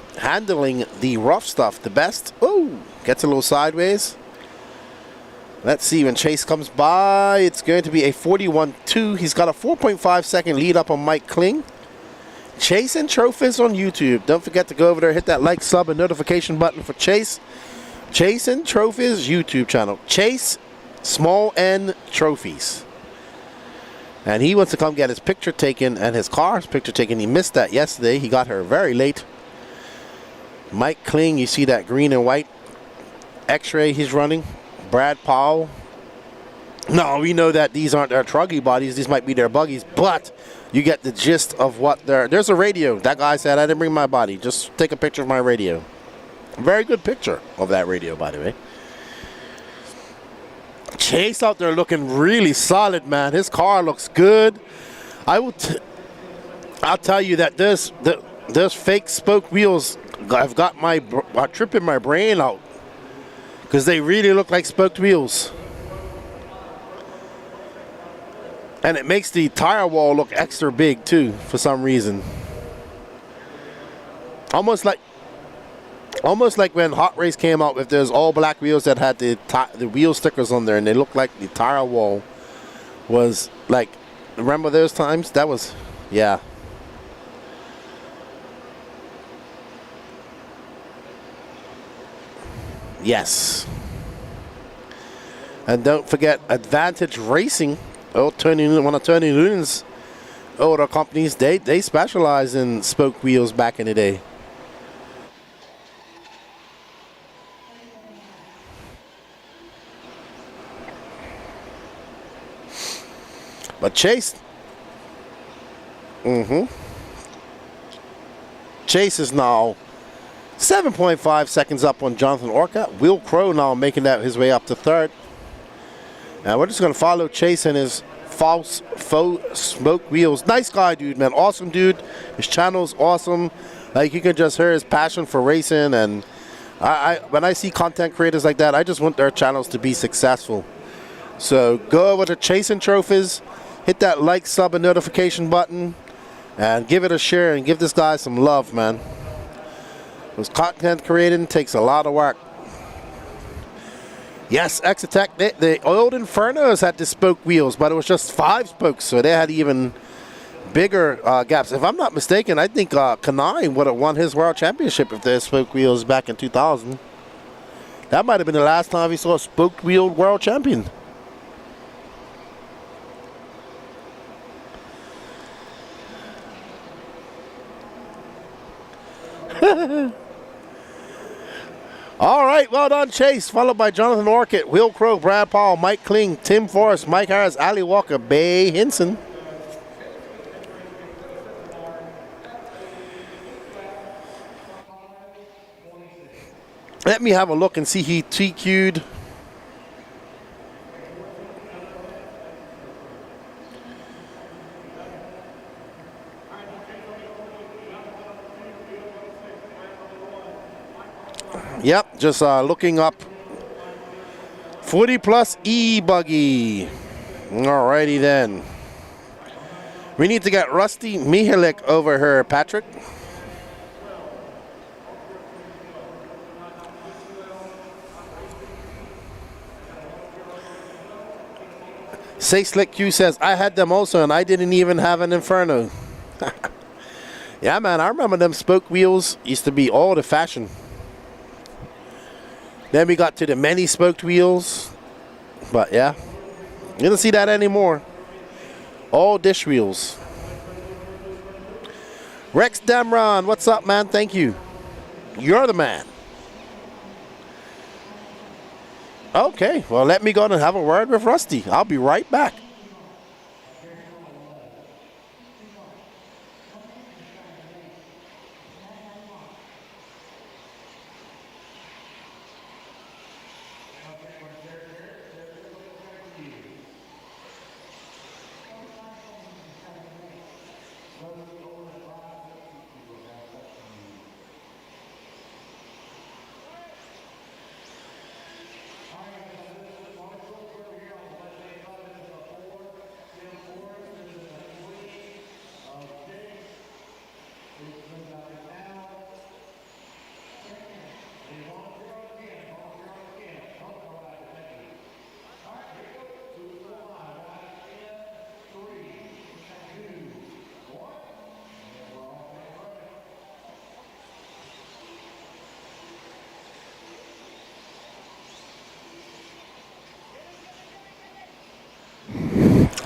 the rough stuff the best. Oh, gets a little sideways. Let's see when Chase comes by. It's going to be a 41-2. He's got a 4.5 second lead up on Mike Kling. Chasing Trophies on YouTube. Don't forget to go over there, hit that like, sub, and notification button for Chase. Chasing Trophies YouTube channel. Chase Small N Trophies. And he wants to come get his picture taken and his car's picture taken. He missed that yesterday. He got her very late. Mike Kling, you see that green and white X-ray he's running. Brad Powell No, we know that these aren't their truggy bodies. These might be their buggies, but you get the gist of what they're... There's a radio. That guy said, I didn't bring my body. Just take a picture of my radio. Very good picture of that radio, by the way. Chase out there looking really solid, man. His car looks good. I'll tell you that those fake spoke wheels have got my tripping my brain out because they really look like spoked wheels. And it makes the tire wall look extra big too for some reason. Almost like when Hot Race came out with those all black wheels that had the wheel stickers on there, and they looked like the tire wall was like, remember those times? That was, yeah. Yes. And don't forget Advantage Racing. Oh, one of Tony Loon's older companies, they specialize in spoke wheels back in the day. But Chase, Chase is now 7.5 seconds up on Jonathan Orca. Will Crow now making that his way up to third. And we're just going to follow Chase and his faux smoke wheels. Nice guy, dude, man. Awesome dude. His channel's awesome. Like, you can just hear his passion for racing. And when I see content creators like that, I just want their channels to be successful. So go over to Chasing Trophies. Hit that like, sub, and notification button. And give it a share and give this guy some love, man. Because content creating takes a lot of work. Yes, Exotech, the old Infernos had the spoke wheels, but it was just 5 spokes, so they had even bigger gaps. If I'm not mistaken, I think Kanai would have won his world championship if they had spoke wheels back in 2000. That might have been the last time we saw a spoked wheeled world champion. All right, well done, Chase. Followed by Jonathan Orchid, Will Crow, Brad Paul, Mike Kling, Tim Forrest, Mike Harris, Ali Walker, Bay Hinson. Let me have a look and see he TQ'd. Yep, just looking up 40 plus e-buggy. Alrighty then. We need to get Rusty Mihalik over here, Patrick. Say Slick Q says, I had them also and I didn't even have an Inferno. Yeah, man, I remember them spoke wheels used to be all the fashion. Then we got to the many spoked wheels. But yeah, you don't see that anymore. All dish wheels. Rex Damron, what's up, man? Thank you. You're the man. Okay, well, let me go and have a word with Rusty. I'll be right back.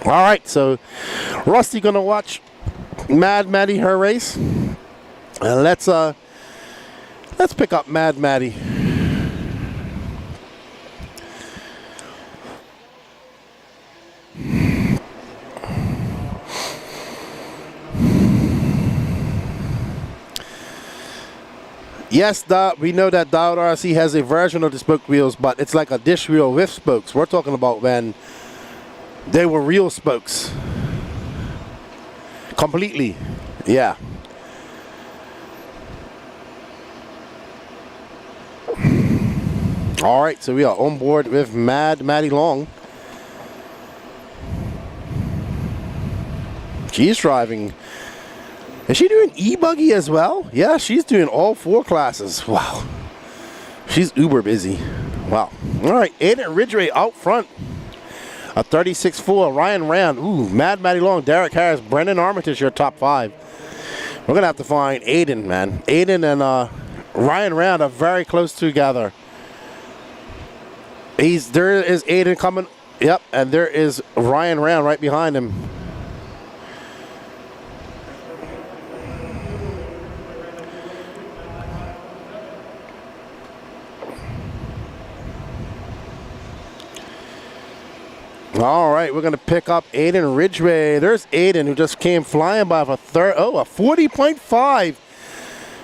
All right, so Rusty gonna watch Mad Maddie her race, and let's pick up Mad Maddie. Yes, we know that Dowd RC has a version of the spoke wheels, but it's like a dish wheel with spokes. We're talking about when they were real spokes. Completely. Yeah. All right, so we are on board with Maddie Long. She's driving. Is she doing e-buggy as well? Yeah, she's doing all 4 classes. Wow. She's uber busy. Wow. All right, Aiden Ridgway out front. A 36.4, Ryan Rand. Ooh, Maddie Long, Derek Harris, Brendan Armitage, your top 5. We're going to have to find Aiden, man. Aiden and Ryan Rand are very close together. There is Aiden coming. Yep, and there is Ryan Rand right behind him. All right, we're going to pick up Aiden Ridgway. There's Aiden, who just came flying by for a 40.5.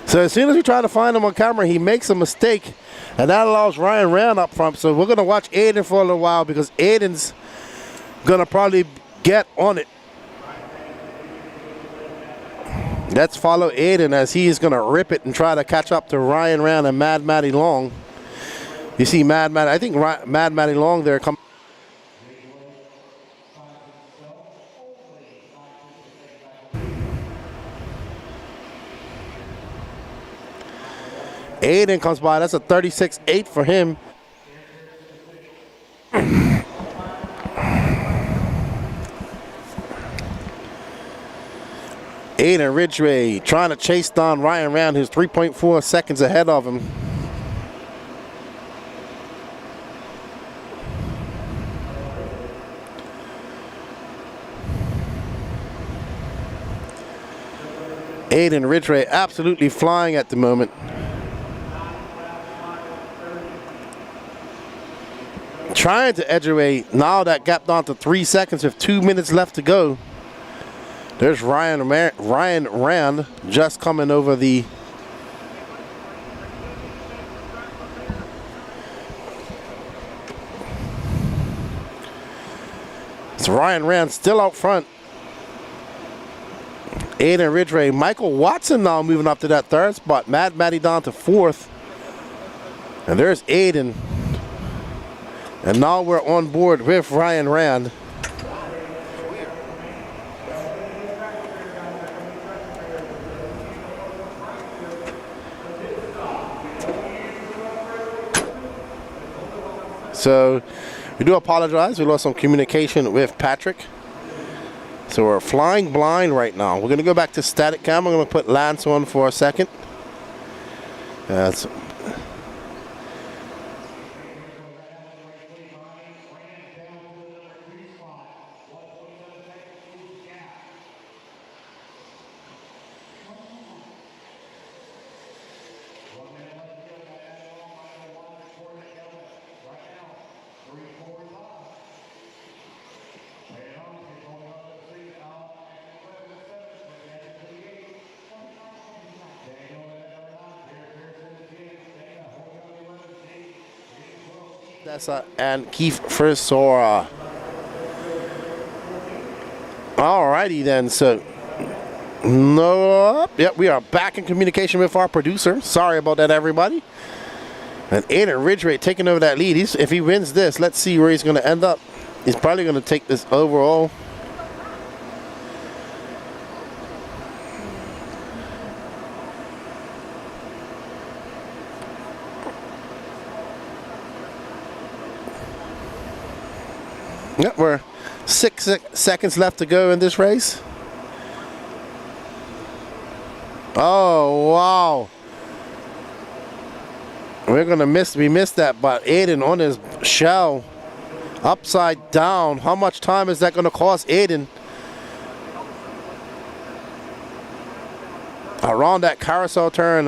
So as soon as we try to find him on camera, he makes a mistake, and that allows Ryan Rand up front. So we're going to watch Aiden for a little while because Aiden's going to probably get on it. Let's follow Aiden as he's going to rip it and try to catch up to Ryan Rand and Maddie Long. You see I think Maddie Long there coming. Aiden comes by. That's a 36.8 for him. Aiden Ridgway trying to chase down Ryan Rand, who's 3.4 seconds ahead of him. Aiden Ridgway absolutely flying at the moment. Trying to edge away. Now that gap down to 3 seconds with 2 minutes left to go. There's Ryan Rand just coming over the. So Ryan Rand still out front. Aiden Ridgway. Michael Watson now moving up to that 3rd spot. Maddie down to 4th. And there's Aiden. And now we're on board with Ryan Rand. So we do apologize. We lost some communication with Patrick. So we're flying blind right now. We're going to go back to static cam. I'm going to put Lance on for a second. That's and Keith Frisora. Alrighty then, so yep, we are back in communication with our producer. Sorry about that, everybody. And Aiden Ridgway taking over that lead. If he wins this, let's see where he's going to end up. He's probably going to take this overall. Yep, we're 6 seconds left to go in this race. Oh, wow. We missed that, but Aiden on his shell, upside down. How much time is that going to cost Aiden? Around that carousel turn.